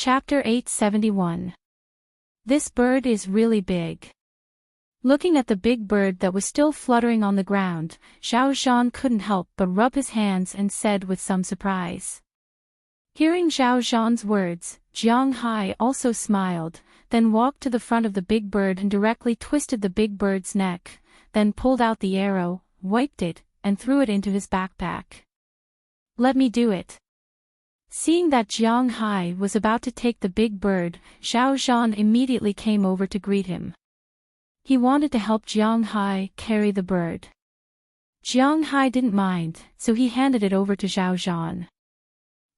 Chapter 871. This bird is really big. Looking at the big bird that was still fluttering on the ground, Xiao Zhan couldn't help but rub his hands and said with some surprise. Hearing Xiao Zhan's words, Jiang Hai also smiled, then walked to the front of the big bird and directly twisted the big bird's neck, then pulled out the arrow, wiped it, and threw it into his backpack. Let me do it. Seeing that Jiang Hai was about to take the big bird, Xiao Zhan immediately came over to greet him. He wanted to help Jiang Hai carry the bird. Jiang Hai didn't mind, so he handed it over to Xiao Zhan.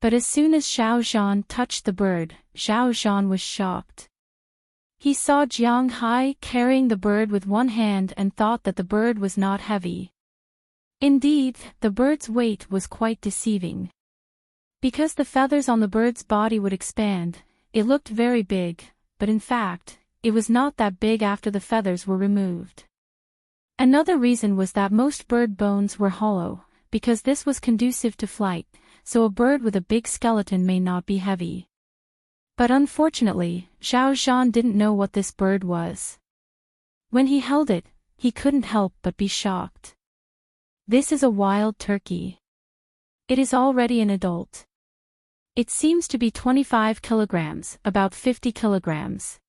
But as soon as Xiao Zhan touched the bird, Xiao Zhan was shocked. He saw Jiang Hai carrying the bird with one hand and thought that the bird was not heavy. Indeed, the bird's weight was quite deceiving. Because the feathers on the bird's body would expand, it looked very big, but in fact, it was not that big after the feathers were removed. Another reason was that most bird bones were hollow, because this was conducive to flight, so a bird with a big skeleton may not be heavy. But unfortunately, Xiao Zhan didn't know what this bird was. When he held it, he couldn't help but be shocked. This is a wild turkey. It is already an adult. It seems to be 25 kilograms, about 50 kilograms.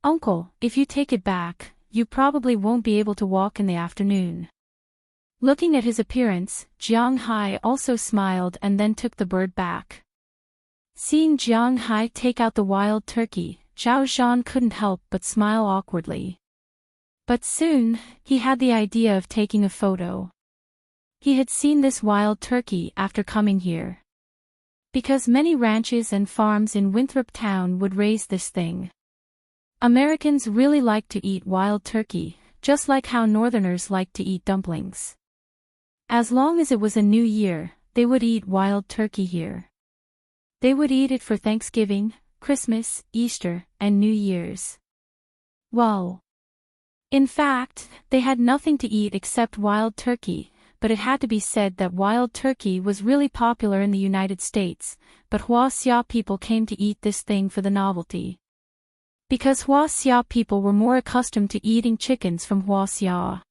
Uncle, if you take it back, you probably won't be able to walk in the afternoon. Looking at his appearance, Jiang Hai also smiled and then took the bird back. Seeing Jiang Hai take out the wild turkey, Xiao Zhan couldn't help but smile awkwardly. But soon, he had the idea of taking a photo. He had seen this wild turkey after coming here. Because many ranches and farms in Winthrop Town would raise this thing. Americans really like to eat wild turkey, just like how Northerners like to eat dumplings. As long as it was a new year, they would eat wild turkey here. They would eat it for Thanksgiving, Christmas, Easter, and New Year's. Well, in fact, they had nothing to eat except wild turkey. But it had to be said that wild turkey was really popular in the United States, but Huaxia people came to eat this thing for the novelty. Because Huaxia people were more accustomed to eating chickens from Huaxia.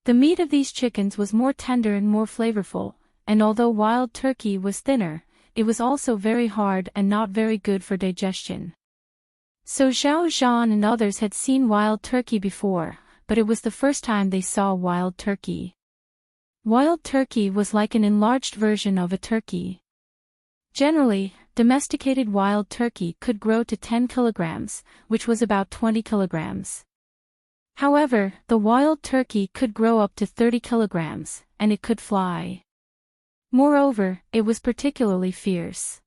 The meat of these chickens was more tender and more flavorful, and although wild turkey was thinner, it was also very hard and not very good for digestion. So Xiao Zhan and others had seen wild turkey before, but it was the first time they saw wild turkey. Wild turkey was like an enlarged version of a turkey. Generally, domesticated wild turkey could grow to 10 kilograms, which was about 20 kilograms. However, the wild turkey could grow up to 30 kilograms, and it could fly. Moreover, it was particularly fierce.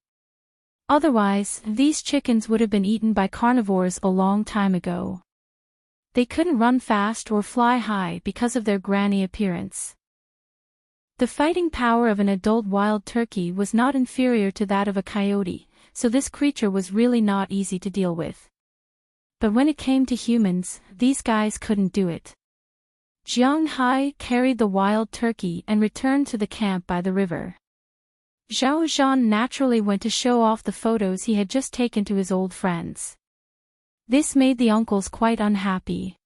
Otherwise, these chickens would have been eaten by carnivores a long time ago. They couldn't run fast or fly high because of their granny appearance. The fighting power of an adult wild turkey was not inferior to that of a coyote, so this creature was really not easy to deal with. But when it came to humans, these guys couldn't do it. Jiang Hai carried the wild turkey and returned to the camp by the river. Xiao Zhan naturally went to show off the photos he had just taken to his old friends. This made the uncles quite unhappy.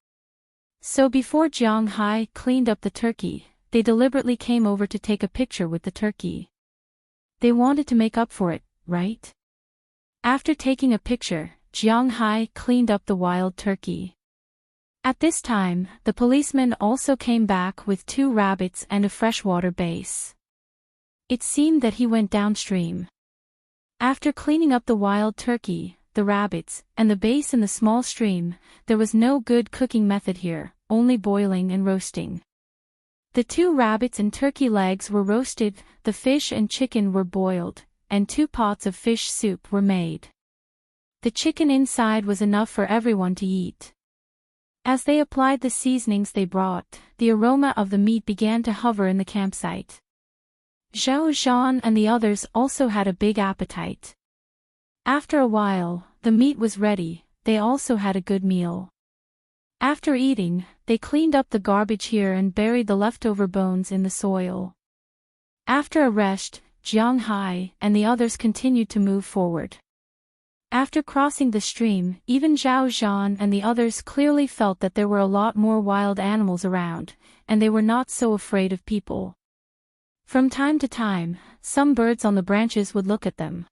So before Jiang Hai cleaned up the turkey, they deliberately came over to take a picture with the turkey. They wanted to make up for it, right? After taking a picture, Jiang Hai cleaned up the wild turkey. At this time, the policeman also came back with 2 rabbits and a freshwater base. It seemed that he went downstream. After cleaning up the wild turkey, the rabbits, and the base in the small stream, there was no good cooking method here, only boiling and roasting. The 2 rabbits and turkey legs were roasted, the fish and chicken were boiled, and 2 pots of fish soup were made. The chicken inside was enough for everyone to eat. As they applied the seasonings they brought, the aroma of the meat began to hover in the campsite. Xiao Zhan and the others also had a big appetite. After a while, the meat was ready, they also had a good meal. After eating, they cleaned up the garbage here and buried the leftover bones in the soil. After a rest, Jiang Hai and the others continued to move forward. After crossing the stream, even Zhao Zhan and the others clearly felt that there were a lot more wild animals around, and they were not so afraid of people. From time to time, some birds on the branches would look at them.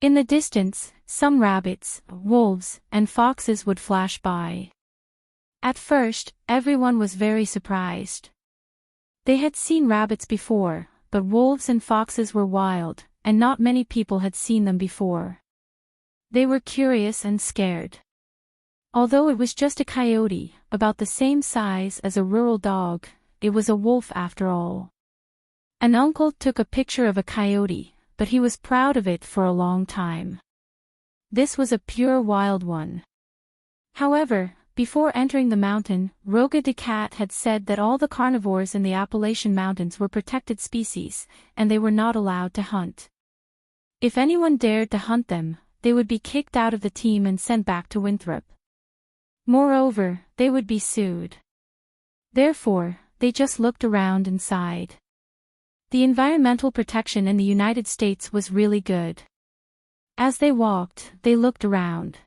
In the distance, some rabbits, wolves, and foxes would flash by. At first, everyone was very surprised. They had seen rabbits before, but wolves and foxes were wild, and not many people had seen them before. They were curious and scared. Although it was just a coyote, about the same size as a rural dog, it was a wolf after all. An uncle took a picture of a coyote, but he was proud of it for a long time. This was a pure wild one. However, before entering the mountain, Roga de Cat had said that all the carnivores in the Appalachian Mountains were protected species, and they were not allowed to hunt. If anyone dared to hunt them, they would be kicked out of the team and sent back to Winthrop. Moreover, they would be sued. Therefore, they just looked around and sighed. The environmental protection in the United States was really good. As they walked, they looked around.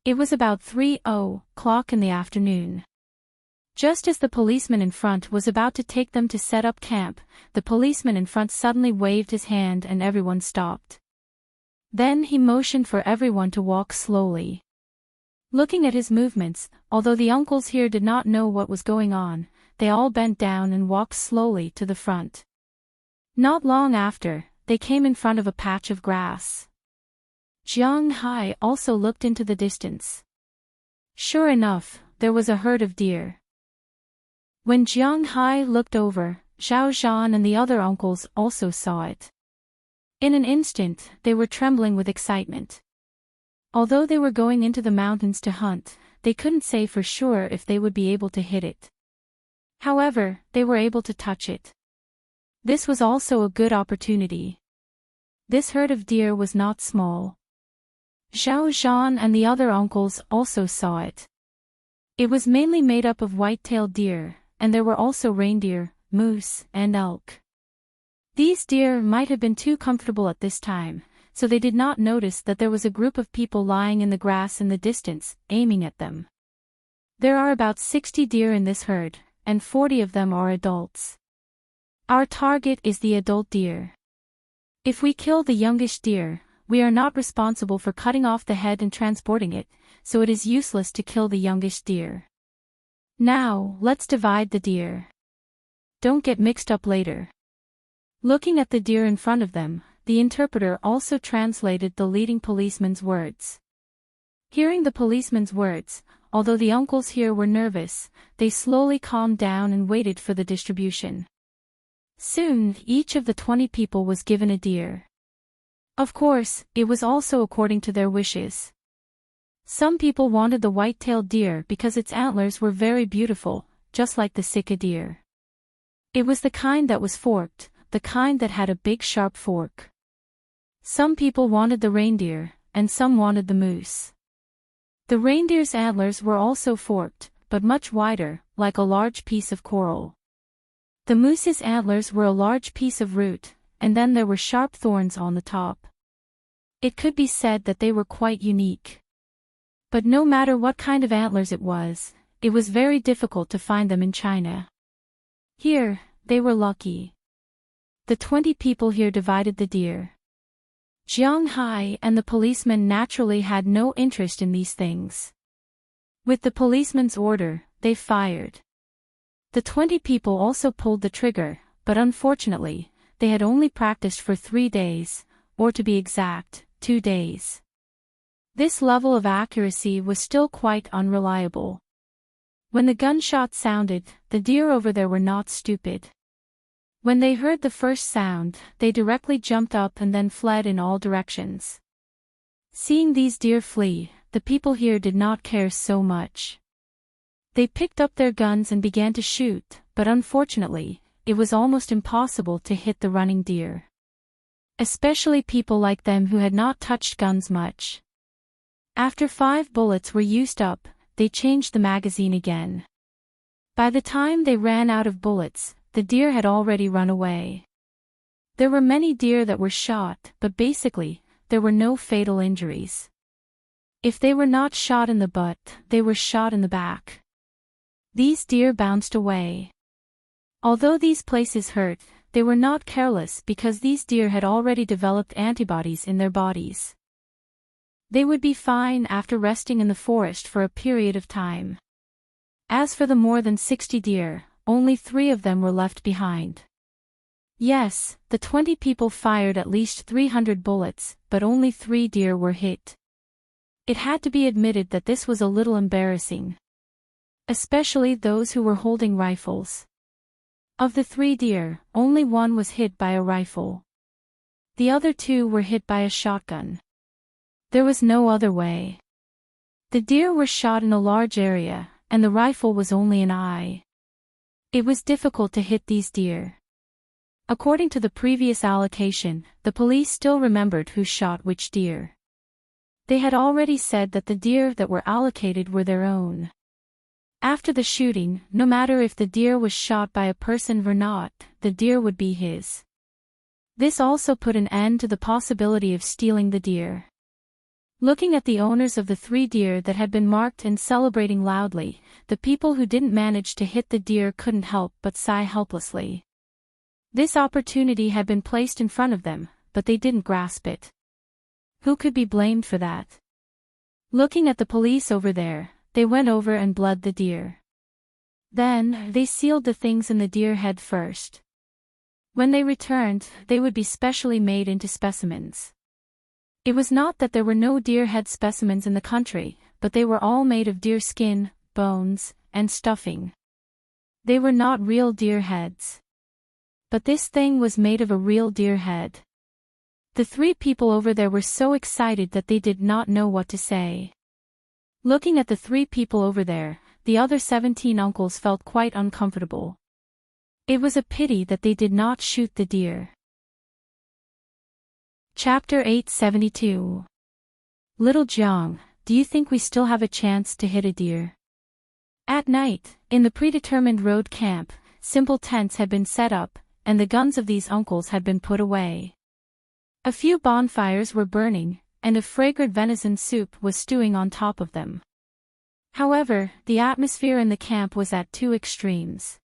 It was about 3:00 in the afternoon. Just as the policeman in front was about to take them to set up camp, the policeman in front suddenly waved his hand and everyone stopped. Then he motioned for everyone to walk slowly. Looking at his movements, although the uncles here did not know what was going on, they all bent down and walked slowly to the front. Not long after, they came in front of a patch of grass. Jiang Hai also looked into the distance. Sure enough, there was a herd of deer. When Jiang Hai looked over, Zhao Zhan and the other uncles also saw it. In an instant, they were trembling with excitement. Although they were going into the mountains to hunt, they couldn't say for sure if they would be able to hit it. However, they were able to touch it. This was also a good opportunity. This herd of deer was not small. Zhao Zhan and the other uncles also saw it. It was mainly made up of white-tailed deer, and there were also reindeer, moose, and elk. These deer might have been too comfortable at this time, so they did not notice that there was a group of people lying in the grass in the distance, aiming at them. There are about 60 deer in this herd, and 40 of them are adults. Our target is the adult deer. If we kill the youngish deer, we are not responsible for cutting off the head and transporting it, so it is useless to kill the youngish deer. Now, let's divide the deer. Don't get mixed up later. Looking at the deer in front of them, the interpreter also translated the leading policeman's words. Hearing the policeman's words, although the uncles here were nervous, they slowly calmed down and waited for the distribution. Soon, each of the 20 people was given a deer. Of course, it was also according to their wishes. Some people wanted the white-tailed deer because its antlers were very beautiful, just like the sika deer. It was the kind that was forked, the kind that had a big sharp fork. Some people wanted the reindeer, and some wanted the moose. The reindeer's antlers were also forked, but much wider, like a large piece of coral. The moose's antlers were a large piece of root, and then there were sharp thorns on the top. It could be said that they were quite unique. But no matter what kind of antlers it was very difficult to find them in China. Here, they were lucky. The 20 people here divided the deer. Jiang Hai and the policeman naturally had no interest in these things. With the policeman's order, they fired. The 20 people also pulled the trigger, but unfortunately, they had only practiced for 3 days, or to be exact, 2 days. This level of accuracy was still quite unreliable. When the gunshot sounded, the deer over there were not stupid. When they heard the first sound, they directly jumped up and then fled in all directions. Seeing these deer flee, the people here did not care so much. They picked up their guns and began to shoot, but unfortunately, it was almost impossible to hit the running deer. Especially people like them who had not touched guns much. After 5 bullets were used up, they changed the magazine again. By the time they ran out of bullets, the deer had already run away. There were many deer that were shot, but basically, there were no fatal injuries. If they were not shot in the butt, they were shot in the back. These deer bounced away. Although these places hurt, they were not careless because these deer had already developed antibodies in their bodies. They would be fine after resting in the forest for a period of time. As for the more than 60 deer, only 3 of them were left behind. Yes, the 20 people fired at least 300 bullets, but only 3 deer were hit. It had to be admitted that this was a little embarrassing. Especially those who were holding rifles. Of the 3 deer, only 1 was hit by a rifle. The other 2 were hit by a shotgun. There was no other way. The deer were shot in a large area, and the rifle was only an eye. It was difficult to hit these deer. According to the previous allocation, the police still remembered who shot which deer. They had already said that the deer that were allocated were their own. After the shooting, no matter if the deer was shot by a person or not, the deer would be his. This also put an end to the possibility of stealing the deer. Looking at the owners of the 3 deer that had been marked and celebrating loudly, the people who didn't manage to hit the deer couldn't help but sigh helplessly. This opportunity had been placed in front of them, but they didn't grasp it. Who could be blamed for that? Looking at the police over there, they went over and blooded the deer. Then, they sealed the things in the deer head first. When they returned, they would be specially made into specimens. It was not that there were no deer head specimens in the country, but they were all made of deer skin, bones, and stuffing. They were not real deer heads. But this thing was made of a real deer head. The 3 people over there were so excited that they did not know what to say. Looking at the 3 people over there, the other 17 uncles felt quite uncomfortable. It was a pity that they did not shoot the deer. Chapter 872. Little Jiang, do you think we still have a chance to hit a deer? At night, in the predetermined road camp, simple tents had been set up, and the guns of these uncles had been put away. A few bonfires were burning, and a fragrant venison soup was stewing on top of them. However, the atmosphere in the camp was at 2 extremes.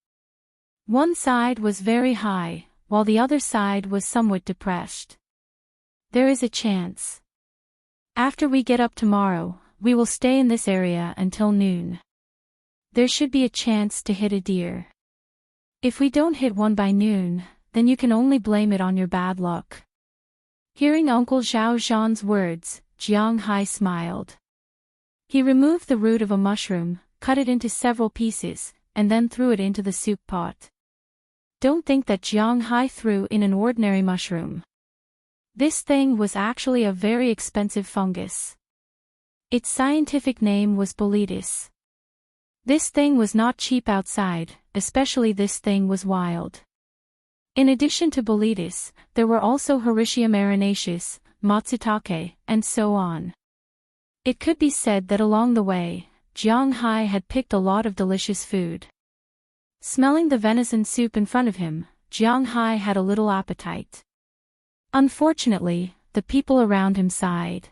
One side was very high, while the other side was somewhat depressed. There is a chance. After we get up tomorrow, we will stay in this area until noon. There should be a chance to hit a deer. If we don't hit one by noon, then you can only blame it on your bad luck. Hearing Uncle Zhao Zhan's words, Jiang Hai smiled. He removed the root of a mushroom, cut it into several pieces, and then threw it into the soup pot. Don't think that Jiang Hai threw in an ordinary mushroom. This thing was actually a very expensive fungus. Its scientific name was Boletus. This thing was not cheap outside, especially this thing was wild. In addition to Boletus, there were also Hericium arenaceus, Matsutake, and so on. It could be said that along the way, Jiang Hai had picked a lot of delicious food. Smelling the venison soup in front of him, Jiang Hai had a little appetite. Unfortunately, the people around him sighed.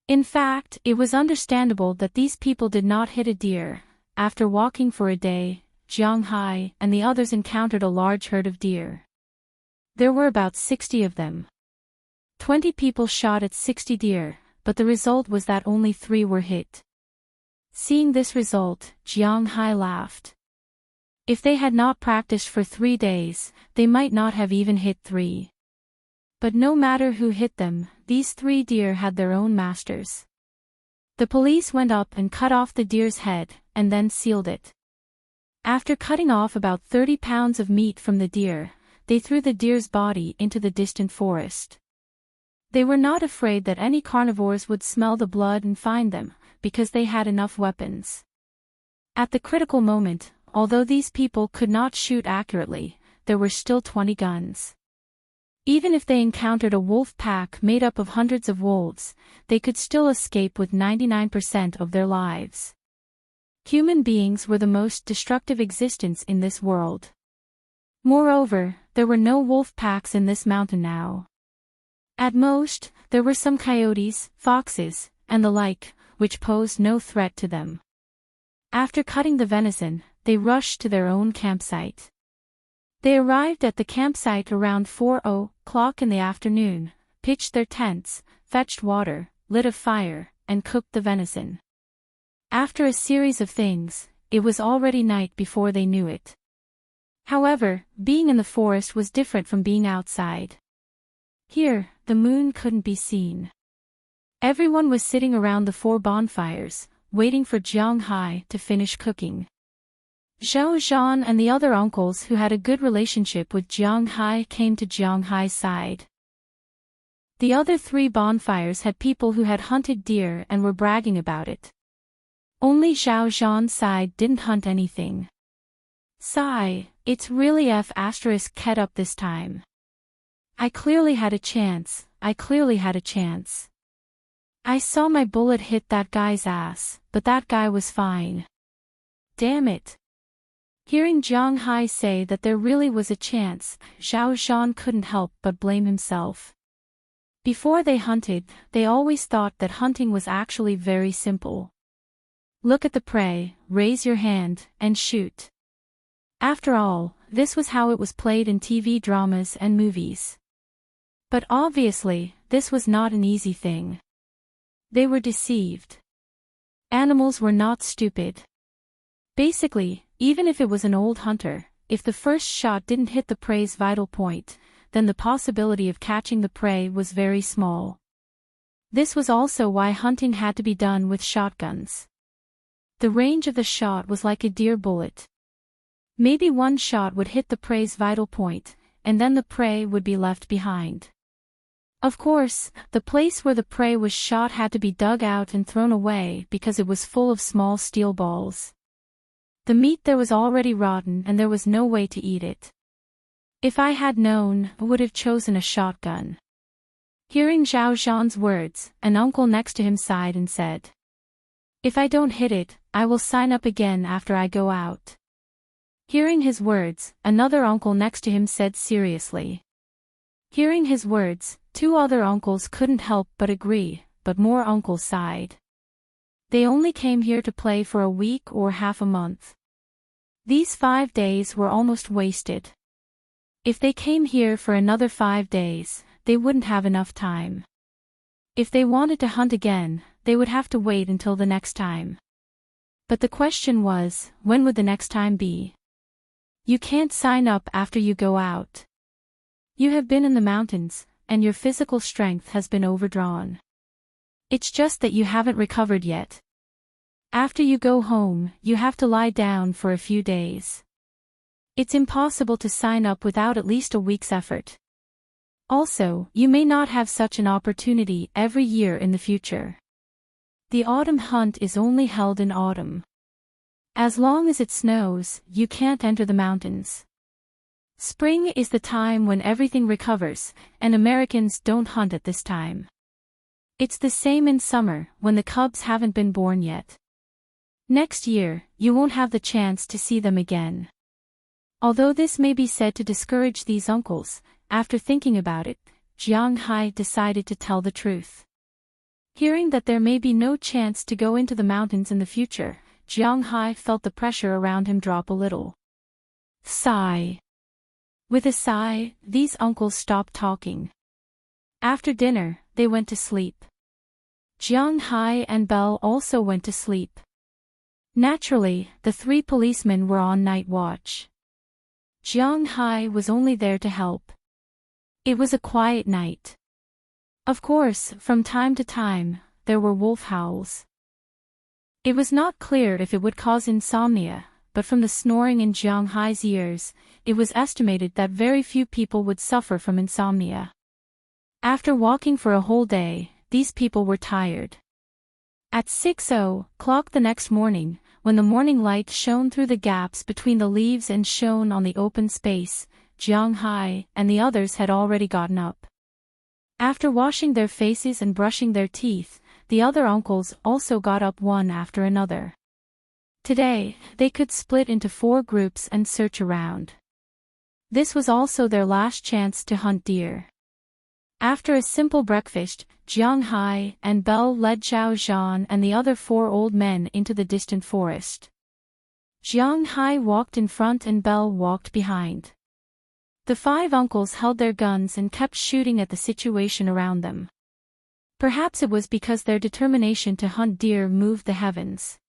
In fact, it was understandable that these people did not hit a deer. After walking for a day, Jiang Hai and the others encountered a large herd of deer. There were about 60 of them. 20 people shot at 60 deer, but the result was that only 3 were hit. Seeing this result, Jiang Hai laughed. If they had not practiced for 3 days, they might not have even hit 3. But no matter who hit them, these 3 deer had their own masters. The police went up and cut off the deer's head, and then sealed it. After cutting off about 30 pounds of meat from the deer, they threw the deer's body into the distant forest. They were not afraid that any carnivores would smell the blood and find them, because they had enough weapons. At the critical moment, although these people could not shoot accurately, there were still 20 guns. Even if they encountered a wolf pack made up of hundreds of wolves, they could still escape with 99% of their lives. Human beings were the most destructive existence in this world. Moreover, there were no wolf packs in this mountain now. At most, there were some coyotes, foxes, and the like, which posed no threat to them. After cutting the venison, they rushed to their own campsite. They arrived at the campsite around 4:00 in the afternoon, pitched their tents, fetched water, lit a fire, and cooked the venison. After a series of things, it was already night before they knew it. However, being in the forest was different from being outside. Here, the moon couldn't be seen. Everyone was sitting around the 4 bonfires, waiting for Jiang Hai to finish cooking. Zhao Zhan and the other uncles who had a good relationship with Jiang Hai came to Jiang Hai's side. The other 3 bonfires had people who had hunted deer and were bragging about it. Only Zhao Zhan's side didn't hunt anything. Sigh, it's really F***ket up this time. I clearly had a chance. I saw my bullet hit that guy's ass, but that guy was fine. Damn it. Hearing Jiang Hai say that there really was a chance, Zhao Zhan couldn't help but blame himself. Before they hunted, they always thought that hunting was actually very simple. Look at the prey, raise your hand, and shoot. After all, this was how it was played in TV dramas and movies. But obviously, this was not an easy thing. They were deceived. Animals were not stupid. Basically, even if it was an old hunter, if the first shot didn't hit the prey's vital point, then the possibility of catching the prey was very small. This was also why hunting had to be done with shotguns. The range of the shot was like a deer bullet. Maybe one shot would hit the prey's vital point, and then the prey would be left behind. Of course, the place where the prey was shot had to be dug out and thrown away because it was full of small steel balls. The meat there was already rotten and there was no way to eat it. If I had known, I would have chosen a shotgun. Hearing Zhao Zhan's words, an uncle next to him sighed and said, "If I don't hit it, I will sign up again after I go out." Hearing his words, another uncle next to him said seriously. Hearing his words, 2 other uncles couldn't help but agree, but more uncles sighed. They only came here to play for a week or half a month. These 5 days were almost wasted. If they came here for another 5 days, they wouldn't have enough time. If they wanted to hunt again, they would have to wait until the next time. But the question was, when would the next time be? You can't sign up after you go out. You have been in the mountains, and your physical strength has been overdrawn. It's just that you haven't recovered yet. After you go home, you have to lie down for a few days. It's impossible to sign up without at least a week's effort. Also, you may not have such an opportunity every year in the future. The autumn hunt is only held in autumn. As long as it snows, you can't enter the mountains. Spring is the time when everything recovers, and Americans don't hunt at this time. It's the same in summer, when the cubs haven't been born yet. Next year, you won't have the chance to see them again. Although this may be said to discourage these uncles, after thinking about it, Jiang Hai decided to tell the truth. Hearing that there may be no chance to go into the mountains in the future, Jiang Hai felt the pressure around him drop a little. Sigh. With a sigh, these uncles stopped talking. After dinner, they went to sleep. Jiang Hai and Belle also went to sleep. Naturally, the 3 policemen were on night watch. Jiang Hai was only there to help. It was a quiet night. Of course, from time to time, there were wolf howls. It was not clear if it would cause insomnia, but from the snoring in Jiang Hai's ears, it was estimated that very few people would suffer from insomnia. After walking for a whole day, these people were tired. At 6:00 the next morning, when the morning light shone through the gaps between the leaves and shone on the open space, Jiang Hai and the others had already gotten up. After washing their faces and brushing their teeth, the other uncles also got up one after another. Today, they could split into 4 groups and search around. This was also their last chance to hunt deer. After a simple breakfast, Jiang Hai and Belle led Zhao Zhan and the other 4 old men into the distant forest. Jiang Hai walked in front and Belle walked behind. The 5 uncles held their guns and kept shooting at the situation around them. Perhaps it was because their determination to hunt deer moved the heavens.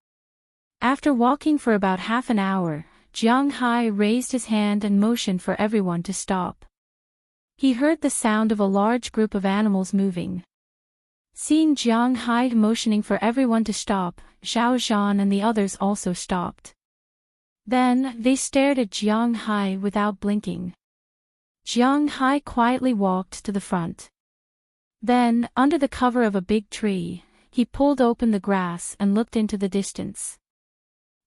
After walking for about half an hour, Jiang Hai raised his hand and motioned for everyone to stop. He heard the sound of a large group of animals moving. Seeing Jiang Hai motioning for everyone to stop, Zhao Zhan and the others also stopped. Then, they stared at Jiang Hai without blinking. Jiang Hai quietly walked to the front. Then, under the cover of a big tree, he pulled open the grass and looked into the distance.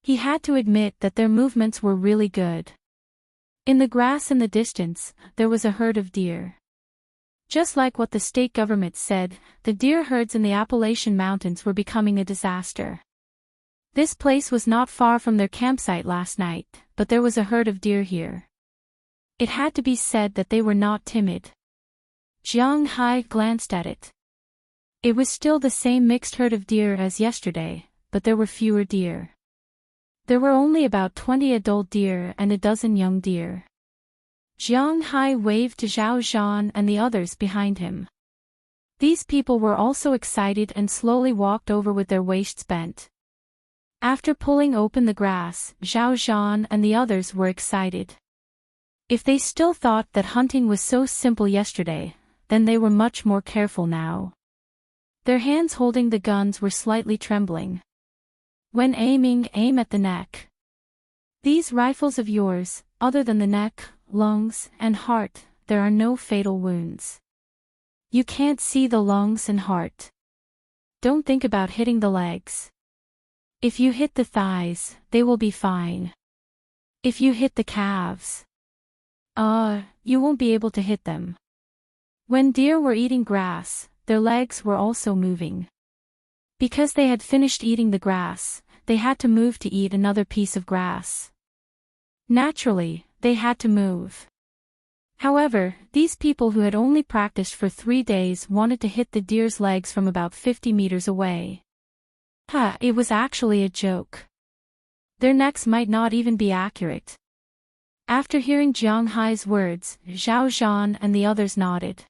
He had to admit that their movements were really good. In the grass in the distance, there was a herd of deer. Just like what the state government said, the deer herds in the Appalachian Mountains were becoming a disaster. This place was not far from their campsite last night, but there was a herd of deer here. It had to be said that they were not timid. Jiang Hai glanced at it. It was still the same mixed herd of deer as yesterday, but there were fewer deer. There were only about 20 adult deer and a dozen young deer. Jiang Hai waved to Zhao Zhan and the others behind him. These people were also excited and slowly walked over with their waists bent. After pulling open the grass, Zhao Zhan and the others were excited. If they still thought that hunting was so simple yesterday, then they were much more careful now. Their hands holding the guns were slightly trembling. When aiming, aim at the neck. These rifles of yours, other than the neck, lungs, and heart, there are no fatal wounds. You can't see the lungs and heart. Don't think about hitting the legs. If you hit the thighs, they will be fine. If you hit the calves, you won't be able to hit them. When deer were eating grass, their legs were also moving. Because they had finished eating the grass, they had to move to eat another piece of grass. Naturally, they had to move. However, these people who had only practiced for 3 days wanted to hit the deer's legs from about 50 meters away. It was actually a joke. Their necks might not even be accurate. After hearing Jiang Hai's words, Zhao Zhan and the others nodded.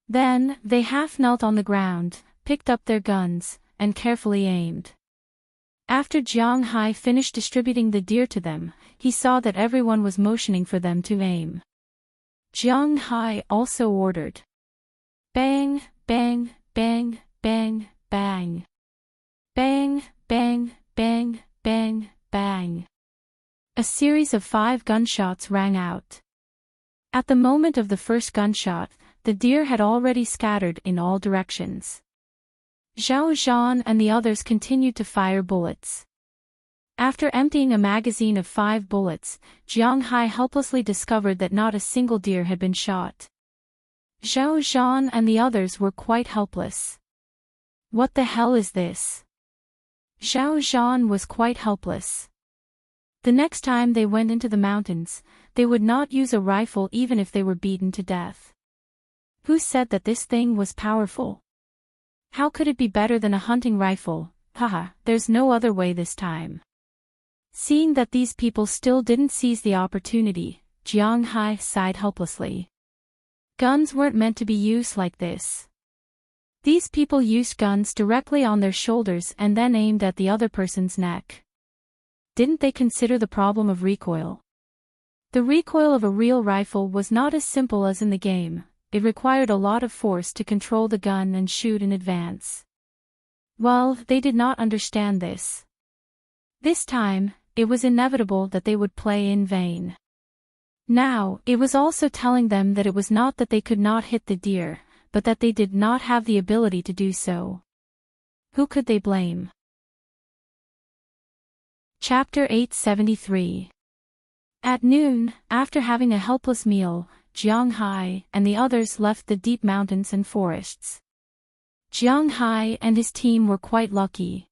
Then, they half knelt on the ground, picked up their guns, and carefully aimed. After Jiang Hai finished distributing the deer to them, he saw that everyone was motioning for them to aim. Jiang Hai also ordered. Bang, bang, bang, bang, bang. Bang, bang, bang, bang, bang. A series of 5 gunshots rang out. At the moment of the first gunshot, the deer had already scattered in all directions. Zhao Zhan and the others continued to fire bullets. After emptying a magazine of 5 bullets, Jiang Hai helplessly discovered that not a single deer had been shot. Zhao Zhan and the others were quite helpless. What the hell is this? Zhao Zhan was quite helpless. The next time they went into the mountains, they would not use a rifle even if they were beaten to death. Who said that this thing was powerful? How could it be better than a hunting rifle? There's no other way this time. Seeing that these people still didn't seize the opportunity, Jiang Hai sighed helplessly. Guns weren't meant to be used like this. These people used guns directly on their shoulders and then aimed at the other person's neck. Didn't they consider the problem of recoil? The recoil of a real rifle was not as simple as in the game. It required a lot of force to control the gun and shoot in advance. Well, they did not understand this. This time, it was inevitable that they would play in vain. Now, it was also telling them that it was not that they could not hit the deer, but that they did not have the ability to do so. Who could they blame? Chapter 873. At noon, after having a helpless meal, Jiang Hai and the others left the deep mountains and forests. Jiang Hai and his team were quite lucky.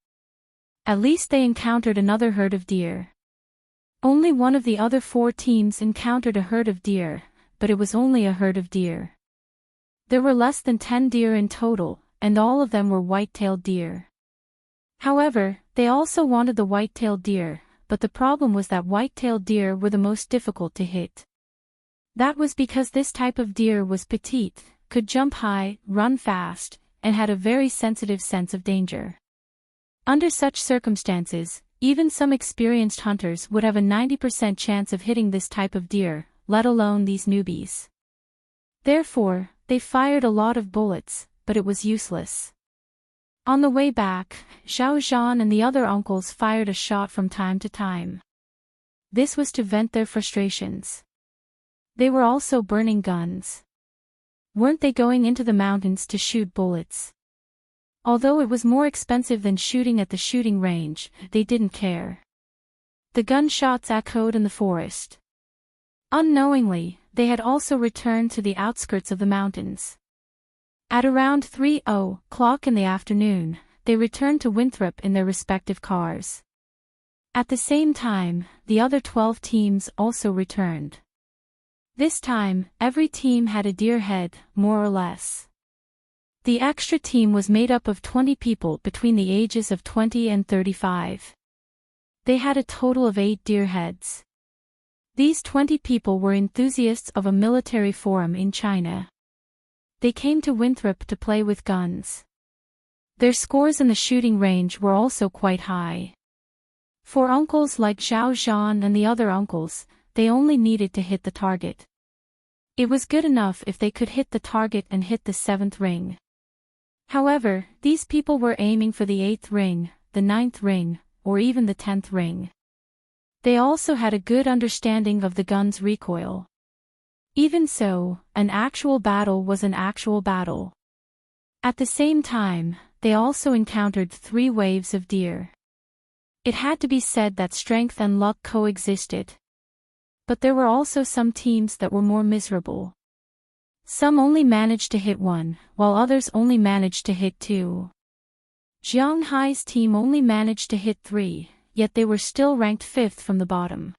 At least they encountered another herd of deer. Only one of the other 4 teams encountered a herd of deer, but it was only a herd of deer. There were less than 10 deer in total, and all of them were white-tailed deer. However, they also wanted the white-tailed deer, but the problem was that white-tailed deer were the most difficult to hit. That was because this type of deer was petite, could jump high, run fast, and had a very sensitive sense of danger. Under such circumstances, even some experienced hunters would have a 90% chance of hitting this type of deer, let alone these newbies. Therefore, they fired a lot of bullets, but it was useless. On the way back, Xiao Zhan and the other uncles fired a shot from time to time. This was to vent their frustrations. They were also burning guns. Weren't they going into the mountains to shoot bullets? Although it was more expensive than shooting at the shooting range, they didn't care. The gunshots echoed in the forest. Unknowingly, they had also returned to the outskirts of the mountains. At around 3:00 in the afternoon, they returned to Winthrop in their respective cars. At the same time, the other 12 teams also returned. This time, every team had a deer head, more or less. The extra team was made up of 20 people between the ages of 20 and 35. They had a total of 8 deer heads. These 20 people were enthusiasts of a military forum in China. They came to Winthrop to play with guns. Their scores in the shooting range were also quite high. For uncles like Xiao Zhan and the other uncles, they only needed to hit the target. It was good enough if they could hit the target and hit the 7th ring. However, these people were aiming for the 8th ring, the 9th ring, or even the 10th ring. They also had a good understanding of the gun's recoil. Even so, an actual battle was an actual battle. At the same time, they also encountered 3 waves of deer. It had to be said that strength and luck coexisted. But there were also some teams that were more miserable. Some only managed to hit 1, while others only managed to hit 2. Jiang Hai's team only managed to hit 3, yet they were still ranked 5th from the bottom.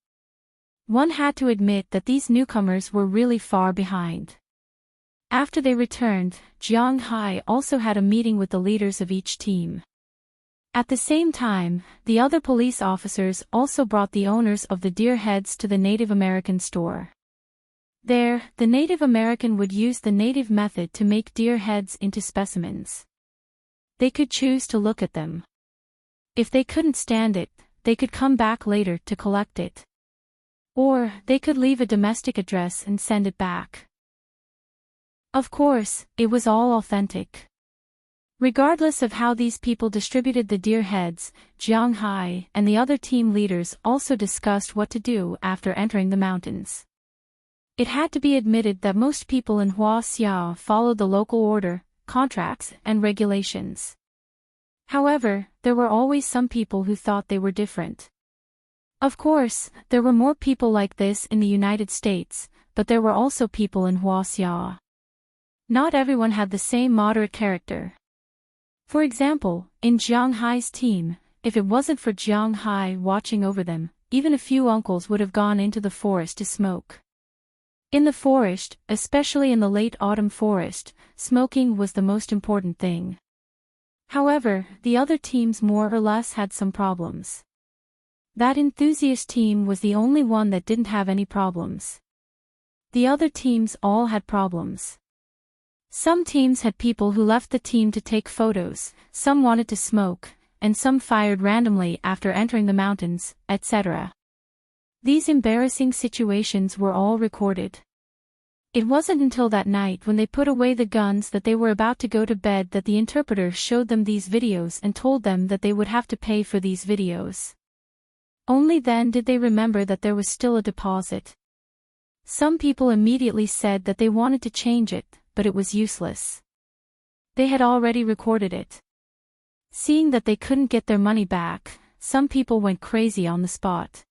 One had to admit that these newcomers were really far behind. After they returned, Jiang Hai also had a meeting with the leaders of each team. At the same time, the other police officers also brought the owners of the deer heads to the Native American store. There, the Native American would use the native method to make deer heads into specimens. They could choose to look at them. If they couldn't stand it, they could come back later to collect it. Or, they could leave a domestic address and send it back. Of course, it was all authentic. Regardless of how these people distributed the deer heads, Jiang Hai and the other team leaders also discussed what to do after entering the mountains. It had to be admitted that most people in Huaxia followed the local order, contracts, and regulations. However, there were always some people who thought they were different. Of course, there were more people like this in the United States, but there were also people in Huaxia. Not everyone had the same moderate character. For example, in Jiang Hai's team, if it wasn't for Jiang Hai watching over them, even a few uncles would have gone into the forest to smoke. In the forest, especially in the late autumn forest, smoking was the most important thing. However, the other teams more or less had some problems. That enthusiast team was the only one that didn't have any problems. The other teams all had problems. Some teams had people who left the team to take photos, some wanted to smoke, and some fired randomly after entering the mountains, etc. These embarrassing situations were all recorded. It wasn't until that night when they put away the guns that they were about to go to bed that the interpreter showed them these videos and told them that they would have to pay for these videos. Only then did they remember that there was still a deposit. Some people immediately said that they wanted to change it, but it was useless. They had already recorded it. Seeing that they couldn't get their money back, some people went crazy on the spot.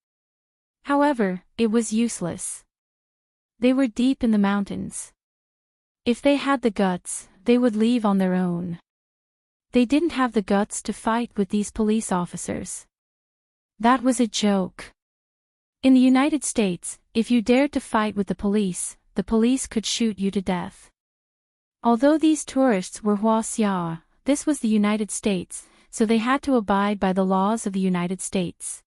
However, it was useless. They were deep in the mountains. If they had the guts, they would leave on their own. They didn't have the guts to fight with these police officers. That was a joke. In the United States, if you dared to fight with the police could shoot you to death. Although these tourists were Hua, this was the United States, so they had to abide by the laws of the United States.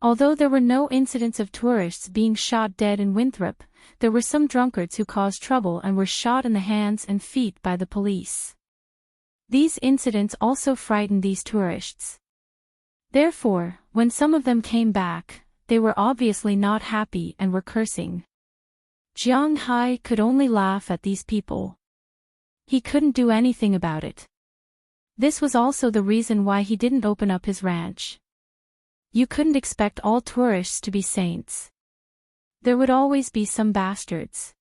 Although there were no incidents of tourists being shot dead in Winthrop, there were some drunkards who caused trouble and were shot in the hands and feet by the police. These incidents also frightened these tourists. Therefore, when some of them came back, they were obviously not happy and were cursing. Jiang Hai could only laugh at these people. He couldn't do anything about it. This was also the reason why he didn't open up his ranch. You couldn't expect all tourists to be saints. There would always be some bastards.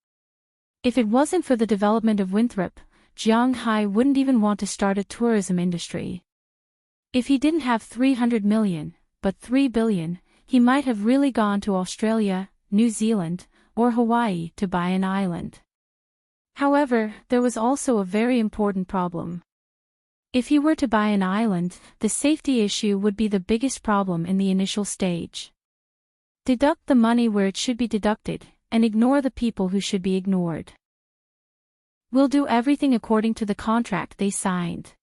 If it wasn't for the development of Winthrop, Jiang Hai wouldn't even want to start a tourism industry. If he didn't have 300 million, but 3 billion, he might have really gone to Australia, New Zealand, or Hawaii to buy an island. However, there was also a very important problem. If he were to buy an island, the safety issue would be the biggest problem in the initial stage. Deduct the money where it should be deducted, and ignore the people who should be ignored. We'll do everything according to the contract they signed.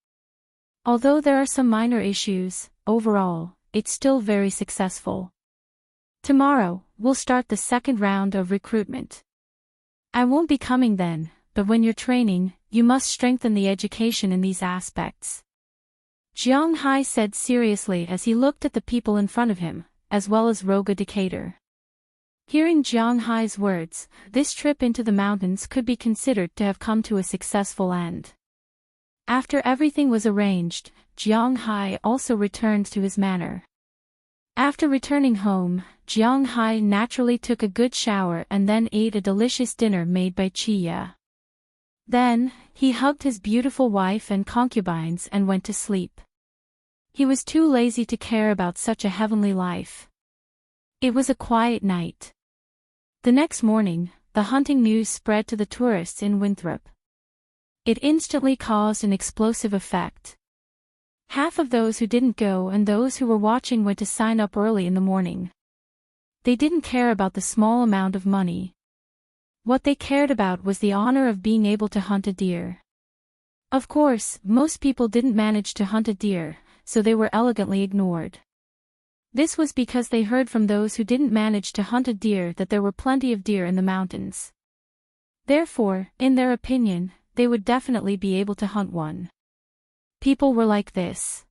Although there are some minor issues, overall, it's still very successful. Tomorrow, we'll start the second round of recruitment. I won't be coming then, but when you're training, you must strengthen the education in these aspects. Jiang Hai said seriously as he looked at the people in front of him, as well as Roga Decatur. Hearing Jiang Hai's words, this trip into the mountains could be considered to have come to a successful end. After everything was arranged, Jiang Hai also returned to his manor. After returning home, Jiang Hai naturally took a good shower and then ate a delicious dinner made by Chiya. Then, he hugged his beautiful wife and concubines and went to sleep. He was too lazy to care about such a heavenly life. It was a quiet night. The next morning, the hunting news spread to the tourists in Winthrop. It instantly caused an explosive effect. Half of those who didn't go and those who were watching went to sign up early in the morning. They didn't care about the small amount of money. What they cared about was the honor of being able to hunt a deer. Of course, most people didn't manage to hunt a deer, so they were elegantly ignored. This was because they heard from those who didn't manage to hunt a deer that there were plenty of deer in the mountains. Therefore, in their opinion, they would definitely be able to hunt one. People were like this.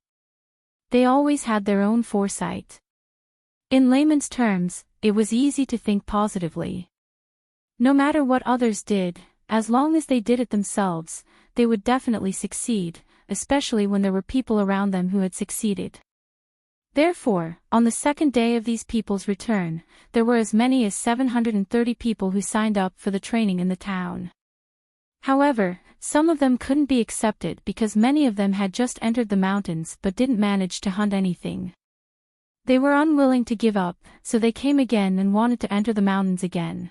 They always had their own foresight. In layman's terms, it was easy to think positively. No matter what others did, as long as they did it themselves, they would definitely succeed, especially when there were people around them who had succeeded. Therefore, on the second day of these people's return, there were as many as 730 people who signed up for the training in the town. However, some of them couldn't be accepted because many of them had just entered the mountains but didn't manage to hunt anything. They were unwilling to give up, so they came again and wanted to enter the mountains again.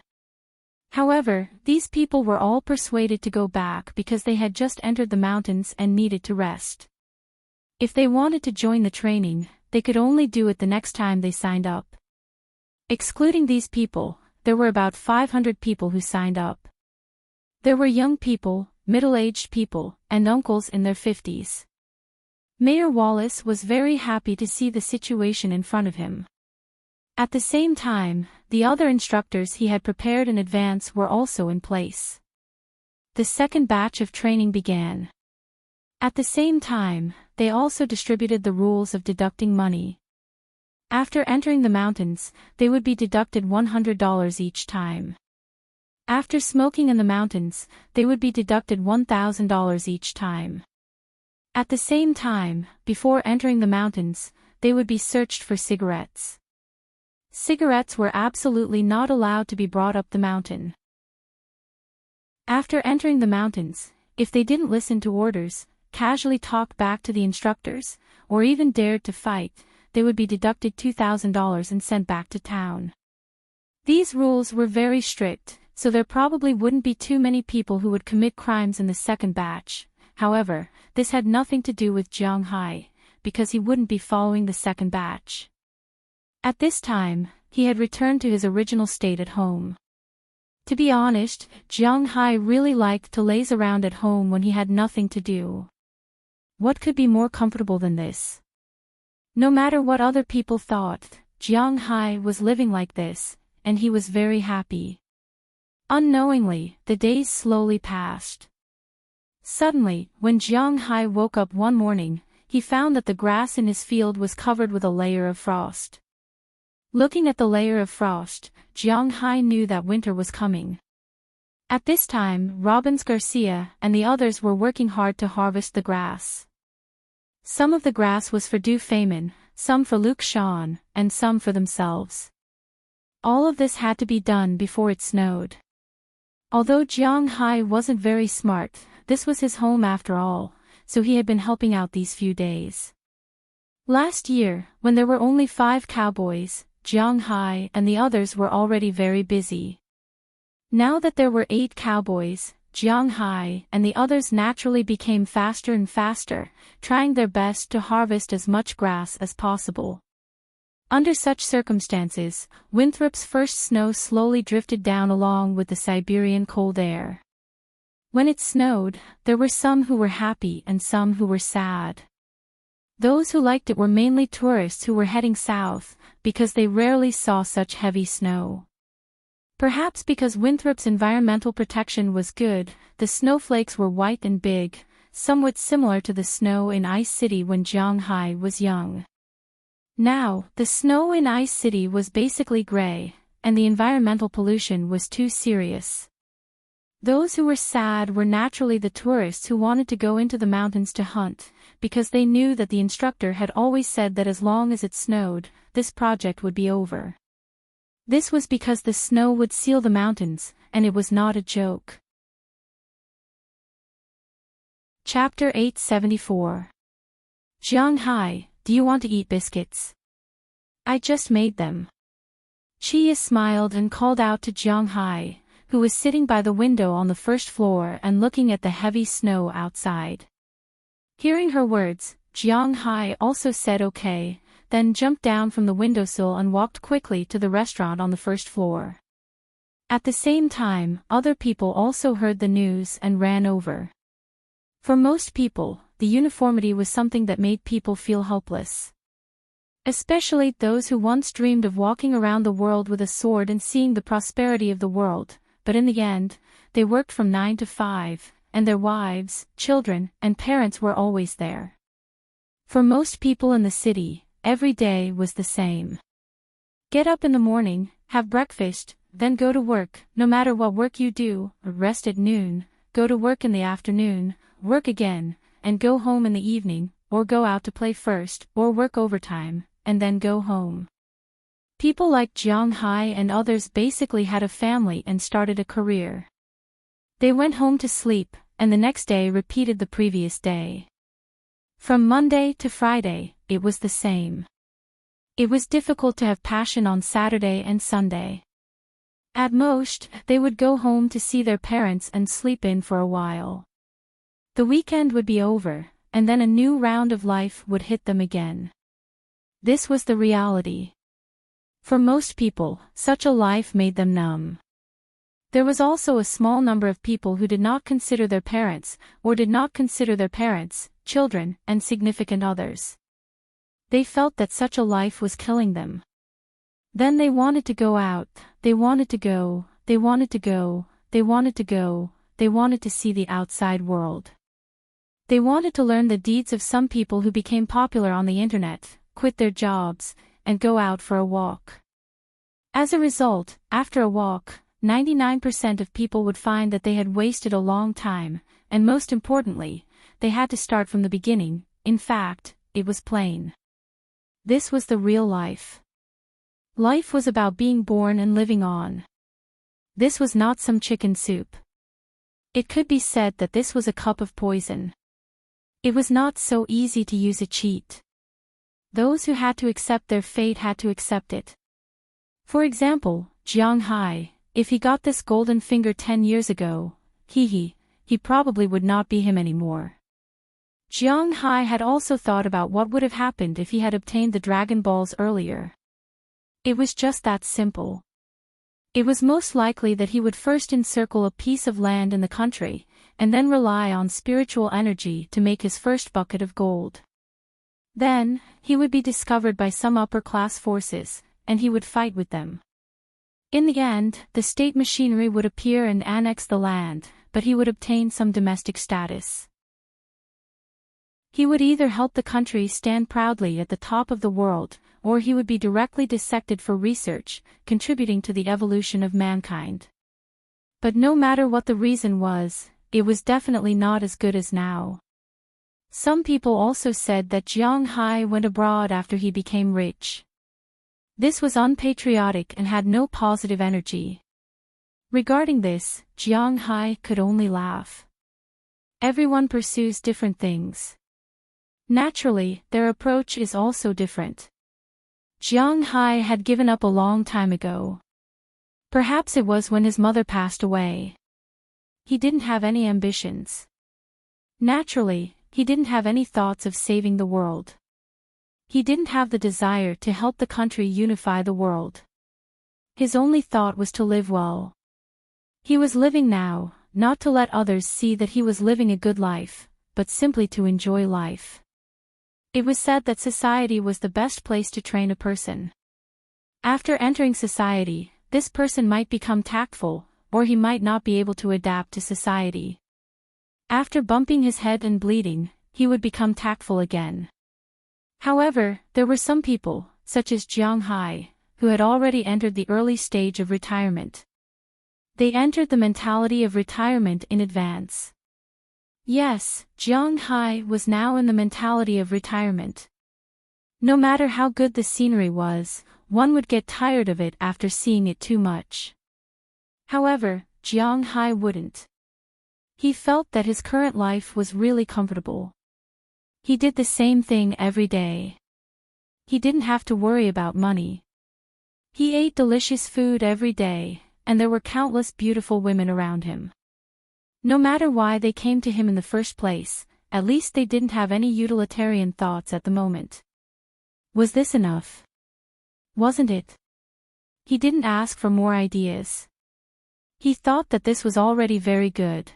However, these people were all persuaded to go back because they had just entered the mountains and needed to rest. If they wanted to join the training, they could only do it the next time they signed up. Excluding these people, there were about 500 people who signed up. There were young people, middle-aged people, and uncles in their 50s. Mayor Wallace was very happy to see the situation in front of him. At the same time, the other instructors he had prepared in advance were also in place. The second batch of training began. At the same time, they also distributed the rules of deducting money. After entering the mountains, they would be deducted $100 each time. After smoking in the mountains, they would be deducted $1,000 each time. At the same time, before entering the mountains, they would be searched for cigarettes. Cigarettes were absolutely not allowed to be brought up the mountain. After entering the mountains, if they didn't listen to orders, casually talked back to the instructors, or even dared to fight, they would be deducted $2,000 and sent back to town. These rules were very strict, so there probably wouldn't be too many people who would commit crimes in the second batch. However, this had nothing to do with Jiang Hai, because he wouldn't be following the second batch. At this time, he had returned to his original state at home. To be honest, Jiang Hai really liked to laze around at home when he had nothing to do. What could be more comfortable than this? No matter what other people thought, Jiang Hai was living like this, and he was very happy. Unknowingly, the days slowly passed. Suddenly, when Jiang Hai woke up one morning, he found that the grass in his field was covered with a layer of frost. Looking at the layer of frost, Jiang Hai knew that winter was coming. At this time, Robbins Garcia and the others were working hard to harvest the grass. Some of the grass was for Du Feynman, some for Luke Shawn, and some for themselves. All of this had to be done before it snowed. Although Jiang Hai wasn't very smart, this was his home after all, so he had been helping out these few days. Last year, when there were only 5 cowboys, Jiang Hai and the others were already very busy. Now that there were 8 cowboys, Jiang Hai and the others naturally became faster and faster, trying their best to harvest as much grass as possible. Under such circumstances, Winthrop's first snow slowly drifted down along with the Siberian cold air. When it snowed, there were some who were happy and some who were sad. Those who liked it were mainly tourists who were heading south, because they rarely saw such heavy snow. Perhaps because Winthrop's environmental protection was good, the snowflakes were white and big, somewhat similar to the snow in Ice City when Jiang Hai was young. Now, the snow in Ice City was basically gray, and the environmental pollution was too serious. Those who were sad were naturally the tourists who wanted to go into the mountains to hunt, because they knew that the instructor had always said that as long as it snowed, this project would be over. This was because the snow would seal the mountains, and it was not a joke. Chapter 874. Jiang Hai, do you want to eat biscuits? I just made them. Chia smiled and called out to Jiang Hai, who was sitting by the window on the first floor and looking at the heavy snow outside. Hearing her words, Jiang Hai also said okay, then jumped down from the windowsill and walked quickly to the restaurant on the first floor. At the same time, other people also heard the news and ran over. For most people, the uniformity was something that made people feel helpless. Especially those who once dreamed of walking around the world with a sword and seeing the prosperity of the world, but in the end, they worked from 9 to 5, and their wives, children, and parents were always there. For most people in the city, every day was the same. Get up in the morning, have breakfast, then go to work, no matter what work you do, rest at noon, go to work in the afternoon, work again, and go home in the evening, or go out to play first, or work overtime, and then go home. People like Jiang Hai and others basically had a family and started a career. They went home to sleep, and the next day repeated the previous day. From Monday to Friday, it was the same. It was difficult to have passion on Saturday and Sunday. At most, they would go home to see their parents and sleep in for a while. The weekend would be over, and then a new round of life would hit them again. This was the reality. For most people, such a life made them numb. There was also a small number of people who did not consider their parents, or did not consider their parents, children, and significant others. They felt that such a life was killing them. Then they wanted to go out, they wanted to go, they wanted to go, they wanted to go, they wanted to see the outside world. They wanted to learn the deeds of some people who became popular on the internet, quit their jobs, and go out for a walk. As a result, after a walk, 99% of people would find that they had wasted a long time, and most importantly, they had to start from the beginning. In fact, it was plain. This was the real life. Life was about being born and living on. This was not some chicken soup. It could be said that this was a cup of poison. It was not so easy to use a cheat. Those who had to accept their fate had to accept it. For example, Jiang Hai, if he got this golden finger 10 years ago, he probably would not be him anymore. Jiang Hai had also thought about what would have happened if he had obtained the Dragon Balls earlier. It was just that simple. It was most likely that he would first encircle a piece of land in the country, and then rely on spiritual energy to make his first bucket of gold. Then, he would be discovered by some upper-class forces, and he would fight with them. In the end, the state machinery would appear and annex the land, but he would obtain some domestic status. He would either help the country stand proudly at the top of the world, or he would be directly dissected for research, contributing to the evolution of mankind. But no matter what the reason was, it was definitely not as good as now. Some people also said that Jiang Hai went abroad after he became rich. This was unpatriotic and had no positive energy. Regarding this, Jiang Hai could only laugh. Everyone pursues different things. Naturally, their approach is also different. Jiang Hai had given up a long time ago. Perhaps it was when his mother passed away. He didn't have any ambitions. Naturally, he didn't have any thoughts of saving the world. He didn't have the desire to help the country unify the world. His only thought was to live well. He was living now, not to let others see that he was living a good life, but simply to enjoy life. It was said that society was the best place to train a person. After entering society, this person might become tactful, or he might not be able to adapt to society. After bumping his head and bleeding, he would become tactful again. However, there were some people, such as Jiang Hai, who had already entered the early stage of retirement. They entered the mentality of retirement in advance. Yes, Jiang Hai was now in the mentality of retirement. No matter how good the scenery was, one would get tired of it after seeing it too much. However, Jiang Hai wouldn't. He felt that his current life was really comfortable. He did the same thing every day. He didn't have to worry about money. He ate delicious food every day, and there were countless beautiful women around him. No matter why they came to him in the first place, at least they didn't have any utilitarian thoughts at the moment. Was this enough? Wasn't it? He didn't ask for more ideas. He thought that this was already very good.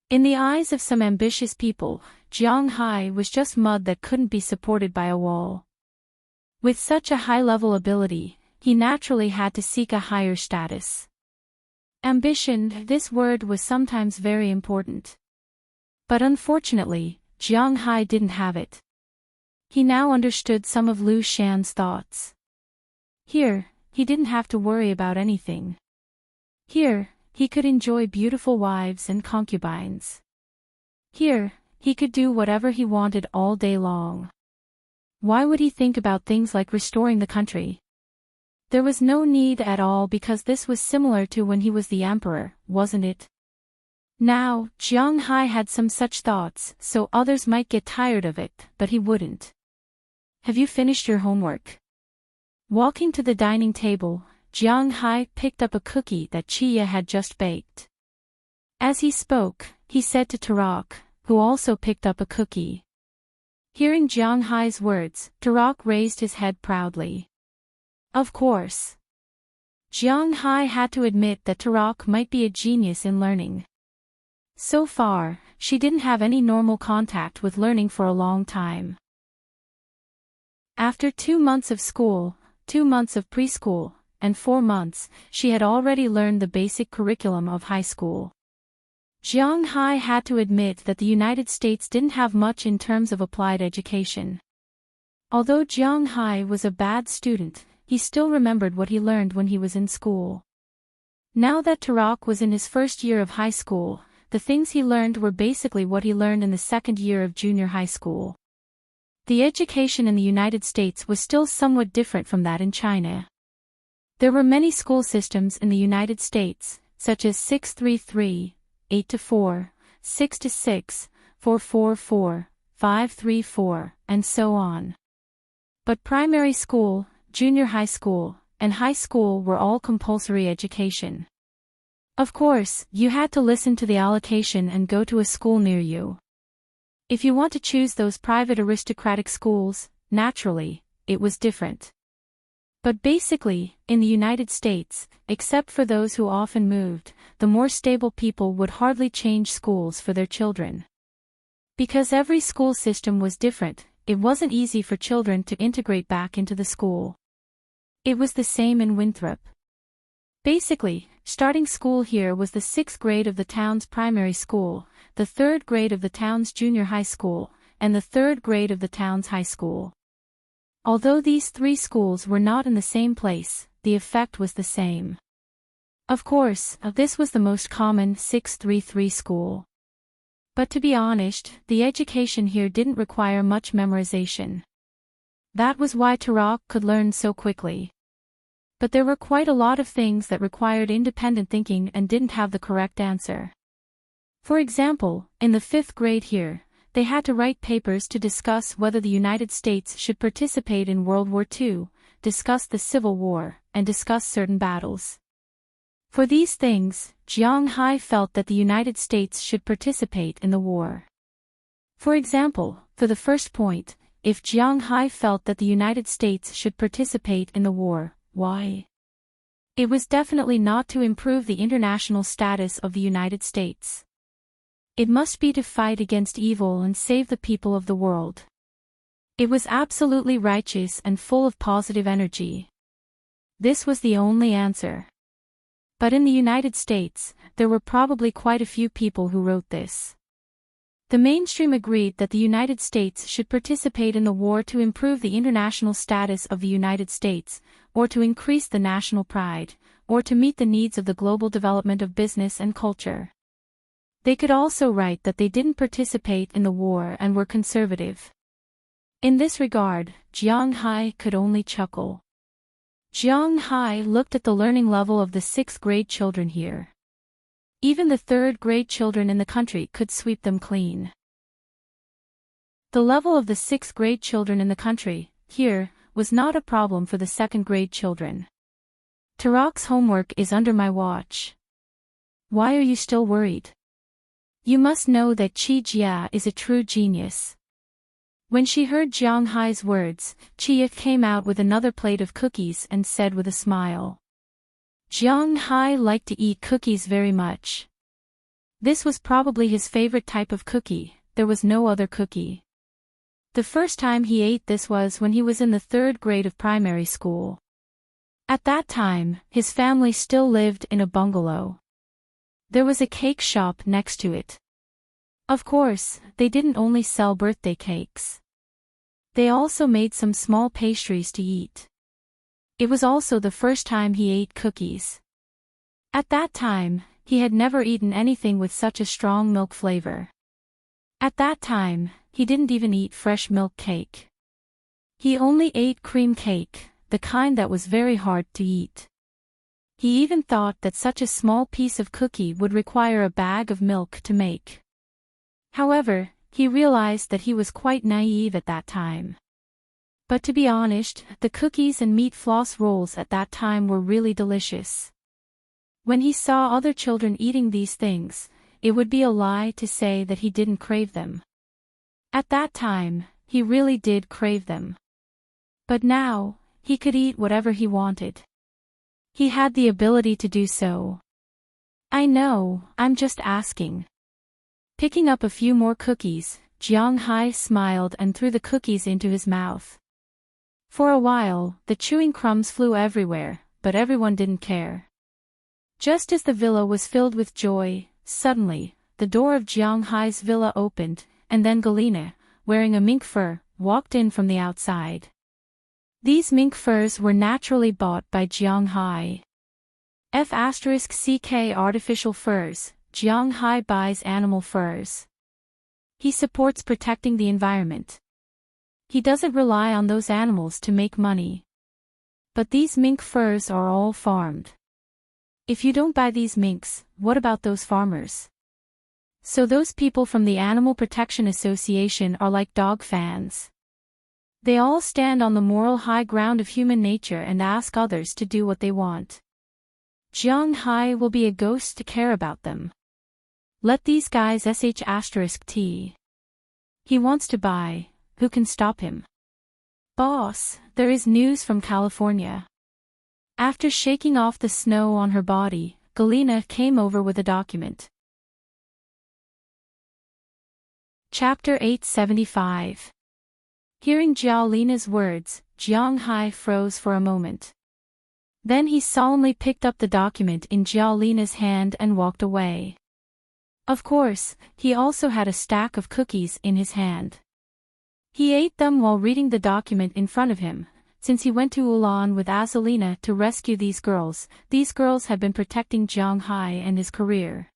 In the eyes of some ambitious people, Jiang Hai was just mud that couldn't be supported by a wall. With such a high-level ability, he naturally had to seek a higher status. Ambition, this word was sometimes very important. But unfortunately, Jiang Hai didn't have it. He now understood some of Liu Shan's thoughts. Here, he didn't have to worry about anything. Here, he could enjoy beautiful wives and concubines. Here, he could do whatever he wanted all day long. Why would he think about things like restoring the country? There was no need at all because this was similar to when he was the emperor, wasn't it? Now, Jiang Hai had some such thoughts, so others might get tired of it, but he wouldn't. Have you finished your homework? Walking to the dining table, Jiang Hai picked up a cookie that Chia had just baked. As he spoke, he said to Tarak, who also picked up a cookie. Hearing Jiang Hai's words, Tarak raised his head proudly. Of course. Jiang Hai had to admit that Tarak might be a genius in learning. So far, she didn't have any normal contact with learning for a long time. After 2 months of school, 2 months of preschool, and 4 months, she had already learned the basic curriculum of high school. Jiang Hai had to admit that the United States didn't have much in terms of applied education. Although Jiang Hai was a bad student, he still remembered what he learned when he was in school. Now that Tarak was in his first year of high school, the things he learned were basically what he learned in the second year of junior high school. The education in the United States was still somewhat different from that in China. There were many school systems in the United States, such as 633, 8-4, 6-6, 4-4-4, 5-3-4, and so on. But primary school, junior high school, and high school were all compulsory education. Of course, you had to listen to the allocation and go to a school near you. If you want to choose those private aristocratic schools, naturally, it was different. But basically, in the United States, except for those who often moved, the more stable people would hardly change schools for their children. Because every school system was different, it wasn't easy for children to integrate back into the school. It was the same in Winthrop. Basically, starting school here was the 6th grade of the town's primary school, the 3rd grade of the town's junior high school, and the 3rd grade of the town's high school. Although these 3 schools were not in the same place, the effect was the same. Of course, this was the most common 633 school. But to be honest, the education here didn't require much memorization. That was why Turok could learn so quickly. But there were quite a lot of things that required independent thinking and didn't have the correct answer. For example, in the 5th grade here, they had to write papers to discuss whether the United States should participate in World War II, discuss the Civil War, and discuss certain battles. For these things, Jiang Hai felt that the United States should participate in the war. For example, for the first point, if Jiang Hai felt that the United States should participate in the war, why? It was definitely not to improve the international status of the United States. It must be to fight against evil and save the people of the world. It was absolutely righteous and full of positive energy. This was the only answer. But in the United States, there were probably quite a few people who wrote this. The mainstream agreed that the United States should participate in the war to improve the international status of the United States, or to increase the national pride, or to meet the needs of the global development of business and culture. They could also write that they didn't participate in the war and were conservative. In this regard, Jiang Hai could only chuckle. Jiang Hai looked at the learning level of the 6th grade children here. Even the 3rd grade children in the country could sweep them clean. The level of the 6th grade children in the country, here, was not a problem for the 2nd grade children. Turok's homework is under my watch. Why are you still worried? You must know that Qi Jia is a true genius. When she heard Jiang Hai's words, Qi came out with another plate of cookies and said with a smile. Jiang Hai liked to eat cookies very much. This was probably his favorite type of cookie, there was no other cookie. The first time he ate this was when he was in the 3rd grade of primary school. At that time, his family still lived in a bungalow. There was a cake shop next to it. Of course, they didn't only sell birthday cakes. They also made some small pastries to eat. It was also the first time he ate cookies. At that time, he had never eaten anything with such a strong milk flavor. At that time, he didn't even eat fresh milk cake. He only ate cream cake, the kind that was very hard to eat. He even thought that such a small piece of cookie would require a bag of milk to make. However, he realized that he was quite naive at that time. But to be honest, the cookies and meat floss rolls at that time were really delicious. When he saw other children eating these things, it would be a lie to say that he didn't crave them. At that time, he really did crave them. But now, he could eat whatever he wanted. He had the ability to do so. I know, I'm just asking. Picking up a few more cookies, Jiang Hai smiled and threw the cookies into his mouth. For a while, the chewing crumbs flew everywhere, but everyone didn't care. Just as the villa was filled with joy, suddenly, the door of Jiang Hai's villa opened, and then Galina, wearing a mink fur, walked in from the outside. These mink furs were naturally bought by Jiang Hai. F***ck artificial furs, Jiang Hai buys animal furs. He supports protecting the environment. He doesn't rely on those animals to make money. But these mink furs are all farmed. If you don't buy these minks, what about those farmers? So those people from the Animal Protection Association are like dog fans. They all stand on the moral high ground of human nature and ask others to do what they want. Jiang Hai will be a ghost to care about them. Let these guys sh*t. He wants to buy, who can stop him? Boss, there is news from California. After shaking off the snow on her body, Galina came over with a document. Chapter 875. Hearing Jiao Lina's words, Jiang Hai froze for a moment. Then he solemnly picked up the document in Jiao Lina's hand and walked away. Of course, he also had a stack of cookies in his hand. He ate them while reading the document in front of him. Since he went to Ulan with Azalina to rescue these girls had been protecting Jiang Hai and his career.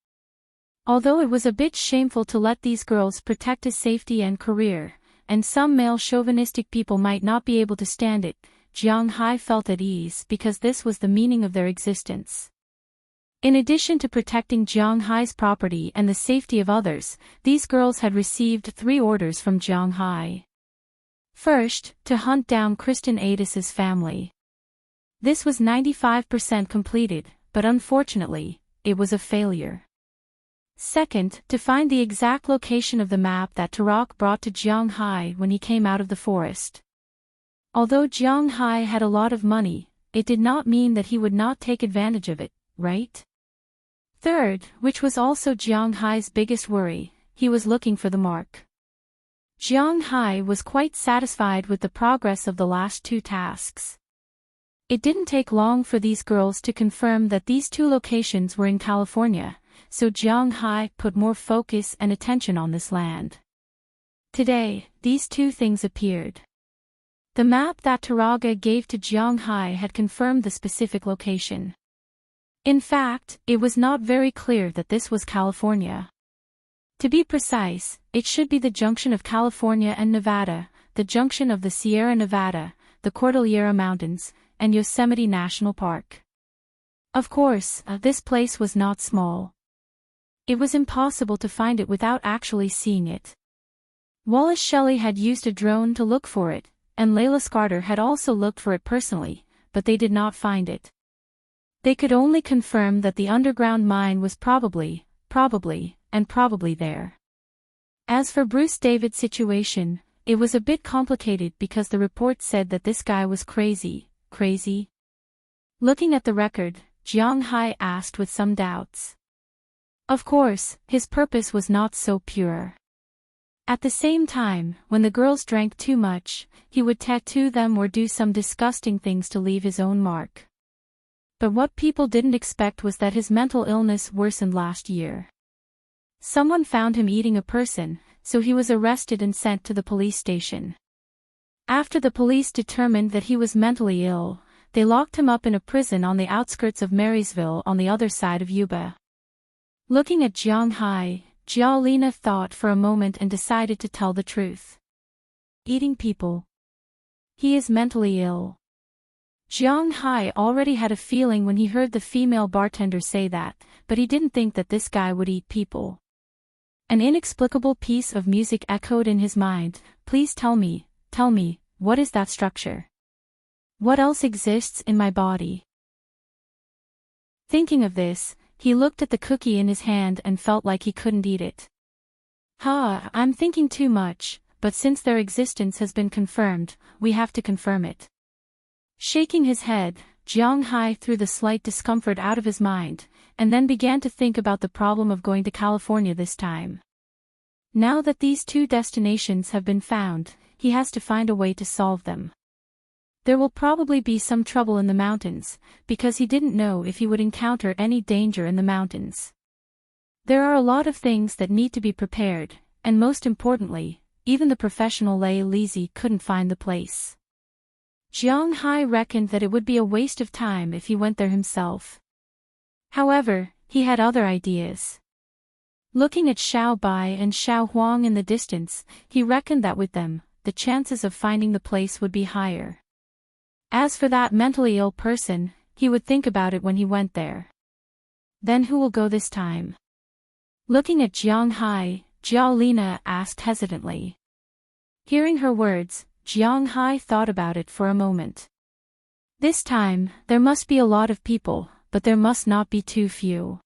Although it was a bit shameful to let these girls protect his safety and career, and some male chauvinistic people might not be able to stand it, Jiang Hai felt at ease because this was the meaning of their existence. In addition to protecting Jiang Hai's property and the safety of others, these girls had received 3 orders from Jiang Hai. First, to hunt down Kristen Adis's family. This was 95% completed, but unfortunately, it was a failure. Second, to find the exact location of the map that Tarak brought to Jiang Hai when he came out of the forest. Although Jiang Hai had a lot of money, it did not mean that he would not take advantage of it, right? Third, which was also Jiang Hai's biggest worry, he was looking for the mark. Jiang Hai was quite satisfied with the progress of the last 2 tasks. It didn't take long for these girls to confirm that these 2 locations were in California, so Jiang Hai put more focus and attention on this land. Today, these 2 things appeared. The map that Taraga gave to Jiang Hai had confirmed the specific location. In fact, it was not very clear that this was California. To be precise, it should be the junction of California and Nevada, the junction of the Sierra Nevada, the Cordillera Mountains, and Yosemite National Park. Of course, this place was not small. It was impossible to find it without actually seeing it. Wallace Shelley had used a drone to look for it, and Layla Scarter had also looked for it personally, but they did not find it. They could only confirm that the underground mine was probably there. As for Bruce David's situation, it was a bit complicated because the report said that this guy was crazy. Looking at the record, Jiang Hai asked with some doubts. Of course, his purpose was not so pure. At the same time, when the girls drank too much, he would tattoo them or do some disgusting things to leave his own mark. But what people didn't expect was that his mental illness worsened last year. Someone found him eating a person, so he was arrested and sent to the police station. After the police determined that he was mentally ill, they locked him up in a prison on the outskirts of Marysville on the other side of Yuba. Looking at Jiang Hai, Jiao Lina thought for a moment and decided to tell the truth. Eating people. He is mentally ill. Jiang Hai already had a feeling when he heard the female bartender say that, but he didn't think that this guy would eat people. An inexplicable piece of music echoed in his mind. Please tell me, what is that structure? What else exists in my body? Thinking of this, he looked at the cookie in his hand and felt like he couldn't eat it. I'm thinking too much, but since their existence has been confirmed, we have to confirm it. Shaking his head, Jiang Hai threw the slight discomfort out of his mind, and then began to think about the problem of going to California this time. Now that these 2 destinations have been found, he has to find a way to solve them. There will probably be some trouble in the mountains, because he didn't know if he would encounter any danger in the mountains. There are a lot of things that need to be prepared, and most importantly, even the professional Lei Lizzie couldn't find the place. Jiang Hai reckoned that it would be a waste of time if he went there himself. However, he had other ideas. Looking at Xiao Bai and Xiao Huang in the distance, he reckoned that with them, the chances of finding the place would be higher. As for that mentally ill person, he would think about it when he went there. Then who will go this time? Looking at Jiang Hai, Jiao Lina asked hesitantly. Hearing her words, Jiang Hai thought about it for a moment. This time, there must be a lot of people, but there must not be too few.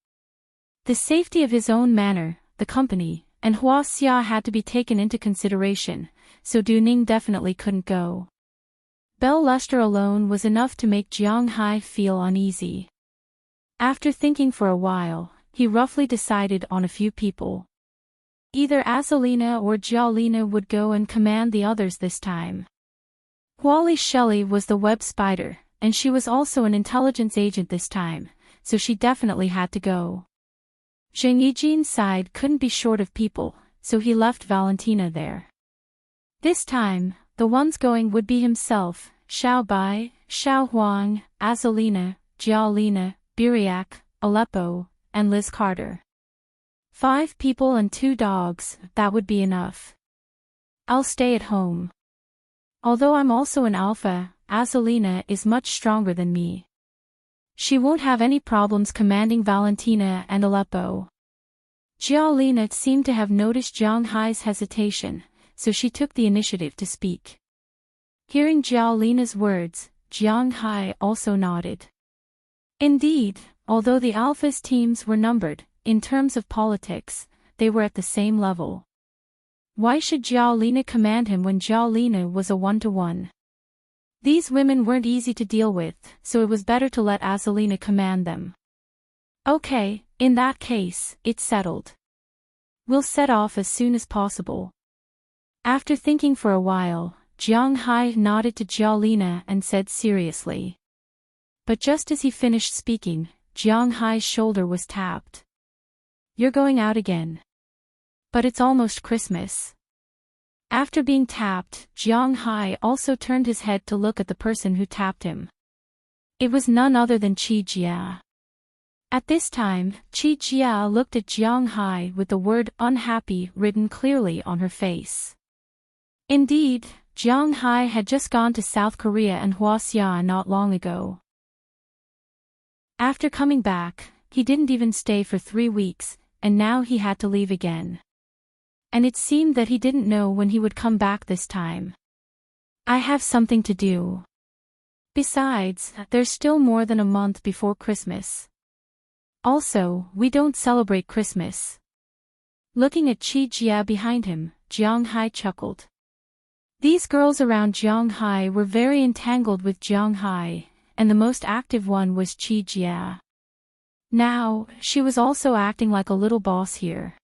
The safety of his own manor, the company, and Hua Xia had to be taken into consideration, so Du Ning definitely couldn't go. Bell luster alone was enough to make Jiang Hai feel uneasy. After thinking for a while, he roughly decided on a few people. Either Azalina or Jialina would go and command the others this time. Wally Shelley was the web spider, and she was also an intelligence agent this time, so she definitely had to go. Zheng Yijin's side couldn't be short of people, so he left Valentina there. This time, the ones going would be himself, Xiao Bai, Xiao Huang, Azalina, Jialina, Biriak, Aleppo, and Liz Carter. 5 people and 2 dogs, that would be enough. I'll stay at home. Although I'm also an alpha, Azalina is much stronger than me. She won't have any problems commanding Valentina and Aleppo. Jialina seemed to have noticed Jiang Hai's hesitation, so she took the initiative to speak. Hearing Jialina's words, Jiang Hai also nodded. Indeed, although the alphas teams were numbered, in terms of politics, they were at the same level. Why should Jialina command him when Jialina was a 1-to-1? These women weren't easy to deal with, so it was better to let Azalina command them. Okay, in that case, it's settled. We'll set off as soon as possible. After thinking for a while, Jiang Hai nodded to Jialina and said seriously. But just as he finished speaking, Jiang Hai's shoulder was tapped. You're going out again. But it's almost Christmas. After being tapped, Jiang Hai also turned his head to look at the person who tapped him. It was none other than Qi Jia. At this time, Qi Jia looked at Jiang Hai with the word unhappy written clearly on her face. Indeed, Jiang Hai had just gone to South Korea and Huaxia not long ago. After coming back, he didn't even stay for 3 weeks, and now he had to leave again. And it seemed that he didn't know when he would come back this time. I have something to do. Besides, there's still more than a month before Christmas. Also, we don't celebrate Christmas. Looking at Qi Jia behind him, Jiang Hai chuckled. These girls around Jiang Hai were very entangled with Jiang Hai, and the most active one was Qi Jia. Now, she was also acting like a little boss here.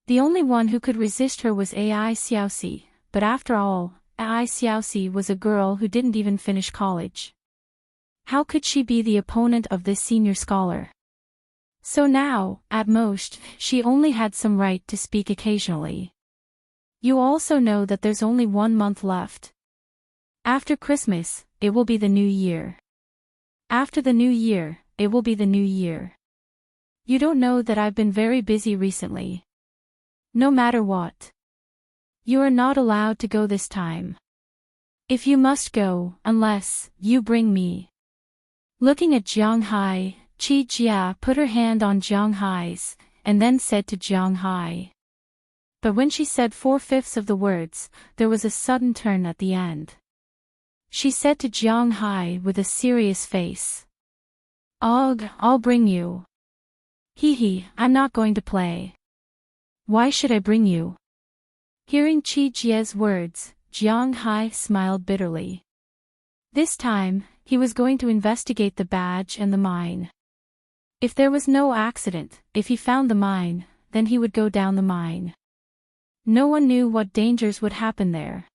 The only one who could resist her was Ai Xiaoxi, but after all, Ai Xiaoxi was a girl who didn't even finish college. How could she be the opponent of this senior scholar? So now, at most, she only had some right to speak occasionally. You also know that there's only 1 month left. After Christmas, it will be the new year. After the new year, it will be the new year. You don't know that I've been very busy recently. No matter what. You are not allowed to go this time. If you must go, unless you bring me. Looking at Jiang Hai, Qi Jia put her hand on Jiang Hai's, and then said to Jiang Hai. But when she said 4/5 of the words, there was a sudden turn at the end. She said to Jiang Hai with a serious face. Ugh, I'll bring you. Hee, I'm not going to play. Why should I bring you? Hearing Qi Jia's words, Jiang Hai smiled bitterly. This time, he was going to investigate the badge and the mine. If there was no accident, if he found the mine, then he would go down the mine. No one knew what dangers would happen there.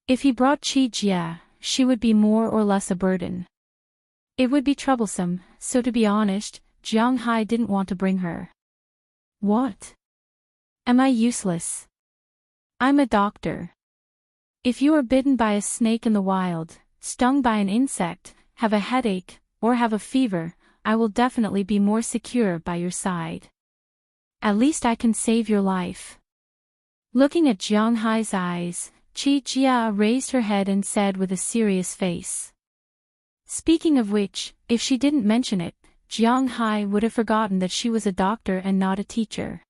If he brought Qi Jia, she would be more or less a burden. It would be troublesome, so to be honest, Jiang Hai didn't want to bring her. What? Am I useless? I'm a doctor. If you are bitten by a snake in the wild, stung by an insect, have a headache, or have a fever, I will definitely be more secure by your side. At least I can save your life. Looking at Jiang Hai's eyes, Qi Jia raised her head and said with a serious face. Speaking of which, if she didn't mention it, Jiang Hai would have forgotten that she was a doctor and not a teacher.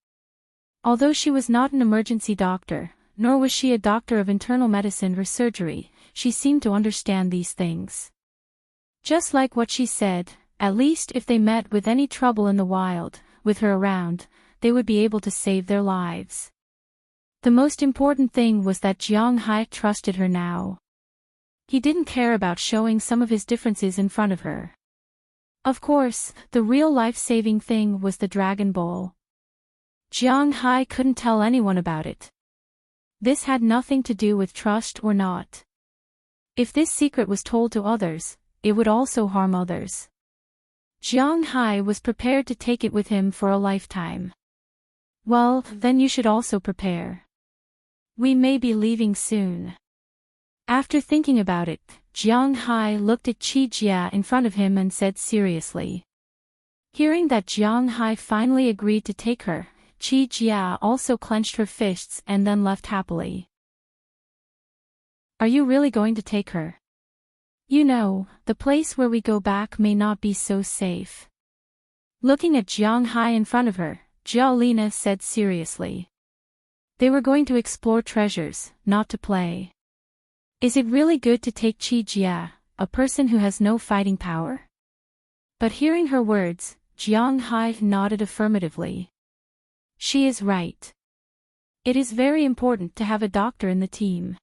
Although she was not an emergency doctor, nor was she a doctor of internal medicine or surgery, she seemed to understand these things. Just like what she said, at least if they met with any trouble in the wild, with her around, they would be able to save their lives. The most important thing was that Jiang Hai trusted her now. He didn't care about showing some of his differences in front of her. Of course, the real life-saving thing was the Dragon Ball. Jiang Hai couldn't tell anyone about it. This had nothing to do with trust or not. If this secret was told to others, it would also harm others. Jiang Hai was prepared to take it with him for a lifetime. Well, then you should also prepare. We may be leaving soon. After thinking about it, Jiang Hai looked at Qi Jia in front of him and said seriously. Hearing that Jiang Hai finally agreed to take her, Qi Jia also clenched her fists and then left happily. Are you really going to take her? You know, the place where we go back may not be so safe. Looking at Jiang Hai in front of her, Zhao Lina said seriously. They were going to explore treasures, not to play. Is it really good to take Qi Jia, a person who has no fighting power? But hearing her words, Jiang Hai nodded affirmatively. She is right. It is very important to have a doctor in the team.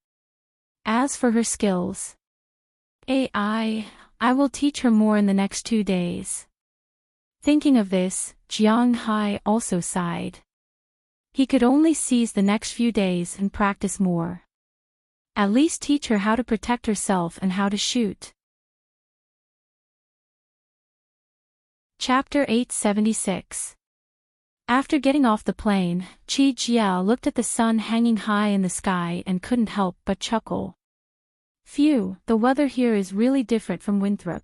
As for her skills, I will teach her more in the next 2 days. Thinking of this, Jiang Hai also sighed. He could only seize the next few days and practice more. At least teach her how to protect herself and how to shoot. Chapter 876. After getting off the plane, Qi Jia looked at the sun hanging high in the sky and couldn't help but chuckle. Phew, the weather here is really different from Winthrop.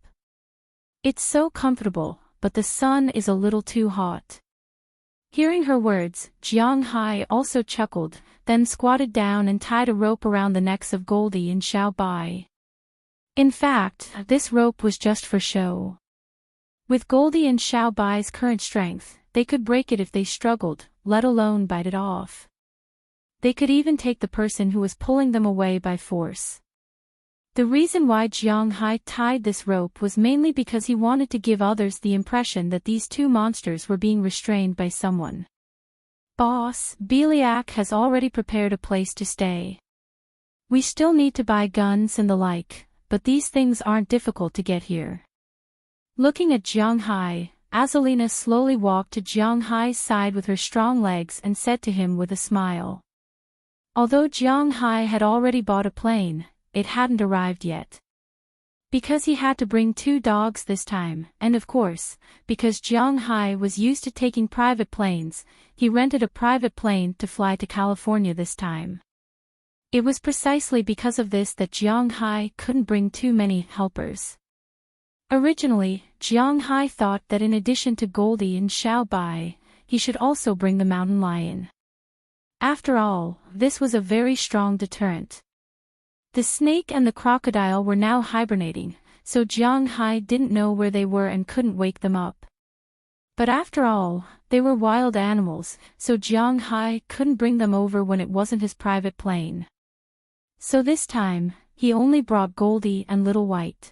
It's so comfortable, but the sun is a little too hot. Hearing her words, Jiang Hai also chuckled, then squatted down and tied a rope around the necks of Goldie and Xiao Bai. In fact, this rope was just for show. With Goldie and Xiao Bai's current strength, they could break it if they struggled, let alone bite it off. They could even take the person who was pulling them away by force. The reason why Jiang Hai tied this rope was mainly because he wanted to give others the impression that these two monsters were being restrained by someone. Boss, Beliak has already prepared a place to stay. We still need to buy guns and the like, but these things aren't difficult to get here. Looking at Jiang Hai, Azalina slowly walked to Jiang Hai's side with her strong legs and said to him with a smile. Although Jiang Hai had already bought a plane, it hadn't arrived yet. Because he had to bring 2 dogs this time, and of course, because Jiang Hai was used to taking private planes, he rented a private plane to fly to California this time. It was precisely because of this that Jiang Hai couldn't bring too many helpers. Originally, Jiang Hai thought that in addition to Goldie and Xiao Bai, he should also bring the mountain lion. After all, this was a very strong deterrent. The snake and the crocodile were now hibernating, so Jiang Hai didn't know where they were and couldn't wake them up. But after all, they were wild animals, so Jiang Hai couldn't bring them over when it wasn't his private plane. So this time, he only brought Goldie and Little White.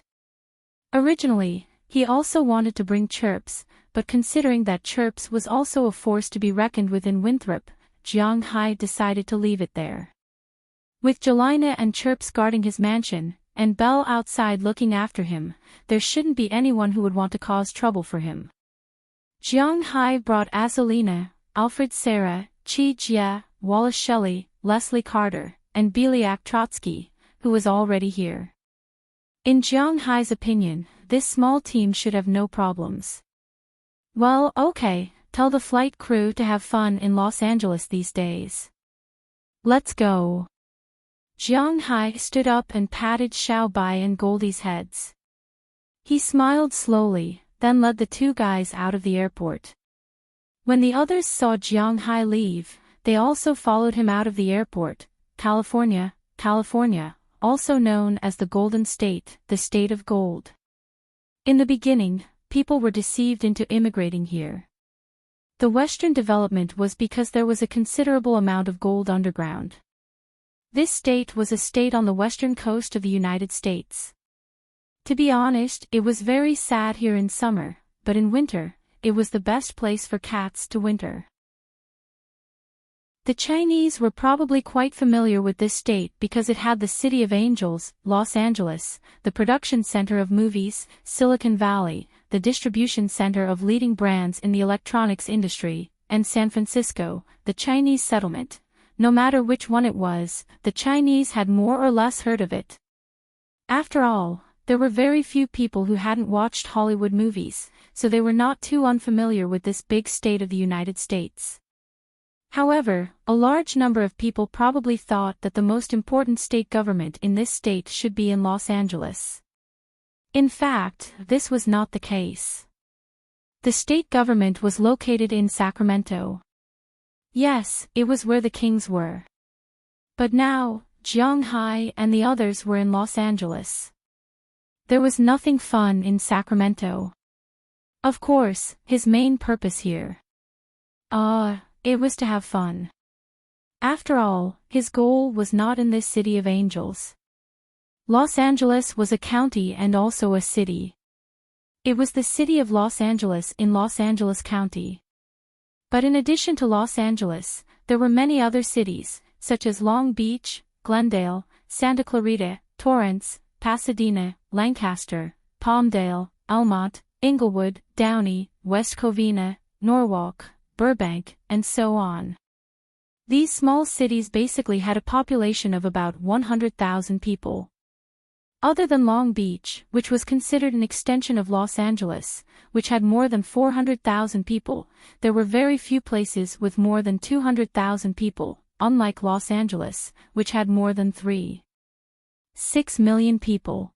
Originally, he also wanted to bring Chirps, but considering that Chirps was also a force to be reckoned with in Winthrop, Jiang Hai decided to leave it there. With Jelena and Chirps guarding his mansion, and Belle outside looking after him, there shouldn't be anyone who would want to cause trouble for him. Jiang Hai brought Azalina, Alfred Sarah, Qi Jia, Wallace Shelley, Leslie Carter, and Beliak Trotsky, who was already here. In Jiang Hai's opinion, this small team should have no problems. Well, okay, tell the flight crew to have fun in Los Angeles these days. Let's go. Jiang Hai stood up and patted Xiao Bai and Goldie's heads. He smiled slowly, then led the 2 guys out of the airport. When the others saw Jiang Hai leave, they also followed him out of the airport. California, also known as the Golden State, the State of Gold. In the beginning, people were deceived into immigrating here. The Western development was because there was a considerable amount of gold underground. This state was a state on the western coast of the United States. To be honest, it was very sad here in summer, but in winter, it was the best place for cats to winter. The Chinese were probably quite familiar with this state because it had the City of Angels, Los Angeles, the production center of movies, Silicon Valley, the distribution center of leading brands in the electronics industry, and San Francisco, the Chinese settlement. No matter which one it was, the Chinese had more or less heard of it. After all, there were very few people who hadn't watched Hollywood movies, so they were not too unfamiliar with this big state of the United States. However, a large number of people probably thought that the most important state government in this state should be in Los Angeles. In fact, this was not the case. The state government was located in Sacramento. Yes, it was where the kings were. But now, Jiang Hai and the others were in Los Angeles. There was nothing fun in Sacramento. Of course, his main purpose here. It was to have fun. After all, his goal was not in this city of angels. Los Angeles was a county and also a city. It was the city of Los Angeles in Los Angeles County. But in addition to Los Angeles, there were many other cities, such as Long Beach, Glendale, Santa Clarita, Torrance, Pasadena, Lancaster, Palmdale, Almont, Inglewood, Downey, West Covina, Norwalk, Burbank, and so on. These small cities basically had a population of about 100,000 people. Other than Long Beach, which was considered an extension of Los Angeles, which had more than 400,000 people, there were very few places with more than 200,000 people, unlike Los Angeles, which had more than 3.6 million people.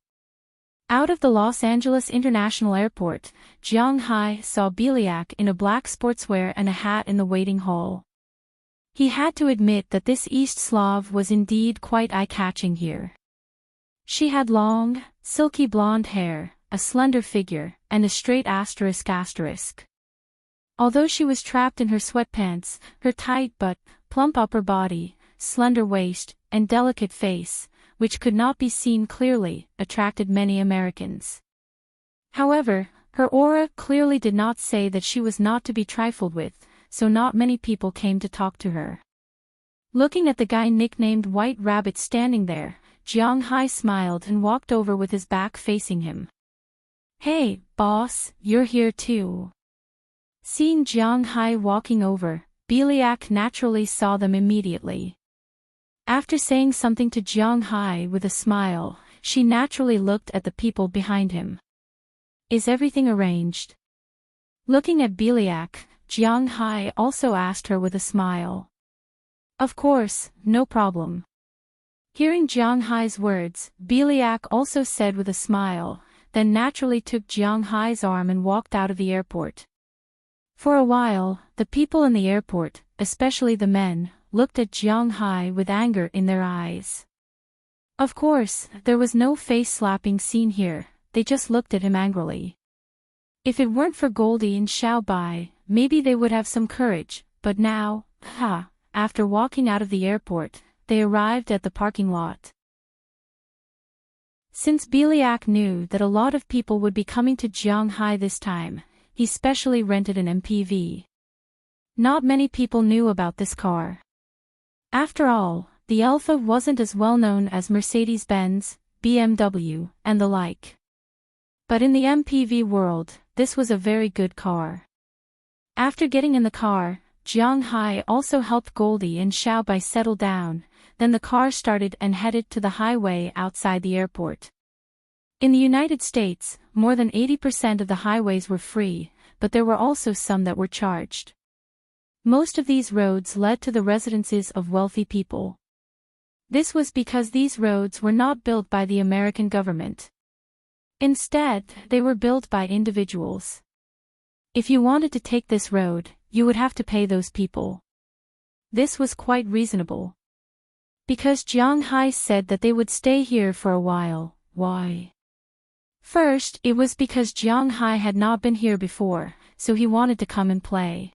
Out of the Los Angeles International Airport, Jiang Hai saw Biliak in a black sportswear and a hat in the waiting hall. He had to admit that this East Slav was indeed quite eye-catching here. She had long, silky blonde hair, a slender figure, and a straight asterisk. Although she was trapped in her sweatpants, her tight but plump upper body, slender waist, and delicate face, which could not be seen clearly, attracted many Americans. However, her aura clearly did not say that she was not to be trifled with, so not many people came to talk to her. Looking at the guy nicknamed White Rabbit standing there, Jiang Hai smiled and walked over with his back facing him. "Hey, boss, you're here too." Seeing Jiang Hai walking over, Biliak naturally saw them immediately. After saying something to Jiang Hai with a smile, she naturally looked at the people behind him. "Is everything arranged?" Looking at Biliak, Jiang Hai also asked her with a smile. "Of course, no problem." Hearing Jiang Hai's words, Biliak also said with a smile, then naturally took Jiang Hai's arm and walked out of the airport. For a while, the people in the airport, especially the men, looked at Jiang Hai with anger in their eyes. Of course, there was no face-slapping scene here, they just looked at him angrily. If it weren't for Goldie and Xiao Bai, maybe they would have some courage, but now, after walking out of the airport, they arrived at the parking lot. Since Biliak knew that a lot of people would be coming to Jiang Hai this time, he specially rented an MPV. Not many people knew about this car. After all, the Alpha wasn't as well known as Mercedes-Benz, BMW, and the like. But in the MPV world, this was a very good car. After getting in the car, Jiang Hai also helped Goldie and Xiao Bai settle down, then the car started and headed to the highway outside the airport. In the United States, more than 80% of the highways were free, but there were also some that were charged. Most of these roads led to the residences of wealthy people. This was because these roads were not built by the American government. Instead, they were built by individuals. If you wanted to take this road, you would have to pay those people. This was quite reasonable. Because Jiang Hai said that they would stay here for a while, why? First, it was because Jiang Hai had not been here before, so he wanted to come and play.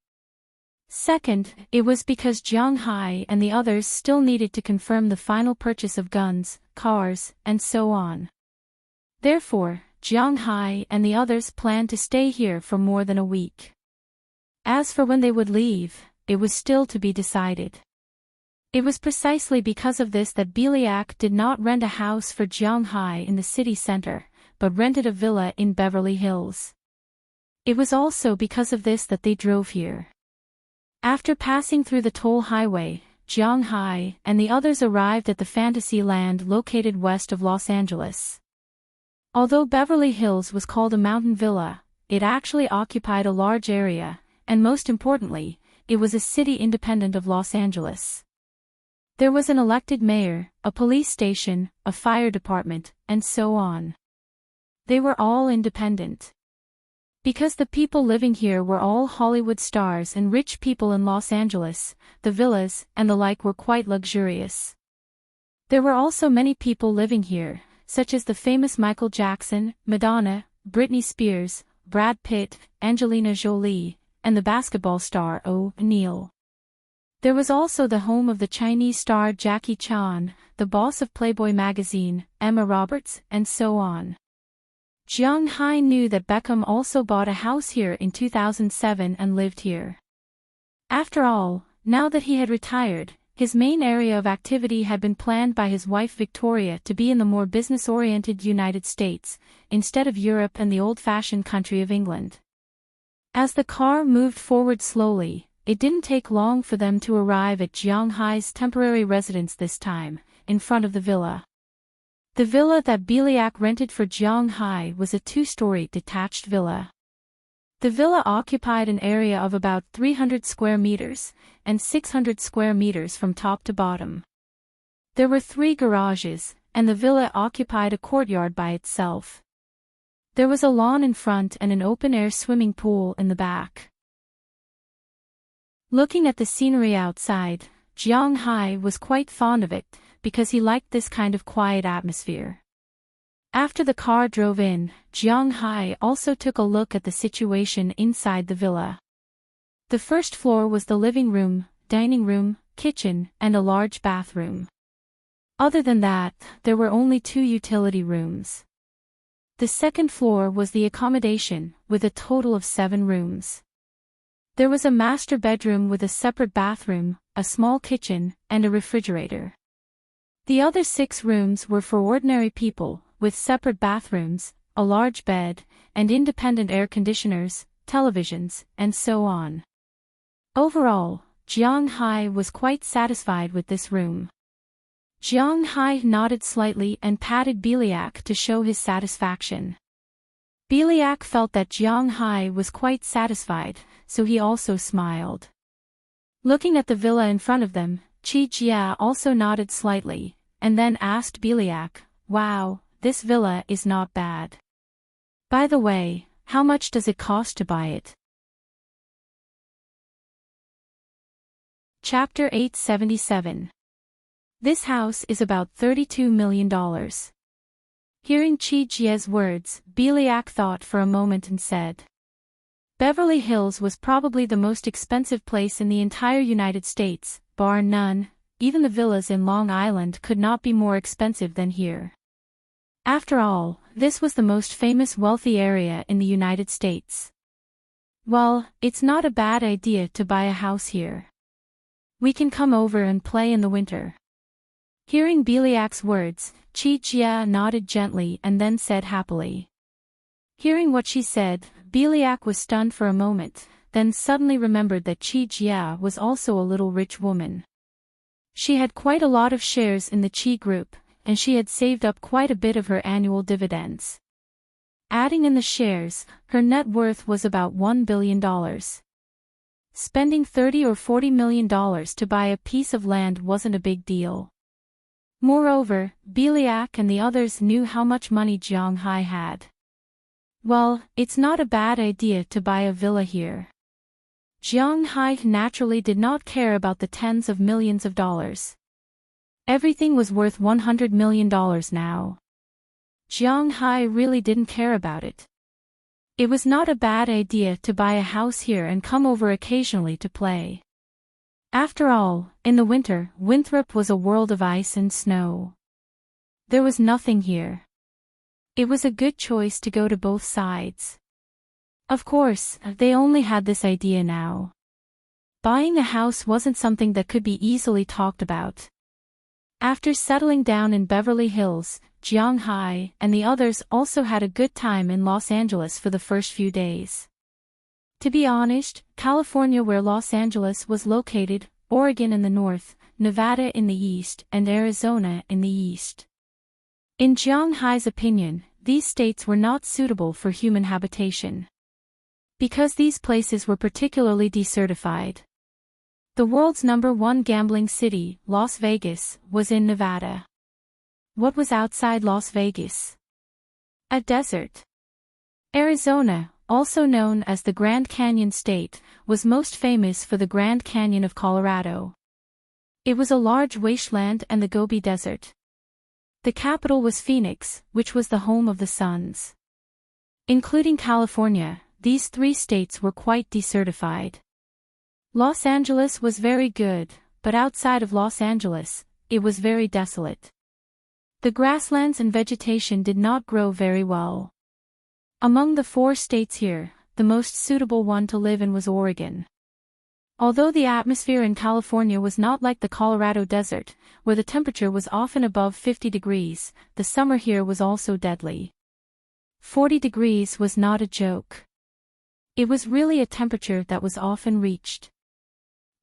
Second, it was because Jiang Hai and the others still needed to confirm the final purchase of guns, cars, and so on. Therefore, Jiang Hai and the others planned to stay here for more than a week. As for when they would leave, it was still to be decided. It was precisely because of this that Biliak did not rent a house for Jianghai in the city center, but rented a villa in Beverly Hills. It was also because of this that they drove here. After passing through the toll highway, Jianghai and the others arrived at the fantasy land located west of Los Angeles. Although Beverly Hills was called a mountain villa, it actually occupied a large area, and most importantly, it was a city independent of Los Angeles. There was an elected mayor, a police station, a fire department, and so on. They were all independent. Because the people living here were all Hollywood stars and rich people in Los Angeles, the villas and the like were quite luxurious. There were also many people living here, such as the famous Michael Jackson, Madonna, Britney Spears, Brad Pitt, Angelina Jolie, and the basketball star O'Neal. There was also the home of the Chinese star Jackie Chan, the boss of Playboy magazine, Emma Roberts, and so on. Jianghai knew that Beckham also bought a house here in 2007 and lived here. After all, now that he had retired, his main area of activity had been planned by his wife Victoria to be in the more business-oriented United States, instead of Europe and the old-fashioned country of England. As the car moved forward slowly, it didn't take long for them to arrive at Jianghai's temporary residence this time, in front of the villa. The villa that Biliak rented for Jianghai was a two-story detached villa. The villa occupied an area of about 300 square meters, and 600 square meters from top to bottom. There were 3 garages, and the villa occupied a courtyard by itself. There was a lawn in front and an open-air swimming pool in the back. Looking at the scenery outside, Jianghai was quite fond of it, because he liked this kind of quiet atmosphere. After the car drove in, Jianghai also took a look at the situation inside the villa. The first floor was the living room, dining room, kitchen, and a large bathroom. Other than that, there were only 2 utility rooms. The second floor was the accommodation, with a total of 7 rooms. There was a master bedroom with a separate bathroom, a small kitchen, and a refrigerator. The other 6 rooms were for ordinary people, with separate bathrooms, a large bed, and independent air conditioners, televisions, and so on. Overall, Jianghai was quite satisfied with this room. Jianghai nodded slightly and patted Biliak to show his satisfaction. Biliak felt that Jianghai was quite satisfied, so he also smiled. Looking at the villa in front of them, Chi Jia also nodded slightly, and then asked Biliak, "Wow, this villa is not bad. By the way, how much does it cost to buy it?" Chapter 877. This house is about $32 million. Hearing Chi Jia's words, Biliak thought for a moment and said, "Beverly Hills was probably the most expensive place in the entire United States, bar none. Even the villas in Long Island could not be more expensive than here. After all, this was the most famous wealthy area in the United States. Well, it's not a bad idea to buy a house here. We can come over and play in the winter." Hearing Biliak's words, Chi Jia nodded gently and then said happily. Hearing what she said, Biliak was stunned for a moment, then suddenly remembered that Chi Jia was also a little rich woman. She had quite a lot of shares in the Chi group, and she had saved up quite a bit of her annual dividends. Adding in the shares, her net worth was about $1 billion. Spending $30 or $40 million to buy a piece of land wasn't a big deal. Moreover, Biliak and the others knew how much money Jianghai had. Well, it's not a bad idea to buy a villa here. Jianghai naturally did not care about the tens of millions of dollars. Everything was worth $100 million now. Jianghai really didn't care about it. It was not a bad idea to buy a house here and come over occasionally to play. After all, in the winter, Winthrop was a world of ice and snow. There was nothing here. It was a good choice to go to both sides. Of course, they only had this idea now. Buying a house wasn't something that could be easily talked about. After settling down in Beverly Hills, Jiang Hai and the others also had a good time in Los Angeles for the first few days. To be honest, California, where Los Angeles was located, Oregon in the north, Nevada in the east, and Arizona in the east. In Jiang Hai's opinion, these states were not suitable for human habitation, because these places were particularly desertified. The world's #1 gambling city, Las Vegas, was in Nevada. What was outside Las Vegas? A desert. Arizona, also known as the Grand Canyon State, was most famous for the Grand Canyon of Colorado. It was a large wasteland and the Gobi Desert. The capital was Phoenix, which was the home of the Suns. Including California, these 3 states were quite desertified. Los Angeles was very good, but outside of Los Angeles, it was very desolate. The grasslands and vegetation did not grow very well. Among the 4 states here, the most suitable one to live in was Oregon. Although the atmosphere in California was not like the Colorado Desert, where the temperature was often above 50 degrees, the summer here was also deadly. 40 degrees was not a joke. It was really a temperature that was often reached.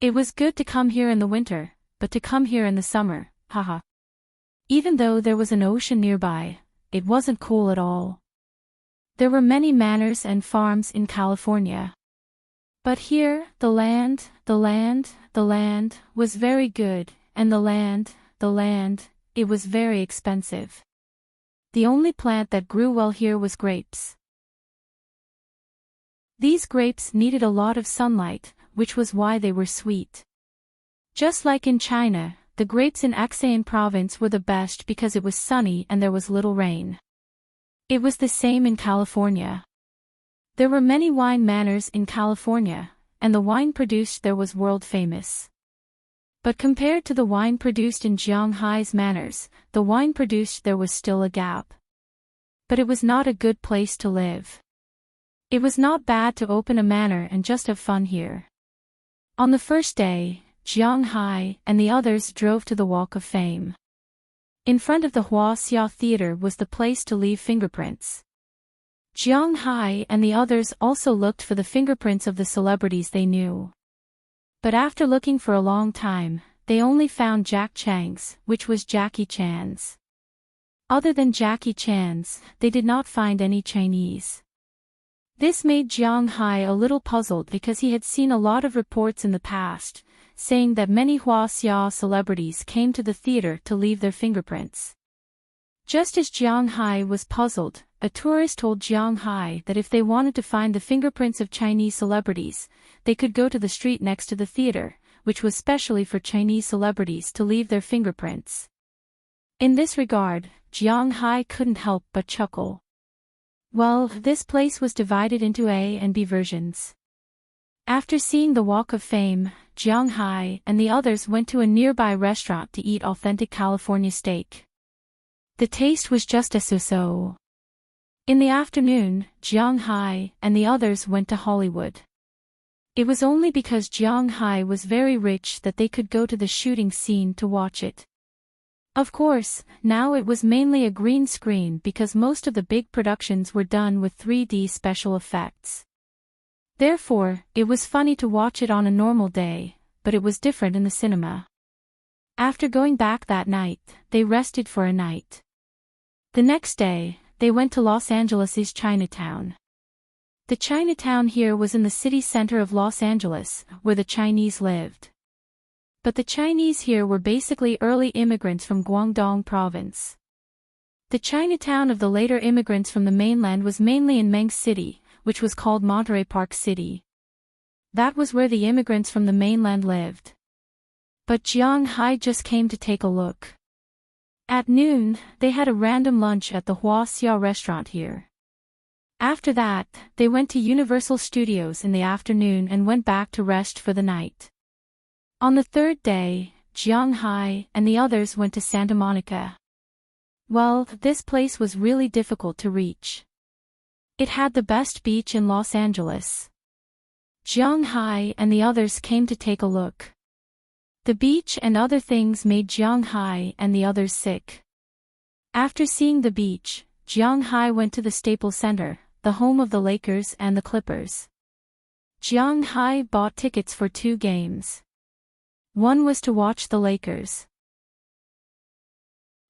It was good to come here in the winter, but to come here in the summer, haha. Even though there was an ocean nearby, it wasn't cool at all. There were many manors and farms in California. But here, the land was very good, and the land, it was very expensive. The only plant that grew well here was grapes. These grapes needed a lot of sunlight, which was why they were sweet. Just like in China, the grapes in Acsayan province were the best because it was sunny and there was little rain. It was the same in California. There were many wine manors in California, and the wine produced there was world famous. But compared to the wine produced in Jiang Hai's manors, the wine produced there was still a gap. But it was not a good place to live. It was not bad to open a manor and just have fun here. On the first day, Jiang Hai and the others drove to the Walk of Fame. In front of the Huaxia Theater was the place to leave fingerprints. Jiang Hai and the others also looked for the fingerprints of the celebrities they knew. But after looking for a long time, they only found Jack Chang's, which was Jackie Chan's. Other than Jackie Chan's, they did not find any Chinese. This made Jiang Hai a little puzzled because he had seen a lot of reports in the past, saying that many Huaxia celebrities came to the theater to leave their fingerprints. Just as Jiang Hai was puzzled, a tourist told Jiang Hai that if they wanted to find the fingerprints of Chinese celebrities, they could go to the street next to the theater, which was specially for Chinese celebrities to leave their fingerprints. In this regard, Jiang Hai couldn't help but chuckle. Well, this place was divided into A and B versions. After seeing the Walk of Fame, Jiang Hai and the others went to a nearby restaurant to eat authentic California steak. The taste was just a so-so. In the afternoon, Jiang Hai and the others went to Hollywood. It was only because Jiang Hai was very rich that they could go to the shooting scene to watch it. Of course, now it was mainly a green screen because most of the big productions were done with 3D special effects. Therefore, it was funny to watch it on a normal day, but it was different in the cinema. After going back that night, they rested for a night. The next day, they went to Los Angeles' Chinatown. The Chinatown here was in the city center of Los Angeles, where the Chinese lived. But the Chinese here were basically early immigrants from Guangdong province. The Chinatown of the later immigrants from the mainland was mainly in Meng City, which was called Monterey Park City. That was where the immigrants from the mainland lived. But Jiang Hai just came to take a look. At noon, they had a random lunch at the Huaxia restaurant here. After that, they went to Universal Studios in the afternoon and went back to rest for the night. On the third day, Jiang Hai and the others went to Santa Monica. Well, this place was really difficult to reach. It had the best beach in Los Angeles. Jiang Hai and the others came to take a look. The beach and other things made Jiang Hai and the others sick. After seeing the beach, Jiang Hai went to the Staples Center, the home of the Lakers and the Clippers. Jiang Hai bought tickets for 2 games. One was to watch the Lakers.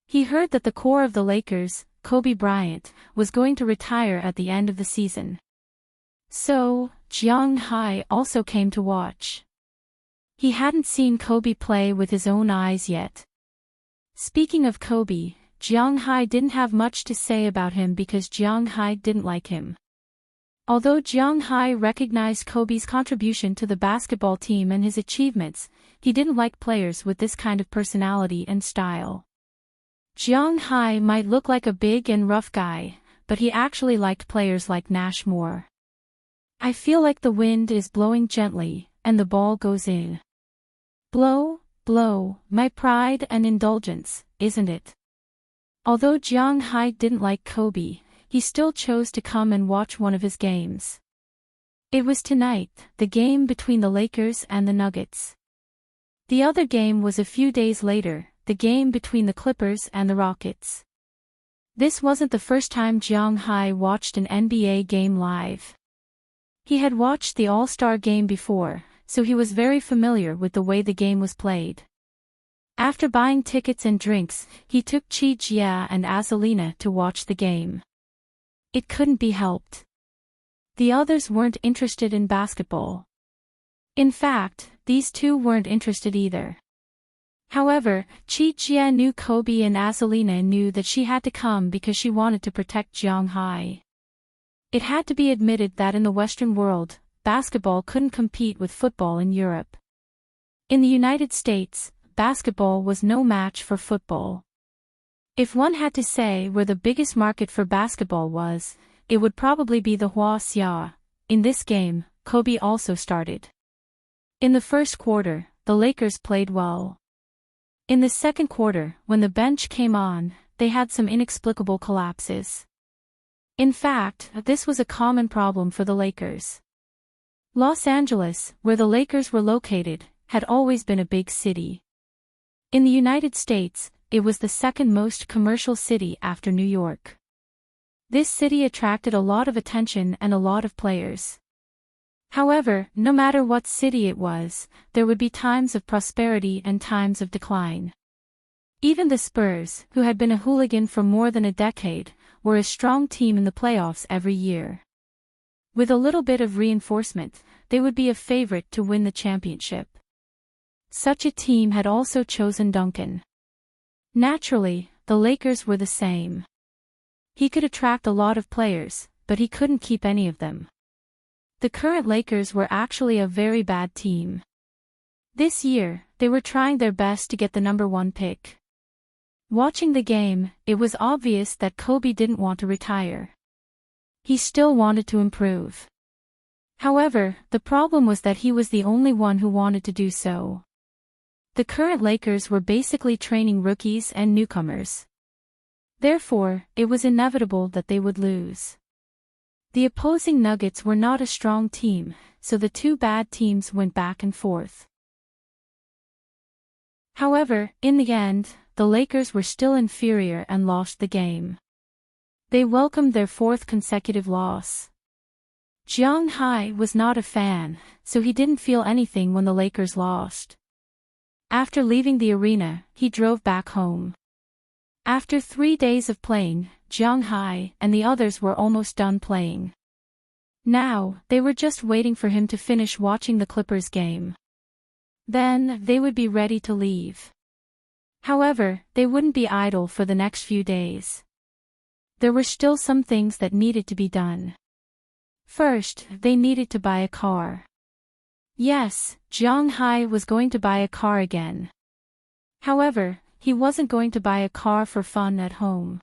He heard that the core of the Lakers, Kobe Bryant, was going to retire at the end of the season. So, Jiang Hai also came to watch. He hadn't seen Kobe play with his own eyes yet. Speaking of Kobe, Jiang Hai didn't have much to say about him because Jiang Hai didn't like him. Although Jiang Hai recognized Kobe's contribution to the basketball team and his achievements, he didn't like players with this kind of personality and style. Jiang Hai might look like a big and rough guy, but he actually liked players like Nash more. I feel like the wind is blowing gently, and the ball goes in. Blow, blow, my pride and indulgence, isn't it? Although Jiang Hai didn't like Kobe, he still chose to come and watch one of his games. It was tonight, the game between the Lakers and the Nuggets. The other game was a few days later, the game between the Clippers and the Rockets. This wasn't the first time Jiang Hai watched an NBA game live. He had watched the All-Star game before, so he was very familiar with the way the game was played. After buying tickets and drinks, he took Chi Jia and Azalina to watch the game. It couldn't be helped. The others weren't interested in basketball. In fact, these two weren't interested either. However, Chi Jia knew Kobe and Azalina knew that she had to come because she wanted to protect Jiang Hai. It had to be admitted that in the Western world, basketball couldn't compete with football in Europe. In the United States, basketball was no match for football. If one had to say where the biggest market for basketball was, it would probably be the Hua-Xia. In this game, Kobe also started. In the first quarter, the Lakers played well. In the second quarter, when the bench came on, they had some inexplicable collapses. In fact, this was a common problem for the Lakers. Los Angeles, where the Lakers were located, had always been a big city. In the United States, it was the second most commercial city after New York. This city attracted a lot of attention and a lot of players. However, no matter what city it was, there would be times of prosperity and times of decline. Even the Spurs, who had been a hooligan for more than a decade, were a strong team in the playoffs every year. With a little bit of reinforcement, they would be a favorite to win the championship. Such a team had also chosen Duncan. Naturally, the Lakers were the same. He could attract a lot of players, but he couldn't keep any of them. The current Lakers were actually a very bad team. This year, they were trying their best to get the number 1 pick. Watching the game, it was obvious that Kobe didn't want to retire. He still wanted to improve. However, the problem was that he was the only one who wanted to do so. The current Lakers were basically training rookies and newcomers. Therefore, it was inevitable that they would lose. The opposing Nuggets were not a strong team, so the two bad teams went back and forth. However, in the end, the Lakers were still inferior and lost the game. They welcomed their 4th consecutive loss. Jiang Hai was not a fan, so he didn't feel anything when the Lakers lost. After leaving the arena, he drove back home. After 3 days of playing, Jiang Hai and the others were almost done playing. Now, they were just waiting for him to finish watching the Clippers game. Then, they would be ready to leave. However, they wouldn't be idle for the next few days. There were still some things that needed to be done. First, they needed to buy a car. Yes, Jiang Hai was going to buy a car again. However, he wasn't going to buy a car for fun at home.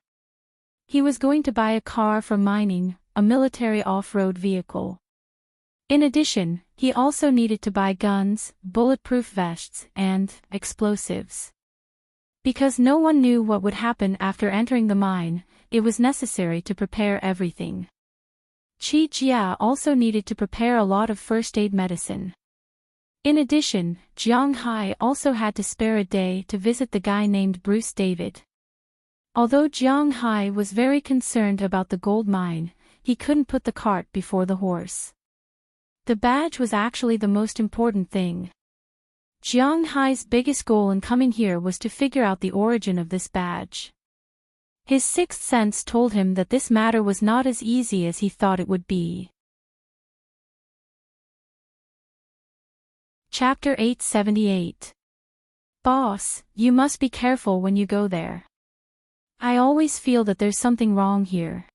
He was going to buy a car for mining, a military off-road vehicle. In addition, he also needed to buy guns, bulletproof vests, and explosives. Because no one knew what would happen after entering the mine, it was necessary to prepare everything. Chi Jia also needed to prepare a lot of first aid medicine. In addition, Jiang Hai also had to spare a day to visit the guy named Bruce David. Although Jiang Hai was very concerned about the gold mine, he couldn't put the cart before the horse. The badge was actually the most important thing. Jiang Hai's biggest goal in coming here was to figure out the origin of this badge. His sixth sense told him that this matter was not as easy as he thought it would be. Chapter 878. Boss, you must be careful when you go there. I always feel that there's something wrong here.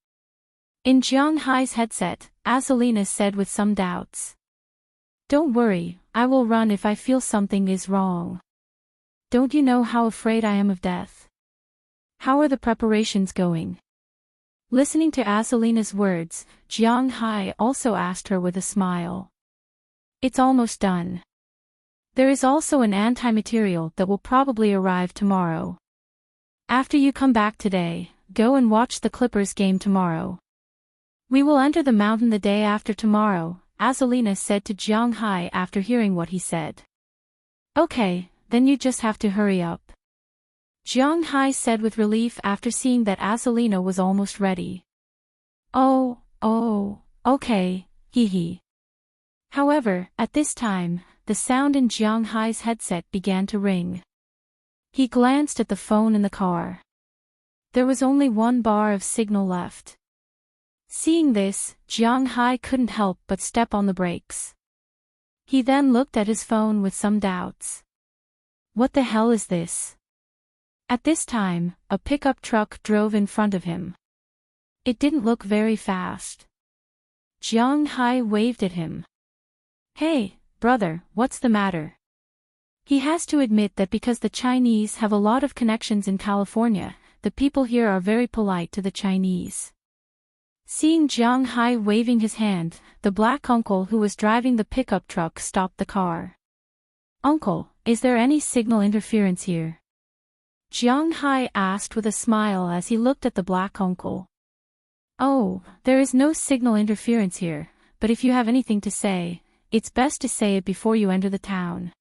In Jiang Hai's headset, Azalina said with some doubts. Don't worry, I will run if I feel something is wrong. Don't you know how afraid I am of death? How are the preparations going? Listening to Azalina's words, Jiang Hai also asked her with a smile. It's almost done. There is also an anti-material that will probably arrive tomorrow. After you come back today, go and watch the Clippers game tomorrow. We will enter the mountain the day after tomorrow, Azalina said to Jiang Hai after hearing what he said. Okay, then you just have to hurry up. Jiang Hai said with relief after seeing that Azalina was almost ready. Oh, okay, hee. However, at this time, the sound in Jiang Hai's headset began to ring. He glanced at the phone in the car. There was only one bar of signal left. Seeing this, Jiang Hai couldn't help but step on the brakes. He then looked at his phone with some doubts. What the hell is this? At this time, a pickup truck drove in front of him. It didn't look very fast. Jiang Hai waved at him. Hey, brother, what's the matter? He has to admit that because the Chinese have a lot of connections in California, the people here are very polite to the Chinese. Seeing Jiang Hai waving his hand, the black uncle who was driving the pickup truck stopped the car. Uncle, is there any signal interference here? Jiang Hai asked with a smile as he looked at the black uncle. Oh, there is no signal interference here, but if you have anything to say, it's best to say it before you enter the town.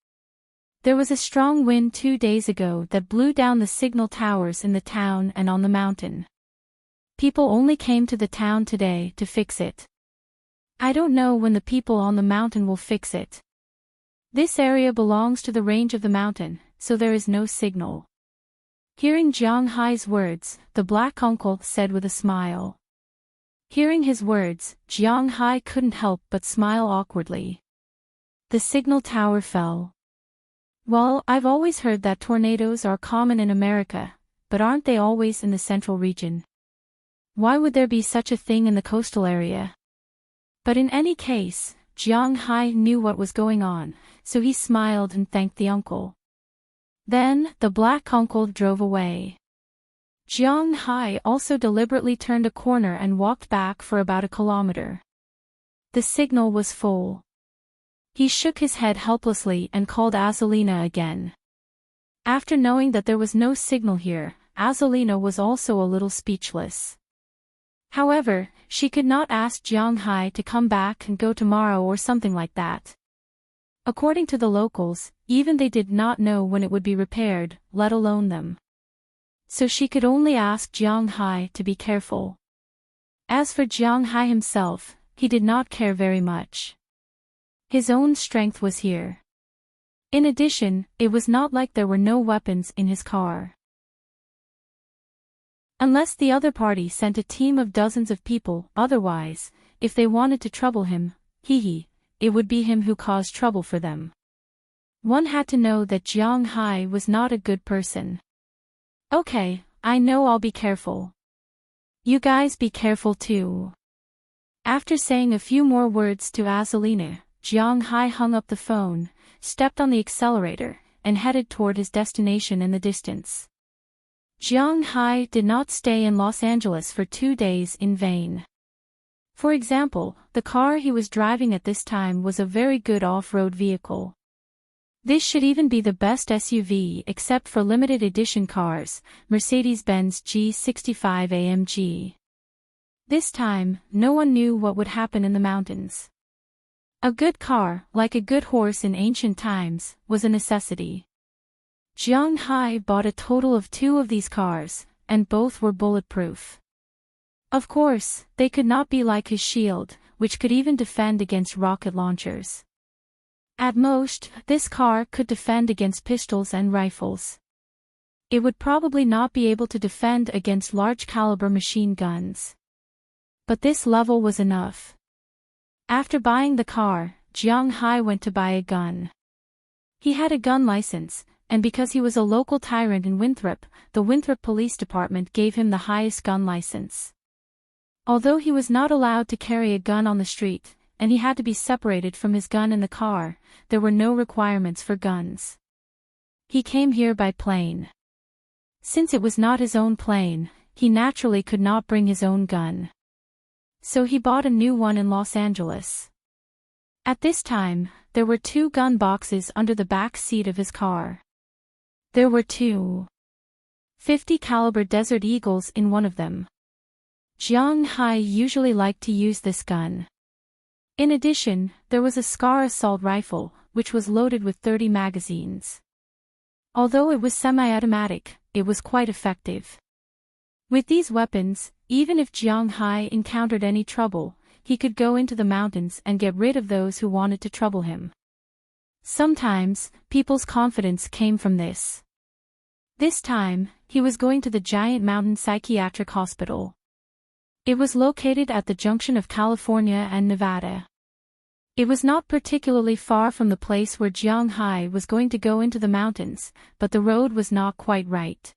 There was a strong wind 2 days ago that blew down the signal towers in the town and on the mountain. People only came to the town today to fix it. I don't know when the people on the mountain will fix it. This area belongs to the range of the mountain, so there is no signal. Hearing Jiang Hai's words, the black uncle said with a smile. Hearing his words, Jiang Hai couldn't help but smile awkwardly. The signal tower fell. Well, I've always heard that tornadoes are common in America, but aren't they always in the central region? Why would there be such a thing in the coastal area? But in any case, Jiang Hai knew what was going on, so he smiled and thanked the uncle. Then, the black uncle drove away. Jiang Hai also deliberately turned a corner and walked back for about 1 kilometer. The signal was full. He shook his head helplessly and called Azalina again. After knowing that there was no signal here, Azalina was also a little speechless. However, she could not ask Jiang Hai to come back and go tomorrow or something like that. According to the locals, even they did not know when it would be repaired, let alone them. So she could only ask Jiang Hai to be careful. As for Jiang Hai himself, he did not care very much. His own strength was here. In addition, it was not like there were no weapons in his car. Unless the other party sent a team of dozens of people, otherwise, if they wanted to trouble him, it would be him who caused trouble for them. One had to know that Jiang Hai was not a good person. Okay, I know, I'll be careful. You guys be careful too. After saying a few more words to Azalina, Jiang Hai hung up the phone, stepped on the accelerator, and headed toward his destination in the distance. Jiang Hai did not stay in Los Angeles for 2 days in vain. For example, the car he was driving at this time was a very good off-road vehicle. This should even be the best SUV except for limited edition cars, Mercedes-Benz G65 AMG. This time, no one knew what would happen in the mountains. A good car, like a good horse in ancient times, was a necessity. Jiang Hai bought a total of 2 of these cars, and both were bulletproof. Of course, they could not be like his shield, which could even defend against rocket launchers. At most, this car could defend against pistols and rifles. It would probably not be able to defend against large-caliber machine guns. But this level was enough. After buying the car, Jiang Hai went to buy a gun. He had a gun license, and because he was a local tyrant in Winthrop, the Winthrop Police Department gave him the highest gun license. Although he was not allowed to carry a gun on the street, and he had to be separated from his gun in the car, there were no requirements for guns. He came here by plane. Since it was not his own plane, he naturally could not bring his own gun. So he bought a new one in Los Angeles. At this time, there were 2 gun boxes under the back seat of his car. There were 2 .50 caliber Desert Eagles in one of them. Jiang Hai usually liked to use this gun. In addition, there was a Scar assault rifle, which was loaded with 30 magazines. Although it was semi-automatic, it was quite effective. With these weapons, even if Jiang Hai encountered any trouble, he could go into the mountains and get rid of those who wanted to trouble him. Sometimes, people's confidence came from this. This time, he was going to the Giant Mountain Psychiatric Hospital. It was located at the junction of California and Nevada. It was not particularly far from the place where Jiang Hai was going to go into the mountains, but the road was not quite right.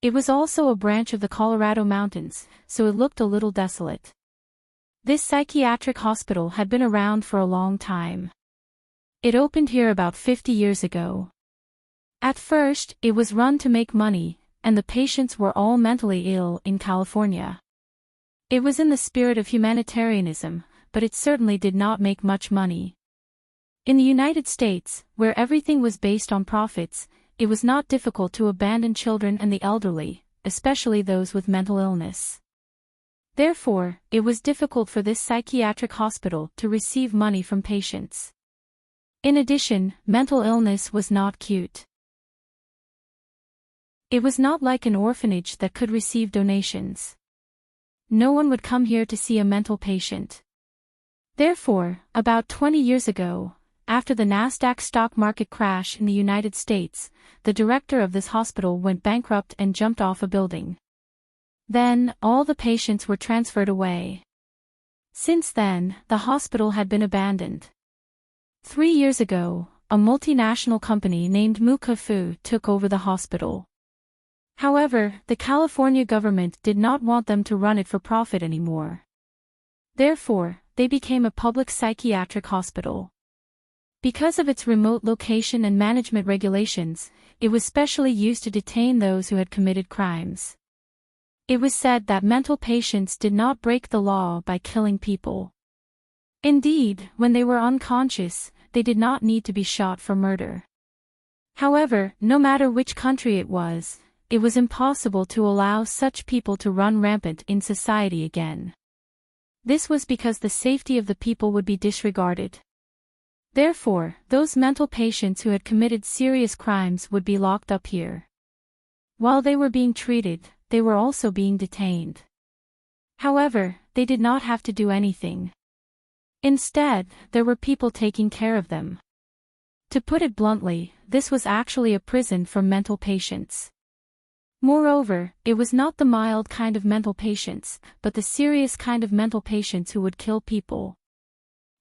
It was also a branch of the Colorado Mountains, so it looked a little desolate. This psychiatric hospital had been around for a long time. It opened here about 50 years ago. At first, it was run to make money, and the patients were all mentally ill in California. It was in the spirit of humanitarianism, but it certainly did not make much money. In the United States, where everything was based on profits, it was not difficult to abandon children and the elderly, especially those with mental illness. Therefore, it was difficult for this psychiatric hospital to receive money from patients. In addition, mental illness was not cute. It was not like an orphanage that could receive donations. No one would come here to see a mental patient. Therefore, about 20 years ago, after the Nasdaq stock market crash in the United States, the director of this hospital went bankrupt and jumped off a building. Then, all the patients were transferred away. Since then, the hospital had been abandoned. 3 years ago, a multinational company named Mukafu took over the hospital. However, the California government did not want them to run it for profit anymore. Therefore, they became a public psychiatric hospital. Because of its remote location and management regulations, it was specially used to detain those who had committed crimes. It was said that mental patients did not break the law by killing people. Indeed, when they were unconscious, they did not need to be shot for murder. However, no matter which country it was impossible to allow such people to run rampant in society again. This was because the safety of the people would be disregarded. Therefore, those mental patients who had committed serious crimes would be locked up here. While they were being treated, they were also being detained. However, they did not have to do anything. Instead, there were people taking care of them. To put it bluntly, this was actually a prison for mental patients. Moreover, it was not the mild kind of mental patients, but the serious kind of mental patients who would kill people.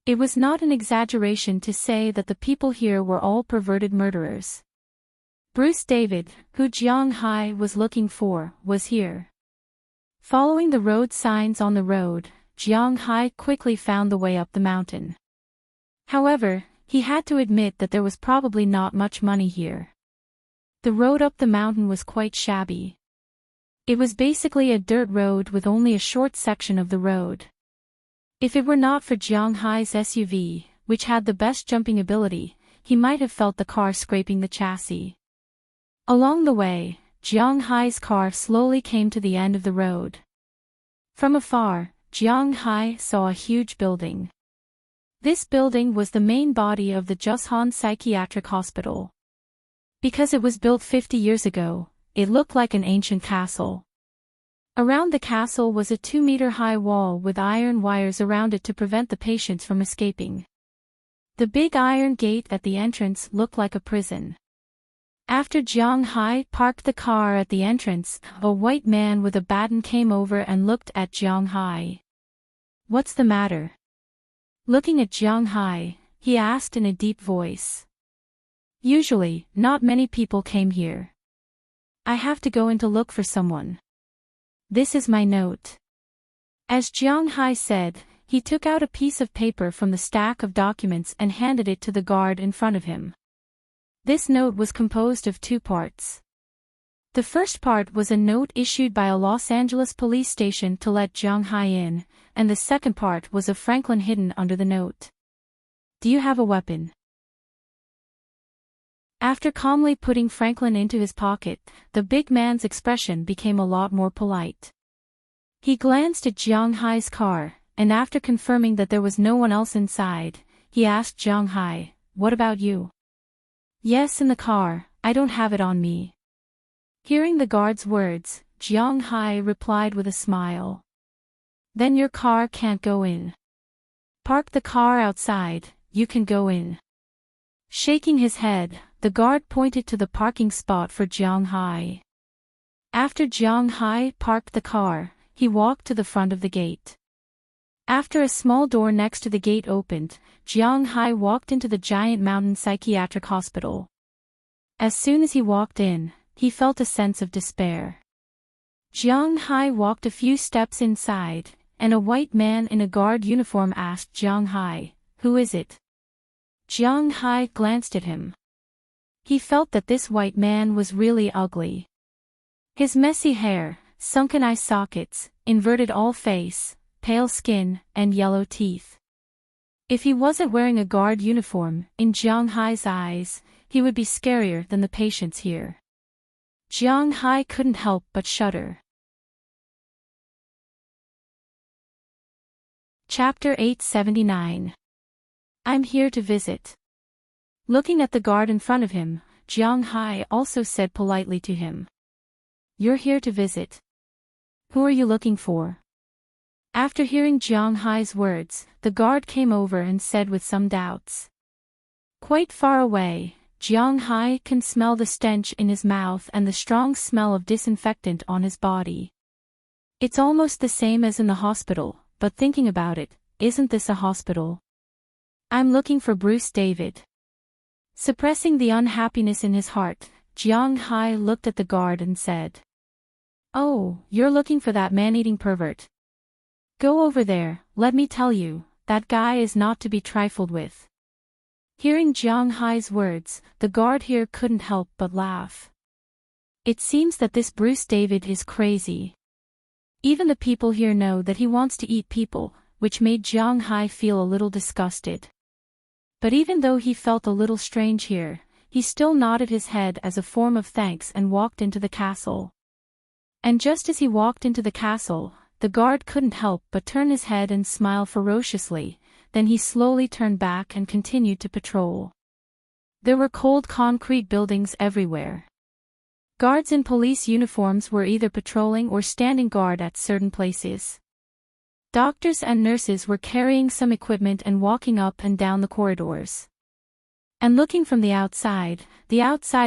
It was not an exaggeration to say that the people here were all perverted murderers. Bruce David, who Jiang Hai was looking for, was here. Following the road signs on the road, Jiang Hai quickly found the way up the mountain. However, he had to admit that there was probably not much money here. The road up the mountain was quite shabby. It was basically a dirt road with only a short section of the road. If it were not for Jiang Hai's SUV, which had the best jumping ability, he might have felt the car scraping the chassis. Along the way, Jiang Hai's car slowly came to the end of the road. From afar, Jiang Hai saw a huge building. This building was the main body of the Jushan Psychiatric Hospital. Because it was built 50 years ago, it looked like an ancient castle. Around the castle was a 2-meter-high wall with iron wires around it to prevent the patients from escaping. The big iron gate at the entrance looked like a prison. After Jiang Hai parked the car at the entrance, a white man with a baton came over and looked at Jiang Hai. "What's the matter?" Looking at Jiang Hai, he asked in a deep voice. "Usually, not many people came here. I have to go in to look for someone. This is my note." As Jiang Hai said, he took out a piece of paper from the stack of documents and handed it to the guard in front of him. This note was composed of 2 parts. The first part was a note issued by a Los Angeles police station to let Jiang Hai in, and the second part was of Franklin hidden under the note. "Do you have a weapon?" After calmly putting Franklin into his pocket, the big man's expression became a lot more polite. He glanced at Jiang Hai's car, and after confirming that there was no one else inside, he asked Jiang Hai, "What about you?" "Yes, in the car, I don't have it on me." Hearing the guard's words, Jiang Hai replied with a smile. "Then your car can't go in. Park the car outside, you can go in." Shaking his head, the guard pointed to the parking spot for Jiang Hai. After Jiang Hai parked the car, he walked to the front of the gate. After a small door next to the gate opened, Jiang Hai walked into the giant mountain psychiatric hospital. As soon as he walked in, he felt a sense of despair. Jiang Hai walked a few steps inside, and a white man in a guard uniform asked Jiang Hai, "Who is it?" Jiang Hai glanced at him. He felt that this white man was really ugly. His messy hair, sunken eye sockets, inverted all face, pale skin, and yellow teeth. If he wasn't wearing a guard uniform, in Jiang Hai's eyes, he would be scarier than the patients here. Jiang Hai couldn't help but shudder. Chapter 879. I'm here to visit. Looking at the guard in front of him, Jiang Hai also said politely to him, "You're here to visit. Who are you looking for?" After hearing Jiang Hai's words, the guard came over and said with some doubts. Quite far away, Jiang Hai can smell the stench in his mouth and the strong smell of disinfectant on his body. It's almost the same as in the hospital, but thinking about it, isn't this a hospital? I'm looking for Bruce David. Suppressing the unhappiness in his heart, Jiang Hai looked at the guard and said, "Oh, you're looking for that man-eating pervert. Go over there, let me tell you, that guy is not to be trifled with." Hearing Jiang Hai's words, the guard here couldn't help but laugh. It seems that this Bruce David is crazy. Even the people here know that he wants to eat people, which made Jiang Hai feel a little disgusted. But even though he felt a little strange here, he still nodded his head as a form of thanks and walked into the castle. And just as he walked into the castle, the guard couldn't help but turn his head and smile ferociously, then he slowly turned back and continued to patrol. There were cold concrete buildings everywhere. Guards in police uniforms were either patrolling or standing guard at certain places. Doctors and nurses were carrying some equipment and walking up and down the corridors. And looking from the outside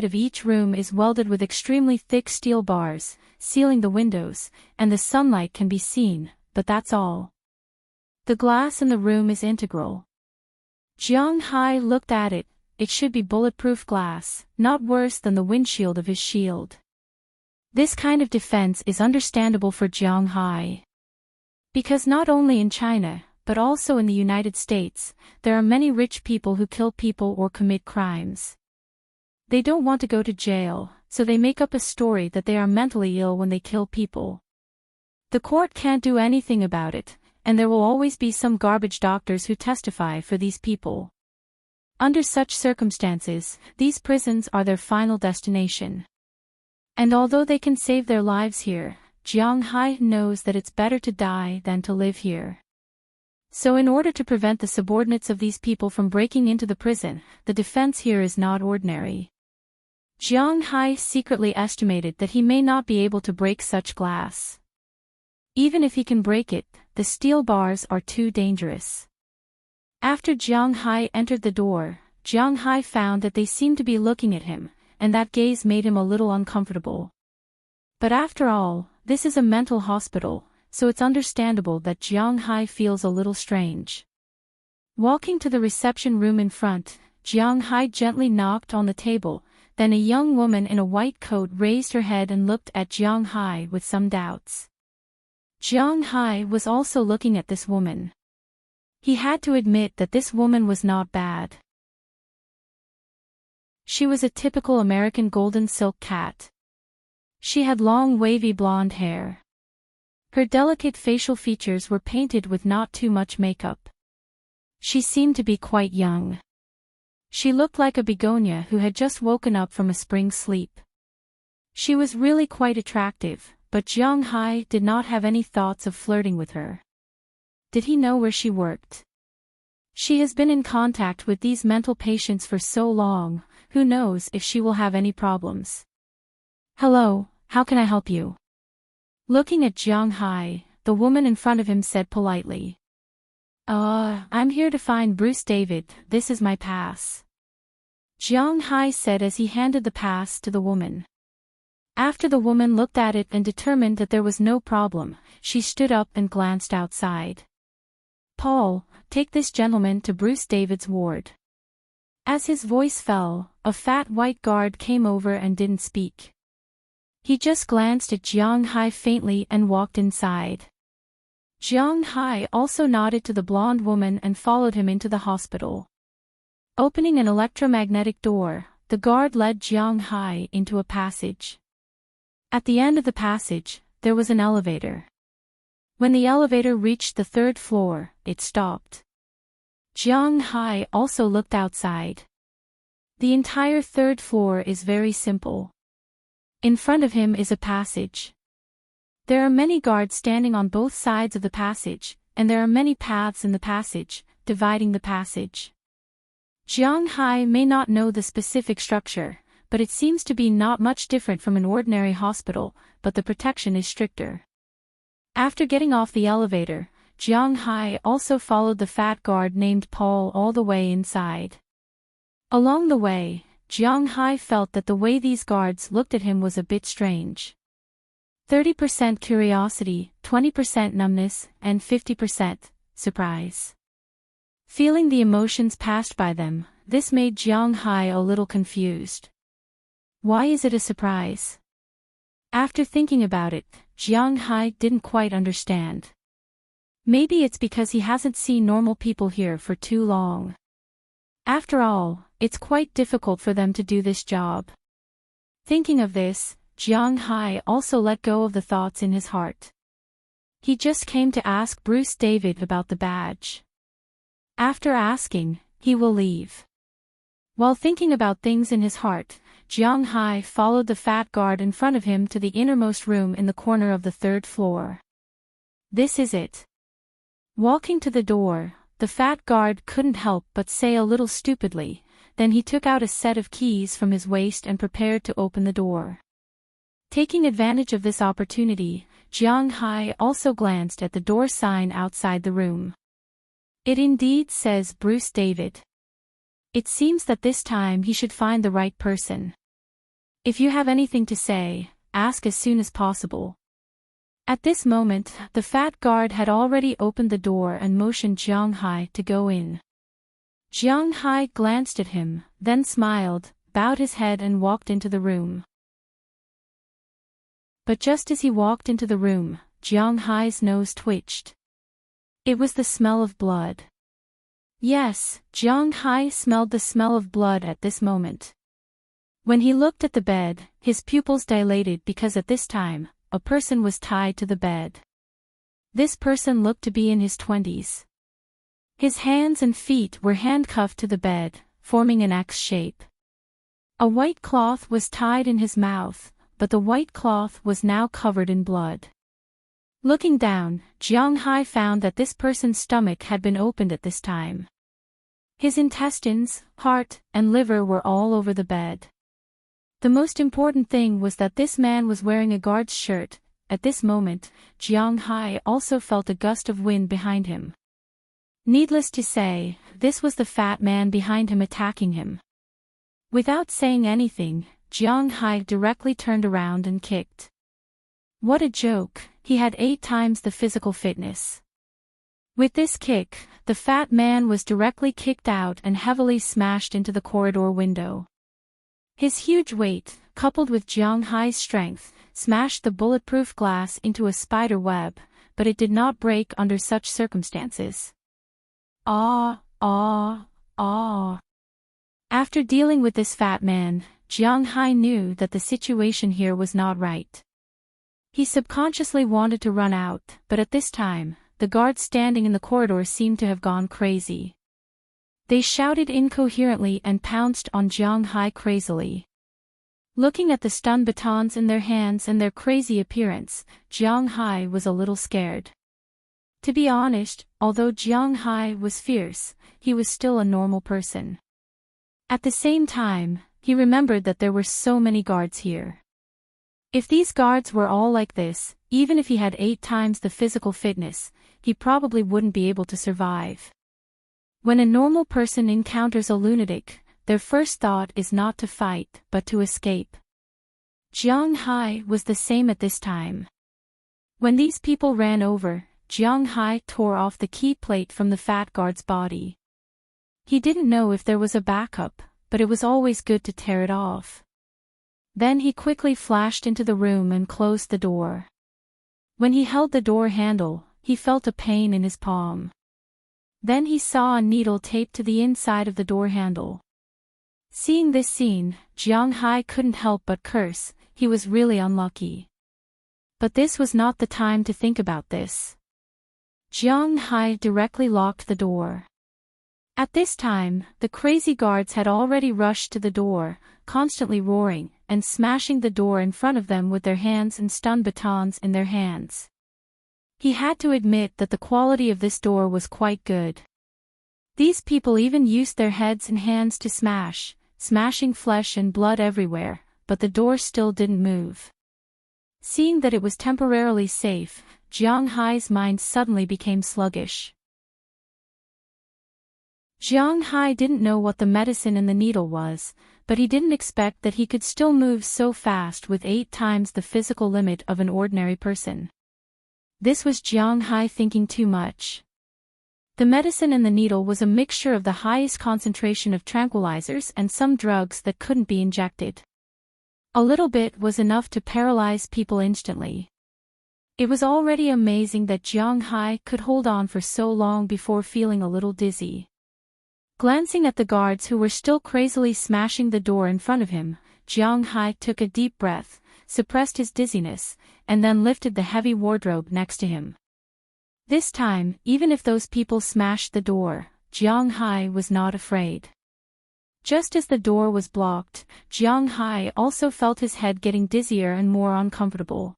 of each room is welded with extremely thick steel bars, sealing the windows, and the sunlight can be seen, but that's all. The glass in the room is integral. Jiang Hai looked at it. It should be bulletproof glass, not worse than the windshield of his shield. This kind of defense is understandable for Jiang Hai. Because not only in China, but also in the United States, there are many rich people who kill people or commit crimes. They don't want to go to jail, so they make up a story that they are mentally ill when they kill people. The court can't do anything about it, and there will always be some garbage doctors who testify for these people. Under such circumstances, these prisons are their final destination. And although they can save their lives here, Jiang Hai knows that it's better to die than to live here. So in order to prevent the subordinates of these people from breaking into the prison, the defense here is not ordinary. Jiang Hai secretly estimated that he may not be able to break such glass. Even if he can break it, the steel bars are too dangerous. After Jiang Hai entered the door, Jiang Hai found that they seemed to be looking at him, and that gaze made him a little uncomfortable. But after all, this is a mental hospital, so it's understandable that Jiang Hai feels a little strange. Walking to the reception room in front, Jiang Hai gently knocked on the table, then a young woman in a white coat raised her head and looked at Jiang Hai with some doubts. Jiang Hai was also looking at this woman. He had to admit that this woman was not bad. She was a typical American golden silk cat. She had long wavy blonde hair. Her delicate facial features were painted with not too much makeup. She seemed to be quite young. She looked like a begonia who had just woken up from a spring sleep. She was really quite attractive, but Jiang Hai did not have any thoughts of flirting with her. Did he know where she worked? She has been in contact with these mental patients for so long, who knows if she will have any problems. Hello, how can I help you? Looking at Jiang Hai, the woman in front of him said politely. I'm here to find Bruce David, this is my pass. Jiang Hai said as he handed the pass to the woman. After the woman looked at it and determined that there was no problem, she stood up and glanced outside. Paul, take this gentleman to Bruce David's ward. As his voice fell, a fat white guard came over and didn't speak. He just glanced at Jiang Hai faintly and walked inside. Jiang Hai also nodded to the blonde woman and followed him into the hospital. Opening an electromagnetic door, the guard led Jiang Hai into a passage. At the end of the passage, there was an elevator. When the elevator reached the 3rd floor, it stopped. Jiang Hai also looked outside. The entire 3rd floor is very simple. In front of him is a passage. There are many guards standing on both sides of the passage, and there are many paths in the passage, dividing the passage. Jiang Hai may not know the specific structure, but it seems to be not much different from an ordinary hospital, but the protection is stricter. After getting off the elevator, Jiang Hai also followed the fat guard named Paul all the way inside. Along the way, Jiang Hai felt that the way these guards looked at him was a bit strange. 30% curiosity, 20% numbness, and 50% surprise. Feeling the emotions passed by them, this made Jiang Hai a little confused. Why is it a surprise? After thinking about it, Jiang Hai didn't quite understand. Maybe it's because he hasn't seen normal people here for too long. After all, it's quite difficult for them to do this job. Thinking of this, Jiang Hai also let go of the thoughts in his heart. He just came to ask Bruce David about the badge. After asking, he will leave. While thinking about things in his heart, Jiang Hai followed the fat guard in front of him to the innermost room in the corner of the 3rd floor. This is it. Walking to the door, the fat guard couldn't help but say a little stupidly, then he took out a set of keys from his waist and prepared to open the door. Taking advantage of this opportunity, Jiang Hai also glanced at the door sign outside the room. It indeed says Bruce David. It seems that this time he should find the right person. If you have anything to say, ask as soon as possible. At this moment, the fat guard had already opened the door and motioned Jiang Hai to go in. Jiang Hai glanced at him, then smiled, bowed his head and walked into the room. But just as he walked into the room, Jiang Hai's nose twitched. It was the smell of blood. Yes, Jiang Hai smelled the smell of blood at this moment. When he looked at the bed, his pupils dilated because at this time, a person was tied to the bed. This person looked to be in his 20s. His hands and feet were handcuffed to the bed, forming an X shape. A white cloth was tied in his mouth, but the white cloth was now covered in blood. Looking down, Jiang Hai found that this person's stomach had been opened at this time. His intestines, heart, and liver were all over the bed. The most important thing was that this man was wearing a guard's shirt. At this moment, Jiang Hai also felt a gust of wind behind him. Needless to say, this was the fat man behind him attacking him. Without saying anything, Jiang Hai directly turned around and kicked. What a joke, he had 8 times the physical fitness. With this kick, the fat man was directly kicked out and heavily smashed into the corridor window. His huge weight, coupled with Jiang Hai's strength, smashed the bulletproof glass into a spider web, but it did not break under such circumstances. Ah. After dealing with this fat man, Jiang Hai knew that the situation here was not right. He subconsciously wanted to run out, but at this time, the guards standing in the corridor seemed to have gone crazy. They shouted incoherently and pounced on Jiang Hai crazily. Looking at the stun batons in their hands and their crazy appearance, Jiang Hai was a little scared. To be honest, although Jiang Hai was fierce, he was still a normal person. At the same time, he remembered that there were so many guards here. If these guards were all like this, even if he had 8 times the physical fitness, he probably wouldn't be able to survive. When a normal person encounters a lunatic, their first thought is not to fight, but to escape. Jiang Hai was the same at this time. When these people ran over, Jiang Hai tore off the key plate from the fat guard's body. He didn't know if there was a backup, but it was always good to tear it off. Then he quickly flashed into the room and closed the door. When he held the door handle, he felt a pain in his palm. Then he saw a needle taped to the inside of the door handle. Seeing this scene, Jiang Hai couldn't help but curse. He was really unlucky. But this was not the time to think about this. Jiang Hai directly locked the door. At this time, the crazy guards had already rushed to the door, constantly roaring, and smashing the door in front of them with their hands and stun batons in their hands. He had to admit that the quality of this door was quite good. These people even used their heads and hands to smashing flesh and blood everywhere, but the door still didn't move. Seeing that it was temporarily safe, Jiang Hai's mind suddenly became sluggish. Jiang Hai didn't know what the medicine in the needle was, but he didn't expect that he could still move so fast with 8 times the physical limit of an ordinary person. This was Jiang Hai thinking too much. The medicine in the needle was a mixture of the highest concentration of tranquilizers and some drugs that couldn't be injected. A little bit was enough to paralyze people instantly. It was already amazing that Jiang Hai could hold on for so long before feeling a little dizzy. Glancing at the guards who were still crazily smashing the door in front of him, Jiang Hai took a deep breath, suppressed his dizziness, and then lifted the heavy wardrobe next to him. This time, even if those people smashed the door, Jiang Hai was not afraid. Just as the door was blocked, Jiang Hai also felt his head getting dizzier and more uncomfortable.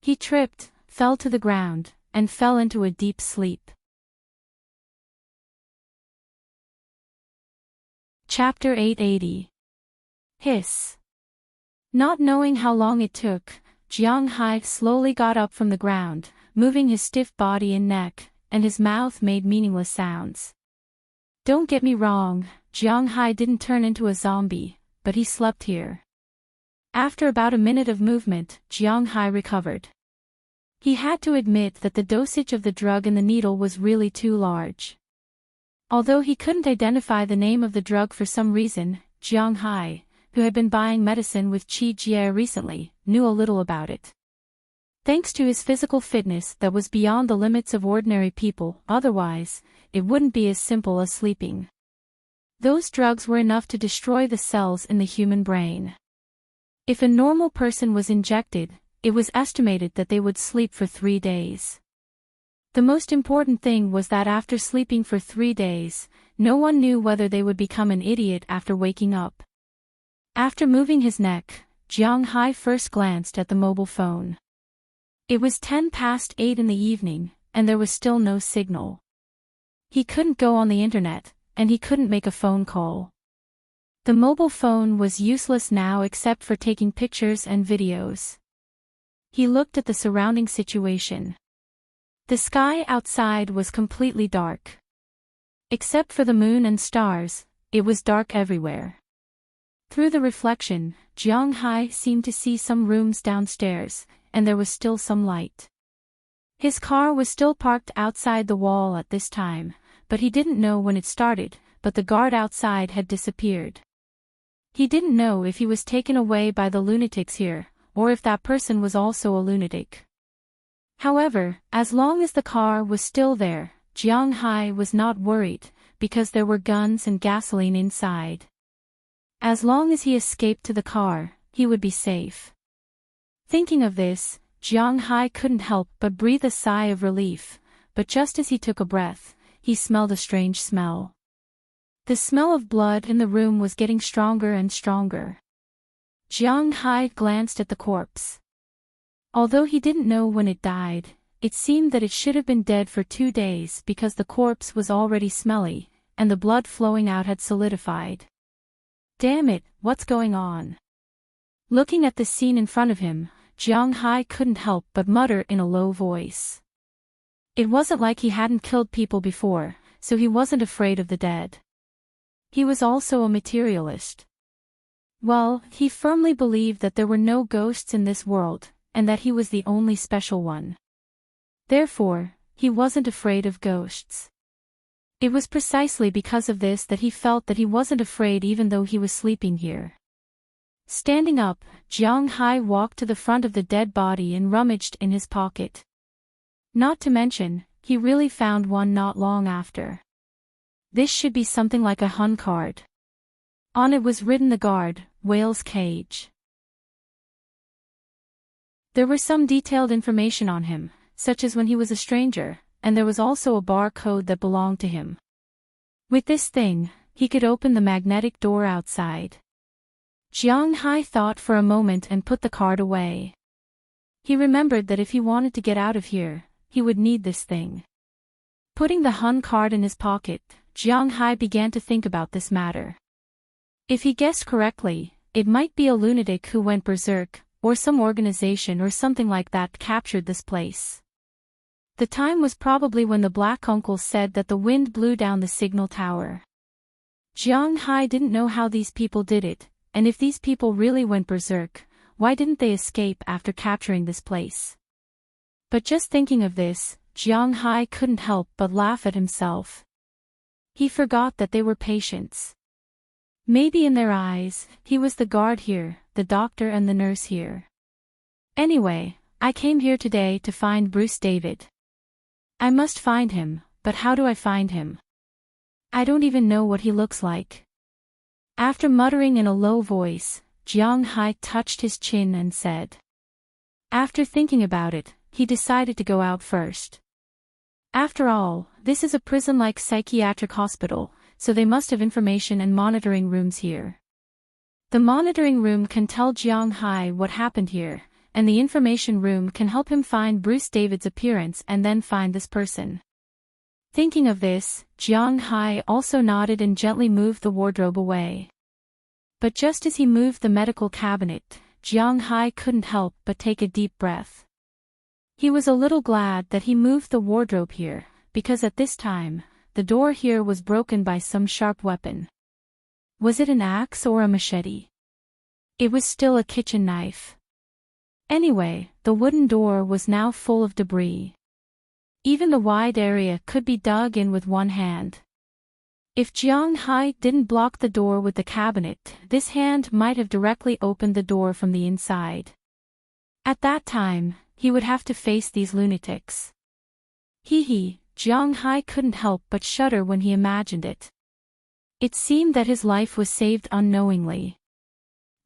He tripped, fell to the ground, and fell into a deep sleep. Chapter 880. Hiss. Not knowing how long it took, Jiang Hai slowly got up from the ground, moving his stiff body and neck, and his mouth made meaningless sounds. Don't get me wrong, Jiang Hai didn't turn into a zombie, but he slept here. After about a minute of movement, Jiang Hai recovered. He had to admit that the dosage of the drug in the needle was really too large. Although he couldn't identify the name of the drug for some reason, Jiang Hai, who had been buying medicine with Qi Jie recently, knew a little about it. Thanks to his physical fitness that was beyond the limits of ordinary people, otherwise, it wouldn't be as simple as sleeping. Those drugs were enough to destroy the cells in the human brain. If a normal person was injected, it was estimated that they would sleep for 3 days. The most important thing was that after sleeping for 3 days, no one knew whether they would become an idiot after waking up. After moving his neck, Jiang Hai first glanced at the mobile phone. It was 8:10 in the evening, and there was still no signal. He couldn't go on the internet, and he couldn't make a phone call. The mobile phone was useless now except for taking pictures and videos. He looked at the surrounding situation. The sky outside was completely dark. Except for the moon and stars, it was dark everywhere. Through the reflection, Jiang Hai seemed to see some rooms downstairs, and there was still some light. His car was still parked outside the wall at this time, but he didn't know when it started, but the guard outside had disappeared. He didn't know if he was taken away by the lunatics here, or if that person was also a lunatic. However, as long as the car was still there, Jiang Hai was not worried, because there were guns and gasoline inside. As long as he escaped to the car, he would be safe. Thinking of this, Jiang Hai couldn't help but breathe a sigh of relief, but just as he took a breath, he smelled a strange smell. The smell of blood in the room was getting stronger and stronger. Jiang Hai glanced at the corpse. Although he didn't know when it died, it seemed that it should have been dead for 2 days because the corpse was already smelly, and the blood flowing out had solidified. Damn it, what's going on? Looking at the scene in front of him, Jiang Hai couldn't help but mutter in a low voice. It wasn't like he hadn't killed people before, so he wasn't afraid of the dead. He was also a materialist. Well, he firmly believed that there were no ghosts in this world, and that he was the only special one. Therefore, he wasn't afraid of ghosts. It was precisely because of this that he felt that he wasn't afraid even though he was sleeping here. Standing up, Jiang Hai walked to the front of the dead body and rummaged in his pocket. Not to mention, he really found one not long after. This should be something like a Hun card. On it was written the guard, Whale's Cage. There was some detailed information on him, such as when he was a stranger, and there was also a bar code that belonged to him. With this thing, he could open the magnetic door outside. Jiang Hai thought for a moment and put the card away. He remembered that if he wanted to get out of here, he would need this thing. Putting the Hun card in his pocket, Jiang Hai began to think about this matter. If he guessed correctly, it might be a lunatic who went berserk, or some organization or something like that captured this place. The time was probably when the Black Uncle said that the wind blew down the signal tower. Jiang Hai didn't know how these people did it, and if these people really went berserk, why didn't they escape after capturing this place? But just thinking of this, Jiang Hai couldn't help but laugh at himself. He forgot that they were patients. Maybe in their eyes, he was the guard here, the doctor and the nurse here. Anyway, I came here today to find Bruce David. I must find him, but how do I find him? I don't even know what he looks like. After muttering in a low voice, Jiang Hai touched his chin and said. After thinking about it, he decided to go out first. After all, this is a prison-like psychiatric hospital, so they must have information and monitoring rooms here. The monitoring room can tell Jiang Hai what happened here, and the information room can help him find Bruce David's appearance and then find this person. Thinking of this, Jiang Hai also nodded and gently moved the wardrobe away. But just as he moved the medical cabinet, Jiang Hai couldn't help but take a deep breath. He was a little glad that he moved the wardrobe here, because at this time, the door here was broken by some sharp weapon. Was it an axe or a machete? It was still a kitchen knife. Anyway, the wooden door was now full of debris. Even the wide area could be dug in with one hand. If Jiang Hai didn't block the door with the cabinet, this hand might have directly opened the door from the inside. At that time, he would have to face these lunatics. Jiang Hai couldn't help but shudder when he imagined it. It seemed that his life was saved unknowingly.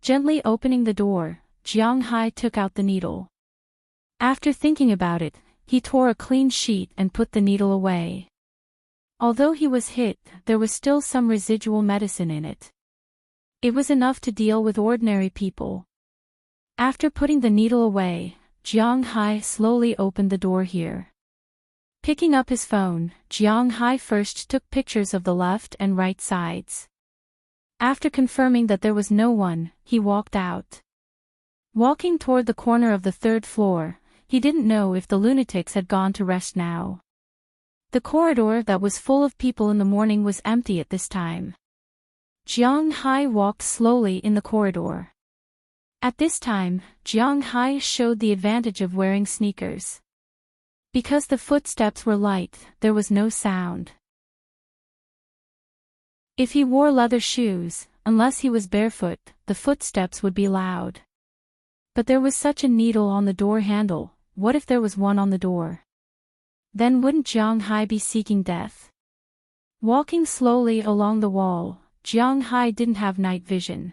Gently opening the door, Jiang Hai took out the needle. After thinking about it, he tore a clean sheet and put the needle away. Although he was hit, there was still some residual medicine in it. It was enough to deal with ordinary people. After putting the needle away, Jiang Hai slowly opened the door here. Picking up his phone, Jiang Hai first took pictures of the left and right sides. After confirming that there was no one, he walked out. Walking toward the corner of the third floor, he didn't know if the lunatics had gone to rest now. The corridor that was full of people in the morning was empty at this time. Jiang Hai walked slowly in the corridor. At this time, Jiang Hai showed the advantage of wearing sneakers. Because the footsteps were light, there was no sound. If he wore leather shoes, unless he was barefoot, the footsteps would be loud. But there was such a needle on the door handle, what if there was one on the door? Then wouldn't Jiang Hai be seeking death? Walking slowly along the wall, Jiang Hai didn't have night vision.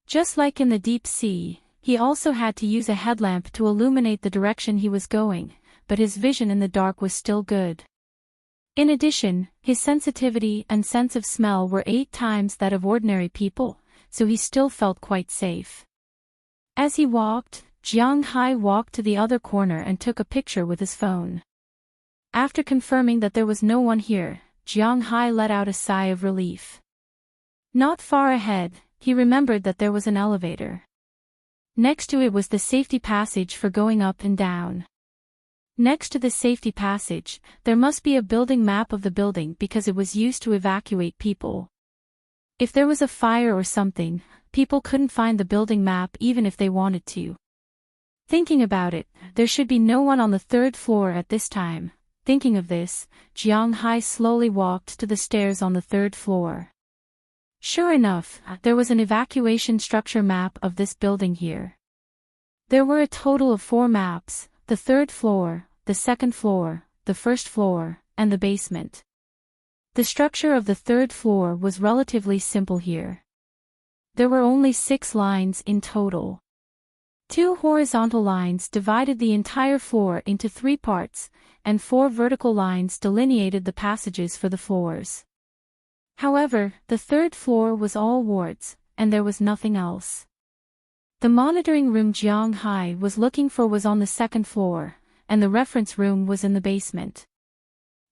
Just like in the deep sea, he also had to use a headlamp to illuminate the direction he was going, but his vision in the dark was still good. In addition, his sensitivity and sense of smell were 8 times that of ordinary people, so he still felt quite safe. As he walked, Jiang Hai walked to the other corner and took a picture with his phone. After confirming that there was no one here, Jiang Hai let out a sigh of relief. Not far ahead, he remembered that there was an elevator. Next to it was the safety passage for going up and down. Next to the safety passage, there must be a building map of the building because it was used to evacuate people. If there was a fire or something, people couldn't find the building map even if they wanted to. Thinking about it, there should be no one on the 3rd floor at this time. Thinking of this, Jiang Hai slowly walked to the stairs on the 3rd floor. Sure enough, there was an evacuation structure map of this building here. There were a total of 4 maps. The 3rd floor, the 2nd floor, the 1st floor, and the basement. The structure of the 3rd floor was relatively simple here. There were only 6 lines in total. 2 horizontal lines divided the entire floor into 3 parts, and 4 vertical lines delineated the passages for the floors. However, the 3rd floor was all wards, and there was nothing else. The monitoring room Jiang Hai was looking for was on the 2nd floor, and the reference room was in the basement.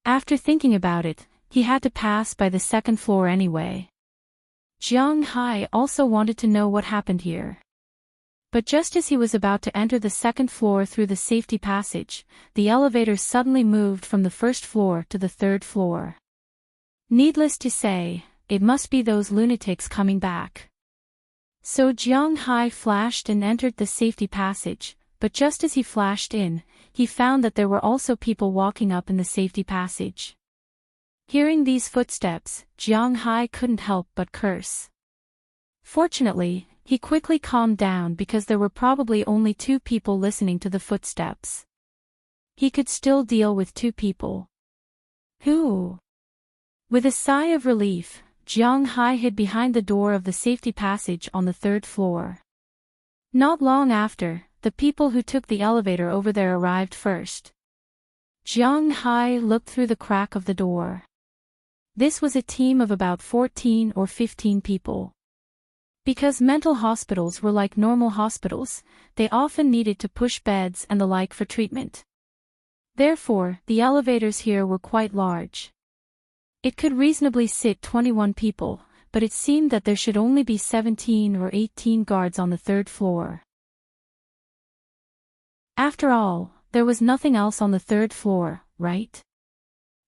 After thinking about it, he had to pass by the 2nd floor anyway. Jiang Hai also wanted to know what happened here. But just as he was about to enter the 2nd floor through the safety passage, the elevator suddenly moved from the 1st floor to the 3rd floor. Needless to say, it must be those lunatics coming back. So Jiang Hai flashed and entered the safety passage, but just as he flashed in, he found that there were also people walking up in the safety passage. Hearing these footsteps, Jiang Hai couldn't help but curse. Fortunately, he quickly calmed down because there were probably only 2 people listening to the footsteps. He could still deal with 2 people. Who? With a sigh of relief, Jiang Hai hid behind the door of the safety passage on the 3rd floor. Not long after, the people who took the elevator over there arrived first. Jiang Hai looked through the crack of the door. This was a team of about 14 or 15 people. Because mental hospitals were like normal hospitals, they often needed to push beds and the like for treatment. Therefore, the elevators here were quite large. It could reasonably sit 21 people, but it seemed that there should only be 17 or 18 guards on the 3rd floor. After all, there was nothing else on the 3rd floor, right?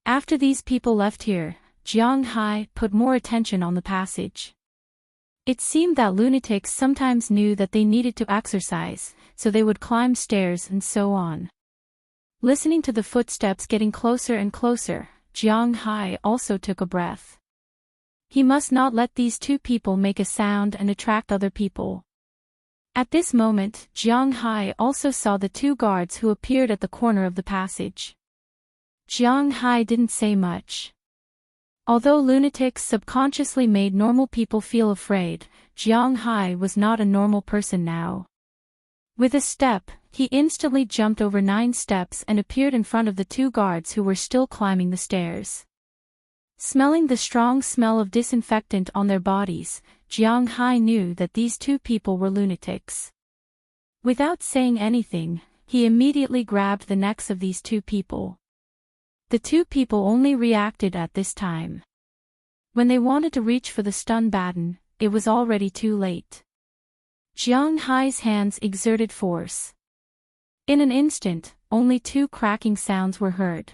After these people left here, Jiang Hai put more attention on the passage. It seemed that lunatics sometimes knew that they needed to exercise, so they would climb stairs and so on. Listening to the footsteps getting closer and closer, Jiang Hai also took a breath. He must not let these 2 people make a sound and attract other people. At this moment, Jiang Hai also saw the 2 guards who appeared at the corner of the passage. Jiang Hai didn't say much. Although lunatics subconsciously made normal people feel afraid, Jiang Hai was not a normal person now. With a step, he instantly jumped over 9 steps and appeared in front of the 2 guards who were still climbing the stairs. Smelling the strong smell of disinfectant on their bodies, Jiang Hai knew that these 2 people were lunatics. Without saying anything, he immediately grabbed the necks of these two people. The two people only reacted at this time. When they wanted to reach for the stun baton, it was already too late. Jiang Hai's hands exerted force. In an instant, only two cracking sounds were heard.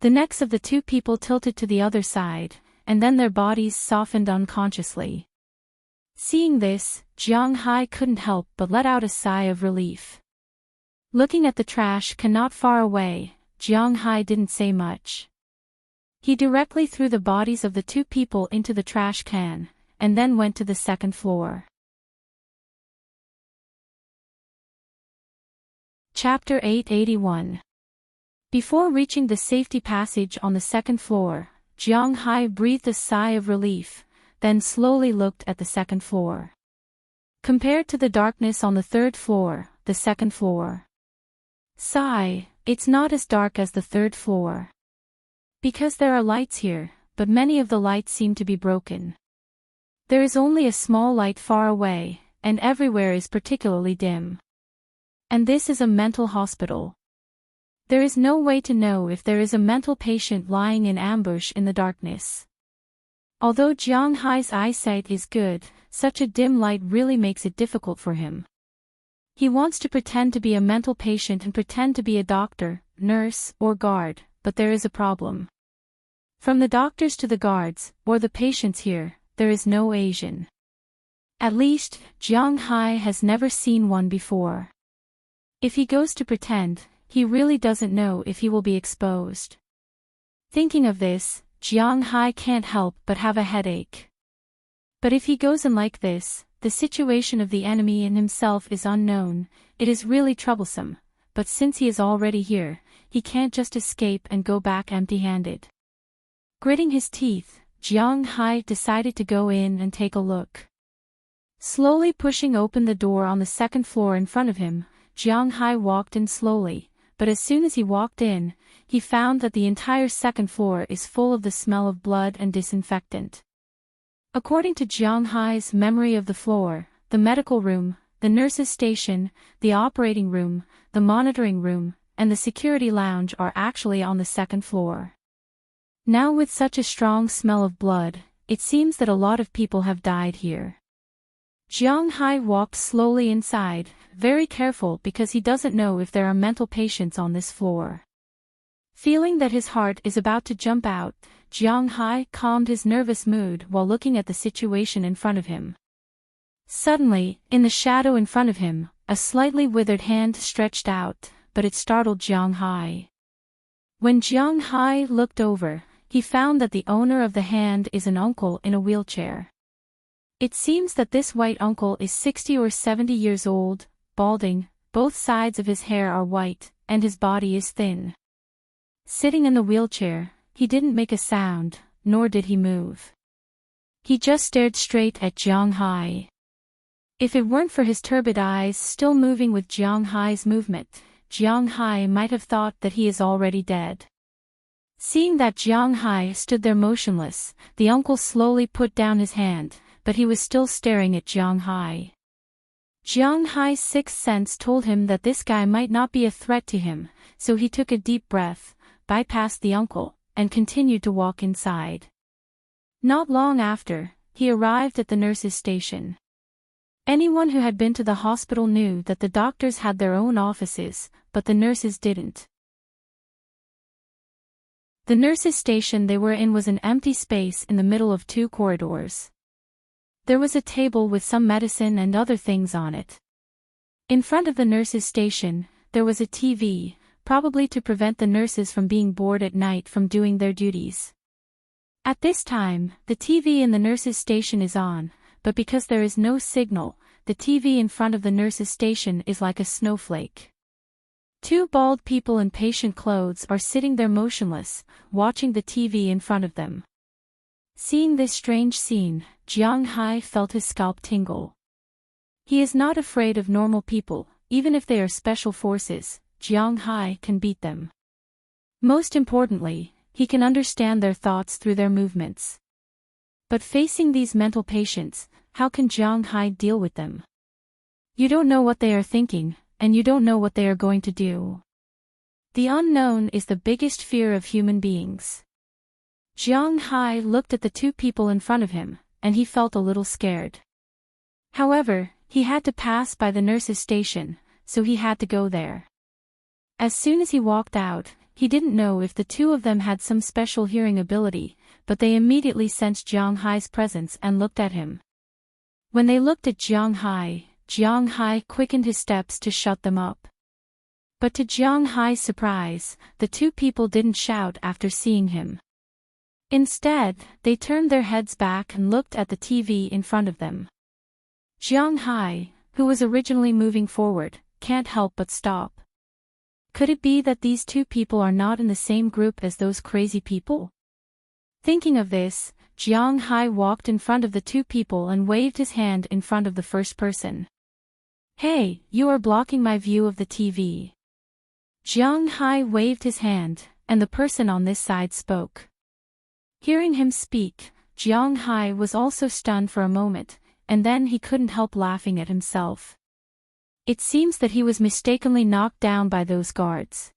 The necks of the two people tilted to the other side, and then their bodies softened unconsciously. Seeing this, Jiang Hai couldn't help but let out a sigh of relief. Looking at the trash can not far away, Jiang Hai didn't say much. He directly threw the bodies of the two people into the trash can, and then went to the second floor. Chapter 881. Before reaching the safety passage on the second floor, Jiang Hai breathed a sigh of relief, then slowly looked at the second floor. Compared to the darkness on the third floor, the second floor. Sigh, it's not as dark as the third floor. Because there are lights here, but many of the lights seem to be broken. There is only a small light far away, and everywhere is particularly dim. And this is a mental hospital. There is no way to know if there is a mental patient lying in ambush in the darkness. Although Jiang Hai's eyesight is good, such a dim light really makes it difficult for him. He wants to pretend to be a mental patient and pretend to be a doctor, nurse, or guard, but there is a problem. From the doctors to the guards, or the patients here, there is no Asian. At least, Jiang Hai has never seen one before. If he goes to pretend, he really doesn't know if he will be exposed. Thinking of this, Jiang Hai can't help but have a headache. But if he goes in like this, the situation of the enemy and himself is unknown, it is really troublesome, but since he is already here, he can't just escape and go back empty-handed. Gritting his teeth, Jiang Hai decided to go in and take a look. Slowly pushing open the door on the second floor in front of him, Jiang Hai walked in slowly, but as soon as he walked in, he found that the entire second floor is full of the smell of blood and disinfectant. According to Jiang Hai's memory of the floor, the medical room, the nurse's station, the operating room, the monitoring room, and the security lounge are actually on the second floor. Now with such a strong smell of blood, it seems that a lot of people have died here. Jiang Hai walked slowly inside, very careful because he doesn't know if there are mental patients on this floor. Feeling that his heart is about to jump out, Jiang Hai calmed his nervous mood while looking at the situation in front of him. Suddenly, in the shadow in front of him, a slightly withered hand stretched out, but it startled Jiang Hai. When Jiang Hai looked over, he found that the owner of the hand is an uncle in a wheelchair. It seems that this white uncle is 60 or 70 years old, balding, both sides of his hair are white, and his body is thin. Sitting in the wheelchair, he didn't make a sound, nor did he move. He just stared straight at Jiang Hai. If it weren't for his turbid eyes still moving with Jiang Hai's movement, Jiang Hai might have thought that he is already dead. Seeing that Jiang Hai stood there motionless, the uncle slowly put down his hand, but he was still staring at Jiang Hai. Jiang Hai's sixth sense told him that this guy might not be a threat to him, so he took a deep breath, bypassed the uncle, and continued to walk inside. Not long after, he arrived at the nurse's station. Anyone who had been to the hospital knew that the doctors had their own offices, but the nurses didn't. The nurse's station they were in was an empty space in the middle of two corridors. There was a table with some medicine and other things on it. In front of the nurse's station, there was a TV, probably to prevent the nurses from being bored at night from doing their duties. At this time, the TV in the nurse's station is on, but because there is no signal, the TV in front of the nurse's station is like a snowflake. Two bald people in patient clothes are sitting there motionless, watching the TV in front of them. Seeing this strange scene, Jiang Hai felt his scalp tingle. He is not afraid of normal people, even if they are special forces, Jiang Hai can beat them. Most importantly, he can understand their thoughts through their movements. But facing these mental patients, how can Jiang Hai deal with them? You don't know what they are thinking, and you don't know what they are going to do. The unknown is the biggest fear of human beings. Jiang Hai looked at the two people in front of him, and he felt a little scared. However, he had to pass by the nurse's station, so he had to go there. As soon as he walked out, he didn't know if the two of them had some special hearing ability, but they immediately sensed Jiang Hai's presence and looked at him. When they looked at Jiang Hai quickened his steps to shut them up. But to Jiang Hai's surprise, the two people didn't shout after seeing him. Instead, they turned their heads back and looked at the TV in front of them. Jiang Hai, who was originally moving forward, can't help but stop. Could it be that these two people are not in the same group as those crazy people? Thinking of this, Jiang Hai walked in front of the two people and waved his hand in front of the first person. "Hey, you are blocking my view of the TV." Jiang Hai waved his hand, and the person on this side spoke. Hearing him speak, Jiang Hai was also stunned for a moment, and then he couldn't help laughing at himself. It seems that he was mistakenly knocked down by those guards.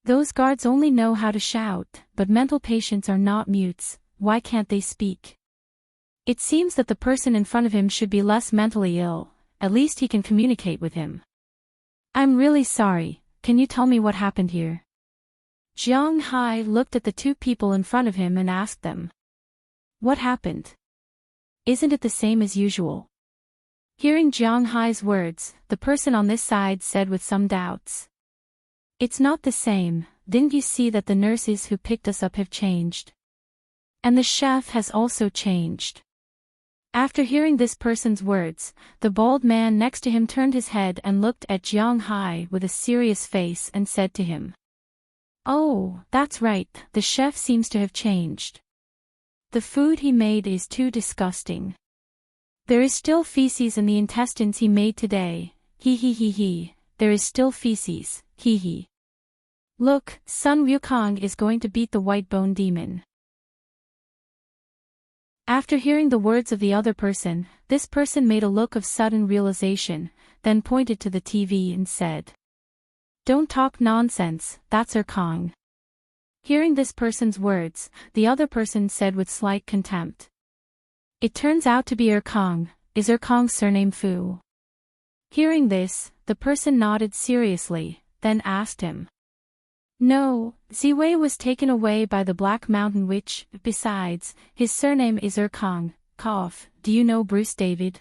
Those guards only know how to shout, but mental patients are not mutes. Why can't they speak? It seems that the person in front of him should be less mentally ill, at least he can communicate with him. "I'm really sorry, can you tell me what happened here?" Jiang Hai looked at the two people in front of him and asked them. "What happened? Isn't it the same as usual?" Hearing Jiang Hai's words, the person on this side said with some doubts. "It's not the same, didn't you see that the nurses who picked us up have changed? And the chef has also changed." After hearing this person's words, the bald man next to him turned his head and looked at Jiang Hai with a serious face and said to him, "Oh, that's right, the chef seems to have changed. The food he made is too disgusting. There is still feces in the intestines he made today, he, there is still feces, he. Look, Sun Wukong is going to beat the white bone demon." After hearing the words of the other person, this person made a look of sudden realization, then pointed to the TV and said, "Don't talk nonsense, that's Kong." Hearing this person's words, the other person said with slight contempt, "It turns out to be Kong. Is Kong's surname Fu?" Hearing this, the person nodded seriously, then asked him, "No, Ziwei was taken away by the Black Mountain Witch, besides, his surname is Kong, cough, do you know Bruce David?"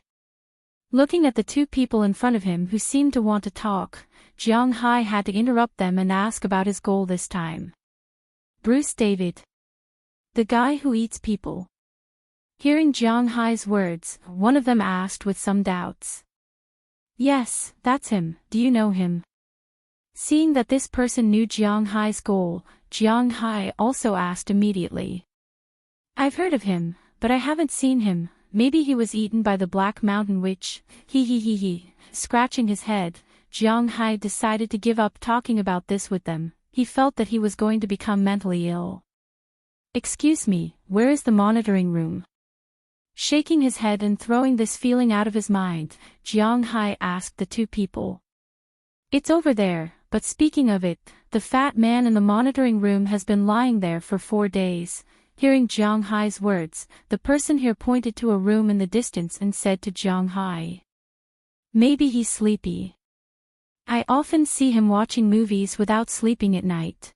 Looking at the two people in front of him who seemed to want to talk, Jiang Hai had to interrupt them and ask about his goal this time. "Bruce David? The guy who eats people?" Hearing Jiang Hai's words, one of them asked with some doubts. "Yes, that's him, do you know him?" Seeing that this person knew Jiang Hai's goal, Jiang Hai also asked immediately. "I've heard of him, but I haven't seen him, maybe he was eaten by the Black Mountain Witch, he. Scratching his head, Jiang Hai decided to give up talking about this with them, he felt that he was going to become mentally ill. "Excuse me, where is the monitoring room?" Shaking his head and throwing this feeling out of his mind, Jiang Hai asked the two people. "It's over there, but speaking of it, the fat man in the monitoring room has been lying there for 4 days. Hearing Jiang Hai's words, the person here pointed to a room in the distance and said to Jiang Hai, "Maybe he's sleepy. I often see him watching movies without sleeping at night.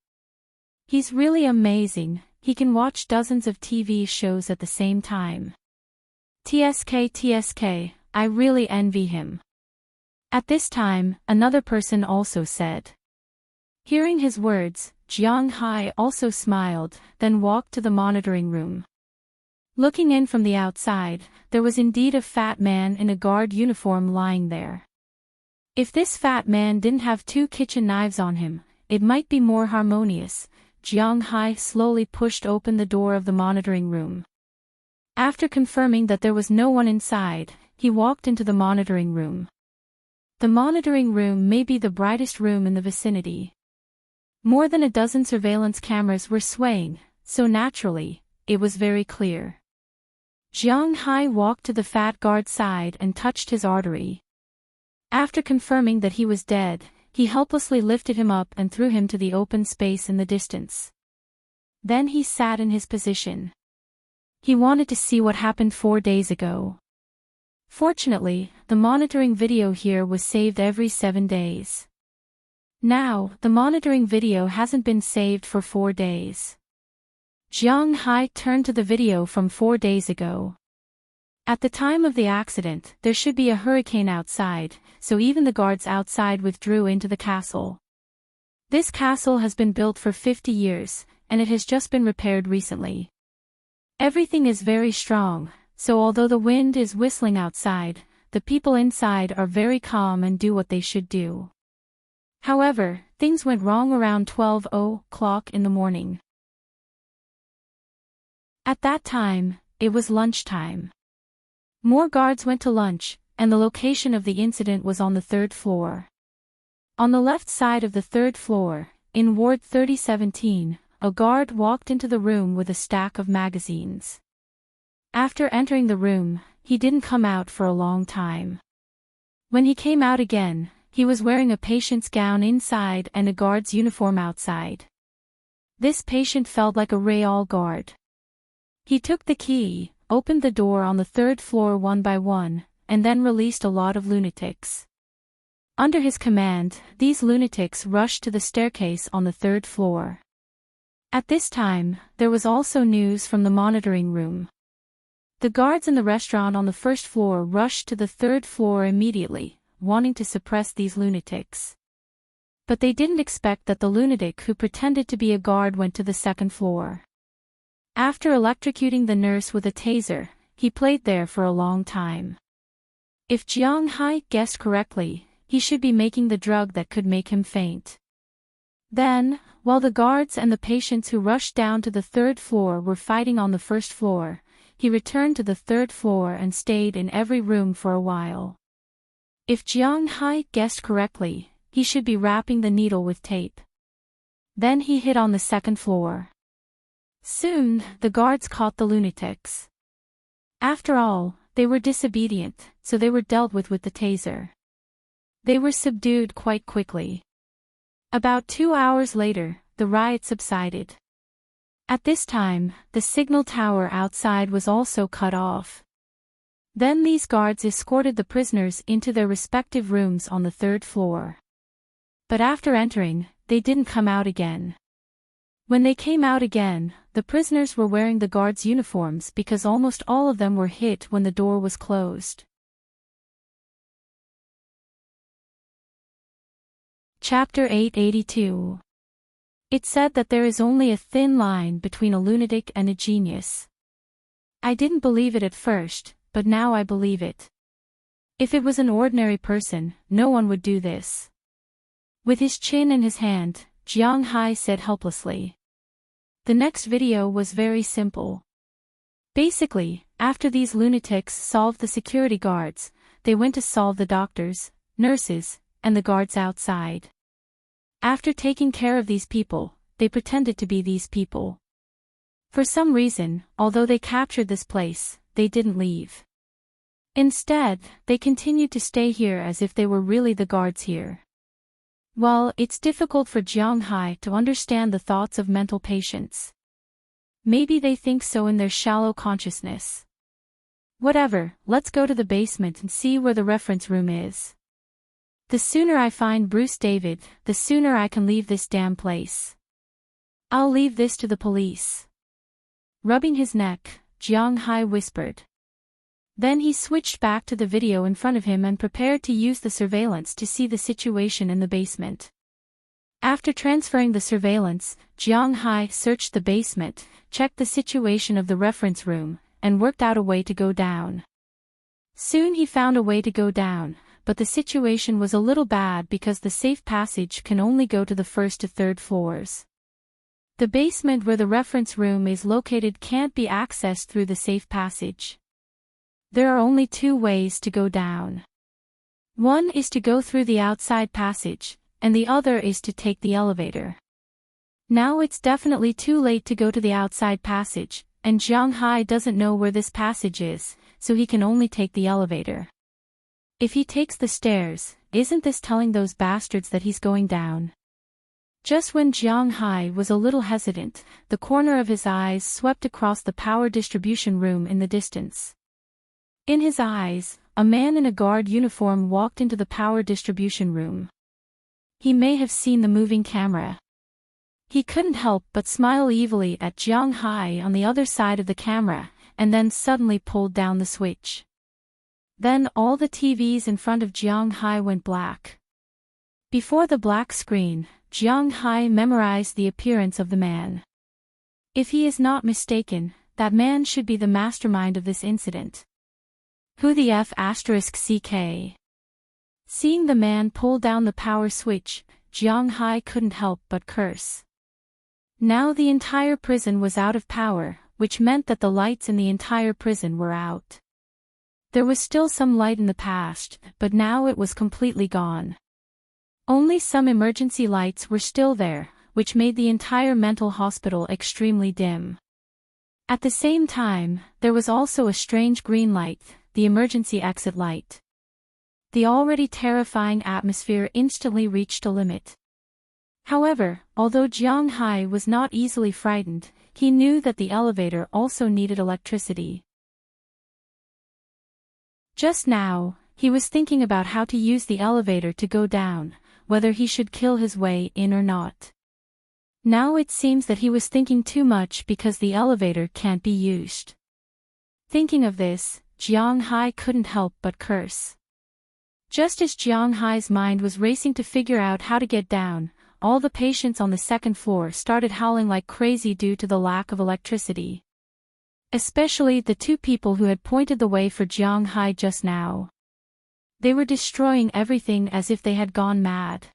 He's really amazing, he can watch dozens of TV shows at the same time. TSK, I really envy him." At this time, another person also said. Hearing his words, Jiang Hai also smiled, then walked to the monitoring room. Looking in from the outside, there was indeed a fat man in a guard uniform lying there. If this fat man didn't have 2 kitchen knives on him, it might be more harmonious. Jiang Hai slowly pushed open the door of the monitoring room. After confirming that there was no one inside, he walked into the monitoring room. The monitoring room may be the brightest room in the vicinity. More than a dozen surveillance cameras were swaying, so naturally, it was very clear. Jiang Hai walked to the fat guard's side and touched his artery. After confirming that he was dead, he helplessly lifted him up and threw him to the open space in the distance. Then he sat in his position. He wanted to see what happened 4 days ago. Fortunately, the monitoring video here was saved every 7 days. Now, the monitoring video hasn't been saved for 4 days. Jiang Hai turned to the video from 4 days ago. At the time of the accident, there should be a hurricane outside, so even the guards outside withdrew into the castle. This castle has been built for 50 years, and it has just been repaired recently. Everything is very strong, so although the wind is whistling outside, the people inside are very calm and do what they should do. However, things went wrong around 12:00 in the morning. At that time, it was lunchtime. More guards went to lunch, and the location of the incident was on the 3rd floor. On the left side of the 3rd floor, in Ward 3017, a guard walked into the room with a stack of magazines. After entering the room, he didn't come out for a long time. When he came out again, he was wearing a patient's gown inside and a guard's uniform outside. This patient felt like a Real guard. He took the key, opened the door on the 3rd floor one by one, and then released a lot of lunatics. Under his command, these lunatics rushed to the staircase on the 3rd floor. At this time, there was also news from the monitoring room. The guards in the restaurant on the 1st floor rushed to the 3rd floor immediately, wanting to suppress these lunatics. But they didn't expect that the lunatic who pretended to be a guard went to the 2nd floor. After electrocuting the nurse with a taser, he played there for a long time. If Jiang Hai guessed correctly, he should be making the drug that could make him faint. Then, while the guards and the patients who rushed down to the 3rd floor were fighting on the 1st floor, he returned to the 3rd floor and stayed in every room for a while. If Jiang Hai guessed correctly, he should be wrapping the needle with tape. Then he hid on the 2nd floor. Soon, the guards caught the lunatics. After all, they were disobedient, so they were dealt with the taser. They were subdued quite quickly. About 2 hours later, the riot subsided. At this time, the signal tower outside was also cut off. Then these guards escorted the prisoners into their respective rooms on the 3rd floor. But after entering, they didn't come out again. When they came out again, the prisoners were wearing the guards' uniforms because almost all of them were hit when the door was closed. Chapter 882. It said that there is only a thin line between a lunatic and a genius. I didn't believe it at first, but now I believe it. If it was an ordinary person, no one would do this. With his chin in his hand, Jiang Hai said helplessly. The next video was very simple. Basically, after these lunatics solved the security guards, they went to solve the doctors, nurses, and the guards outside. After taking care of these people, they pretended to be these people. For some reason, although they captured this place, they didn't leave. Instead, they continued to stay here as if they were really the guards here. Well, it's difficult for Jiang Hai to understand the thoughts of mental patients. Maybe they think so in their shallow consciousness. Whatever, let's go to the basement and see where the reference room is. The sooner I find Bruce David, the sooner I can leave this damn place. I'll leave this to the police. Rubbing his neck, Jiang Hai whispered. Then he switched back to the video in front of him and prepared to use the surveillance to see the situation in the basement. After transferring the surveillance, Jiang Hai searched the basement, checked the situation of the reference room, and worked out a way to go down. Soon he found a way to go down, but the situation was a little bad because the safe passage can only go to the 1st to 3rd floors. The basement where the reference room is located can't be accessed through the safe passage. There are only 2 ways to go down. One is to go through the outside passage, and the other is to take the elevator. Now it's definitely too late to go to the outside passage, and Jiang Hai doesn't know where this passage is, so he can only take the elevator. If he takes the stairs, isn't this telling those bastards that he's going down? Just when Jiang Hai was a little hesitant, the corner of his eyes swept across the power distribution room in the distance. In his eyes, a man in a guard uniform walked into the power distribution room. He may have seen the moving camera. He couldn't help but smile evilly at Jiang Hai on the other side of the camera, and then suddenly pulled down the switch. Then all the TVs in front of Jiang Hai went black. Before the black screen, Jiang Hai memorized the appearance of the man. If he is not mistaken, that man should be the mastermind of this incident. Who the F***CK? Seeing the man pull down the power switch, Jiang Hai couldn't help but curse. Now the entire prison was out of power, which meant that the lights in the entire prison were out. There was still some light in the past, but now it was completely gone. Only some emergency lights were still there, which made the entire mental hospital extremely dim. At the same time, there was also a strange green light, the emergency exit light. The already terrifying atmosphere instantly reached a limit. However, although Jiang Hai was not easily frightened, he knew that the elevator also needed electricity. Just now, he was thinking about how to use the elevator to go down, whether he should kill his way in or not. Now it seems that he was thinking too much because the elevator can't be used. Thinking of this, Jiang Hai couldn't help but curse. Just as Jiang Hai's mind was racing to figure out how to get down, all the patients on the second floor started howling like crazy due to the lack of electricity. Especially the two people who had pointed the way for Jiang Hai just now. They were destroying everything as if they had gone mad.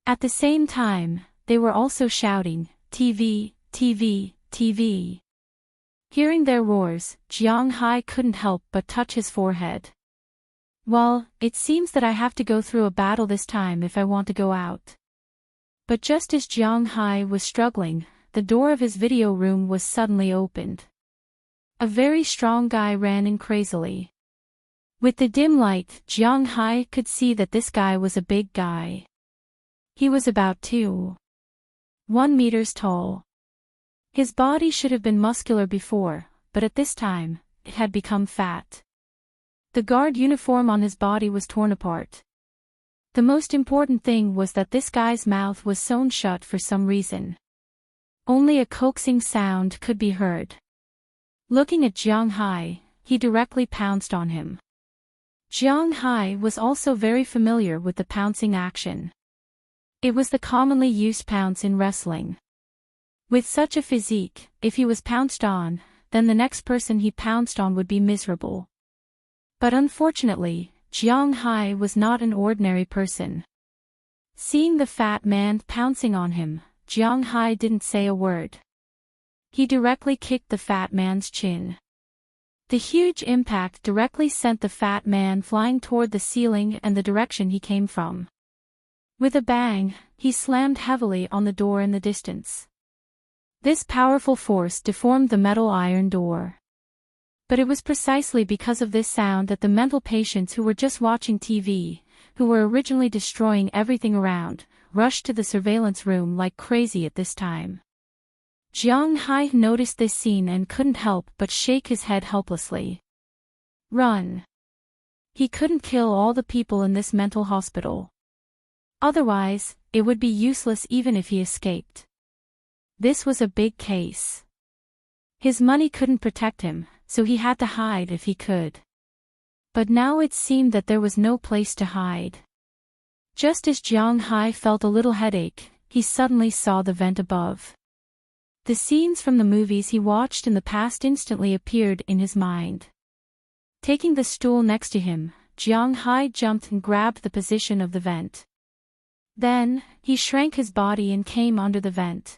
At the same time, they were also shouting, "TV, TV, TV." Hearing their roars, Jiang Hai couldn't help but touch his forehead. Well, it seems that I have to go through a battle this time if I want to go out. But just as Jiang Hai was struggling, the door of his video room was suddenly opened. A very strong guy ran in crazily. With the dim light, Jiang Hai could see that this guy was a big guy. He was about 2.1 meters tall. His body should have been muscular before, but at this time, it had become fat. The guard uniform on his body was torn apart. The most important thing was that this guy's mouth was sewn shut for some reason. Only a coaxing sound could be heard. Looking at Jiang Hai, he directly pounced on him. Jiang Hai was also very familiar with the pouncing action. It was the commonly used pounce in wrestling. With such a physique, if he was pounced on, then the next person he pounced on would be miserable. But unfortunately, Jiang Hai was not an ordinary person. Seeing the fat man pouncing on him, Jiang Hai didn't say a word. He directly kicked the fat man's chin. The huge impact directly sent the fat man flying toward the ceiling and the direction he came from. With a bang, he slammed heavily on the door in the distance. This powerful force deformed the metal iron door. But it was precisely because of this sound that the mental patients who were just watching TV, who were originally destroying everything around, rushed to the surveillance room like crazy at this time. Jiang Hai noticed this scene and couldn't help but shake his head helplessly. Run. He couldn't kill all the people in this mental hospital. Otherwise, it would be useless even if he escaped. This was a big case. His money couldn't protect him, so he had to hide if he could. But now it seemed that there was no place to hide. Just as Jiang Hai felt a little headache, he suddenly saw the vent above. The scenes from the movies he watched in the past instantly appeared in his mind. Taking the stool next to him, Jiang Hai jumped and grabbed the position of the vent. Then, he shrank his body and came under the vent.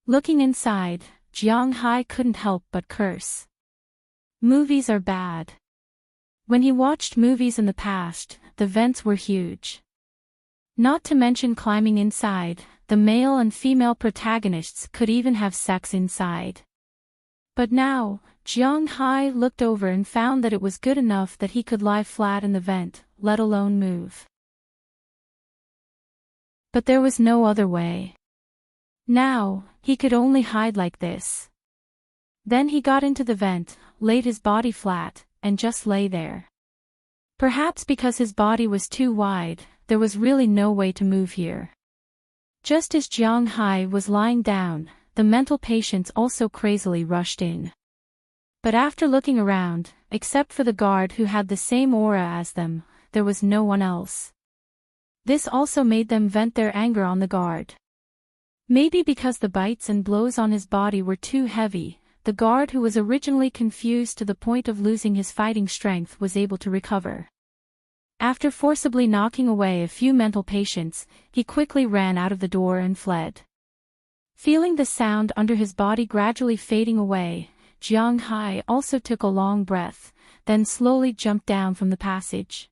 Looking inside, Jiang Hai couldn't help but curse. Movies are bad. When he watched movies in the past, the vents were huge. Not to mention climbing inside, the male and female protagonists could even have sex inside. But now, Jiang Hai looked over and found that it was good enough that he could lie flat in the vent, let alone move. But there was no other way. Now, he could only hide like this. Then he got into the vent, laid his body flat, and just lay there. Perhaps because his body was too wide, there was really no way to move here. Just as Jiang Hai was lying down, the mental patients also crazily rushed in. But after looking around, except for the guard who had the same aura as them, there was no one else. This also made them vent their anger on the guard. Maybe because the bites and blows on his body were too heavy, the guard who was originally confused to the point of losing his fighting strength was able to recover. After forcibly knocking away a few mental patients, he quickly ran out of the door and fled. Feeling the sound under his body gradually fading away, Jiang Hai also took a long breath, then slowly jumped down from the passage.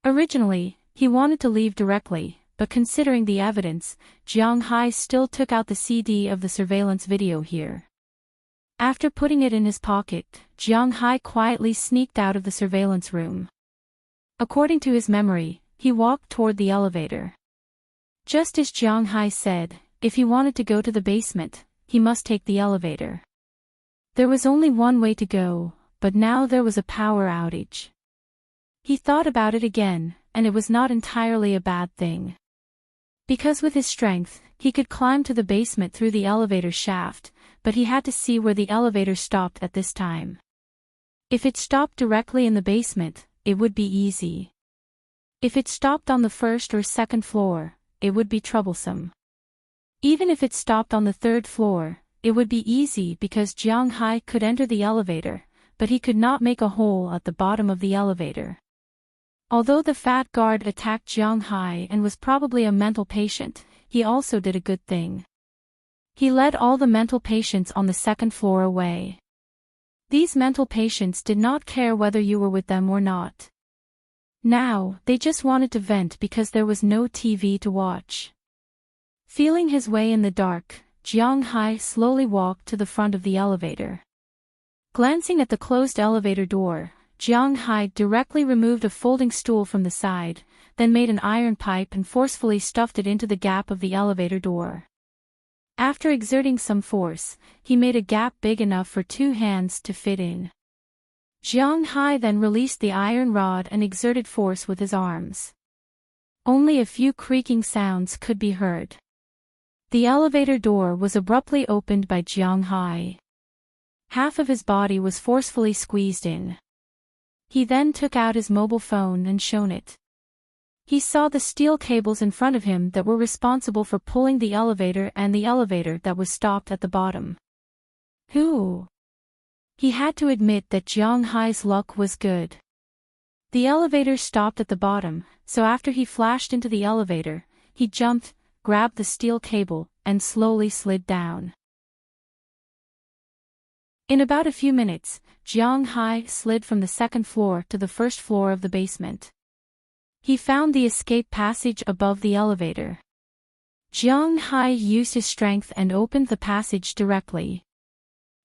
Originally, he wanted to leave directly, but considering the evidence, Jiang Hai still took out the CD of the surveillance video here. After putting it in his pocket, Jiang Hai quietly sneaked out of the surveillance room. According to his memory, he walked toward the elevator. Just as Jiang Hai said, if he wanted to go to the basement, he must take the elevator. There was only one way to go, but now there was a power outage. He thought about it again, and it was not entirely a bad thing. Because with his strength, he could climb to the basement through the elevator shaft, but he had to see where the elevator stopped at this time. If it stopped directly in the basement, it would be easy. If it stopped on the first or second floor, it would be troublesome. Even if it stopped on the third floor, it would be easy because Jiang Hai could enter the elevator, but he could not make a hole at the bottom of the elevator. Although the fat guard attacked Jiang Hai and was probably a mental patient, he also did a good thing. He led all the mental patients on the second floor away. These mental patients did not care whether you were with them or not. Now, they just wanted to vent because there was no TV to watch. Feeling his way in the dark, Jiang Hai slowly walked to the front of the elevator. Glancing at the closed elevator door, Jiang Hai directly removed a folding stool from the side, then made an iron pipe and forcefully stuffed it into the gap of the elevator door. After exerting some force, he made a gap big enough for two hands to fit in. Jiang Hai then released the iron rod and exerted force with his arms. Only a few creaking sounds could be heard. The elevator door was abruptly opened by Jiang Hai. Half of his body was forcefully squeezed in. He then took out his mobile phone and shone it. He saw the steel cables in front of him that were responsible for pulling the elevator and the elevator that was stopped at the bottom. Who? He had to admit that Jiang Hai's luck was good. The elevator stopped at the bottom, so after he flashed into the elevator, he jumped, grabbed the steel cable, and slowly slid down. In about a few minutes, Jiang Hai slid from the second floor to the first floor of the basement. He found the escape passage above the elevator. Jiang Hai used his strength and opened the passage directly.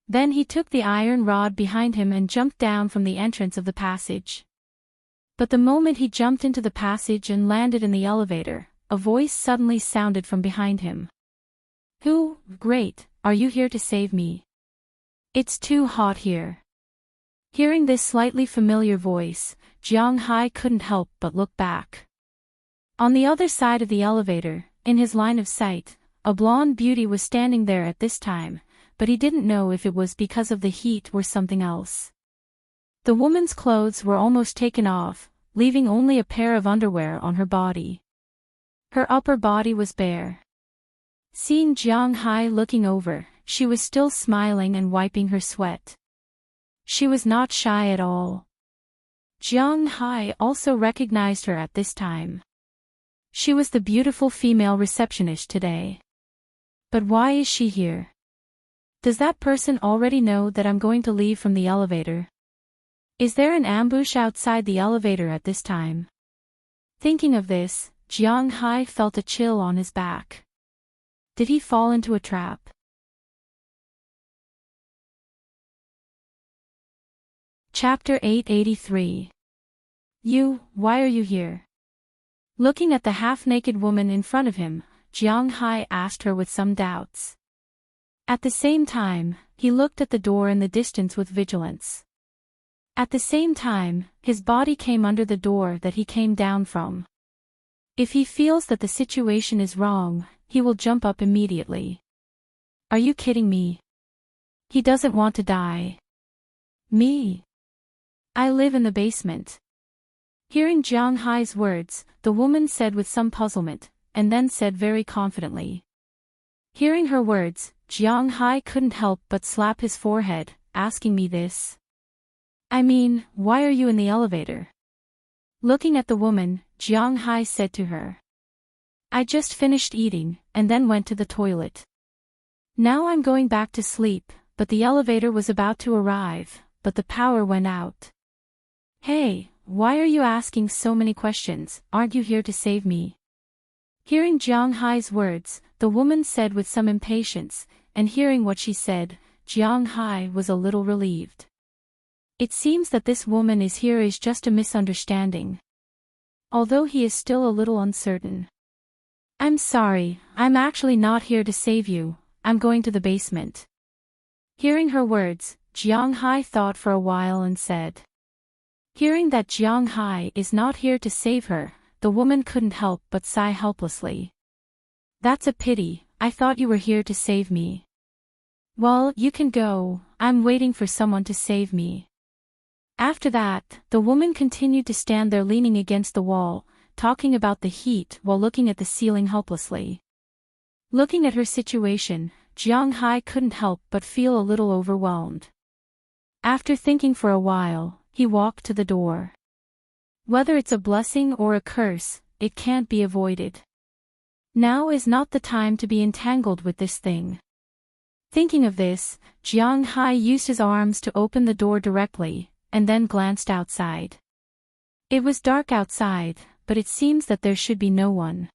Then he took the iron rod behind him and jumped down from the entrance of the passage. But the moment he jumped into the passage and landed in the elevator, a voice suddenly sounded from behind him. Who, great, are you here to save me? It's too hot here. Hearing this slightly familiar voice, Jiang Hai couldn't help but look back. On the other side of the elevator, in his line of sight, a blonde beauty was standing there at this time, but he didn't know if it was because of the heat or something else. The woman's clothes were almost taken off, leaving only a pair of underwear on her body. Her upper body was bare. Seeing Jiang Hai looking over, she was still smiling and wiping her sweat. She was not shy at all. Jiang Hai also recognized her at this time. She was the beautiful female receptionist today. But why is she here? Does that person already know that I'm going to leave from the elevator? Is there an ambush outside the elevator at this time? Thinking of this, Jiang Hai felt a chill on his back. Did he fall into a trap? Chapter 883. Why are you here? Looking at the half-naked woman in front of him, Jiang Hai asked her with some doubts. At the same time, he looked at the door in the distance with vigilance. At the same time, his body came under the door that he came down from. If he feels that the situation is wrong, he will jump up immediately. Are you kidding me? He doesn't want to die. Me? I live in the basement. Hearing Jiang Hai's words, the woman said with some puzzlement, and then said very confidently. Hearing her words, Jiang Hai couldn't help but slap his forehead, asking me this. I mean, why are you in the elevator? Looking at the woman, Jiang Hai said to her. I just finished eating, and then went to the toilet. Now I'm going back to sleep, but the elevator was about to arrive, but the power went out. Hey, why are you asking so many questions? Aren't you here to save me? Hearing Jiang Hai's words, the woman said with some impatience, and hearing what she said, Jiang Hai was a little relieved. It seems that this woman is here is just a misunderstanding. Although he is still a little uncertain. I'm sorry, I'm actually not here to save you, I'm going to the basement. Hearing her words, Jiang Hai thought for a while and said. Hearing that Jiang Hai is not here to save her, the woman couldn't help but sigh helplessly. That's a pity, I thought you were here to save me. Well, you can go, I'm waiting for someone to save me. After that, the woman continued to stand there leaning against the wall, talking about the heat while looking at the ceiling helplessly. Looking at her situation, Jiang Hai couldn't help but feel a little overwhelmed. After thinking for a while, he walked to the door. Whether it's a blessing or a curse, it can't be avoided. Now is not the time to be entangled with this thing. Thinking of this, Jiang Hai used his arms to open the door directly, and then glanced outside. It was dark outside, but it seems that there should be no one.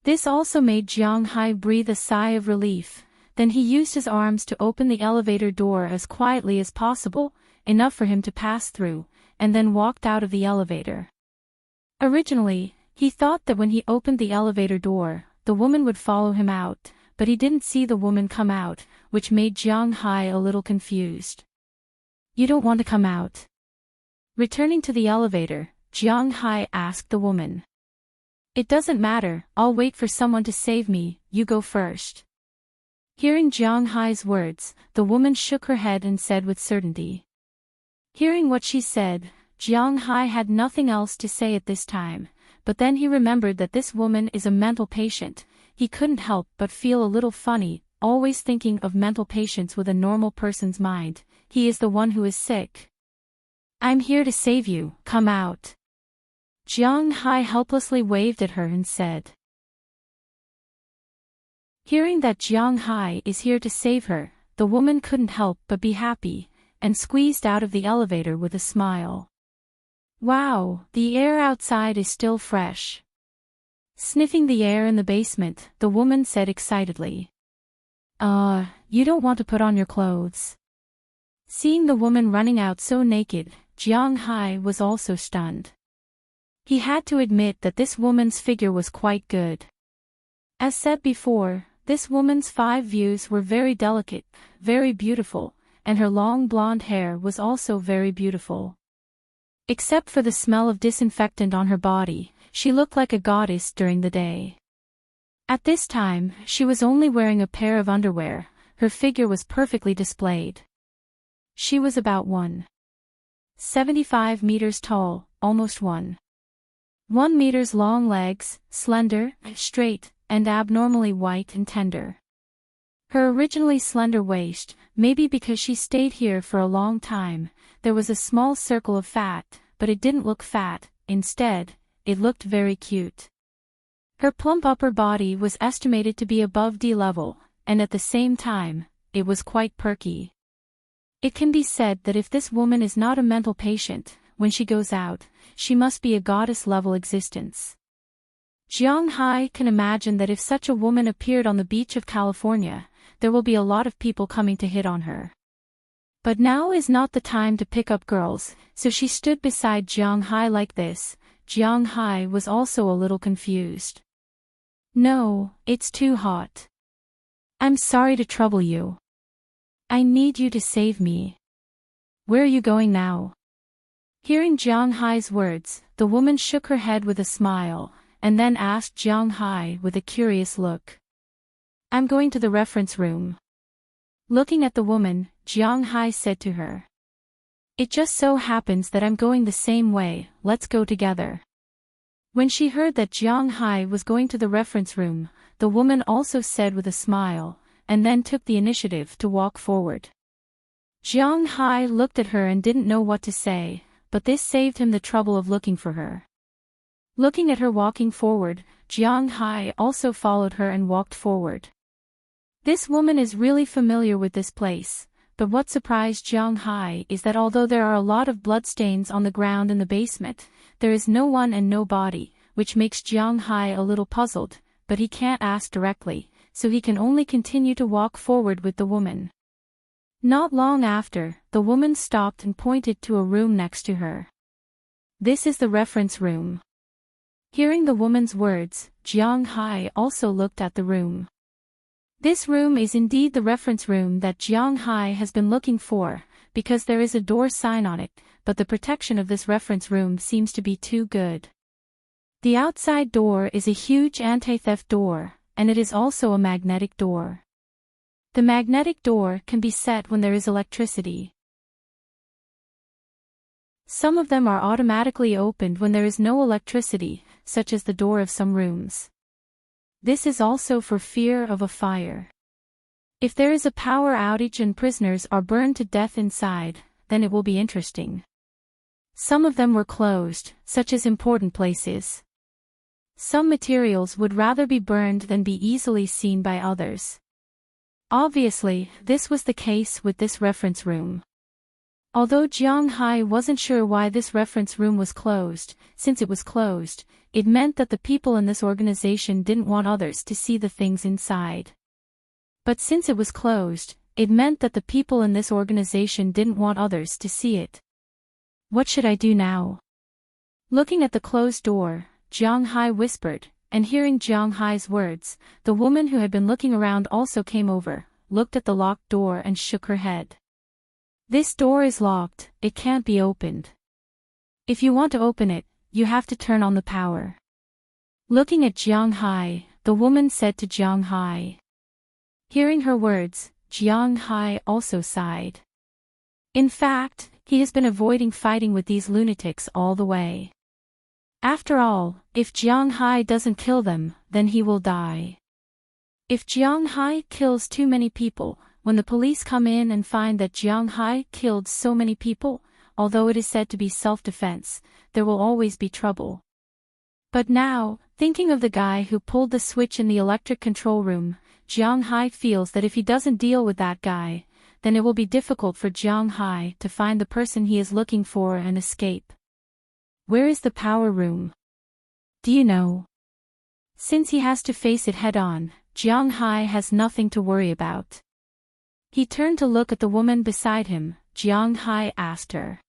This also made Jiang Hai breathe a sigh of relief, then he used his arms to open the elevator door as quietly as possible, enough for him to pass through, and then walked out of the elevator. Originally, he thought that when he opened the elevator door, the woman would follow him out, but he didn't see the woman come out, which made Jiang Hai a little confused. You don't want to come out? Returning to the elevator, Jiang Hai asked the woman. It doesn't matter, I'll wait for someone to save me, you go first. Hearing Jiang Hai's words, the woman shook her head and said with certainty. Hearing what she said, Jiang Hai had nothing else to say at this time, but then he remembered that this woman is a mental patient. He couldn't help but feel a little funny, always thinking of mental patients with a normal person's mind. He is the one who is sick. I'm here to save you, come out. Jiang Hai helplessly waved at her and said. Hearing that Jiang Hai is here to save her, the woman couldn't help but be happy, and squeezed out of the elevator with a smile. Wow, the air outside is still fresh. Sniffing the air in the basement, the woman said excitedly. You don't want to put on your clothes. Seeing the woman running out so naked, Jiang Hai was also stunned. He had to admit that this woman's figure was quite good. As said before, this woman's 5 views were very delicate, very beautiful, and her long blonde hair was also very beautiful. Except for the smell of disinfectant on her body, she looked like a goddess during the day. At this time, she was only wearing a pair of underwear, her figure was perfectly displayed. She was about 1.75 meters tall, almost 1 meters long, legs, slender, straight, and abnormally white and tender. Her originally slender waist, maybe because she stayed here for a long time, there was a small circle of fat, but it didn't look fat, instead, it looked very cute. Her plump upper body was estimated to be above D level, and at the same time, it was quite perky. It can be said that if this woman is not a mental patient, when she goes out, she must be a goddess-level existence. Jiang Hai can imagine that if such a woman appeared on the beach of California, there will be a lot of people coming to hit on her. But now is not the time to pick up girls, so she stood beside Jiang Hai like this, Jiang Hai was also a little confused. No, it's too hot. I'm sorry to trouble you. I need you to save me. Where are you going now? Hearing Jiang Hai's words, the woman shook her head with a smile, and then asked Jiang Hai with a curious look. I'm going to the reference room. Looking at the woman, Jiang Hai said to her. It just so happens that I'm going the same way, let's go together. When she heard that Jiang Hai was going to the reference room, the woman also said with a smile, and then took the initiative to walk forward. Jiang Hai looked at her and didn't know what to say, but this saved him the trouble of looking for her. Looking at her walking forward, Jiang Hai also followed her and walked forward. This woman is really familiar with this place, but what surprised Jiang Hai is that although there are a lot of bloodstains on the ground in the basement, there is no one and no body, which makes Jiang Hai a little puzzled, but he can't ask directly, so he can only continue to walk forward with the woman. Not long after, the woman stopped and pointed to a room next to her. This is the reference room. Hearing the woman's words, Jiang Hai also looked at the room. This room is indeed the reference room that Jiang Hai has been looking for, because there is a door sign on it, but the protection of this reference room seems to be too good. The outside door is a huge anti-theft door, and it is also a magnetic door. The magnetic door can be set when there is electricity. Some of them are automatically opened when there is no electricity, such as the door of some rooms. This is also for fear of a fire. If there is a power outage and prisoners are burned to death inside, then it will be interesting. Some of them were closed, such as important places. Some materials would rather be burned than be easily seen by others. Obviously, this was the case with this reference room. Although Jiang Hai wasn't sure why this reference room was closed, since it was closed, it meant that the people in this organization didn't want others to see the things inside. But since it was closed, it meant that the people in this organization didn't want others to see it. What should I do now? Looking at the closed door, Jiang Hai whispered, and hearing Jiang Hai's words, the woman who had been looking around also came over, looked at the locked door and shook her head. This door is locked, it can't be opened. If you want to open it, you have to turn on the power. Looking at Jiang Hai, the woman said to Jiang Hai. Hearing her words, Jiang Hai also sighed. In fact, he has been avoiding fighting with these lunatics all the way. After all, if Jiang Hai doesn't kill them, then he will die. If Jiang Hai kills too many people, when the police come in and find that Jiang Hai killed so many people, although it is said to be self-defense, there will always be trouble. But now, thinking of the guy who pulled the switch in the electric control room, Jiang Hai feels that if he doesn't deal with that guy, then it will be difficult for Jiang Hai to find the person he is looking for and escape. Where is the power room? Do you know? Since he has to face it head-on, Jiang Hai has nothing to worry about. He turned to look at the woman beside him. Jiang Hai asked her.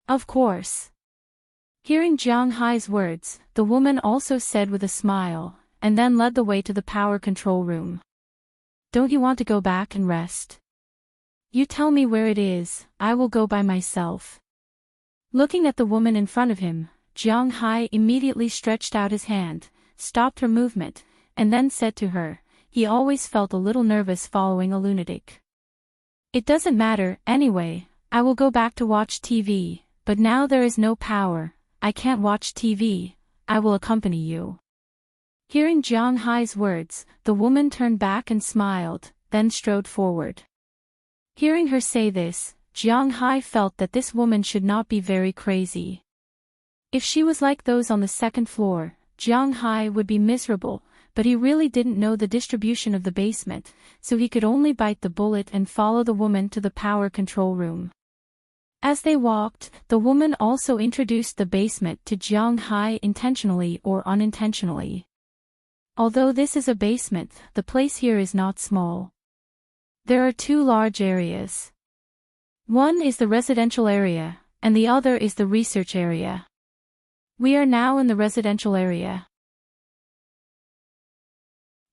Of course. Hearing Jiang Hai's words, the woman also said with a smile, and then led the way to the power control room. Don't you want to go back and rest? You tell me where it is, I will go by myself. Looking at the woman in front of him, Jiang Hai immediately stretched out his hand, stopped her movement, and then said to her, he always felt a little nervous following a lunatic. It doesn't matter, anyway, I will go back to watch TV, but now there is no power, I can't watch TV, I will accompany you. Hearing Jiang Hai's words, the woman turned back and smiled, then strode forward. Hearing her say this, Jiang Hai felt that this woman should not be very crazy. If she was like those on the second floor, Jiang Hai would be miserable, but he really didn't know the distribution of the basement, so he could only bite the bullet and follow the woman to the power control room. As they walked, the woman also introduced the basement to Jiang Hai intentionally or unintentionally. Although this is a basement, the place here is not small. There are two large areas. One is the residential area, and the other is the research area. We are now in the residential area.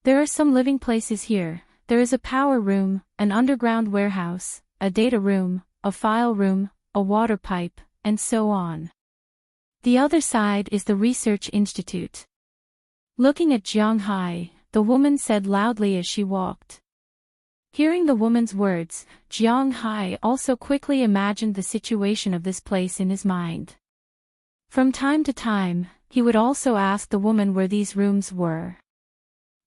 There are some living places here. There is a power room, an underground warehouse, a data room, a file room, a water pipe, and so on. The other side is the research institute. Looking at Jiang Hai, the woman said loudly as she walked. Hearing the woman's words, Jiang Hai also quickly imagined the situation of this place in his mind. From time to time, he would also ask the woman where these rooms were.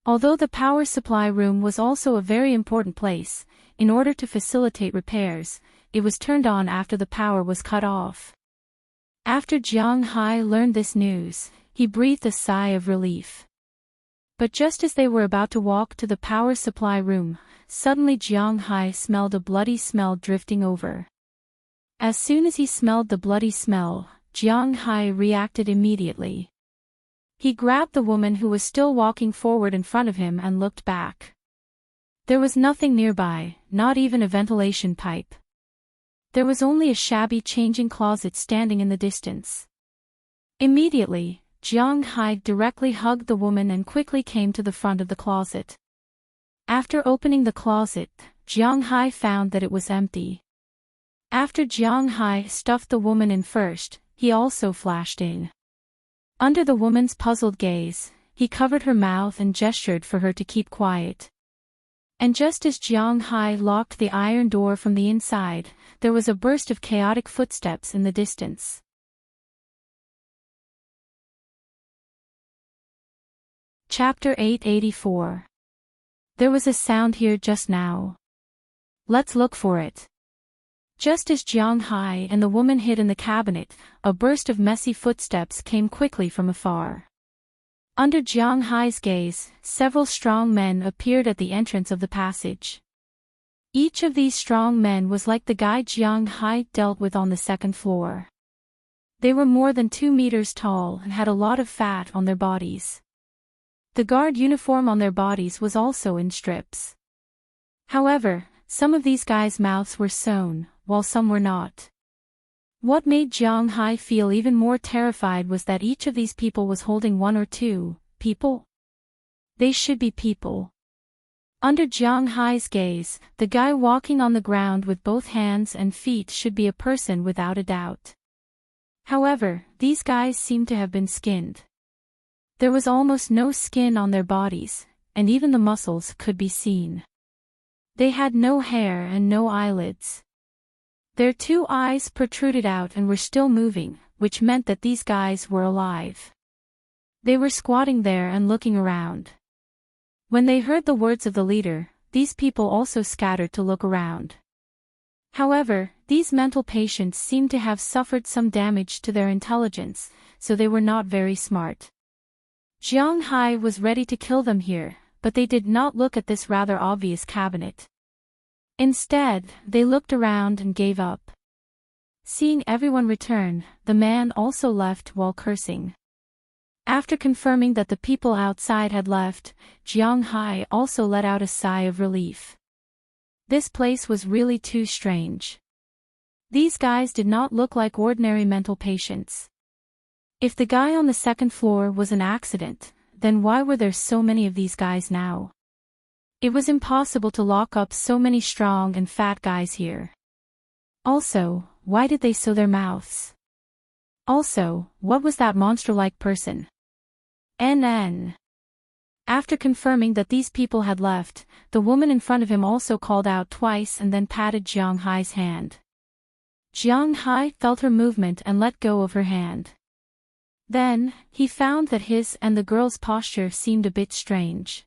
Although the power supply room was also a very important place, in order to facilitate repairs, it was turned on after the power was cut off. After Jiang Hai learned this news, he breathed a sigh of relief. But just as they were about to walk to the power supply room, suddenly Jiang Hai smelled a bloody smell drifting over. As soon as he smelled the bloody smell, Jiang Hai reacted immediately. He grabbed the woman who was still walking forward in front of him and looked back. There was nothing nearby, not even a ventilation pipe. There was only a shabby changing closet standing in the distance. Immediately, Jiang Hai directly hugged the woman and quickly came to the front of the closet. After opening the closet, Jiang Hai found that it was empty. After Jiang Hai stuffed the woman in first, he also flashed in. Under the woman's puzzled gaze, he covered her mouth and gestured for her to keep quiet. And just as Jiang Hai locked the iron door from the inside, there was a burst of chaotic footsteps in the distance. Chapter 884. There was a sound here just now. Let's look for it. Just as Jiang Hai and the woman hid in the cabinet, a burst of messy footsteps came quickly from afar. Under Jiang Hai's gaze, several strong men appeared at the entrance of the passage. Each of these strong men was like the guy Jiang Hai dealt with on the second floor. They were more than 2 meters tall and had a lot of fat on their bodies. The guard uniform on their bodies was also in strips. However, some of these guys' mouths were sewn, while some were not. What made Jiang Hai feel even more terrified was that each of these people was holding 1 or 2 people. They should be people. Under Jiang Hai's gaze, the guy walking on the ground with both hands and feet should be a person without a doubt. However, these guys seemed to have been skinned. There was almost no skin on their bodies, and even the muscles could be seen. They had no hair and no eyelids. Their 2 eyes protruded out and were still moving, which meant that these guys were alive. They were squatting there and looking around. When they heard the words of the leader, these people also scattered to look around. However, these mental patients seemed to have suffered some damage to their intelligence, so they were not very smart. Jiang Hai was ready to kill them here, but they did not look at this rather obvious cabinet. Instead, they looked around and gave up. Seeing everyone return, the man also left while cursing. After confirming that the people outside had left, Jiang Hai also let out a sigh of relief. This place was really too strange. These guys did not look like ordinary mental patients. If the guy on the second floor was an accident, then why were there so many of these guys now? It was impossible to lock up so many strong and fat guys here. Also, why did they sew their mouths? Also, what was that monster-like person? NN. After confirming that these people had left, the woman in front of him also called out twice and then patted Jiang Hai's hand. Jiang Hai felt her movement and let go of her hand. Then, he found that his and the girl's posture seemed a bit strange.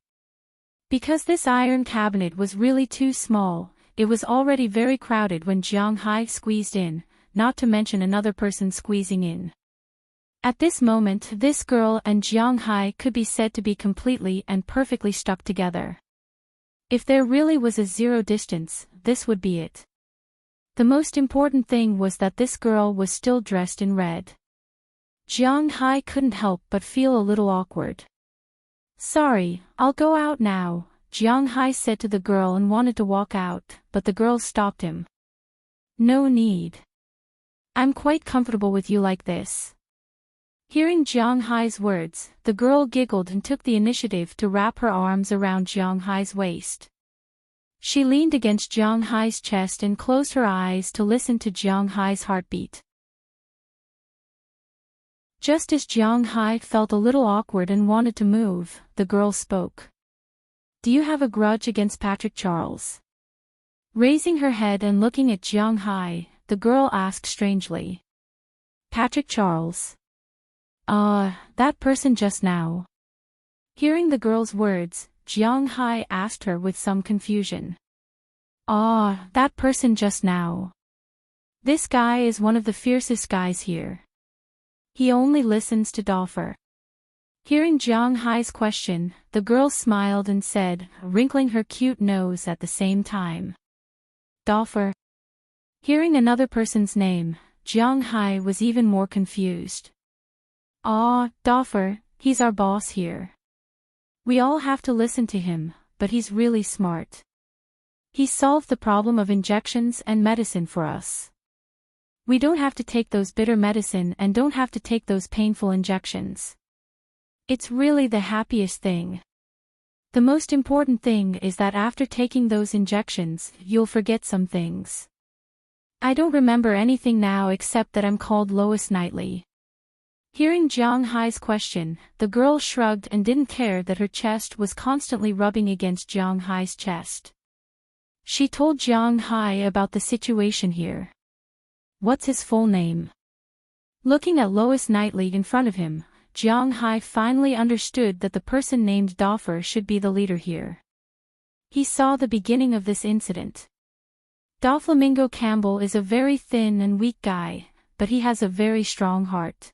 Because this iron cabinet was really too small, it was already very crowded when Jiang Hai squeezed in, not to mention another person squeezing in. At this moment, this girl and Jiang Hai could be said to be completely and perfectly stuck together. If there really was a zero distance, this would be it. The most important thing was that this girl was still dressed in red. Jiang Hai couldn't help but feel a little awkward. Sorry, I'll go out now, Jiang Hai said to the girl and wanted to walk out, but the girl stopped him. No need. I'm quite comfortable with you like this. Hearing Jiang Hai's words, the girl giggled and took the initiative to wrap her arms around Jiang Hai's waist. She leaned against Jiang Hai's chest and closed her eyes to listen to Jiang Hai's heartbeat. Just as Jiang Hai felt a little awkward and wanted to move, the girl spoke. "Do you have a grudge against Patrick Charles?" Raising her head and looking at Jiang Hai, the girl asked strangely. "Patrick Charles? That person just now." Hearing the girl's words, Jiang Hai asked her with some confusion. That person just now. This guy is one of the fiercest guys here. He only listens to Doffer." Hearing Jiang Hai's question, the girl smiled and said, wrinkling her cute nose at the same time. "Doffer?" Hearing another person's name, Jiang Hai was even more confused. Doffer, he's our boss here. We all have to listen to him, but he's really smart. He solved the problem of injections and medicine for us. We don't have to take those bitter medicine and don't have to take those painful injections. It's really the happiest thing. The most important thing is that after taking those injections, you'll forget some things. I don't remember anything now except that I'm called Lois Knightley." Hearing Jiang Hai's question, the girl shrugged and didn't care that her chest was constantly rubbing against Jiang Hai's chest. She told Jiang Hai about the situation here. "What's his full name?" Looking at Lois Knightley in front of him, Jiang Hai finally understood that the person named Doffer should be the leader here. He saw the beginning of this incident. Doflamingo Campbell is a very thin and weak guy, but he has a very strong heart.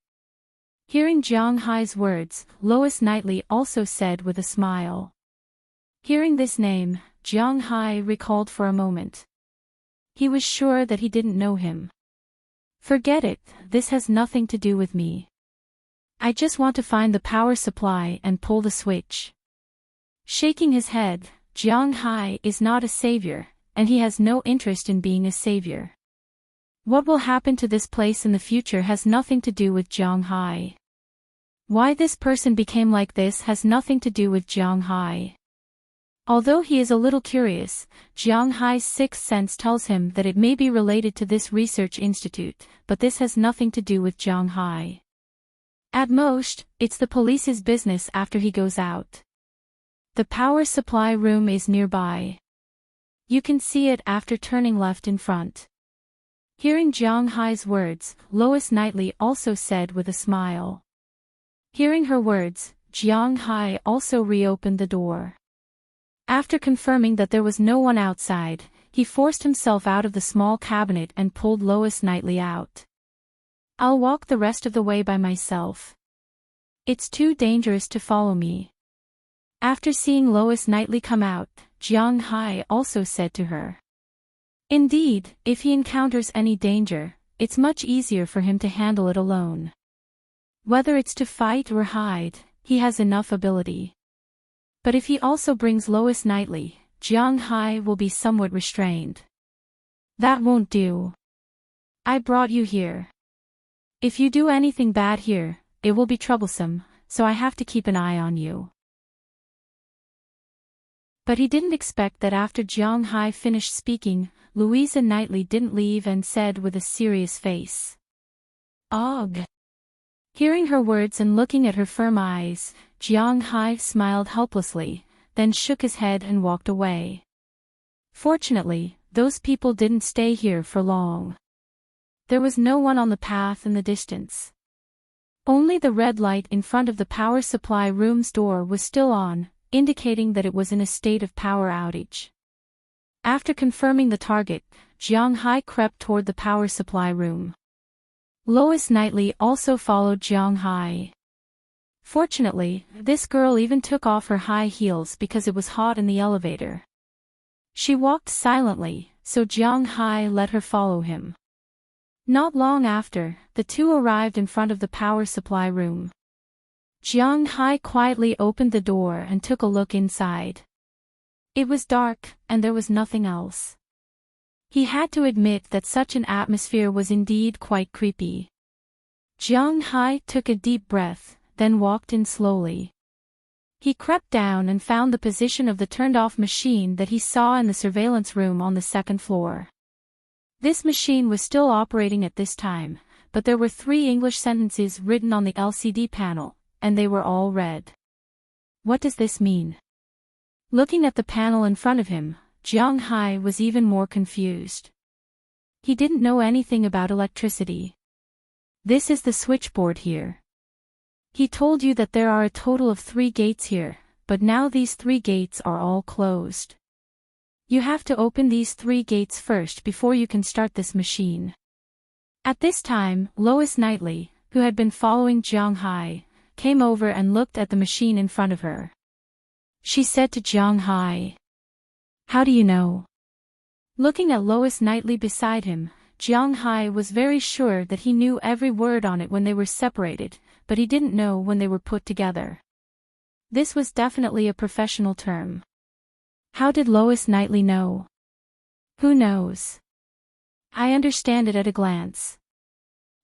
Hearing Jiang Hai's words, Lois Knightley also said with a smile. Hearing this name, Jiang Hai recalled for a moment. He was sure that he didn't know him. "Forget it, this has nothing to do with me. I just want to find the power supply and pull the switch." Shaking his head, Jiang Hai is not a savior, and he has no interest in being a savior. What will happen to this place in the future has nothing to do with Jiang Hai. Why this person became like this has nothing to do with Jiang Hai. Although he is a little curious, Jiang Hai's sixth sense tells him that it may be related to this research institute, but this has nothing to do with Jiang Hai. At most, it's the police's business after he goes out. The power supply room is nearby. You can see it after turning left in front. Hearing Jiang Hai's words, Lois Knightley also said with a smile. Hearing her words, Jiang Hai also reopened the door. After confirming that there was no one outside, he forced himself out of the small cabinet and pulled Lois Knightley out. "I'll walk the rest of the way by myself. It's too dangerous to follow me." After seeing Lois Knightley come out, Jiang Hai also said to her. Indeed, if he encounters any danger, it's much easier for him to handle it alone. Whether it's to fight or hide, he has enough ability. But if he also brings Lois Knightley, Jiang Hai will be somewhat restrained. "That won't do. I brought you here. If you do anything bad here, it will be troublesome, so I have to keep an eye on you." But he didn't expect that after Jiang Hai finished speaking, Louisa Knightley didn't leave and said with a serious face. "Ugh." Hearing her words and looking at her firm eyes, Jiang Hai smiled helplessly, then shook his head and walked away. Fortunately, those people didn't stay here for long. There was no one on the path in the distance. Only the red light in front of the power supply room's door was still on, indicating that it was in a state of power outage. After confirming the target, Jiang Hai crept toward the power supply room. Lois Knightley also followed Jiang Hai. Fortunately, this girl even took off her high heels because it was hot in the elevator. She walked silently, so Jiang Hai let her follow him. Not long after, the two arrived in front of the power supply room. Jiang Hai quietly opened the door and took a look inside. It was dark, and there was nothing else. He had to admit that such an atmosphere was indeed quite creepy. Jiang Hai took a deep breath, then walked in slowly. He crept down and found the position of the turned-off machine that he saw in the surveillance room on the second floor. This machine was still operating at this time, but there were 3 English sentences written on the LCD panel, and they were all red. What does this mean? Looking at the panel in front of him, Jiang Hai was even more confused. He didn't know anything about electricity. This is the switchboard here. He told you that there are a total of 3 gates here, but now these 3 gates are all closed. You have to open these 3 gates first before you can start this machine. At this time, Lois Knightley, who had been following Jiang Hai, came over and looked at the machine in front of her. She said to Jiang Hai, "How do you know?" Looking at Lois Knightley beside him, Jiang Hai was very sure that he knew every word on it when they were separated, but he didn't know when they were put together. This was definitely a professional term. How did Lois Knightley know? Who knows? I understand it at a glance.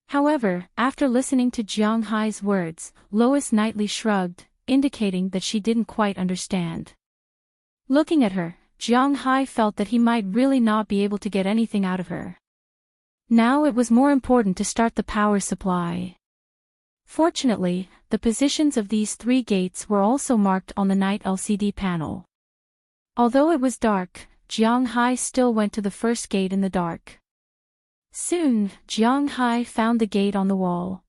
However, after listening to Jiang Hai's words, Lois Knightley shrugged, indicating that she didn't quite understand. Looking at her, Jiang Hai felt that he might really not be able to get anything out of her. Now it was more important to start the power supply. Fortunately, the positions of these 3 gates were also marked on the night LCD panel. Although it was dark, Jiang Hai still went to the first gate in the dark. Soon, Jiang Hai found the gate on the wall.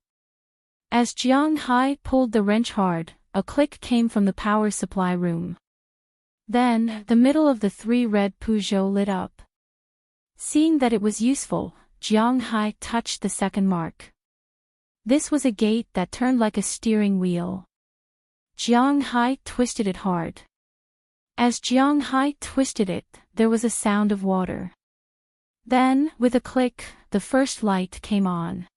As Jiang Hai pulled the wrench hard, a click came from the power supply room. Then, the middle of the 3 red Peugeot lit up. Seeing that it was useful, Jiang Hai touched the second mark. This was a gate that turned like a steering wheel. Jiang Hai twisted it hard. As Jiang Hai twisted it, there was a sound of water. Then, with a click, the first light came on.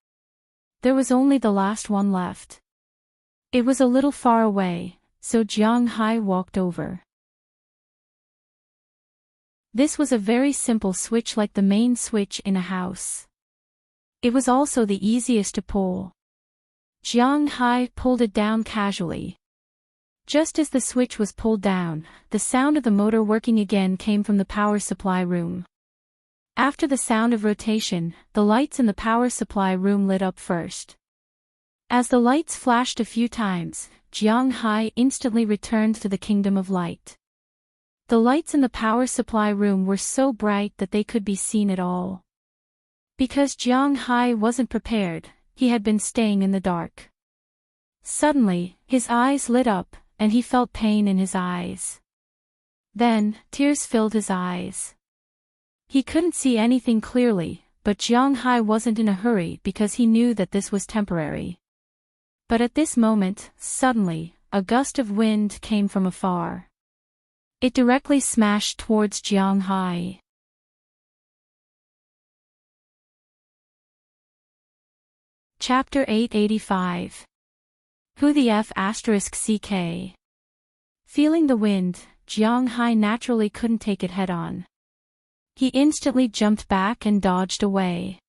There was only the last one left. It was a little far away, so Jiang Hai walked over. This was a very simple switch like the main switch in a house. It was also the easiest to pull. Jiang Hai pulled it down casually. Just as the switch was pulled down, the sound of the motor working again came from the power supply room. After the sound of rotation, the lights in the power supply room lit up first. As the lights flashed a few times, Jiang Hai instantly returned to the kingdom of light. The lights in the power supply room were so bright that they could be seen at all. Because Jiang Hai wasn't prepared, he had been staying in the dark. Suddenly, his eyes lit up, and he felt pain in his eyes. Then, tears filled his eyes. He couldn't see anything clearly, but Jiang Hai wasn't in a hurry because he knew that this was temporary. But at this moment, suddenly, a gust of wind came from afar. It directly smashed towards Jiang Hai. Chapter 885. Who the F*** CK? Feeling the wind, Jiang Hai naturally couldn't take it head-on. He instantly jumped back and dodged away.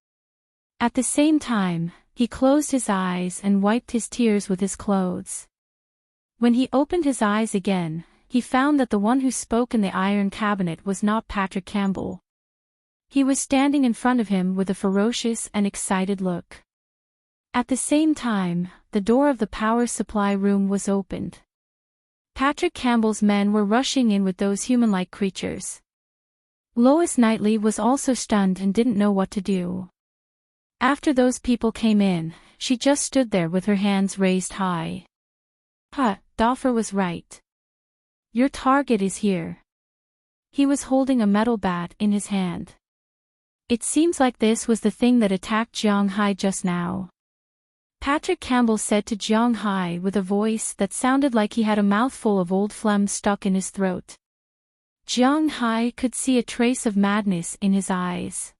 At the same time, he closed his eyes and wiped his tears with his clothes. When he opened his eyes again, he found that the one who spoke in the iron cabinet was not Patrick Campbell. He was standing in front of him with a ferocious and excited look. At the same time, the door of the power supply room was opened. Patrick Campbell's men were rushing in with those human-like creatures. Lois Knightley was also stunned and didn't know what to do. After those people came in, she just stood there with her hands raised high. Doffer was right. Your target is here. He was holding a metal bat in his hand. It seems like this was the thing that attacked Jiang Hai just now. Patrick Campbell said to Jiang Hai with a voice that sounded like he had a mouthful of old phlegm stuck in his throat. Jiang Hai could see a trace of madness in his eyes.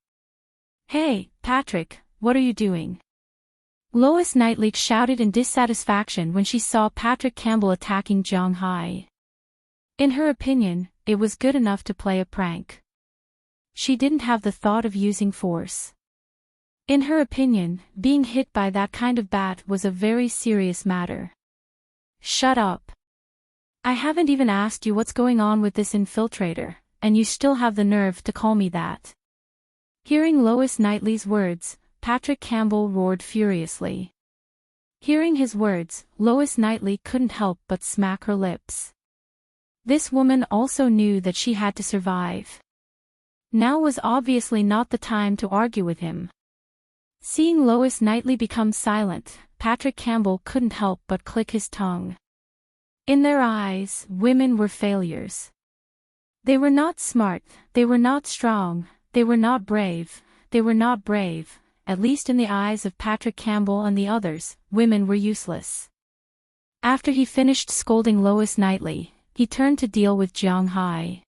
Hey, Patrick, what are you doing? Lois Knightley shouted in dissatisfaction when she saw Patrick Campbell attacking Jiang Hai. In her opinion, it was good enough to play a prank. She didn't have the thought of using force. In her opinion, being hit by that kind of bat was a very serious matter. Shut up. I haven't even asked you what's going on with this infiltrator, and you still have the nerve to call me that. Hearing Lois Knightley's words, Patrick Campbell roared furiously. Hearing his words, Lois Knightley couldn't help but smack her lips. This woman also knew that she had to survive. Now was obviously not the time to argue with him. Seeing Lois Knightley become silent, Patrick Campbell couldn't help but click his tongue. In their eyes, women were failures. They were not smart, they were not strong, they were not brave, at least in the eyes of Patrick Campbell and the others, women were useless. After he finished scolding Lois Knightley, he turned to deal with Jiang Hai.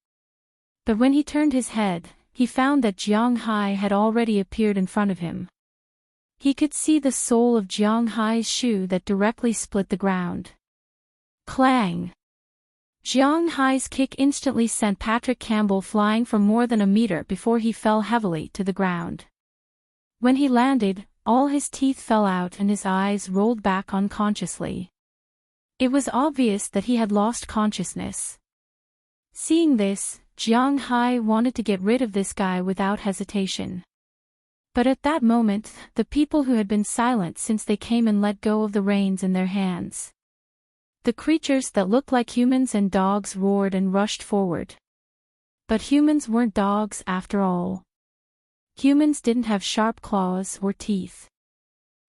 But when he turned his head, he found that Jiang Hai had already appeared in front of him. He could see the sole of Jiang Hai's shoe that directly split the ground. Clang! Jiang Hai's kick instantly sent Patrick Campbell flying for more than a meter before he fell heavily to the ground. When he landed, all his teeth fell out and his eyes rolled back unconsciously. It was obvious that he had lost consciousness. Seeing this, Jiang Hai wanted to get rid of this guy without hesitation. But at that moment, the people who had been silent since they came and let go of the reins in their hands. The creatures that looked like humans and dogs roared and rushed forward. But humans weren't dogs after all. Humans didn't have sharp claws or teeth.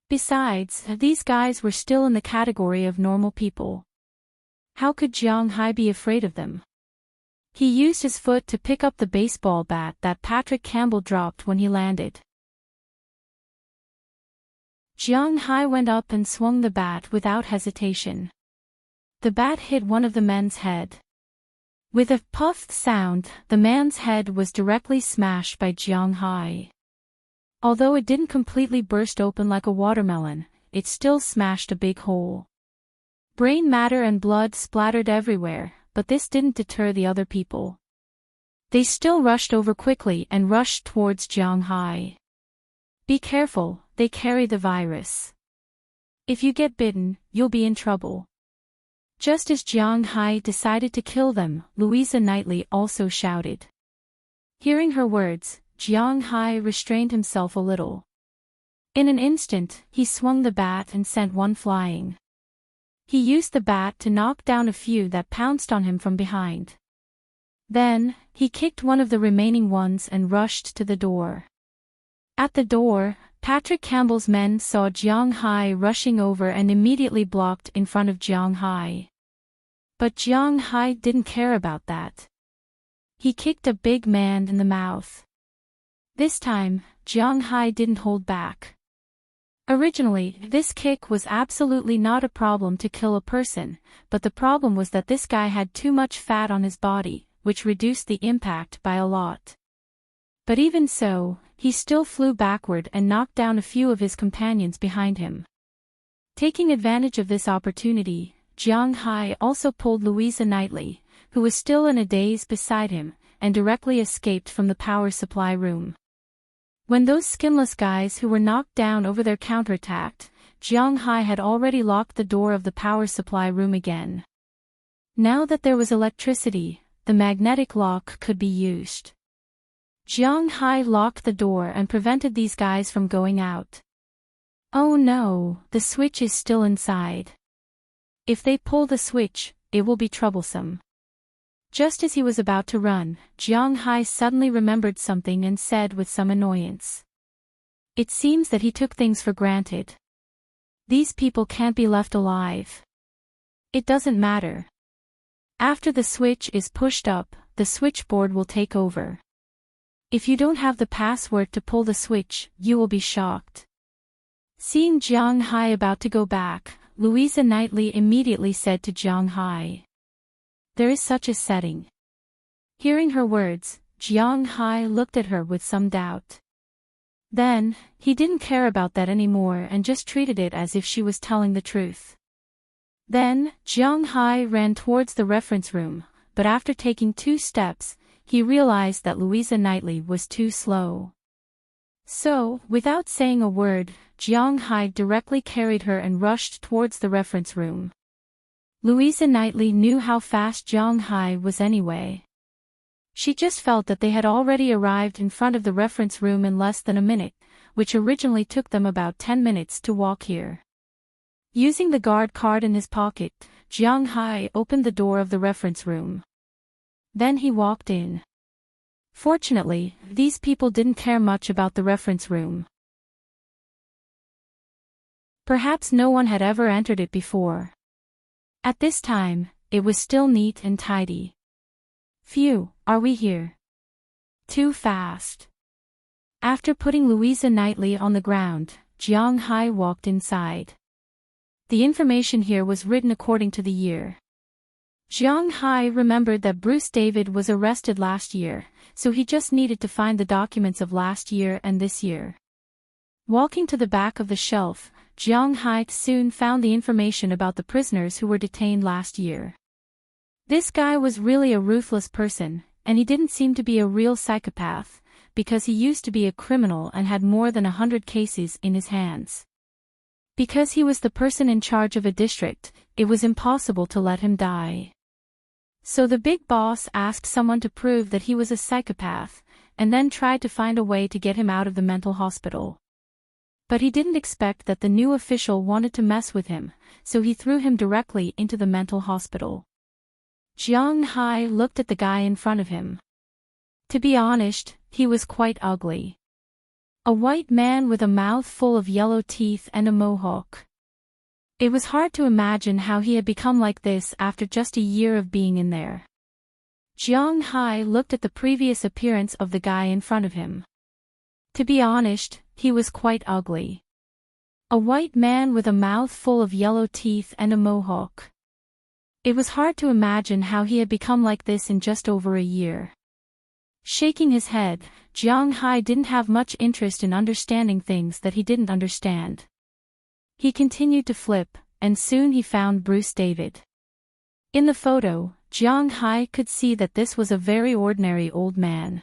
Besides, these guys were still in the category of normal people. How could Jiang Hai be afraid of them? He used his foot to pick up the baseball bat that Patrick Campbell dropped when he landed. Jiang Hai went up and swung the bat without hesitation. The bat hit one of the men's head. With a puffed sound, the man's head was directly smashed by Jiang Hai. Although it didn't completely burst open like a watermelon, it still smashed a big hole. Brain matter and blood splattered everywhere, but this didn't deter the other people. They still rushed over quickly and rushed towards Jiang Hai. Be careful, they carry the virus. If you get bitten, you'll be in trouble. Just as Jiang Hai decided to kill them, Louisa Knightley also shouted. Hearing her words, Jiang Hai restrained himself a little. In an instant, he swung the bat and sent one flying. He used the bat to knock down a few that pounced on him from behind. Then, he kicked one of the remaining ones and rushed to the door. At the door, Patrick Campbell's men saw Jiang Hai rushing over and immediately blocked in front of Jiang Hai. But Jiang Hai didn't care about that. He kicked a big man in the mouth. This time, Jiang Hai didn't hold back. Originally, this kick was absolutely not a problem to kill a person, but the problem was that this guy had too much fat on his body, which reduced the impact by a lot. But even so, he still flew backward and knocked down a few of his companions behind him. Taking advantage of this opportunity, Jiang Hai also pulled Louisa Knightley, who was still in a daze beside him, and directly escaped from the power supply room. When those skinless guys who were knocked down over there counterattacked, Jiang Hai had already locked the door of the power supply room again. Now that there was electricity, the magnetic lock could be used. Jiang Hai locked the door and prevented these guys from going out. Oh no, the switch is still inside. If they pull the switch, it will be troublesome. Just as he was about to run, Jiang Hai suddenly remembered something and said with some annoyance. It seems that he took things for granted. These people can't be left alive. It doesn't matter. After the switch is pushed up, the switchboard will take over. If you don't have the password to pull the switch, you will be shocked. Seeing Jiang Hai about to go back, Louisa Knightley immediately said to Jiang Hai. There is such a setting. Hearing her words, Jiang Hai looked at her with some doubt. Then, he didn't care about that anymore and just treated it as if she was telling the truth. Then, Jiang Hai ran towards the reference room, but after taking 2 steps, he realized that Louisa Knightley was too slow. So, without saying a word, Jiang Hai directly carried her and rushed towards the reference room. Louisa Knightley knew how fast Jiang Hai was anyway. She just felt that they had already arrived in front of the reference room in less than a minute, which originally took them about 10 minutes to walk here. Using the guard card in his pocket, Jiang Hai opened the door of the reference room. Then he walked in. Fortunately, these people didn't care much about the reference room. Perhaps no one had ever entered it before. At this time, it was still neat and tidy. Phew, are we here? Too fast. After putting Louisa Knightley on the ground, Jiang Hai walked inside. The information here was written according to the year. Jiang Hai remembered that Bruce David was arrested last year, so he just needed to find the documents of last year and this year. Walking to the back of the shelf, Jiang Hai soon found the information about the prisoners who were detained last year. This guy was really a ruthless person, and he didn't seem to be a real psychopath, because he used to be a criminal and had more than 100 cases in his hands. Because he was the person in charge of a district, it was impossible to let him die. So the big boss asked someone to prove that he was a psychopath, and then tried to find a way to get him out of the mental hospital. But he didn't expect that the new official wanted to mess with him, so he threw him directly into the mental hospital. Jiang Hai looked at the guy in front of him. To be honest, he was quite ugly. A white man with a mouth full of yellow teeth and a mohawk. It was hard to imagine how he had become like this after just a year of being in there. Jiang Hai looked at the previous appearance of the guy in front of him. To be honest, he was quite ugly. A white man with a mouth full of yellow teeth and a mohawk. It was hard to imagine how he had become like this in just over a year. Shaking his head, Jiang Hai didn't have much interest in understanding things that he didn't understand. He continued to flip, and soon he found Bruce David. In the photo, Jiang Hai could see that this was a very ordinary old man.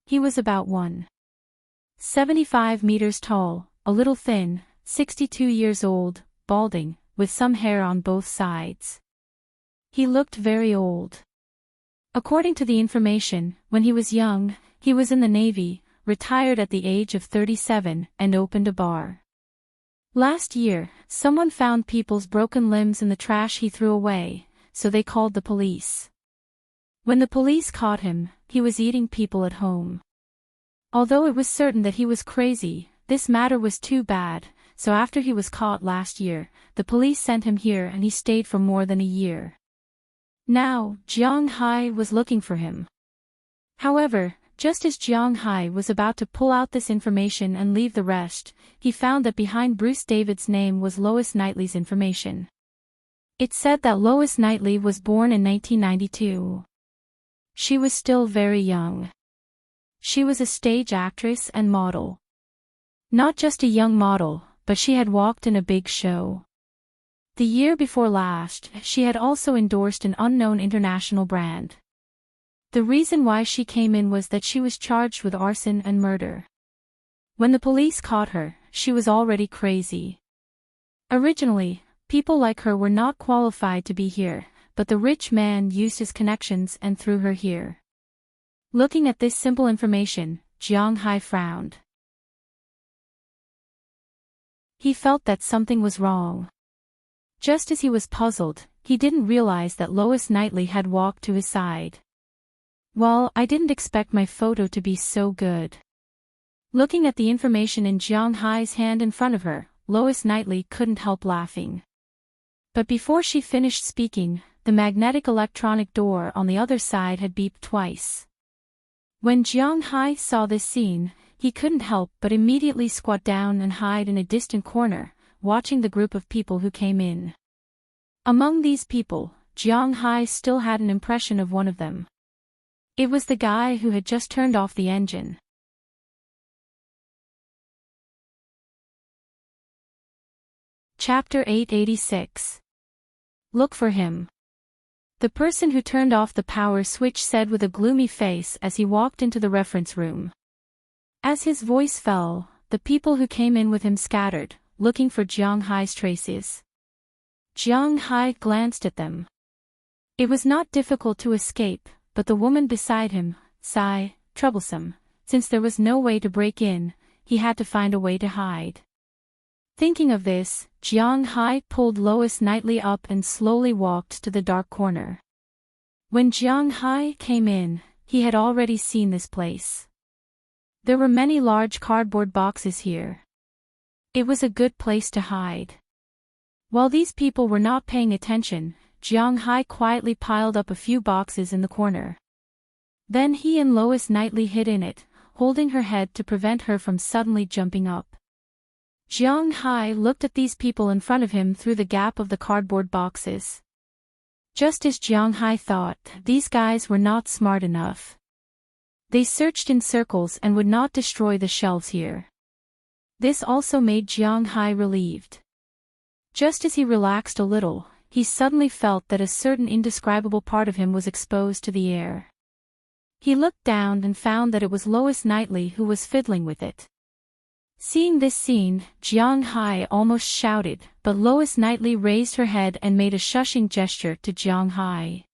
He was about 1.75 meters tall, a little thin, 62 years old, balding, with some hair on both sides. He looked very old. According to the information, when he was young, he was in the Navy, retired at the age of 37, and opened a bar. Last year, someone found people's broken limbs in the trash he threw away, so they called the police. When the police caught him, he was eating people at home. Although it was certain that he was crazy, this matter was too bad, so after he was caught last year, the police sent him here and he stayed for more than a year. Now, Jiang Hai was looking for him. However, just as Jiang Hai was about to pull out this information and leave the rest, he found that behind Bruce David's name was Lois Knightley's information. It said that Lois Knightley was born in 1992. She was still very young. She was a stage actress and model. Not just a young model, but she had walked in a big show. The year before last, she had also endorsed an unknown international brand. The reason why she came in was that she was charged with arson and murder. When the police caught her, she was already crazy. Originally, people like her were not qualified to be here, but the rich man used his connections and threw her here. Looking at this simple information, Jiang Hai frowned. He felt that something was wrong. Just as he was puzzled, he didn't realize that Lois Knightley had walked to his side. Well, I didn't expect my photo to be so good. Looking at the information in Jiang Hai's hand in front of her, Lois Knightley couldn't help laughing. But before she finished speaking, the magnetic electronic door on the other side had beeped twice. When Jiang Hai saw this scene, he couldn't help but immediately squat down and hide in a distant corner, watching the group of people who came in. Among these people, Jiang Hai still had an impression of one of them. It was the guy who had just turned off the engine. Chapter 886. Look for him. The person who turned off the power switch said with a gloomy face as he walked into the reference room. As his voice fell, the people who came in with him scattered, looking for Jiang Hai's traces. Jiang Hai glanced at them. It was not difficult to escape, but the woman beside him, sighed, troublesome. Since there was no way to break in, he had to find a way to hide. Thinking of this, Jiang Hai pulled Lois Knightley up and slowly walked to the dark corner. When Jiang Hai came in, he had already seen this place. There were many large cardboard boxes here. It was a good place to hide. While these people were not paying attention, Jiang Hai quietly piled up a few boxes in the corner. Then he and Lois Knightley hid in it, holding her head to prevent her from suddenly jumping up. Jiang Hai looked at these people in front of him through the gap of the cardboard boxes. Just as Jiang Hai thought, these guys were not smart enough. They searched in circles and would not destroy the shelves here. This also made Jiang Hai relieved. Just as he relaxed a little, he suddenly felt that a certain indescribable part of him was exposed to the air. He looked down and found that it was Lois Knightley who was fiddling with it. Seeing this scene, Jiang Hai almost shouted, but Lois Knightley raised her head and made a shushing gesture to Jiang Hai.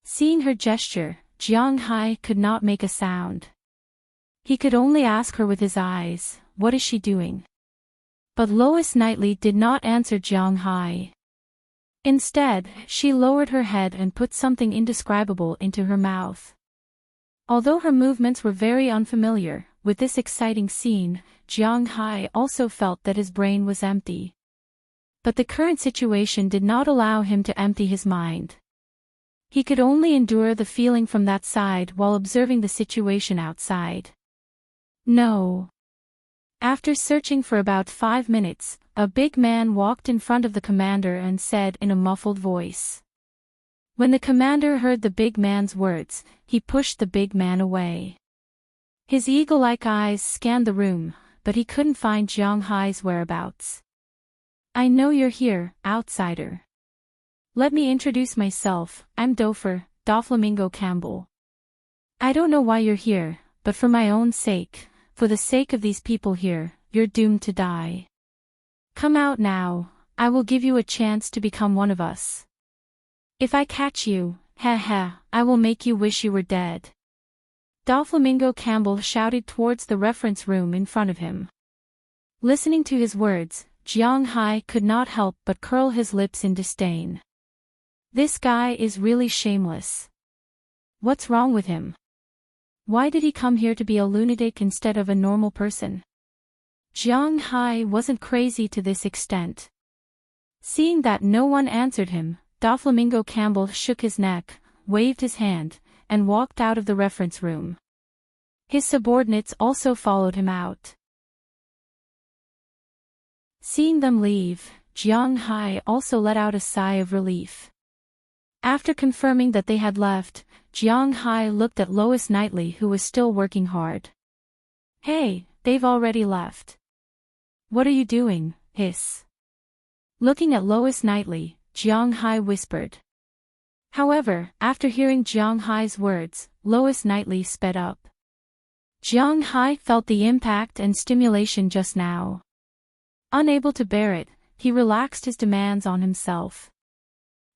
Seeing her gesture, Jiang Hai could not make a sound. He could only ask her with his eyes, "What is she doing?" But Lois Knightley did not answer Jiang Hai. Instead, she lowered her head and put something indescribable into her mouth. Although her movements were very unfamiliar, with this exciting scene, Jiang Hai also felt that his brain was empty. But the current situation did not allow him to empty his mind. He could only endure the feeling from that side while observing the situation outside. No. After searching for about 5 minutes, a big man walked in front of the commander and said in a muffled voice. When the commander heard the big man's words, he pushed the big man away. His eagle-like eyes scanned the room, but he couldn't find Jiang Hai's whereabouts. "I know you're here, outsider. Let me introduce myself, I'm Doflamingo Campbell. I don't know why you're here, but for my own sake, for the sake of these people here, you're doomed to die. Come out now, I will give you a chance to become one of us. If I catch you, I will make you wish you were dead." Doflamingo Campbell shouted towards the reference room in front of him. Listening to his words, Jiang Hai could not help but curl his lips in disdain. This guy is really shameless. What's wrong with him? Why did he come here to be a lunatic instead of a normal person? Jiang Hai wasn't crazy to this extent. Seeing that no one answered him, Doflamingo Campbell shook his neck, waved his hand, and walked out of the reference room. His subordinates also followed him out. Seeing them leave, Jiang Hai also let out a sigh of relief. After confirming that they had left, Jiang Hai looked at Lois Knightley, who was still working hard. "Hey, they've already left. What are you doing, hiss?" Looking at Lois Knightley, Jiang Hai whispered. However, after hearing Jiang Hai's words, Lois Knightley sped up. Jiang Hai felt the impact and stimulation just now. Unable to bear it, he relaxed his demands on himself.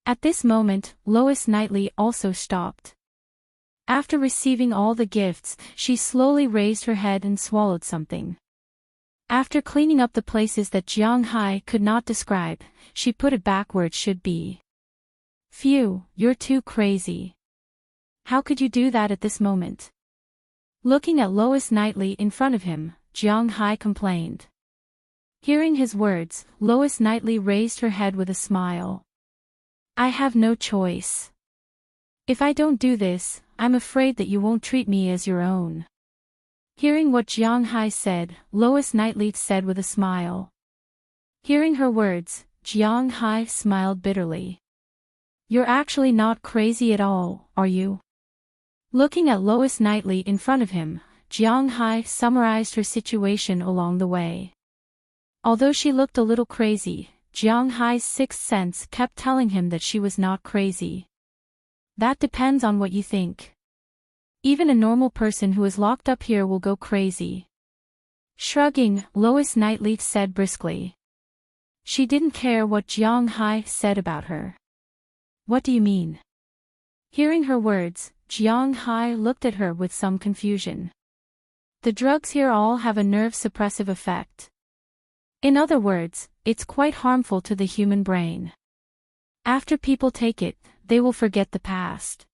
At this moment, Lois Knightley also stopped. After receiving all the gifts, she slowly raised her head and swallowed something. After cleaning up the places that Jiang Hai could not describe, she put it back where it should be. "Phew, you're too crazy. How could you do that at this moment?" Looking at Lois Knightley in front of him, Jiang Hai complained. Hearing his words, Lois Knightley raised her head with a smile. "I have no choice. If I don't do this, I'm afraid that you won't treat me as your own." Hearing what Jiang Hai said, Lois Knightley said with a smile. Hearing her words, Jiang Hai smiled bitterly. "You're actually not crazy at all, are you?" Looking at Lois Knightley in front of him, Jiang Hai summarized her situation along the way. Although she looked a little crazy, Jiang Hai's sixth sense kept telling him that she was not crazy. "That depends on what you think." Even a normal person who is locked up here will go crazy. Shrugging, Lois Knightley said briskly. She didn't care what Jiang Hai said about her. What do you mean? Hearing her words, Jiang Hai looked at her with some confusion. The drugs here all have a nerve-suppressive effect. In other words, it's quite harmful to the human brain. After people take it, they will forget the past.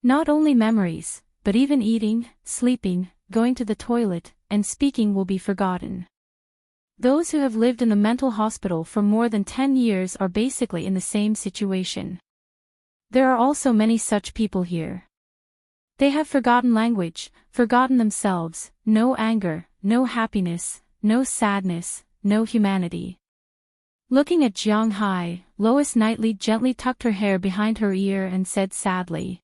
Not only memories, but even eating, sleeping, going to the toilet, and speaking will be forgotten. Those who have lived in the mental hospital for more than 10 years are basically in the same situation. There are also many such people here. They have forgotten language, forgotten themselves, no anger, no happiness, no sadness, no humanity. Looking at Jiang Hai, Lois Knightley gently tucked her hair behind her ear and said sadly,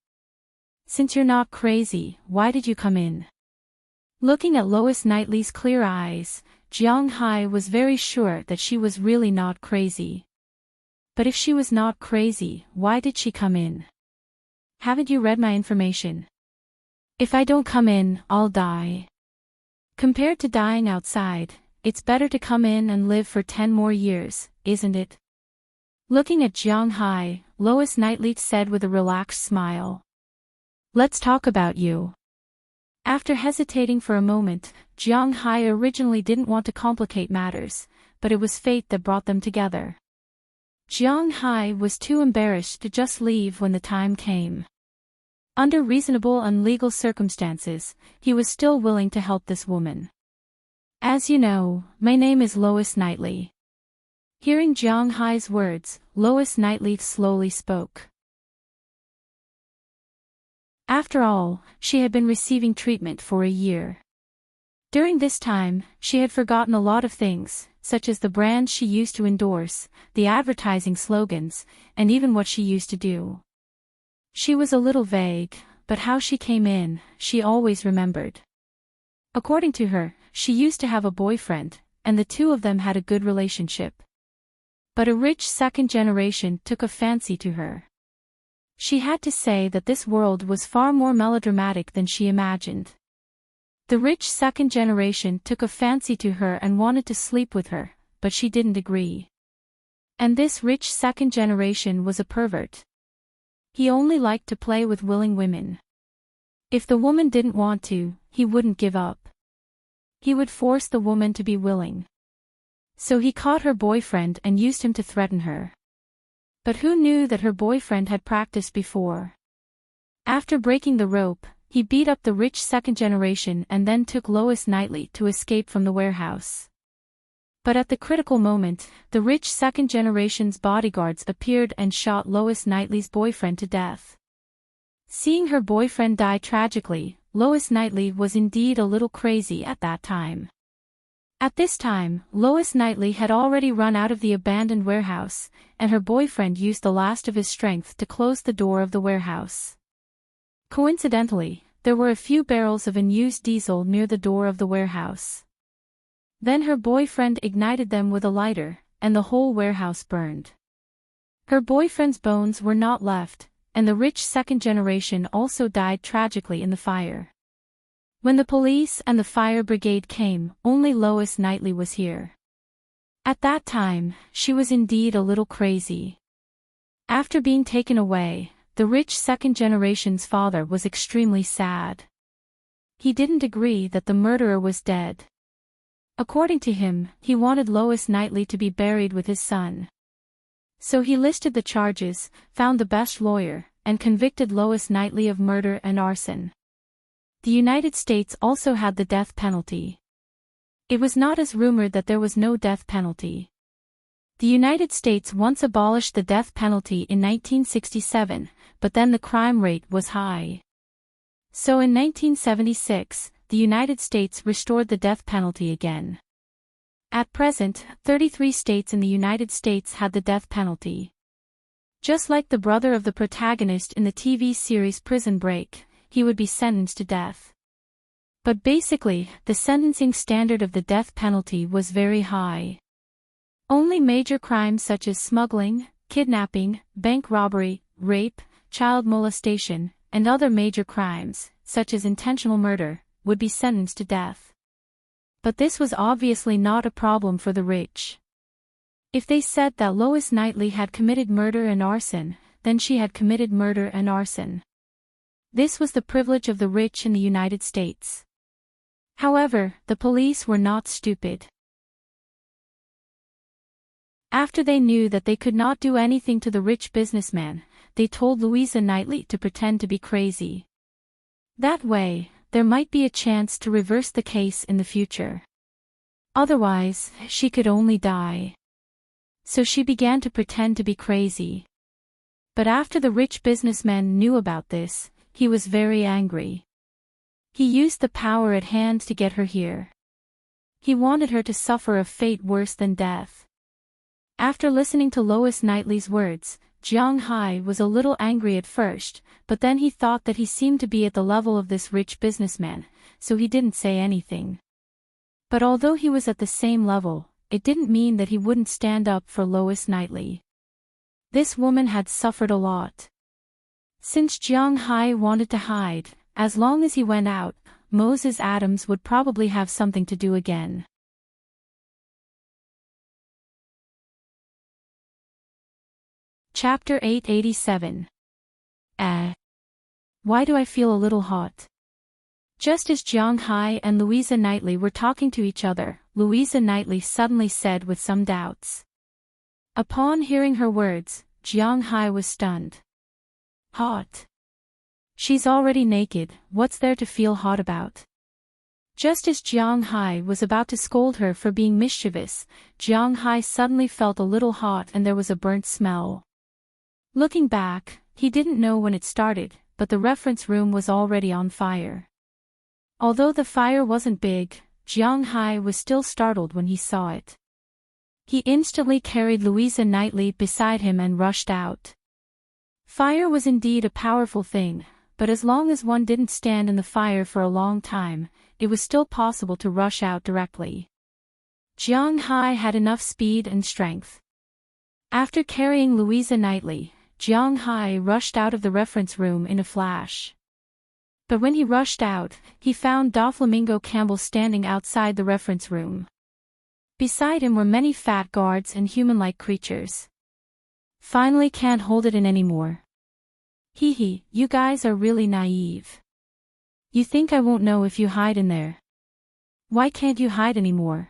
"Since you're not crazy, why did you come in?" Looking at Lois Knightley's clear eyes, Jiang Hai was very sure that she was really not crazy. But if she was not crazy, why did she come in? Haven't you read my information? If I don't come in, I'll die. Compared to dying outside, it's better to come in and live for 10 more years, isn't it? Looking at Jiang Hai, Lois Knightley said with a relaxed smile. Let's talk about you. After hesitating for a moment, Jiang Hai originally didn't want to complicate matters, but it was fate that brought them together. Jiang Hai was too embarrassed to just leave when the time came. Under reasonable and legal circumstances, he was still willing to help this woman. As you know, my name is Lois Knightley. Hearing Jiang Hai's words, Lois Knightley slowly spoke. After all, she had been receiving treatment for a year. During this time, she had forgotten a lot of things, such as the brands she used to endorse, the advertising slogans, and even what she used to do. She was a little vague, but how she came in, she always remembered. According to her, she used to have a boyfriend, and the two of them had a good relationship. But a rich second generation took a fancy to her. She had to say that this world was far more melodramatic than she imagined. The rich second generation took a fancy to her and wanted to sleep with her, but she didn't agree. And this rich second generation was a pervert. He only liked to play with willing women. If the woman didn't want to, he wouldn't give up. He would force the woman to be willing. So he caught her boyfriend and used him to threaten her. But who knew that her boyfriend had practiced before? After breaking the rope, he beat up the rich second generation and then took Lois Knightley to escape from the warehouse. But at the critical moment, the rich second generation's bodyguards appeared and shot Lois Knightley's boyfriend to death. Seeing her boyfriend die tragically, Lois Knightley was indeed a little crazy at that time. At this time, Lois Knightley had already run out of the abandoned warehouse, and her boyfriend used the last of his strength to close the door of the warehouse. Coincidentally, there were a few barrels of unused diesel near the door of the warehouse. Then her boyfriend ignited them with a lighter, and the whole warehouse burned. Her boyfriend's bones were not left, and the rich second generation also died tragically in the fire. When the police and the fire brigade came, only Lois Knightley was here. At that time, she was indeed a little crazy. After being taken away, the rich second generation's father was extremely sad. He didn't agree that the murderer was dead. According to him, he wanted Lois Knightley to be buried with his son. So he listed the charges, found the best lawyer, and convicted Lois Knightley of murder and arson. The United States also had the death penalty. It was not as rumored that there was no death penalty. The United States once abolished the death penalty in 1967, but then the crime rate was high. So in 1976, the United States restored the death penalty again. At present, 33 states in the United States had the death penalty. Just like the brother of the protagonist in the TV series Prison Break, he would be sentenced to death. But basically, the sentencing standard of the death penalty was very high. Only major crimes such as smuggling, kidnapping, bank robbery, rape, child molestation, and other major crimes, such as intentional murder, would be sentenced to death. But this was obviously not a problem for the rich. If they said that Lois Knightley had committed murder and arson, then she had committed murder and arson. This was the privilege of the rich in the United States. However, the police were not stupid. After they knew that they could not do anything to the rich businessman, they told Louisa Knightley to pretend to be crazy. That way, there might be a chance to reverse the case in the future. Otherwise, she could only die. So she began to pretend to be crazy. But after the rich businessman knew about this, he was very angry. He used the power at hand to get her here. He wanted her to suffer a fate worse than death. After listening to Lois Knightley's words, Jiang Hai was a little angry at first, but then he thought that he seemed to be at the level of this rich businessman, so he didn't say anything. But although he was at the same level, it didn't mean that he wouldn't stand up for Lois Knightley. This woman had suffered a lot. Since Jiang Hai wanted to hide, as long as he went out, Moses Adams would probably have something to do again. Chapter 887. Why do I feel a little hot? Just as Jiang Hai and Louisa Knightley were talking to each other, Louisa Knightley suddenly said with some doubts. Upon hearing her words, Jiang Hai was stunned. Hot? She's already naked, what's there to feel hot about? Just as Jiang Hai was about to scold her for being mischievous, Jiang Hai suddenly felt a little hot and there was a burnt smell. Looking back, he didn't know when it started, but the reference room was already on fire. Although the fire wasn't big, Jiang Hai was still startled when he saw it. He instantly carried Louisa Knightley beside him and rushed out. Fire was indeed a powerful thing, but as long as one didn't stand in the fire for a long time, it was still possible to rush out directly. Jiang Hai had enough speed and strength. After carrying Louisa Knightley, Jiang Hai rushed out of the reference room in a flash. But when he rushed out, he found Doflamingo Campbell standing outside the reference room. Beside him were many fat guards and human-like creatures. Finally can't hold it in anymore. Hee, you guys are really naive. You think I won't know if you hide in there? Why can't you hide anymore?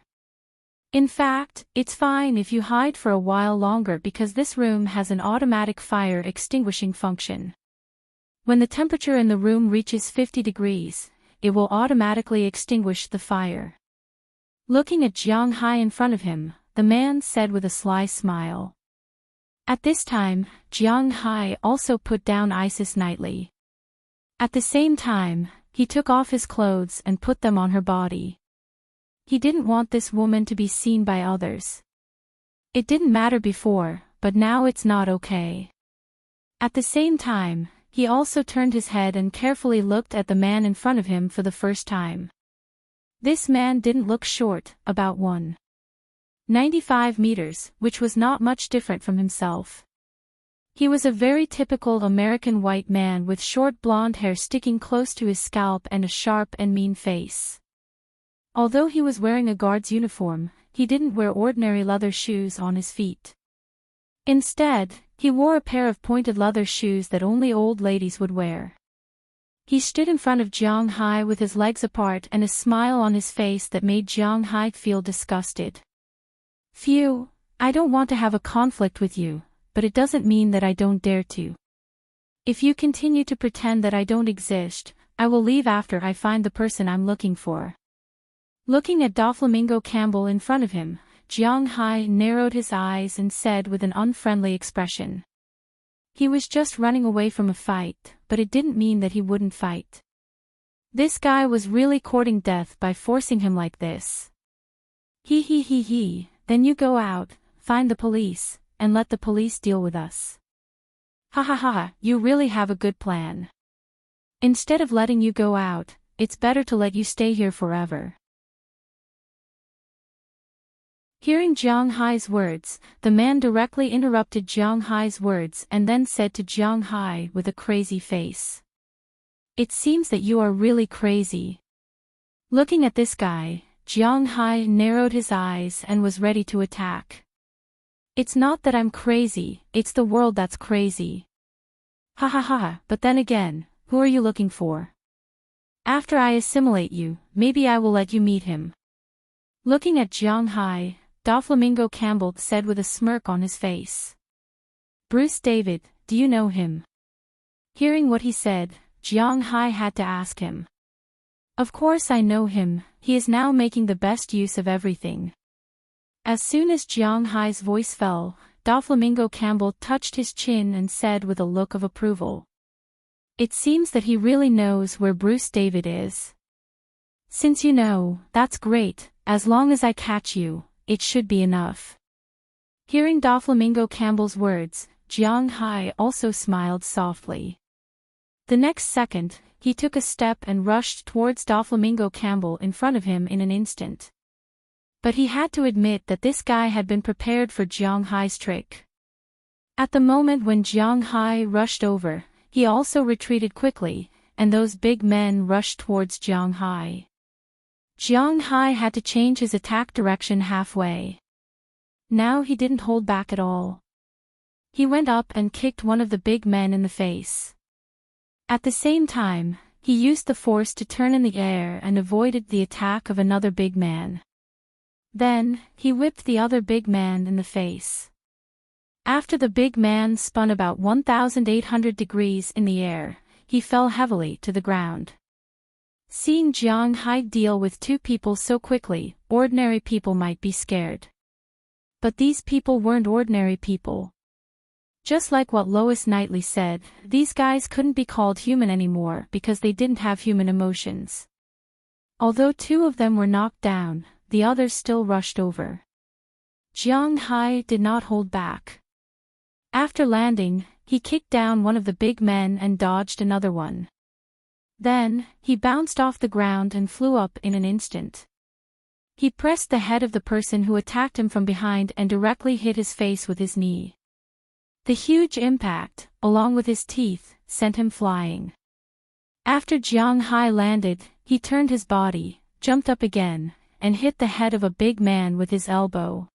In fact, it's fine if you hide for a while longer because this room has an automatic fire extinguishing function. When the temperature in the room reaches 50 degrees, it will automatically extinguish the fire. Looking at Jiang Hai in front of him, the man said with a sly smile. At this time, Jiang Hai also put down Isis Knightley. At the same time, he took off his clothes and put them on her body. He didn't want this woman to be seen by others. It didn't matter before, but now it's not okay. At the same time, he also turned his head and carefully looked at the man in front of him for the first time. This man didn't look short, about 1.95 meters, which was not much different from himself. He was a very typical American white man with short blonde hair sticking close to his scalp and a sharp and mean face. Although he was wearing a guard's uniform, he didn't wear ordinary leather shoes on his feet. Instead, he wore a pair of pointed leather shoes that only old ladies would wear. He stood in front of Jiang Hai with his legs apart and a smile on his face that made Jiang Hai feel disgusted. Phew, I don't want to have a conflict with you, but it doesn't mean that I don't dare to. If you continue to pretend that I don't exist, I will leave after I find the person I'm looking for. Looking at Doflamingo Campbell in front of him, Jiang Hai narrowed his eyes and said with an unfriendly expression. He was just running away from a fight, but it didn't mean that he wouldn't fight. This guy was really courting death by forcing him like this. Then you go out, find the police, and let the police deal with us. Ha, you really have a good plan. Instead of letting you go out, it's better to let you stay here forever. Hearing Jiang Hai's words, the man directly interrupted Jiang Hai's words and then said to Jiang Hai with a crazy face. It seems that you are really crazy. Looking at this guy, Jiang Hai narrowed his eyes and was ready to attack. It's not that I'm crazy, it's the world that's crazy. Ha ha ha, but then again, who are you looking for? After I assimilate you, maybe I will let you meet him. Looking at Jiang Hai, Doflamingo Campbell said with a smirk on his face. Bruce David, do you know him? Hearing what he said, Jiang Hai had to ask him. Of course I know him, he is now making the best use of everything. As soon as Jiang Hai's voice fell, Doflamingo Campbell touched his chin and said with a look of approval. It seems that he really knows where Bruce David is. Since you know, that's great, as long as I catch you, it should be enough. Hearing Doflamingo Campbell's words, Jiang Hai also smiled softly. The next second, he took a step and rushed towards Doflamingo Campbell in front of him in an instant. But he had to admit that this guy had been prepared for Jiang Hai's trick. At the moment when Jiang Hai rushed over, he also retreated quickly, and those big men rushed towards Jiang Hai. Jiang Hai had to change his attack direction halfway. Now he didn't hold back at all. He went up and kicked one of the big men in the face. At the same time, he used the force to turn in the air and avoided the attack of another big man. Then, he whipped the other big man in the face. After the big man spun about 1,800 degrees in the air, he fell heavily to the ground. Seeing Jiang Hai deal with two people so quickly, ordinary people might be scared. But these people weren't ordinary people. Just like what Lois Knightley said, these guys couldn't be called human anymore because they didn't have human emotions. Although two of them were knocked down, the others still rushed over. Jiang Hai did not hold back. After landing, he kicked down one of the big men and dodged another one. Then, he bounced off the ground and flew up in an instant. He pressed the head of the person who attacked him from behind and directly hit his face with his knee. The huge impact, along with his teeth, sent him flying. After Jiang Hai landed, he turned his body, jumped up again, and hit the head of a big man with his elbow.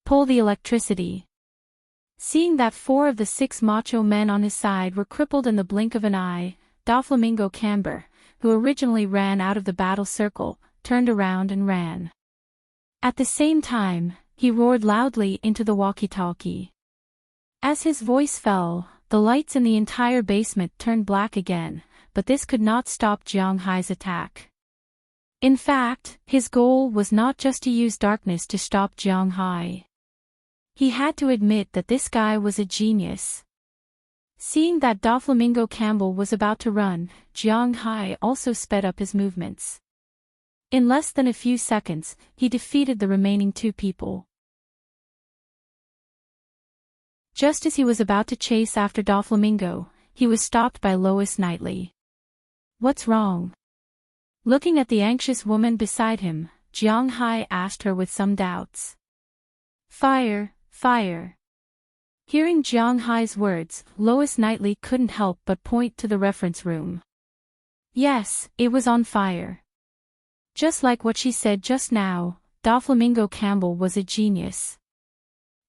Pull the electricity. Seeing that 4 of the 6 macho men on his side were crippled in the blink of an eye, Doflamingo Campbell, who originally ran out of the battle circle, turned around and ran. At the same time, he roared loudly into the walkie-talkie. As his voice fell, the lights in the entire basement turned black again, but this could not stop Jiang Hai's attack. In fact, his goal was not just to use darkness to stop Jiang Hai. He had to admit that this guy was a genius. Seeing that Doflamingo Campbell was about to run, Jiang Hai also sped up his movements. In less than a few seconds, he defeated the remaining 2 people. Just as he was about to chase after Doflamingo, he was stopped by Lois Knightley. What's wrong? Looking at the anxious woman beside him, Jiang Hai asked her with some doubts. Fire, fire. Hearing Jiang Hai's words, Lois Knightley couldn't help but point to the reference room. Yes, it was on fire. Just like what she said just now, Doflamingo Campbell was a genius.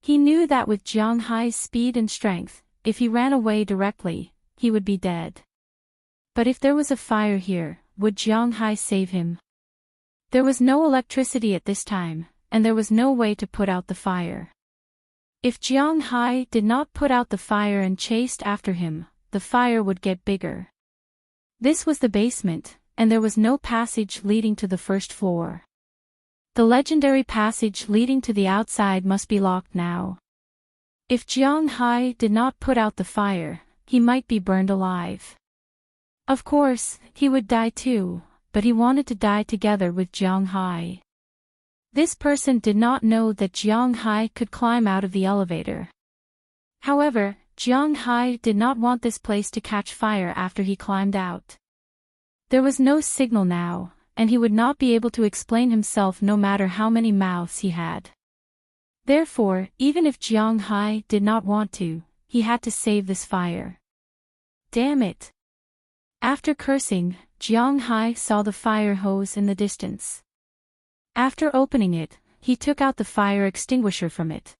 He knew that with Jiang Hai's speed and strength, if he ran away directly, he would be dead. But if there was a fire here, would Jiang Hai save him? There was no electricity at this time, and there was no way to put out the fire. If Jiang Hai did not put out the fire and chased after him, the fire would get bigger. This was the basement, and there was no passage leading to the first floor. The legendary passage leading to the outside must be locked now. If Jiang Hai did not put out the fire, he might be burned alive. Of course, he would die too, but he wanted to die together with Jiang Hai. This person did not know that Jiang Hai could climb out of the elevator. However, Jiang Hai did not want this place to catch fire after he climbed out. There was no signal now, and he would not be able to explain himself no matter how many mouths he had. Therefore, even if Jiang Hai did not want to, he had to save this fire. Damn it! After cursing, Jiang Hai saw the fire hose in the distance. After opening it, he took out the fire extinguisher from it.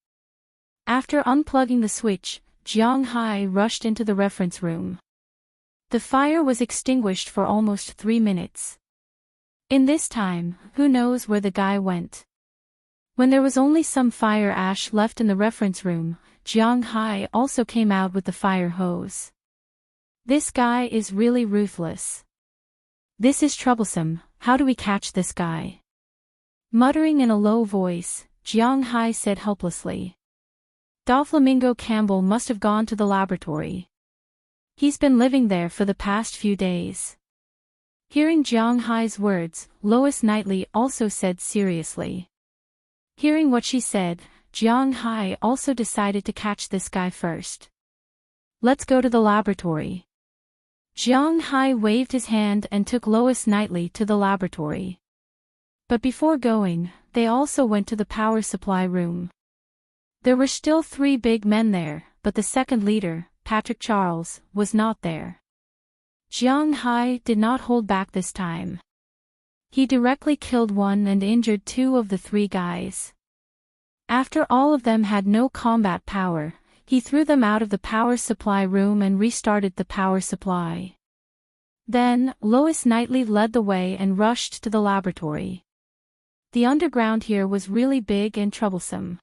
After unplugging the switch, Jiang Hai rushed into the reference room. The fire was extinguished for almost 3 minutes. In this time, who knows where the guy went? When there was only some fire ash left in the reference room, Jiang Hai also came out with the fire hose. This guy is really ruthless. This is troublesome, how do we catch this guy? Muttering in a low voice, Jiang Hai said helplessly. Doflamingo Campbell must have gone to the laboratory. He's been living there for the past few days. Hearing Jiang Hai's words, Lois Knightley also said seriously. Hearing what she said, Jiang Hai also decided to catch this guy first. Let's go to the laboratory. Jiang Hai waved his hand and took Lois Knightley to the laboratory. But before going, they also went to the power supply room. There were still 3 big men there, but the second leader, Patrick Charles, was not there. Jiang Hai did not hold back this time. He directly killed 1 and injured 2 of the 3 guys. After all of them had no combat power, he threw them out of the power supply room and restarted the power supply. Then, Lois Knightley led the way and rushed to the laboratory. The underground here was really big and troublesome.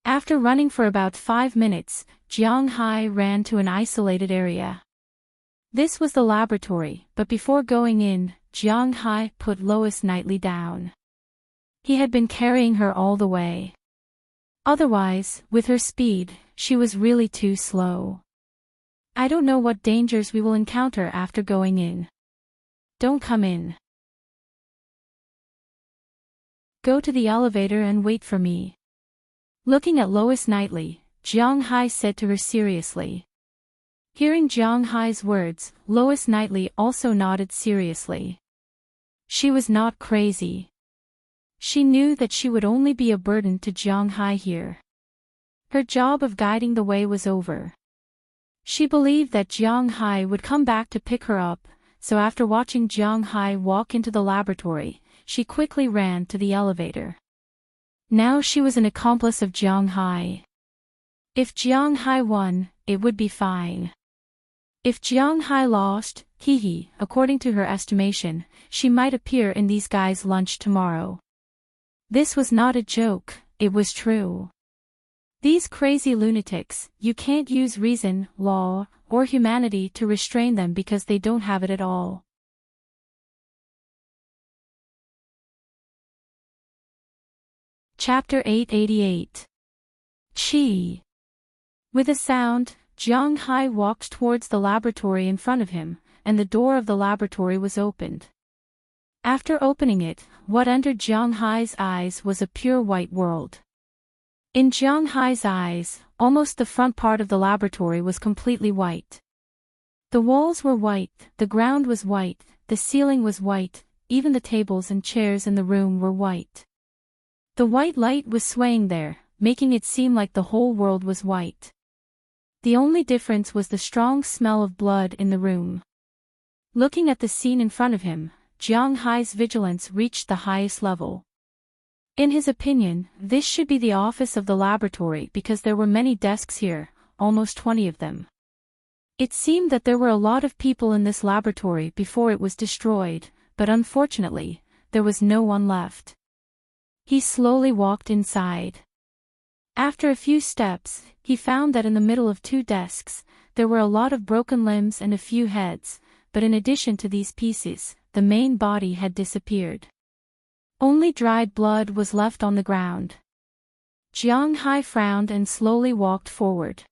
After running for about 5 minutes, Jiang Hai ran to an isolated area. This was the laboratory, but before going in, Jiang Hai put Lois Knightley down. He had been carrying her all the way. Otherwise, with her speed, she was really too slow. I don't know what dangers we will encounter after going in. Don't come in. Go to the elevator and wait for me. Looking at Lois Knightley, Jiang Hai said to her seriously. Hearing Jiang Hai's words, Lois Knightley also nodded seriously. She was not crazy. She knew that she would only be a burden to Jiang Hai here. Her job of guiding the way was over. She believed that Jiang Hai would come back to pick her up, so after watching Jiang Hai walk into the laboratory, she quickly ran to the elevator. Now she was an accomplice of Jiang Hai. If Jiang Hai won, it would be fine. If Jiang Hai lost, according to her estimation, she might appear in these guys' lunch tomorrow. This was not a joke, it was true. These crazy lunatics, you can't use reason, law, or humanity to restrain them because they don't have it at all. Chapter 888. Chi. With a sound, Jiang Hai walked towards the laboratory in front of him, and the door of the laboratory was opened. After opening it, what entered Jiang Hai's eyes was a pure white world. In Jiang Hai's eyes, almost the front part of the laboratory was completely white. The walls were white, the ground was white, the ceiling was white, even the tables and chairs in the room were white. The white light was swaying there, making it seem like the whole world was white. The only difference was the strong smell of blood in the room. Looking at the scene in front of him, Jiang Hai's vigilance reached the highest level. In his opinion, this should be the office of the laboratory because there were many desks here, almost 20 of them. It seemed that there were a lot of people in this laboratory before it was destroyed, but unfortunately, there was no one left. He slowly walked inside. After a few steps, he found that in the middle of 2 desks, there were a lot of broken limbs and a few heads, but in addition to these pieces, the main body had disappeared. Only dried blood was left on the ground. Jiang Hai frowned and slowly walked forward.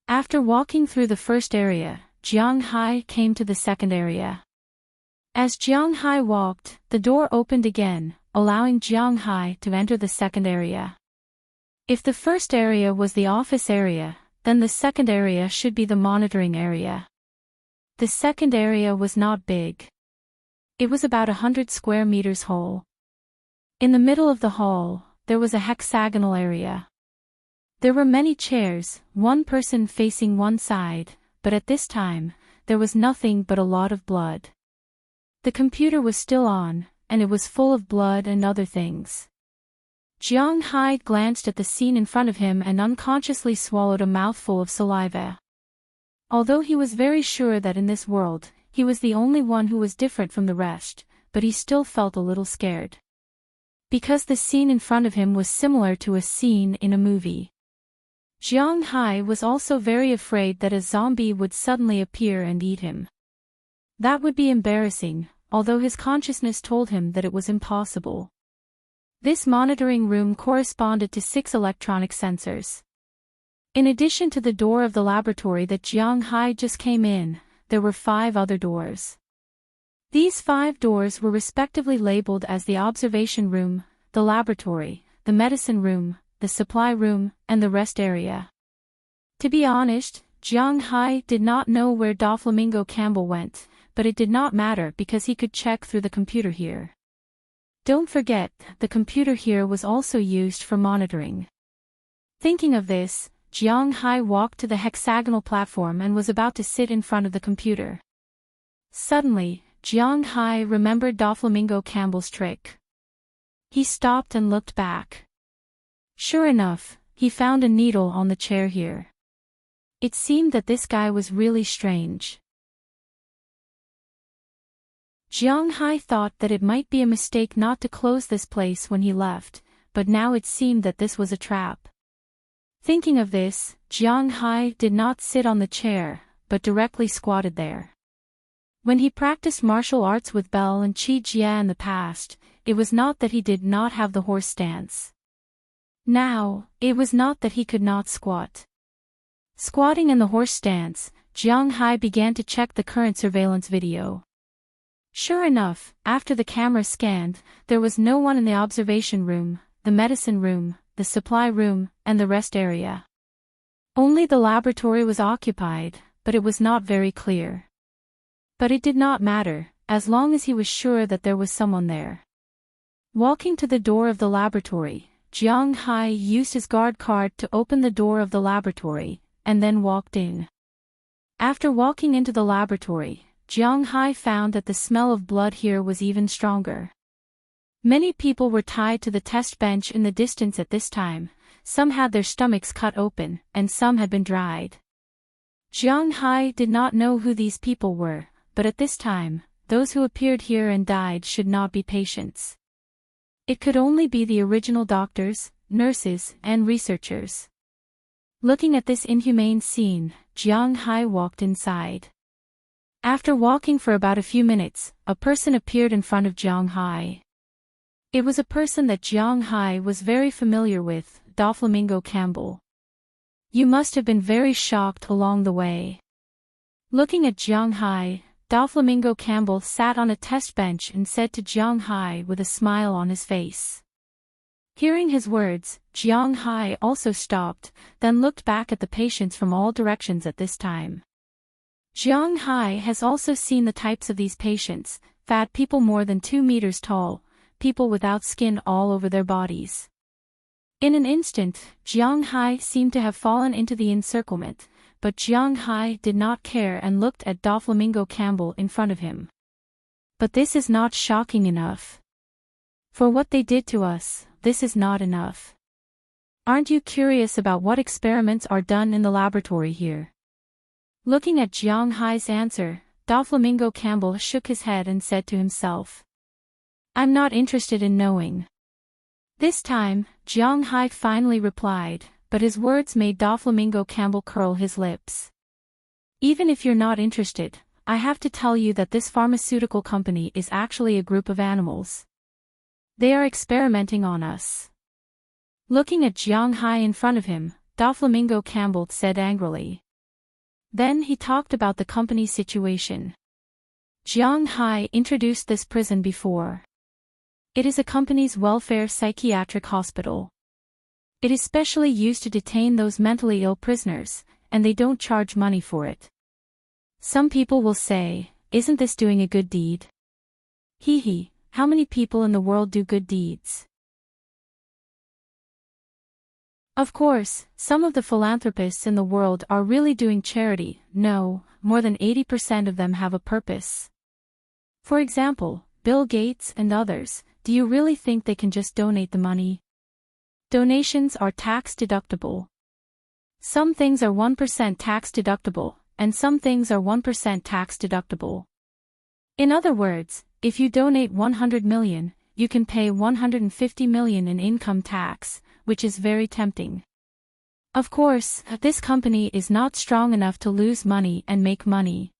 After walking through the first area, Jiang Hai came to the second area. As Jiang Hai walked, the door opened again, allowing Jiang Hai to enter the second area. If the first area was the office area, then the second area should be the monitoring area. The second area was not big. It was about 100 square meters whole. In the middle of the hall, there was a hexagonal area. There were many chairs, one person facing one side, but at this time, there was nothing but a lot of blood. The computer was still on, and it was full of blood and other things. Jiang Hai glanced at the scene in front of him and unconsciously swallowed a mouthful of saliva. Although he was very sure that in this world, he was the only one who was different from the rest, but he still felt a little scared. Because the scene in front of him was similar to a scene in a movie. Jiang Hai was also very afraid that a zombie would suddenly appear and eat him. That would be embarrassing, although his consciousness told him that it was impossible. This monitoring room corresponded to 6 electronic sensors. In addition to the door of the laboratory that Jiang Hai just came in, there were 5 other doors. These 5 doors were respectively labeled as the observation room, the laboratory, the medicine room, the supply room, and the rest area. To be honest, Jiang Hai did not know where Doflamingo Campbell went, but it did not matter because he could check through the computer here. Don't forget, the computer here was also used for monitoring. Thinking of this, Jiang Hai walked to the hexagonal platform and was about to sit in front of the computer. Suddenly, Jiang Hai remembered Doflamingo Campbell's trick. He stopped and looked back. Sure enough, he found a needle on the chair here. It seemed that this guy was really strange. Jiang Hai thought that it might be a mistake not to close this place when he left, but now it seemed that this was a trap. Thinking of this, Jiang Hai did not sit on the chair, but directly squatted there. When he practiced martial arts with Bell and Qi Jia in the past, it was not that he did not have the horse stance. Now, it was not that he could not squat. Squatting in the horse stance, Jiang Hai began to check the current surveillance video. Sure enough, after the camera scanned, there was no one in the observation room, the medicine room, the supply room, and the rest area. Only the laboratory was occupied, but it was not very clear. But it did not matter, as long as he was sure that there was someone there. Walking to the door of the laboratory, Jiang Hai used his guard card to open the door of the laboratory, and then walked in. After walking into the laboratory, Jiang Hai found that the smell of blood here was even stronger. Many people were tied to the test bench in the distance at this time, some had their stomachs cut open, and some had been dried. Jiang Hai did not know who these people were, but at this time, those who appeared here and died should not be patients. It could only be the original doctors, nurses, and researchers. Looking at this inhumane scene, Jiang Hai walked inside. After walking for about a few minutes, a person appeared in front of Jiang Hai. It was a person that Jiang Hai was very familiar with, Doflamingo Campbell. You must have been very shocked along the way. Looking at Jiang Hai, Doflamingo Campbell sat on a test bench and said to Jiang Hai with a smile on his face. Hearing his words, Jiang Hai also stopped, then looked back at the patients from all directions at this time. Jiang Hai has also seen the types of these patients, fat people more than 2 meters tall, people without skin all over their bodies. In an instant, Jiang Hai seemed to have fallen into the encirclement, but Jiang Hai did not care and looked at Doflamingo Campbell in front of him. But this is not shocking enough. For what they did to us, this is not enough. Aren't you curious about what experiments are done in the laboratory here? Looking at Jiang Hai's answer, Doflamingo Campbell shook his head and said to himself, I'm not interested in knowing. This time, Jiang Hai finally replied, but his words made Doflamingo Campbell curl his lips. Even if you're not interested, I have to tell you that this pharmaceutical company is actually a group of animals. They are experimenting on us. Looking at Jiang Hai in front of him, Doflamingo Campbell said angrily. Then he talked about the company's situation. Jiang Hai introduced this prison before. It is a company's welfare psychiatric hospital. It is specially used to detain those mentally ill prisoners, and they don't charge money for it. Some people will say, isn't this doing a good deed? Hee hee, how many people in the world do good deeds? Of course, some of the philanthropists in the world are really doing charity. No, more than 80% of them have a purpose. For example, Bill Gates and others, do you really think they can just donate the money? Donations are tax deductible. Some things are 1% tax deductible, and some things are 1% tax deductible. In other words, if you donate 100 million, you can pay 150 million in income tax, which is very tempting. Of course, this company is not strong enough to lose money and make money.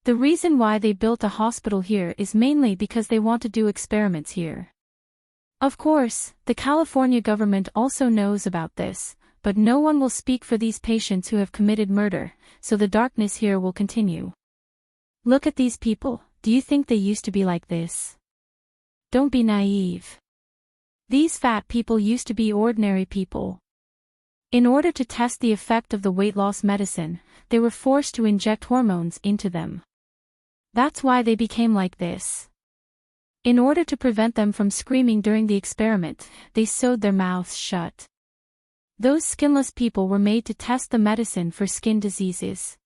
The reason why they built a hospital here is mainly because they want to do experiments here. Of course, the California government also knows about this, but no one will speak for these patients who have committed murder, so the darkness here will continue. Look at these people, do you think they used to be like this? Don't be naive. These fat people used to be ordinary people. In order to test the effect of the weight loss medicine, they were forced to inject hormones into them. That's why they became like this. In order to prevent them from screaming during the experiment, they sewed their mouths shut. Those skinless people were made to test the medicine for skin diseases.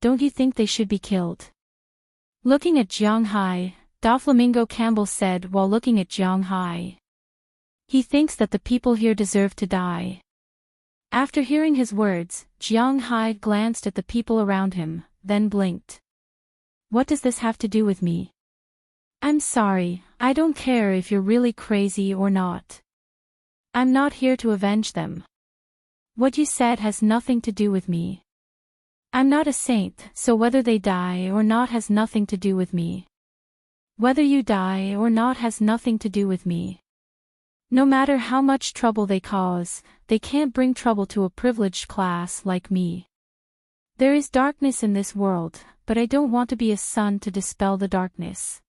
Don't you think they should be killed? Looking at Jiang Hai, Doflamingo Campbell said while looking at Jiang Hai. He thinks that the people here deserve to die. After hearing his words, Jiang Hai glanced at the people around him, then blinked. What does this have to do with me? I'm sorry, I don't care if you're really crazy or not. I'm not here to avenge them. What you said has nothing to do with me. I'm not a saint, so whether they die or not has nothing to do with me. Whether you die or not has nothing to do with me. No matter how much trouble they cause, they can't bring trouble to a privileged class like me. There is darkness in this world, but I don't want to be a sun to dispel the darkness.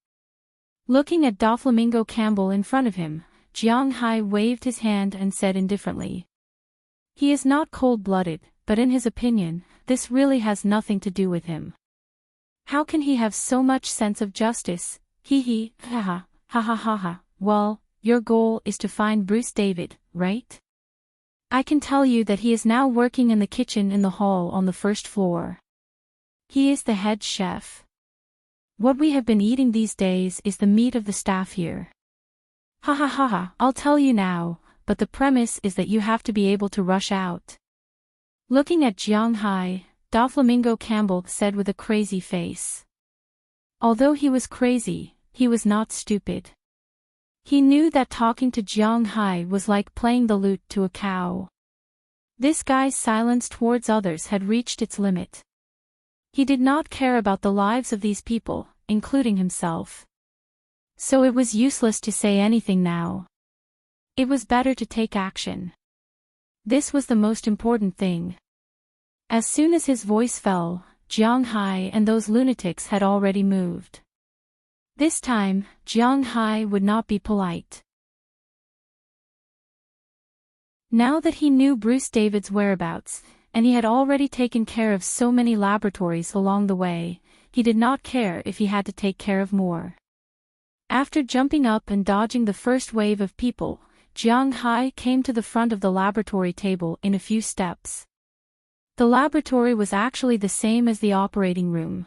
Looking at Doflamingo Campbell in front of him, Jiang Hai waved his hand and said indifferently. He is not cold-blooded, but in his opinion, this really has nothing to do with him. How can he have so much sense of justice? Hee ha ha, ha ha ha ha. Well, your goal is to find Bruce David, right? I can tell you that he is now working in the kitchen in the hall on the first floor. He is the head chef. What we have been eating these days is the meat of the staff here. Ha ha ha ha, I'll tell you now, but the premise is that you have to be able to rush out. Looking at Jiang Hai, Doflamingo Campbell said with a crazy face. Although he was crazy, he was not stupid. He knew that talking to Jiang Hai was like playing the lute to a cow. This guy's silence towards others had reached its limit. He did not care about the lives of these people, including himself. So it was useless to say anything now. It was better to take action. This was the most important thing. As soon as his voice fell, Jiang Hai and those lunatics had already moved. This time, Jiang Hai would not be polite. Now that he knew Bruce David's whereabouts, and he had already taken care of so many laboratories along the way, he did not care if he had to take care of more. After jumping up and dodging the first wave of people, Jiang Hai came to the front of the laboratory table in a few steps. The laboratory was actually the same as the operating room.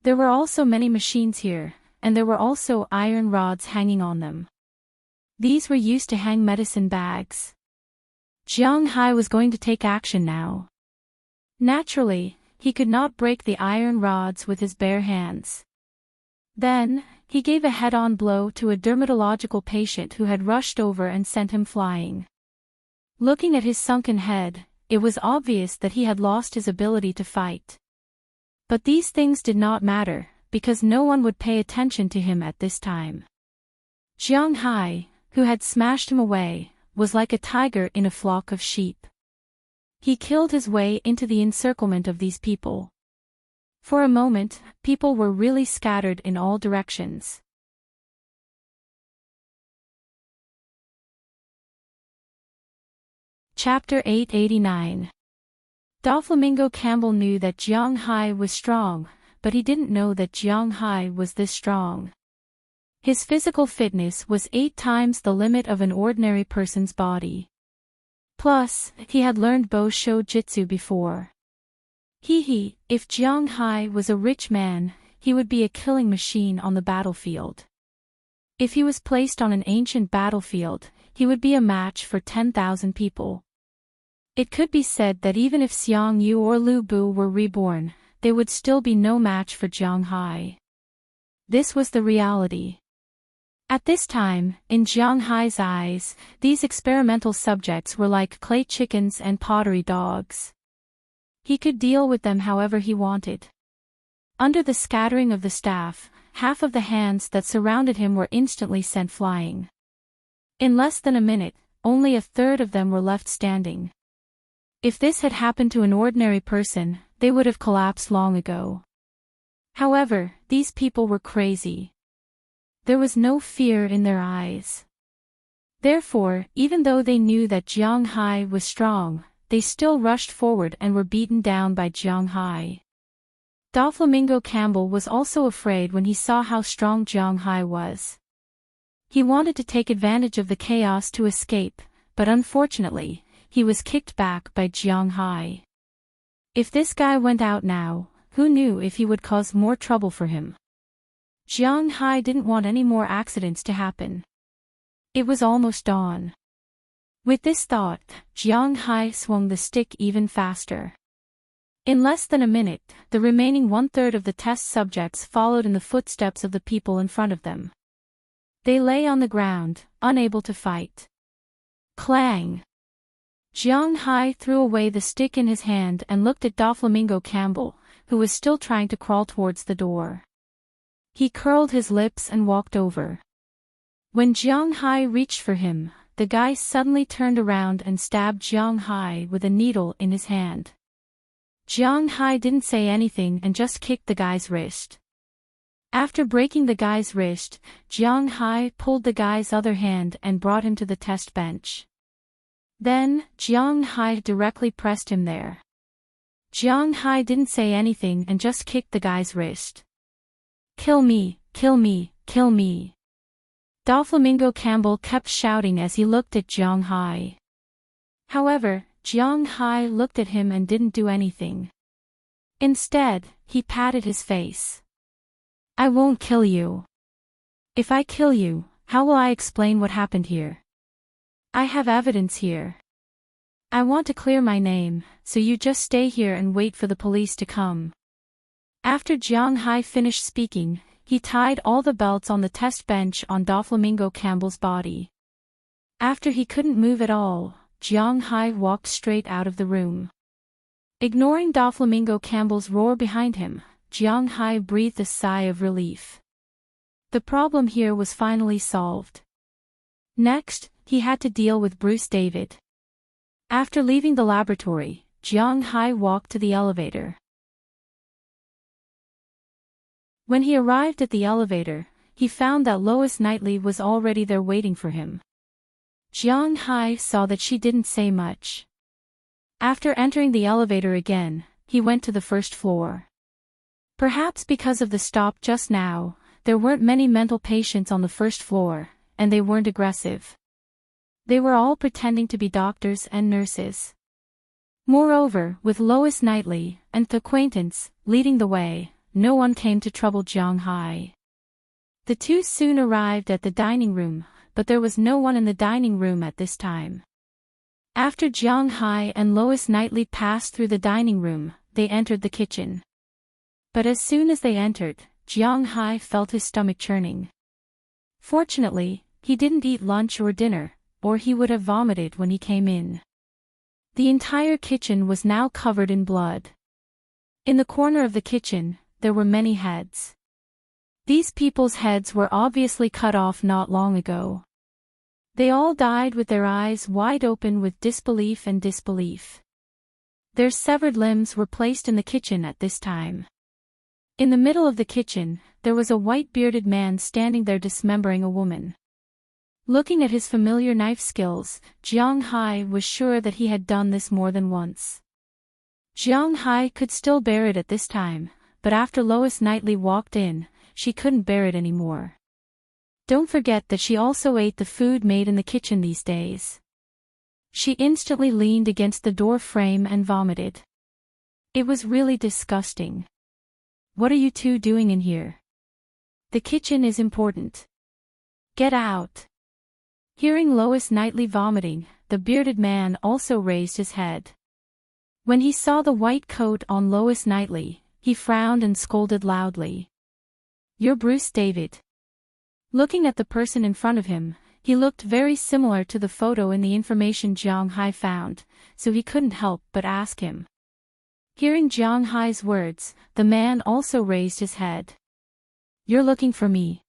There were also many machines here, and there were also iron rods hanging on them. These were used to hang medicine bags. Jiang Hai was going to take action now. Naturally, he could not break the iron rods with his bare hands. Then, he gave a head-on blow to a dermatological patient who had rushed over and sent him flying. Looking at his sunken head, it was obvious that he had lost his ability to fight. But these things did not matter, because no one would pay attention to him at this time. Jiang Hai, who had smashed him away, was like a tiger in a flock of sheep. He killed his way into the encirclement of these people. For a moment, people were really scattered in all directions. Chapter 889. Doflamingo Campbell knew that Jiang Hai was strong, but he didn't know that Jiang Hai was this strong. His physical fitness was 8 times the limit of an ordinary person's body. Plus, he had learned Bo Shou Jitsu before. If Jiang Hai was a rich man, he would be a killing machine on the battlefield. If he was placed on an ancient battlefield, he would be a match for 10,000 people. It could be said that even if Xiang Yu or Lu Bu were reborn, they would still be no match for Jiang Hai. This was the reality. At this time, in Jiang Hai's eyes, these experimental subjects were like clay chickens and pottery dogs. He could deal with them however he wanted. Under the scattering of the staff, half of the hands that surrounded him were instantly sent flying. In less than a minute, only a third of them were left standing. If this had happened to an ordinary person, they would have collapsed long ago. However, these people were crazy. There was no fear in their eyes. Therefore, even though they knew that Jiang Hai was strong, they still rushed forward and were beaten down by Jiang Hai. Doflamingo Campbell was also afraid when he saw how strong Jiang Hai was. He wanted to take advantage of the chaos to escape, but unfortunately, he was kicked back by Jiang Hai. If this guy went out now, who knew if he would cause more trouble for him? Jiang Hai didn't want any more accidents to happen. It was almost dawn. With this thought, Jiang Hai swung the stick even faster. In less than a minute, the remaining one-third of the test subjects followed in the footsteps of the people in front of them. They lay on the ground, unable to fight. Clang! Jiang Hai threw away the stick in his hand and looked at Doflamingo Campbell, who was still trying to crawl towards the door. He curled his lips and walked over. When Jiang Hai reached for him, the guy suddenly turned around and stabbed Jiang Hai with a needle in his hand. Jiang Hai didn't say anything and just kicked the guy's wrist. After breaking the guy's wrist, Jiang Hai pulled the guy's other hand and brought him to the test bench. Then, Jiang Hai directly pressed him there. Jiang Hai didn't say anything and just kicked the guy's wrist. "Kill me, kill me, kill me." Doflamingo Campbell kept shouting as he looked at Jiang Hai. However, Jiang Hai looked at him and didn't do anything. Instead, he patted his face. "I won't kill you. If I kill you, how will I explain what happened here? I have evidence here. I want to clear my name, so you just stay here and wait for the police to come." After Jiang Hai finished speaking, he tied all the belts on the test bench on Doflamingo Campbell's body. After he couldn't move at all, Jiang Hai walked straight out of the room. Ignoring Doflamingo Campbell's roar behind him, Jiang Hai breathed a sigh of relief. The problem here was finally solved. Next, he had to deal with Bruce David. After leaving the laboratory, Jiang Hai walked to the elevator. When he arrived at the elevator, he found that Lois Knightley was already there waiting for him. Jiang Hai saw that she didn't say much. After entering the elevator again, he went to the first floor. Perhaps because of the stop just now, there weren't many mental patients on the first floor, and they weren't aggressive. They were all pretending to be doctors and nurses. Moreover, with Lois Knightley, an acquaintance, leading the way, no one came to trouble Jiang Hai. The two soon arrived at the dining room, but there was no one in the dining room at this time. After Jiang Hai and Lois Knightley passed through the dining room, they entered the kitchen. But as soon as they entered, Jiang Hai felt his stomach churning. Fortunately, he didn't eat lunch or dinner, or he would have vomited when he came in. The entire kitchen was now covered in blood. In the corner of the kitchen, there were many heads. These people's heads were obviously cut off not long ago. They all died with their eyes wide open with disbelief and disbelief. Their severed limbs were placed in the kitchen at this time. In the middle of the kitchen, there was a white-bearded man standing there dismembering a woman. Looking at his familiar knife skills, Jiang Hai was sure that he had done this more than once. Jiang Hai could still bear it at this time, but after Lois Knightley walked in, she couldn't bear it anymore. Don't forget that she also ate the food made in the kitchen these days. She instantly leaned against the door frame and vomited. It was really disgusting. What are you two doing in here? The kitchen is important. Get out. Hearing Lois Knightley vomiting, the bearded man also raised his head. When he saw the white coat on Lois Knightley, he frowned and scolded loudly. You're Bruce David. Looking at the person in front of him, he looked very similar to the photo in the information Jiang Hai found, so he couldn't help but ask him. Hearing Jiang Hai's words, the man also raised his head. You're looking for me.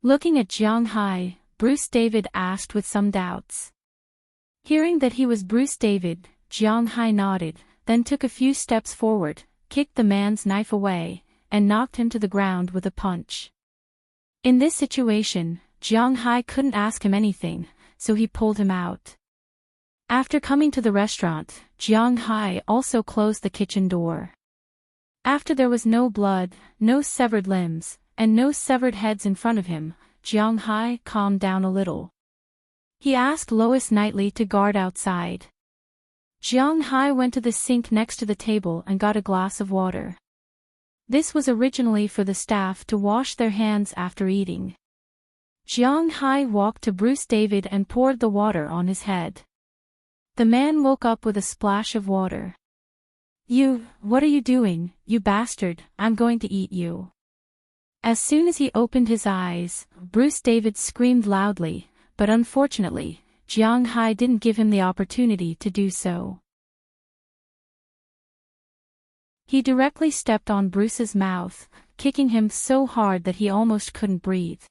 Looking at Jiang Hai, Bruce David asked with some doubts. Hearing that he was Bruce David, Jiang Hai nodded, then took a few steps forward, kicked the man's knife away, and knocked him to the ground with a punch. In this situation, Jiang Hai couldn't ask him anything, so he pulled him out. After coming to the restaurant, Jiang Hai also closed the kitchen door. After there was no blood, no severed limbs, and no severed heads in front of him, Jiang Hai calmed down a little. He asked Lois Knightley to guard outside. Jiang Hai went to the sink next to the table and got a glass of water. This was originally for the staff to wash their hands after eating. Jiang Hai walked to Bruce David and poured the water on his head. The man woke up with a splash of water. What are you doing, you bastard? I'm going to eat you. As soon as he opened his eyes, Bruce David screamed loudly, but unfortunately, Jiang Hai didn't give him the opportunity to do so. He directly stepped on Bruce's mouth, kicking him so hard that he almost couldn't breathe.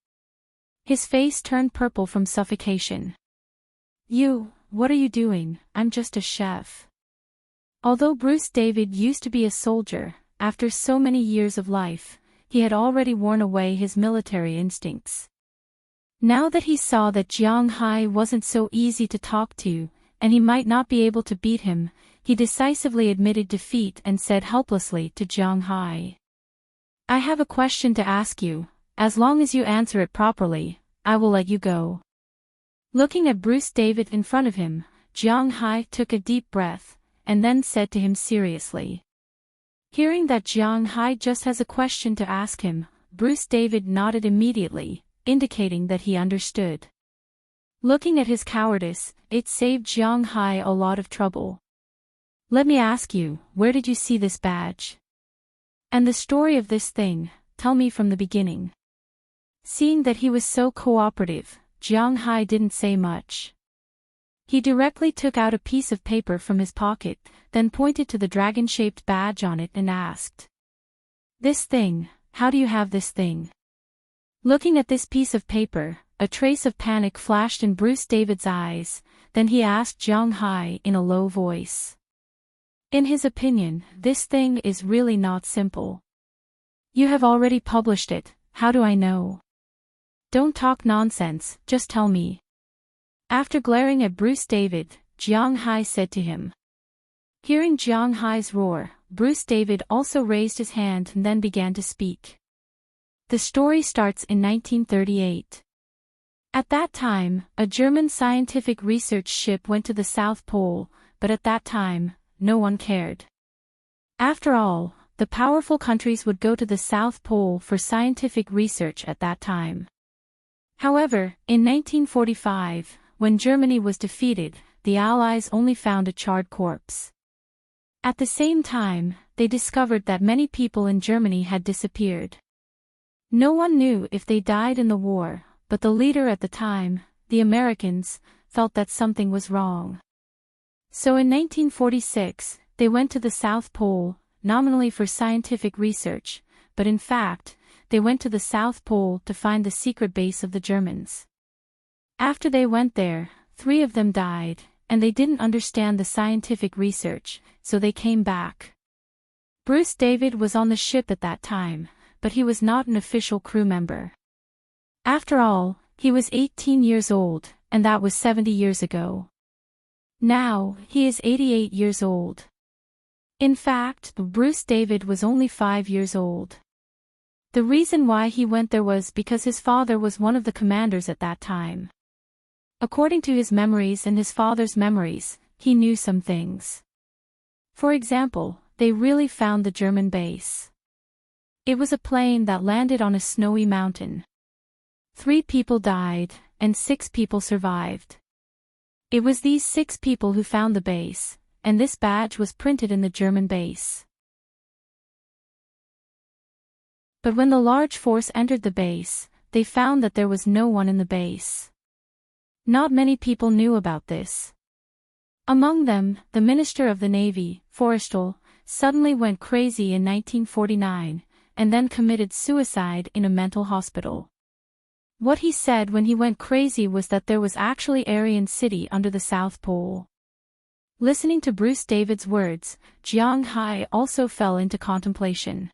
His face turned purple from suffocation. What are you doing? I'm just a chef. Although Bruce David used to be a soldier, after so many years of life, he had already worn away his military instincts. Now that he saw that Jiang Hai wasn't so easy to talk to, and he might not be able to beat him, he decisively admitted defeat and said helplessly to Jiang Hai. I have a question to ask you. As long as you answer it properly, I will let you go. Looking at Bruce David in front of him, Jiang Hai took a deep breath, and then said to him seriously. Hearing that Jiang Hai just has a question to ask him, Bruce David nodded immediately, indicating that he understood. Looking at his cowardice, it saved Jiang Hai a lot of trouble. Let me ask you, where did you see this badge? And the story of this thing, tell me from the beginning. Seeing that he was so cooperative, Jiang Hai didn't say much. He directly took out a piece of paper from his pocket, then pointed to the dragon-shaped badge on it and asked. This thing, how do you have this thing? Looking at this piece of paper, a trace of panic flashed in Bruce David's eyes, then he asked Jiang Hai in a low voice. In his opinion, this thing is really not simple. You have already published it, how do I know? Don't talk nonsense, just tell me. After glaring at Bruce David, Jiang Hai said to him. Hearing Jiang Hai's roar, Bruce David also raised his hand and then began to speak. The story starts in 1938. At that time, a German scientific research ship went to the South Pole, but at that time, no one cared. After all, the powerful countries would go to the South Pole for scientific research at that time. However, in 1945, when Germany was defeated, the Allies only found a charred corpse. At the same time, they discovered that many people in Germany had disappeared. No one knew if they died in the war, but the leader at the time, the Americans, felt that something was wrong. So in 1946, they went to the South Pole, nominally for scientific research, but in fact, they went to the South Pole to find the secret base of the Germans. After they went there, 3 of them died, and they didn't understand the scientific research, so they came back. Bruce David was on the ship at that time, but he was not an official crew member. After all, he was 18 years old, and that was 70 years ago. Now, he is 88 years old. In fact, Bruce David was only 5 years old. The reason why he went there was because his father was one of the commanders at that time. According to his memories and his father's memories, he knew some things. For example, they really found the German base. It was a plane that landed on a snowy mountain. 3 people died, and 6 people survived. It was these 6 people who found the base, and this badge was printed in the German base. But when the large force entered the base, they found that there was no one in the base. Not many people knew about this. Among them, the Minister of the Navy, Forrestal, suddenly went crazy in 1949, and then committed suicide in a mental hospital. What he said when he went crazy was that there was actually Aryan City under the South Pole. Listening to Bruce David's words, Jiang Hai also fell into contemplation.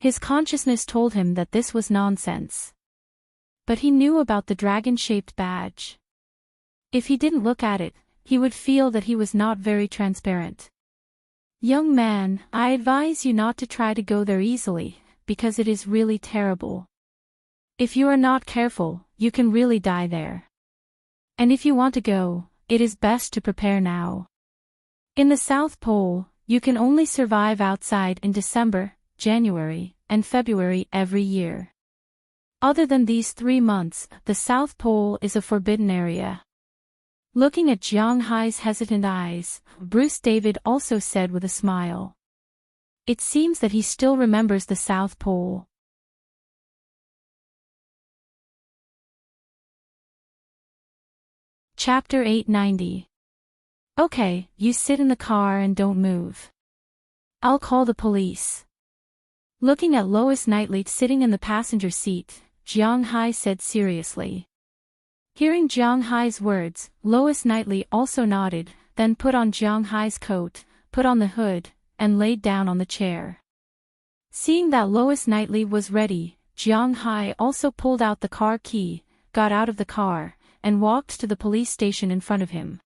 His consciousness told him that this was nonsense. But he knew about the dragon-shaped badge. If he didn't look at it, he would feel that he was not very transparent. Young man, I advise you not to try to go there easily, because it is really terrible. If you are not careful, you can really die there. And if you want to go, it is best to prepare now. In the South Pole, you can only survive outside in December, January, and February every year. Other than these 3 months, the South Pole is a forbidden area. Looking at Jiang Hai's hesitant eyes, Bruce David also said with a smile. It seems that he still remembers the South Pole. Chapter 890. Okay, you sit in the car and don't move. I'll call the police. Looking at Lois Knightley sitting in the passenger seat, Jiang Hai said seriously. Hearing Jiang Hai's words, Lois Knightley also nodded, then put on Jiang Hai's coat, put on the hood, and laid down on the chair. Seeing that Lois Knightley was ready, Jiang Hai also pulled out the car key, got out of the car, and walked to the police station in front of him.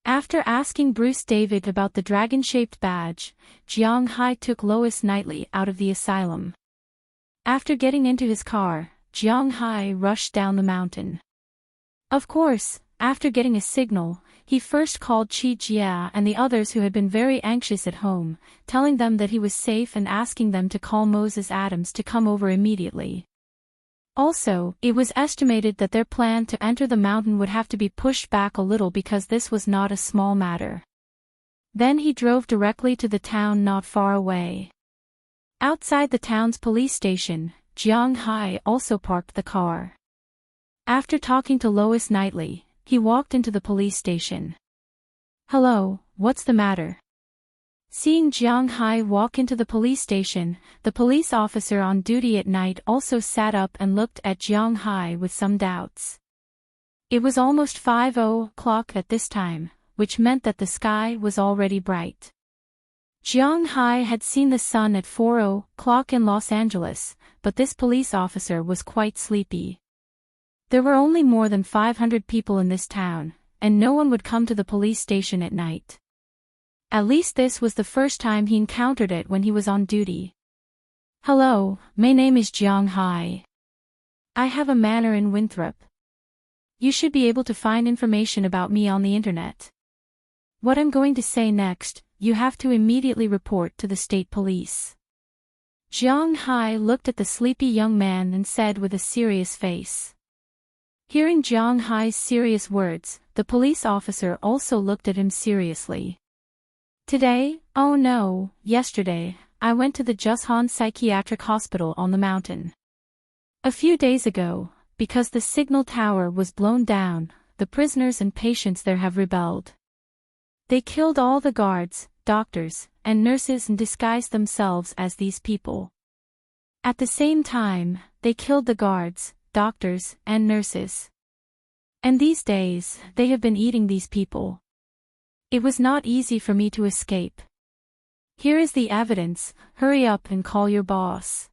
After asking Bruce David about the dragon-shaped badge, Jiang Hai took Lois Knightley out of the asylum. After getting into his car, Jiang Hai rushed down the mountain. Of course, after getting a signal, he first called Qi Jia and the others who had been very anxious at home, telling them that he was safe and asking them to call Moses Adams to come over immediately. Also, it was estimated that their plan to enter the mountain would have to be pushed back a little because this was not a small matter. Then he drove directly to the town not far away. Outside the town's police station, Jiang Hai also parked the car. After talking to Lois Knightley, he walked into the police station. Hello, what's the matter? Seeing Jiang Hai walk into the police station, the police officer on duty at night also sat up and looked at Jiang Hai with some doubts. It was almost 5:00 at this time, which meant that the sky was already bright. Jiang Hai had seen the sun at 4:00 in Los Angeles, but this police officer was quite sleepy. There were only more than 500 people in this town, and no one would come to the police station at night. At least this was the first time he encountered it when he was on duty. Hello, my name is Jiang Hai. I have a manor in Winthrop. You should be able to find information about me on the internet. What I'm going to say next, you have to immediately report to the state police. Jiang Hai looked at the sleepy young man and said with a serious face. Hearing Jiang Hai's serious words, the police officer also looked at him seriously. Today, oh no, yesterday, I went to the Jushan Psychiatric Hospital on the mountain. A few days ago, because the signal tower was blown down, the prisoners and patients there have rebelled. They killed all the guards, doctors, and nurses and disguised themselves as these people. At the same time, they killed the guards, doctors, and nurses. And these days, they have been eating these people. It was not easy for me to escape. Here is the evidence, hurry up and call your boss.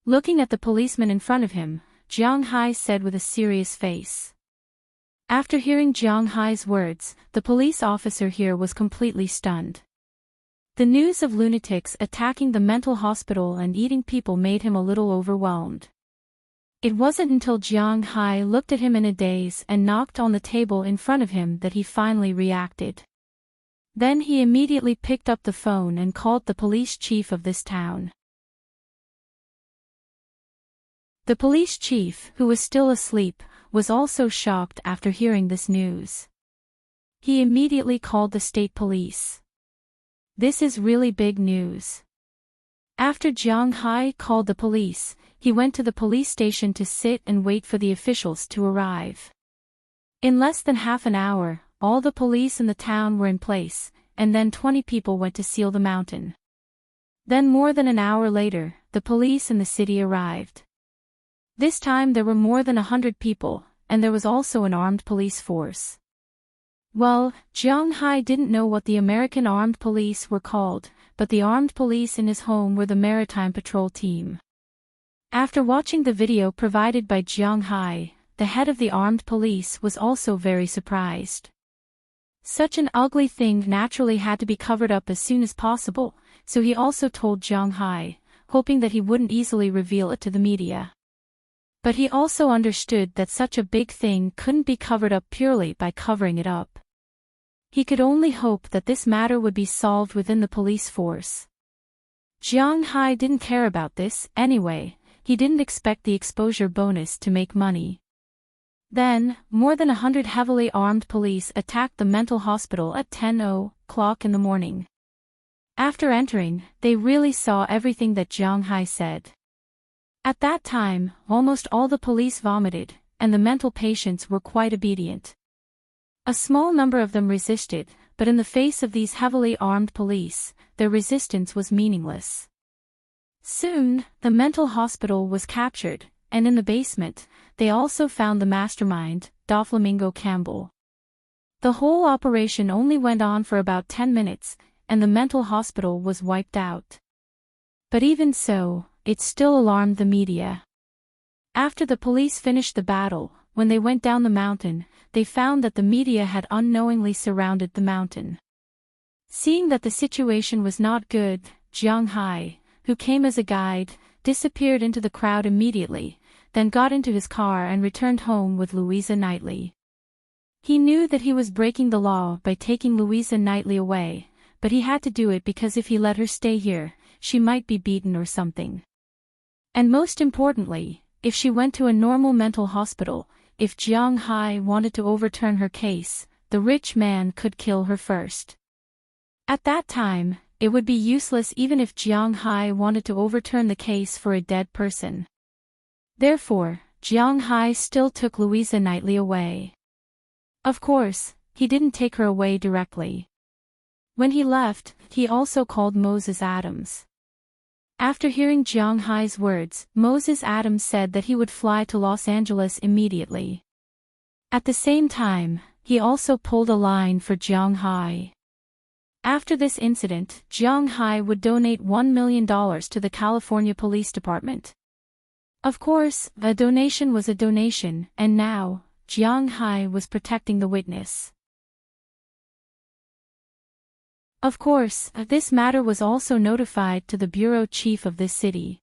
Looking at the policeman in front of him, Jiang Hai said with a serious face. After hearing Jiang Hai's words, the police officer here was completely stunned. The news of lunatics attacking the mental hospital and eating people made him a little overwhelmed. It wasn't until Jiang Hai looked at him in a daze and knocked on the table in front of him that he finally reacted. Then he immediately picked up the phone and called the police chief of this town. The police chief, who was still asleep, was also shocked after hearing this news. He immediately called the state police. This is really big news. After Jiang Hai called the police, he went to the police station to sit and wait for the officials to arrive. In less than half an hour, all the police in the town were in place, and then 20 people went to seal the mountain. Then more than an hour later, the police in the city arrived. This time there were more than 100 people, and there was also an armed police force. Well, Jiang Hai didn't know what the American armed police were called, but the armed police in his home were the Maritime Patrol Team. After watching the video provided by Jiang Hai, the head of the armed police was also very surprised. Such an ugly thing naturally had to be covered up as soon as possible, so he also told Jiang Hai, hoping that he wouldn't easily reveal it to the media. But he also understood that such a big thing couldn't be covered up purely by covering it up. He could only hope that this matter would be solved within the police force. Jiang Hai didn't care about this, anyway. He didn't expect the exposure bonus to make money. Then, more than 100 heavily armed police attacked the mental hospital at 10:00 in the morning. After entering, they really saw everything that Jiang Hai said. At that time, almost all the police vomited, and the mental patients were quite obedient. A small number of them resisted, but in the face of these heavily armed police, their resistance was meaningless. Soon, the mental hospital was captured, and in the basement, they also found the mastermind, Doflamingo Campbell. The whole operation only went on for about 10 minutes, and the mental hospital was wiped out. But even so, it still alarmed the media. After the police finished the battle, when they went down the mountain, they found that the media had unknowingly surrounded the mountain. Seeing that the situation was not good, Jiang Hai, who came as a guide, disappeared into the crowd immediately, then got into his car and returned home with Louisa Knightley. He knew that he was breaking the law by taking Louisa Knightley away, but he had to do it because if he let her stay here, she might be beaten or something. And most importantly, if she went to a normal mental hospital, if Jiang Hai wanted to overturn her case, the rich man could kill her first. At that time, it would be useless even if Jiang Hai wanted to overturn the case for a dead person. Therefore, Jiang Hai still took Louisa Knightley away. Of course, he didn't take her away directly. When he left, he also called Moses Adams. After hearing Jiang Hai's words, Moses Adams said that he would fly to Los Angeles immediately. At the same time, he also pulled a line for Jiang Hai. After this incident, Jiang Hai would donate $1 million to the California Police Department. Of course, a donation was a donation, and now, Jiang Hai was protecting the witness. Of course, this matter was also notified to the bureau chief of this city.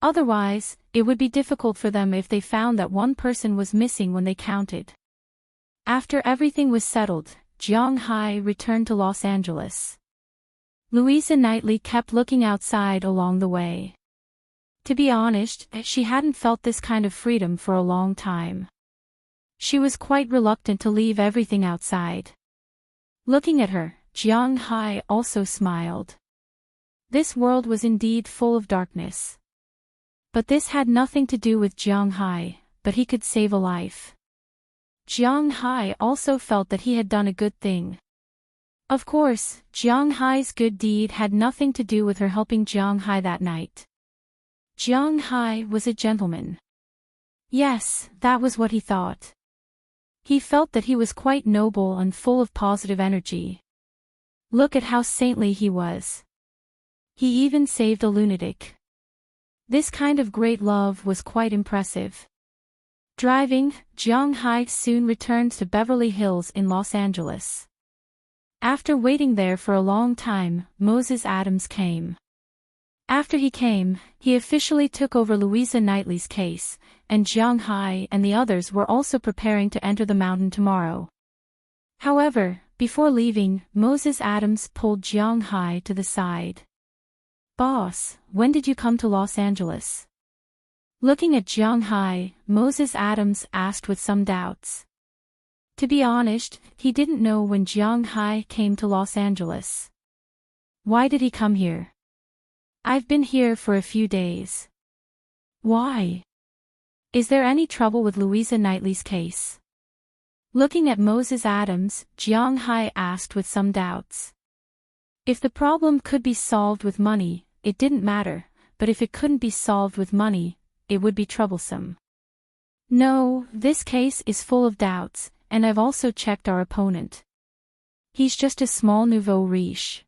Otherwise, it would be difficult for them if they found that one person was missing when they counted. After everything was settled, Jiang Hai returned to Los Angeles. Louisa Knightley kept looking outside along the way. To be honest, she hadn't felt this kind of freedom for a long time. She was quite reluctant to leave everything outside. Looking at her, Jiang Hai also smiled. This world was indeed full of darkness. But this had nothing to do with Jiang Hai, but he could save a life. Jiang Hai also felt that he had done a good thing. Of course, Jiang Hai's good deed had nothing to do with her helping Jiang Hai that night. Jiang Hai was a gentleman. Yes, that was what he thought. He felt that he was quite noble and full of positive energy. Look at how saintly he was. He even saved a lunatic. This kind of great love was quite impressive. Driving, Jiang Hai soon returned to Beverly Hills in Los Angeles. After waiting there for a long time, Moses Adams came. After he came, he officially took over Louisa Knightley's case, and Jiang Hai and the others were also preparing to enter the mountain tomorrow. However, Before leaving, Moses Adams pulled Jiang Hai to the side. "Boss, when did you come to Los Angeles?" Looking at Jiang Hai, Moses Adams asked with some doubts. To be honest, he didn't know when Jiang Hai came to Los Angeles. "Why did he come here?" "I've been here for a few days." "Why? Is there any trouble with Louisa Knightley's case?" Looking at Moses Adams, Jiang Hai asked with some doubts. If the problem could be solved with money, it didn't matter, but if it couldn't be solved with money, it would be troublesome. "No, this case is full of doubts, and I've also checked our opponent. He's just a small nouveau riche.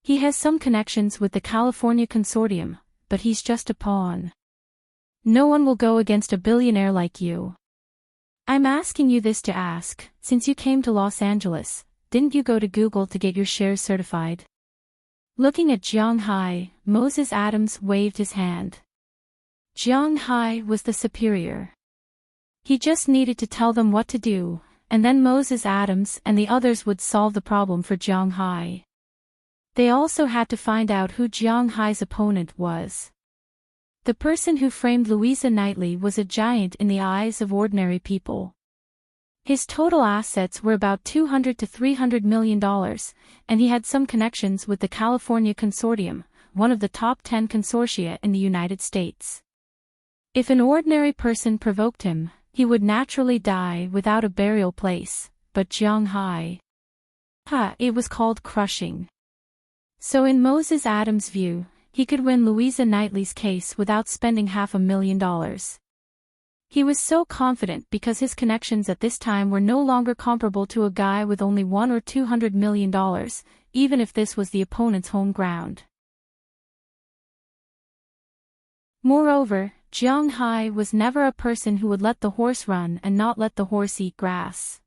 He has some connections with the California Consortium, but he's just a pawn. No one will go against a billionaire like you. I'm asking you this to ask, since you came to Los Angeles, didn't you go to Google to get your shares certified?" Looking at Jiang Hai, Moses Adams waved his hand. Jiang Hai was the superior. He just needed to tell them what to do, and then Moses Adams and the others would solve the problem for Jiang Hai. They also had to find out who Jiang Hai's opponent was. The person who framed Louisa Knightley was a giant in the eyes of ordinary people. His total assets were about $200 to $300 million, and he had some connections with the California Consortium, one of the top 10 consortia in the United States. If an ordinary person provoked him, he would naturally die without a burial place, but Jiang Hai, it was called crushing. So in Moses Adams' view, he could win Louisa Knightley's case without spending $500,000. He was so confident because his connections at this time were no longer comparable to a guy with only $100 or $200 million, even if this was the opponent's home ground. Moreover, Jiang Hai was never a person who would let the horse run and not let the horse eat grass.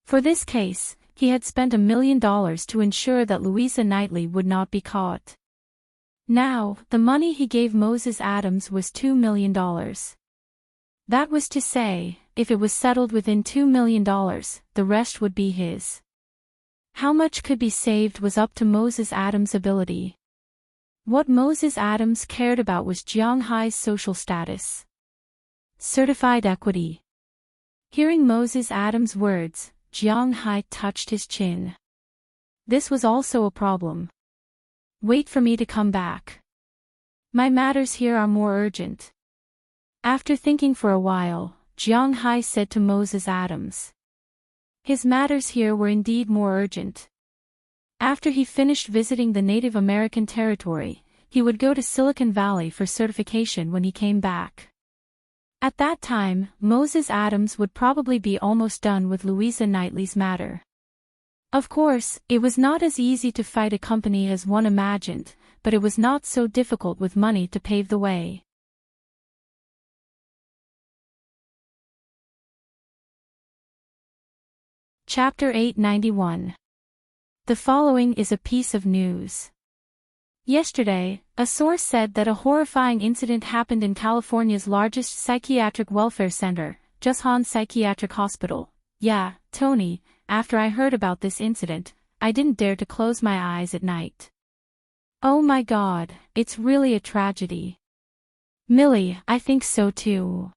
For this case, he had spent $1 million to ensure that Louisa Knightley would not be caught. Now, the money he gave Moses Adams was $2 million. That was to say, if it was settled within $2 million, the rest would be his. How much could be saved was up to Moses Adams' ability. What Moses Adams cared about was Jiang Hai's social status. Certified equity. Hearing Moses Adams' words, Jiang Hai touched his chin. This was also a problem. "Wait for me to come back. My matters here are more urgent." After thinking for a while, Jiang Hai said to Moses Adams. His matters here were indeed more urgent. After he finished visiting the Native American territory, he would go to Silicon Valley for certification when he came back. At that time, Moses Adams would probably be almost done with Louisa Knightley's matter. Of course, it was not as easy to fight a company as one imagined, but it was not so difficult with money to pave the way. Chapter 891. The following is a piece of news. Yesterday, a source said that a horrifying incident happened in California's largest psychiatric welfare center, Jushan Psychiatric Hospital. Yeah, Tony, after I heard about this incident, I didn't dare to close my eyes at night. Oh my God, it's really a tragedy. Millie, I think so too.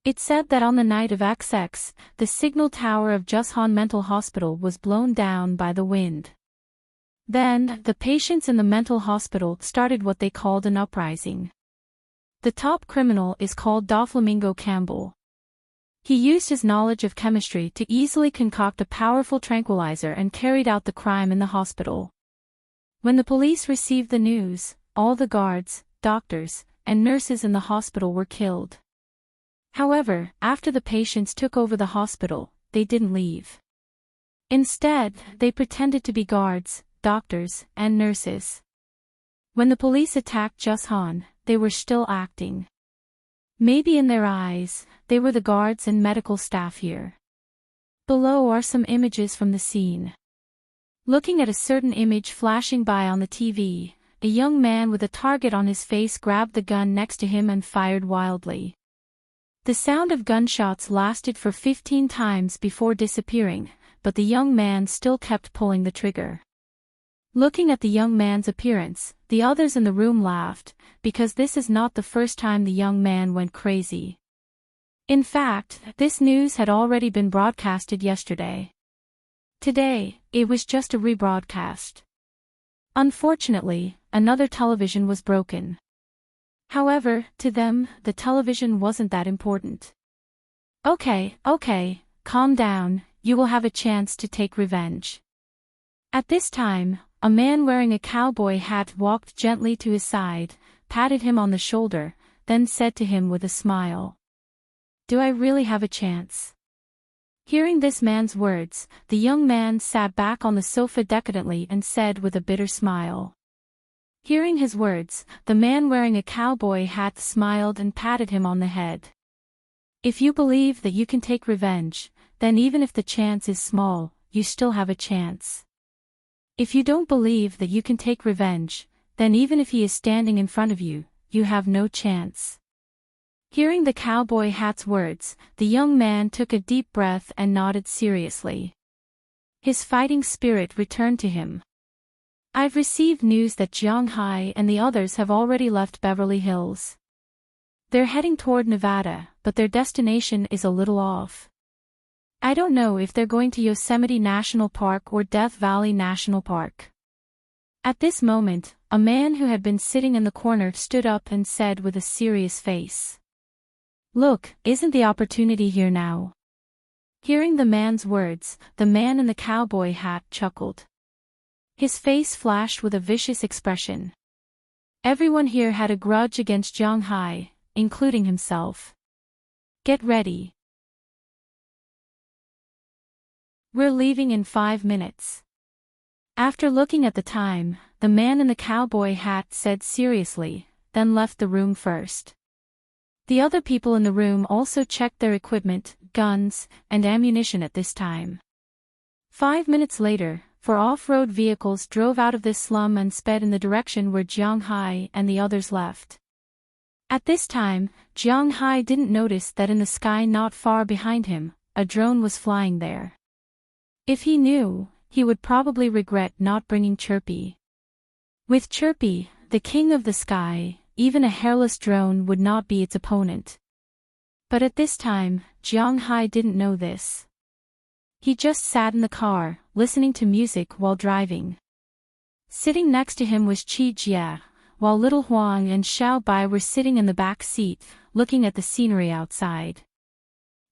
It said that on the night of XX, the signal tower of Jushan Mental Hospital was blown down by the wind. Then, the patients in the mental hospital started what they called an uprising. The top criminal is called Doflamingo Campbell. He used his knowledge of chemistry to easily concoct a powerful tranquilizer and carried out the crime in the hospital. When the police received the news, all the guards, doctors, and nurses in the hospital were killed. However, after the patients took over the hospital, they didn't leave. Instead, they pretended to be guards, doctors, and nurses. When the police attacked Jushan, they were still acting. Maybe in their eyes, they were the guards and medical staff here. Below are some images from the scene. Looking at a certain image flashing by on the TV, a young man with a target on his face grabbed the gun next to him and fired wildly. The sound of gunshots lasted for 15 times before disappearing, but the young man still kept pulling the trigger. Looking at the young man's appearance, the others in the room laughed, because this is not the first time the young man went crazy. In fact, this news had already been broadcasted yesterday. Today, it was just a rebroadcast. Unfortunately, another television was broken. However, to them, the television wasn't that important. Okay, calm down, you will have a chance to take revenge. At this time, a man wearing a cowboy hat walked gently to his side, patted him on the shoulder, then said to him with a smile, "Do I really have a chance?" Hearing this man's words, the young man sat back on the sofa decadently and said with a bitter smile. Hearing his words, the man wearing a cowboy hat smiled and patted him on the head. If you believe that you can take revenge, then even if the chance is small, you still have a chance. If you don't believe that you can take revenge, then even if he is standing in front of you, you have no chance. Hearing the cowboy hat's words, the young man took a deep breath and nodded seriously. His fighting spirit returned to him. I've received news that Jiang Hai and the others have already left Beverly Hills. They're heading toward Nevada, but their destination is a little off. I don't know if they're going to Yosemite National Park or Death Valley National Park. At this moment, a man who had been sitting in the corner stood up and said with a serious face, "Look, isn't the opportunity here now?" Hearing the man's words, the man in the cowboy hat chuckled. His face flashed with a vicious expression. Everyone here had a grudge against Jiang Hai, including himself. Get ready. We're leaving in 5 minutes. After looking at the time, the man in the cowboy hat said seriously, then left the room first. The other people in the room also checked their equipment, guns, and ammunition at this time. 5 minutes later, 4 off-road vehicles drove out of this slum and sped in the direction where Jiang Hai and the others left. At this time, Jiang Hai didn't notice that in the sky not far behind him, a drone was flying there. If he knew, he would probably regret not bringing Chirpy. With Chirpy, the king of the sky, even a hairless drone would not be its opponent. But at this time, Jiang Hai didn't know this. He just sat in the car, listening to music while driving. Sitting next to him was Qi Jia, while Little Huang and Xiao Bai were sitting in the back seat, looking at the scenery outside.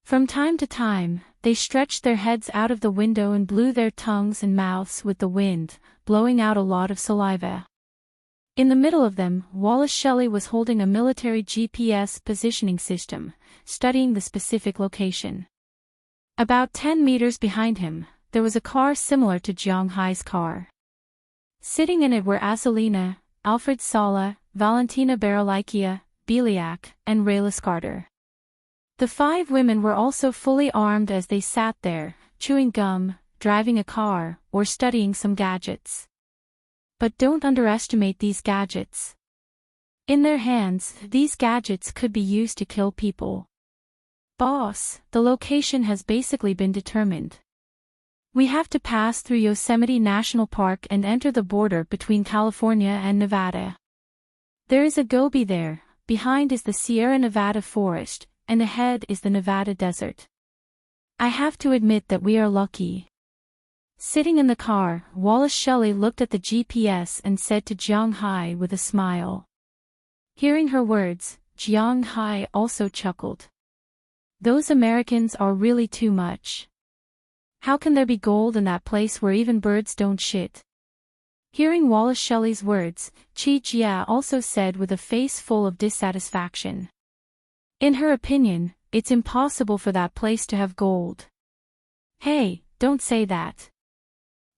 From time to time, they stretched their heads out of the window and blew their tongues and mouths with the wind, blowing out a lot of saliva. In the middle of them, Wallace Shelley was holding a military GPS positioning system, studying the specific location. About 10 meters behind him, there was a car similar to Jiang Hai's car. Sitting in it were Azelina, Alfred Sala, Valentina Baralikia, Beliak, and Raylis Carter. The 5 women were also fully armed as they sat there, chewing gum, driving a car, or studying some gadgets. But don't underestimate these gadgets. In their hands, these gadgets could be used to kill people. Boss, the location has basically been determined. We have to pass through Yosemite National Park and enter the border between California and Nevada. There is a gobi there, behind is the Sierra Nevada forest, and ahead is the Nevada desert. I have to admit that we are lucky. Sitting in the car, Wallace Shelley looked at the GPS and said to Jiang Hai with a smile. Hearing her words, Jiang Hai also chuckled. Those Americans are really too much. How can there be gold in that place where even birds don't shit? Hearing Wallace Shelley's words, Qi Jia also said with a face full of dissatisfaction. In her opinion, it's impossible for that place to have gold. Hey, don't say that.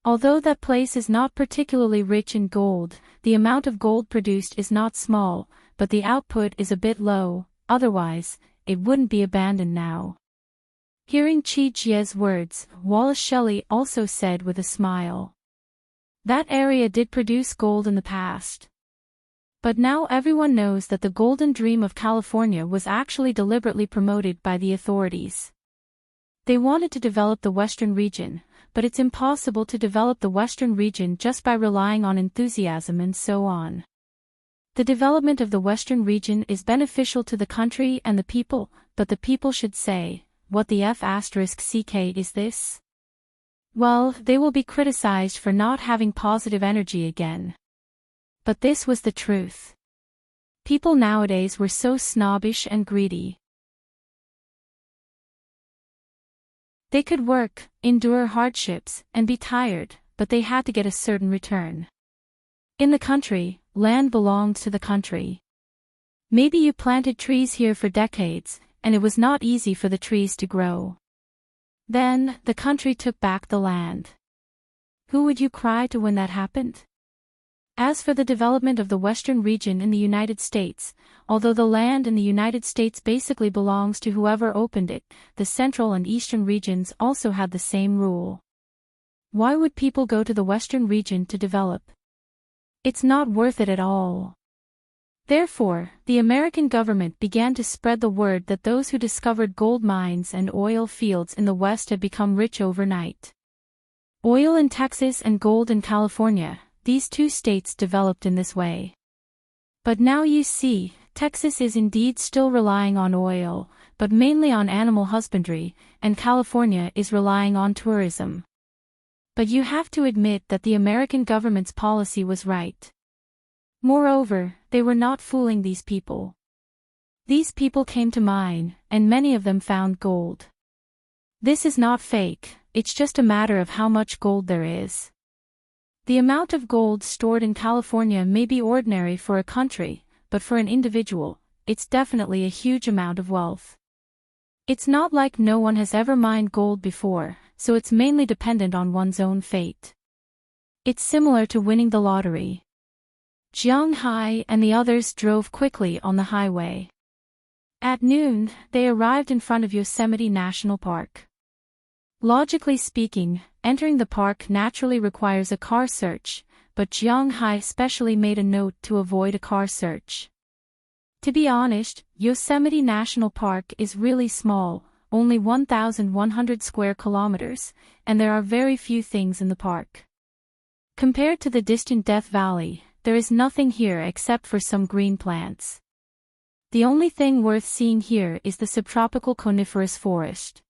Although that place is not particularly rich in gold, the amount of gold produced is not small, but the output is a bit low, otherwise, it wouldn't be abandoned now. Hearing Qi Jia's words, Wallace Shelley also said with a smile. That area did produce gold in the past. But now everyone knows that the golden dream of California was actually deliberately promoted by the authorities. They wanted to develop the western region, but it's impossible to develop the Western region just by relying on enthusiasm and so on. The development of the Western region is beneficial to the country and the people, but the people should say, what the f*ck is this? Well, they will be criticized for not having positive energy again. But this was the truth. People nowadays were so snobbish and greedy. They could work, endure hardships, and be tired, but they had to get a certain return. In the country, land belonged to the country. Maybe you planted trees here for decades, and it was not easy for the trees to grow. Then, the country took back the land. Who would you cry to when that happened? As for the development of the Western region in the United States, although the land in the United States basically belongs to whoever opened it, the Central and Eastern regions also had the same rule. Why would people go to the Western region to develop? It's not worth it at all. Therefore, the American government began to spread the word that those who discovered gold mines and oil fields in the West had become rich overnight. Oil in Texas and gold in California, these two states developed in this way. But now you see, Texas is indeed still relying on oil, but mainly on animal husbandry, and California is relying on tourism. But you have to admit that the American government's policy was right. Moreover, they were not fooling these people. These people came to mine, and many of them found gold. This is not fake, it's just a matter of how much gold there is. The amount of gold stored in California may be ordinary for a country, but for an individual, it's definitely a huge amount of wealth. It's not like no one has ever mined gold before, so it's mainly dependent on one's own fate. It's similar to winning the lottery. Jiang Hai and the others drove quickly on the highway. At noon, they arrived in front of Yosemite National Park. Logically speaking, entering the park naturally requires a car search, but Jiang Hai specially made a note to avoid a car search. To be honest, Yosemite National Park is really small, only 1,100 square kilometers, and there are very few things in the park. Compared to the distant Death Valley, there is nothing here except for some green plants. The only thing worth seeing here is the subtropical coniferous forest.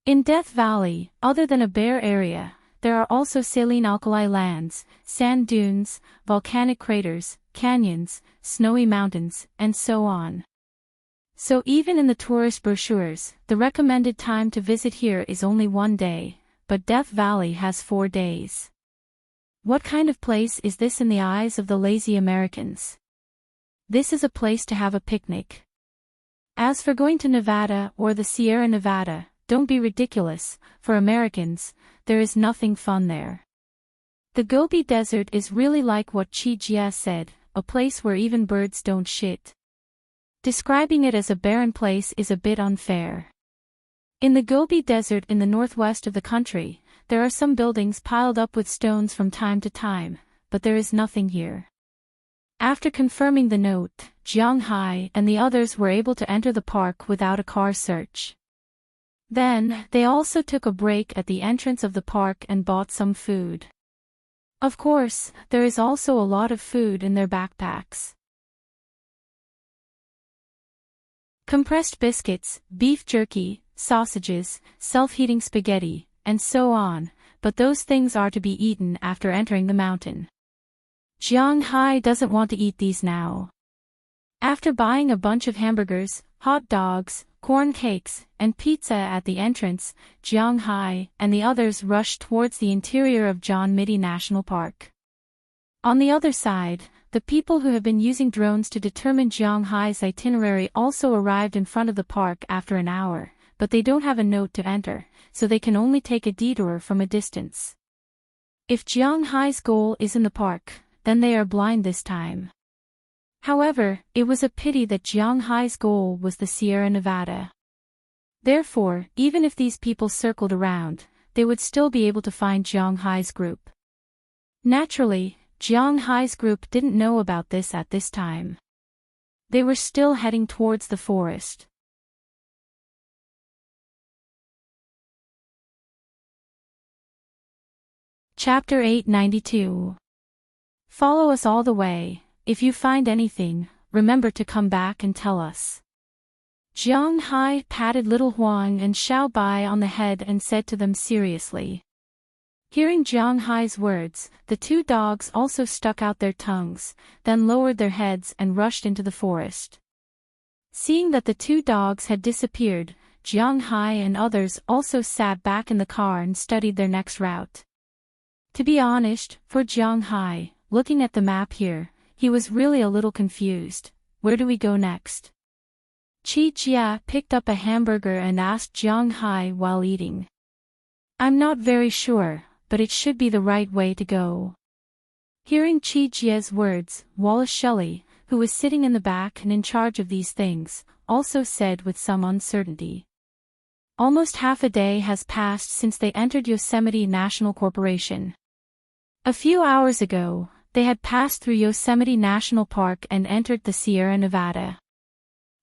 In Death Valley, other than a bare area, there are also saline alkali lands, sand dunes, volcanic craters, canyons, snowy mountains, and so on. So even in the tourist brochures, the recommended time to visit here is only 1 day, but Death Valley has 4 days. What kind of place is this in the eyes of the lazy Americans? This is a place to have a picnic. As for going to Nevada or the Sierra Nevada, don't be ridiculous, for Americans, there is nothing fun there. The Gobi Desert is really like what Chi Jia said, a place where even birds don't shit. Describing it as a barren place is a bit unfair. In the Gobi Desert in the northwest of the country, there are some buildings piled up with stones from time to time, but there is nothing here. After confirming the note, Jiang Hai and the others were able to enter the park without a car search. Then, they also took a break at the entrance of the park and bought some food. Of course, there is also a lot of food in their backpacks. Compressed biscuits, beef jerky, sausages, self-heating spaghetti, and so on, but those things are to be eaten after entering the mountain. Jiang Hai doesn't want to eat these now. After buying a bunch of hamburgers, hot dogs, corn cakes, and pizza at the entrance, Jiang Hai and the others rushed towards the interior of Yosemite National Park. On the other side, the people who have been using drones to determine Jiang Hai's itinerary also arrived in front of the park after an hour, but they don't have a note to enter, so they can only take a detour from a distance. If Jiang Hai's goal is in the park, then they are blind this time. However, it was a pity that Jiang Hai's goal was the Sierra Nevada. Therefore, even if these people circled around, they would still be able to find Jiang Hai's group. Naturally, Jiang Hai's group didn't know about this at this time. They were still heading towards the forest. Chapter 892. Follow us all the way. If you find anything, remember to come back and tell us. Jiang Hai patted little Huang and Xiao Bai on the head and said to them seriously. Hearing Jiang Hai's words, the two dogs also stuck out their tongues, then lowered their heads and rushed into the forest. Seeing that the two dogs had disappeared, Jiang Hai and others also sat back in the car and studied their next route. To be honest, for Jiang Hai, looking at the map here, he was really a little confused. Where do we go next? Qi Jia picked up a hamburger and asked Jiang Hai while eating. I'm not very sure, but it should be the right way to go. Hearing Qi Jia's words, Wallace Shelley, who was sitting in the back and in charge of these things, also said with some uncertainty. Almost half a day has passed since they entered Yosemite National Corporation. A few hours ago, they had passed through Yosemite National Park and entered the Sierra Nevada.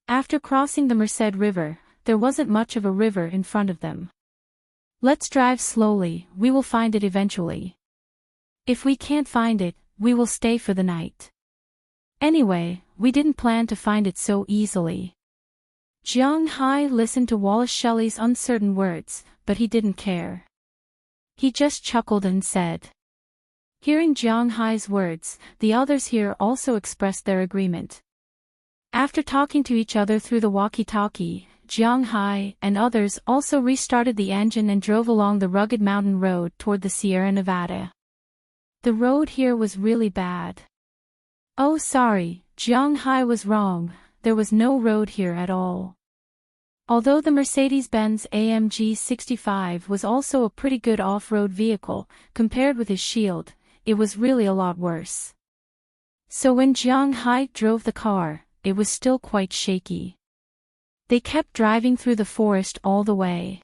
After crossing the Merced River, there wasn't much of a river in front of them. Let's drive slowly, we will find it eventually. If we can't find it, we will stay for the night. Anyway, we didn't plan to find it so easily. Jiang Hai listened to Wallace Shelley's uncertain words, but he didn't care. He just chuckled and said. Hearing Jiang Hai's words, the others here also expressed their agreement. After talking to each other through the walkie-talkie, Jiang Hai and others also restarted the engine and drove along the rugged mountain road toward the Sierra Nevada. The road here was really bad. Oh sorry, Jiang Hai was wrong, there was no road here at all. Although the Mercedes-Benz AMG 65 was also a pretty good off-road vehicle, compared with his Shield, it was really a lot worse. So when Jiang Hai drove the car, it was still quite shaky. They kept driving through the forest all the way.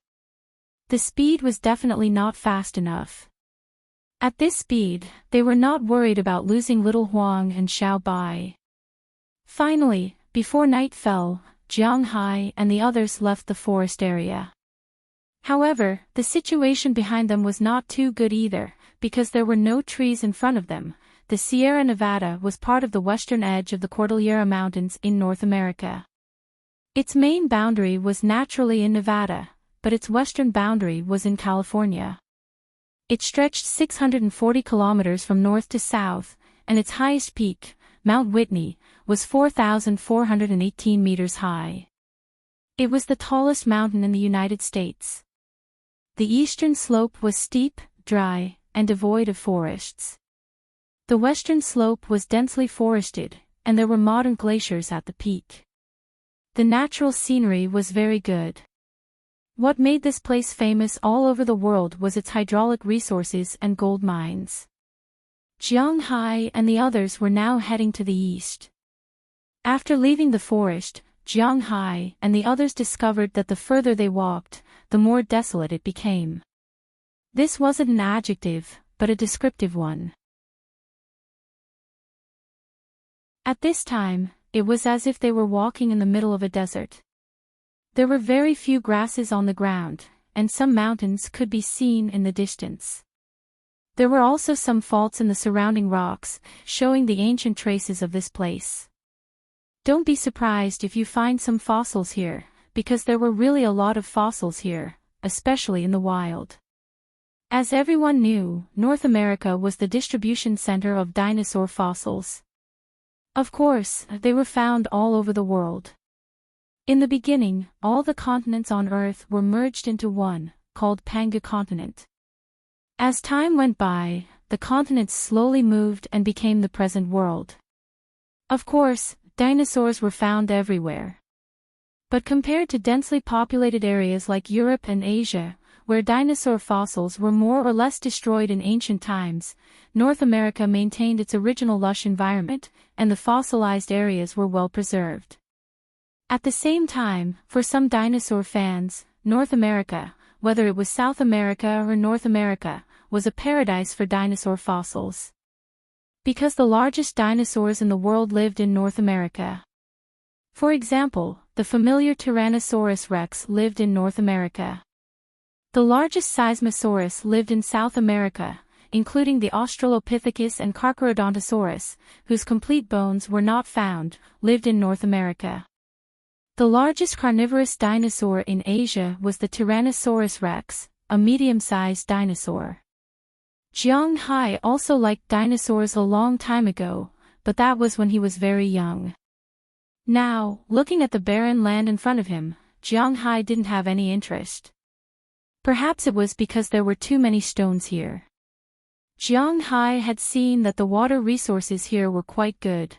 The speed was definitely not fast enough. At this speed, they were not worried about losing little Huang and Xiao Bai. Finally, before night fell, Jiang Hai and the others left the forest area. However, the situation behind them was not too good either, because there were no trees in front of them. The Sierra Nevada was part of the western edge of the Cordillera Mountains in North America. Its main boundary was naturally in Nevada, but its western boundary was in California. It stretched 640 kilometers from north to south, and its highest peak, Mount Whitney, was 4,418 meters high. It was the tallest mountain in the United States. The eastern slope was steep, dry, and devoid of forests. The western slope was densely forested, and there were modern glaciers at the peak. The natural scenery was very good. What made this place famous all over the world was its hydraulic resources and gold mines. Jiang Hai and the others were now heading to the east. After leaving the forest, Jiang Hai and the others discovered that the further they walked, the more desolate it became. This wasn't an adjective, but a descriptive one. At this time, it was as if they were walking in the middle of a desert. There were very few grasses on the ground, and some mountains could be seen in the distance. There were also some faults in the surrounding rocks, showing the ancient traces of this place. Don't be surprised if you find some fossils here, because there were really a lot of fossils here, especially in the wild. As everyone knew, North America was the distribution center of dinosaur fossils. Of course, they were found all over the world. In the beginning, all the continents on Earth were merged into one, called Panga Continent. As time went by, the continents slowly moved and became the present world. Of course, dinosaurs were found everywhere. But compared to densely populated areas like Europe and Asia, where dinosaur fossils were more or less destroyed in ancient times, North America maintained its original lush environment, and the fossilized areas were well preserved. At the same time, for some dinosaur fans, North America, whether it was South America or North America, was a paradise for dinosaur fossils. Because the largest dinosaurs in the world lived in North America. For example, the familiar Tyrannosaurus rex lived in North America. The largest Seismosaurus lived in South America, including the Australopithecus and Carcharodontosaurus, whose complete bones were not found, lived in North America. The largest carnivorous dinosaur in Asia was the Tyrannosaurus rex, a medium-sized dinosaur. Jiang Hai also liked dinosaurs a long time ago, but that was when he was very young. Now, looking at the barren land in front of him, Jiang Hai didn't have any interest. Perhaps it was because there were too many stones here. Jiang Hai had seen that the water resources here were quite good.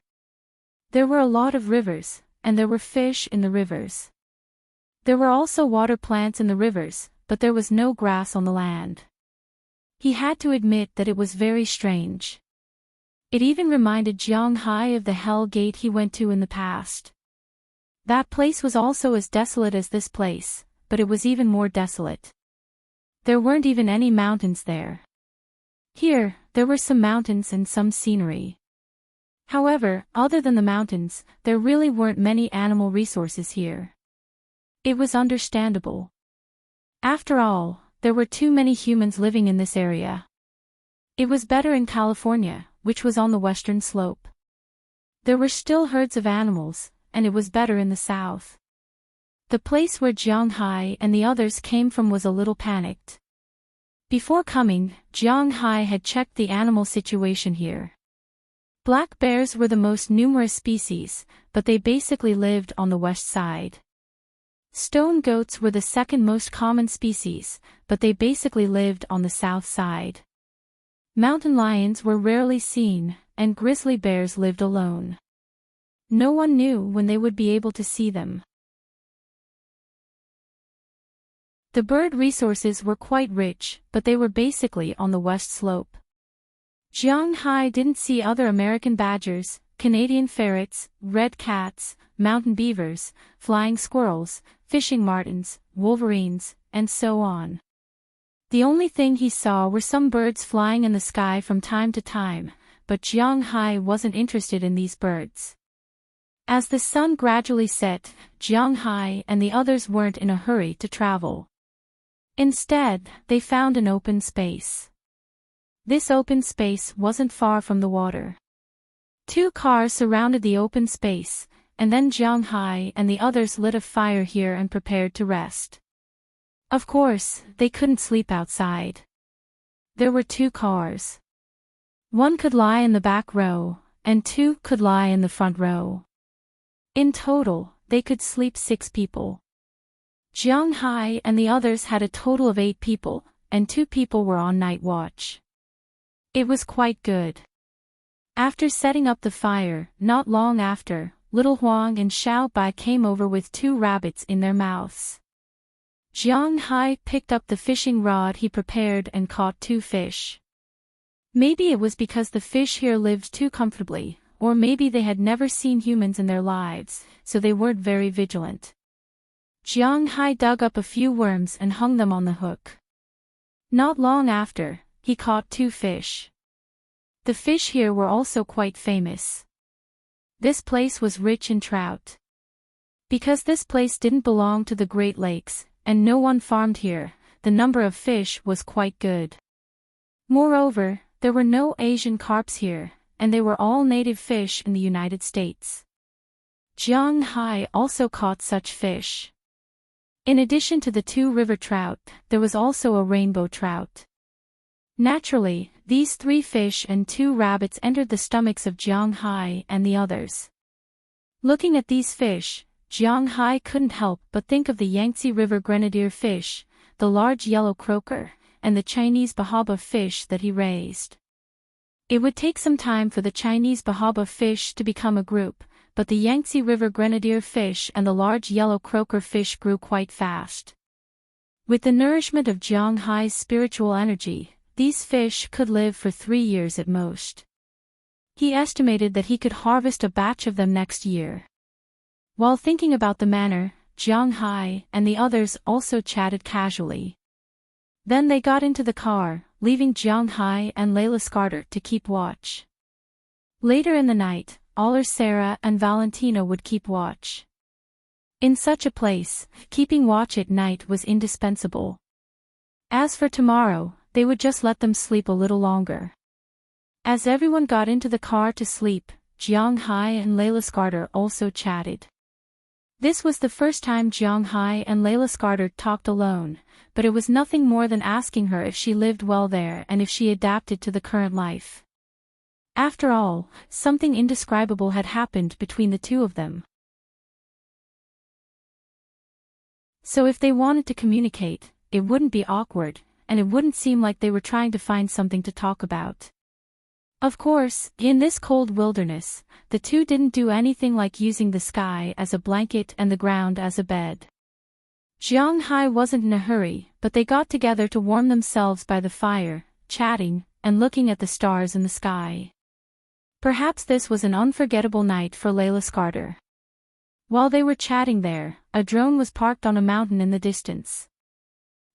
There were a lot of rivers, and there were fish in the rivers. There were also water plants in the rivers, but there was no grass on the land. He had to admit that it was very strange. It even reminded Jiang Hai of the Hell Gate he went to in the past. That place was also as desolate as this place, but it was even more desolate. There weren't even any mountains there. Here, there were some mountains and some scenery. However, other than the mountains, there really weren't many animal resources here. It was understandable. After all, there were too many humans living in this area. It was better in California, which was on the western slope. There were still herds of animals, and it was better in the south. The place where Jiang Hai and the others came from was a little panicked. Before coming, Jiang Hai had checked the animal situation here. Black bears were the most numerous species, but they basically lived on the west side. Stone goats were the second most common species, but they basically lived on the south side. Mountain lions were rarely seen, and grizzly bears lived alone. No one knew when they would be able to see them. The bird resources were quite rich, but they were basically on the west slope. Jiang Hai didn't see other American badgers, Canadian ferrets, red cats, mountain beavers, flying squirrels, fishing martens, wolverines, and so on. The only thing he saw were some birds flying in the sky from time to time, but Jiang Hai wasn't interested in these birds. As the sun gradually set, Jiang Hai and the others weren't in a hurry to travel. Instead, they found an open space. This open space wasn't far from the water. 2 cars surrounded the open space, and then Jiang Hai and the others lit a fire here and prepared to rest. Of course, they couldn't sleep outside. There were 2 cars. 1 could lie in the back row, and 2 could lie in the front row. In total, they could sleep 6 people. Jiang Hai and the others had a total of 8 people, and 2 people were on night watch. It was quite good. After setting up the fire, not long after, Little Huang and Xiao Bai came over with 2 rabbits in their mouths. Jiang Hai picked up the fishing rod he prepared and caught 2 fish. Maybe it was because the fish here lived too comfortably, or maybe they had never seen humans in their lives, so they weren't very vigilant. Jiang Hai dug up a few worms and hung them on the hook. Not long after, he caught 2 fish. The fish here were also quite famous. This place was rich in trout. Because this place didn't belong to the Great Lakes, and no one farmed here, the number of fish was quite good. Moreover, there were no Asian carps here, and they were all native fish in the United States. Jiang Hai also caught such fish. In addition to the 2 river trout, there was also a rainbow trout. Naturally, these 3 fish and 2 rabbits entered the stomachs of Jiang Hai and the others. Looking at these fish, Jiang Hai couldn't help but think of the Yangtze River grenadier fish, the large yellow croaker, and the Chinese bahaba fish that he raised. It would take some time for the Chinese bahaba fish to become a group, but the Yangtze River grenadier fish and the large yellow croaker fish grew quite fast. With the nourishment of Jiang Hai's spiritual energy, these fish could live for 3 years at most. He estimated that he could harvest a batch of them next year. While thinking about the manner, Jiang Hai and the others also chatted casually. Then they got into the car, leaving Jiang Hai and Layla Scarter to keep watch. Later in the night, Aller Sarah and Valentina would keep watch. In such a place, keeping watch at night was indispensable. As for tomorrow, they would just let them sleep a little longer. As everyone got into the car to sleep, Jiang Hai and Layla Scarter also chatted. This was the first time Jiang Hai and Layla Scarter talked alone, but it was nothing more than asking her if she lived well there and if she adapted to the current life. After all, something indescribable had happened between the two of them. So if they wanted to communicate, it wouldn't be awkward, and it wouldn't seem like they were trying to find something to talk about. Of course, in this cold wilderness, the two didn't do anything like using the sky as a blanket and the ground as a bed. Jiang Hai wasn't in a hurry, but they got together to warm themselves by the fire, chatting, and looking at the stars in the sky. Perhaps this was an unforgettable night for Layla Scarter. While they were chatting there, a drone was parked on a mountain in the distance.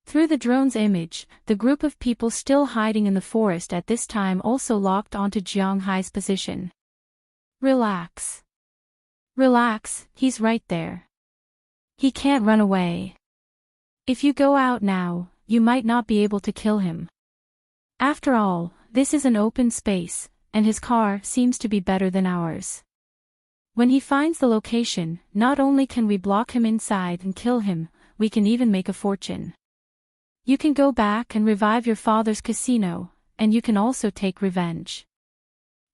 Through the drone's image, the group of people still hiding in the forest at this time also locked onto Jiang Hai's position. Relax. Relax, he's right there. He can't run away. If you go out now, you might not be able to kill him. After all, this is an open space, and his car seems to be better than ours. When he finds the location, not only can we block him inside and kill him, we can even make a fortune. You can go back and revive your father's casino, and you can also take revenge.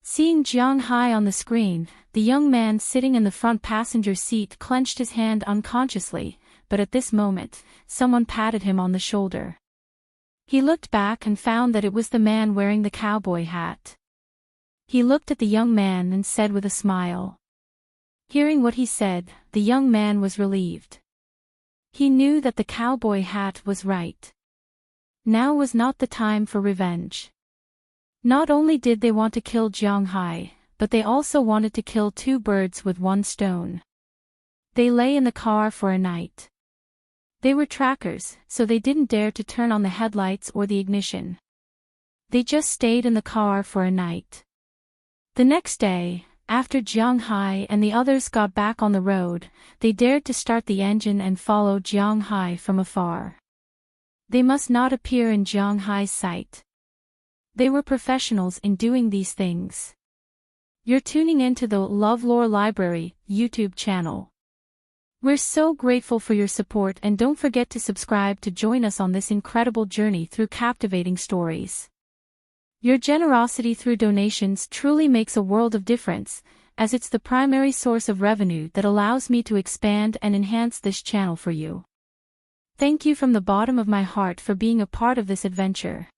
Seeing Jiang Hai on the screen, the young man sitting in the front passenger seat clenched his hand unconsciously, but at this moment, someone patted him on the shoulder. He looked back and found that it was the man wearing the cowboy hat. He looked at the young man and said with a smile. Hearing what he said, the young man was relieved. He knew that the cowboy hat was right. Now was not the time for revenge. Not only did they want to kill Jiang Hai, but they also wanted to kill two birds with one stone. They lay in the car for a night. They were trackers, so they didn't dare to turn on the headlights or the ignition. They just stayed in the car for a night. The next day, after Jiang Hai and the others got back on the road, they dared to start the engine and follow Jiang Hai from afar. They must not appear in Jiang Hai's sight. They were professionals in doing these things. You're tuning into the LoveLore Library YouTube channel. We're so grateful for your support, and don't forget to subscribe to join us on this incredible journey through captivating stories. Your generosity through donations truly makes a world of difference, as it's the primary source of revenue that allows me to expand and enhance this channel for you. Thank you from the bottom of my heart for being a part of this adventure.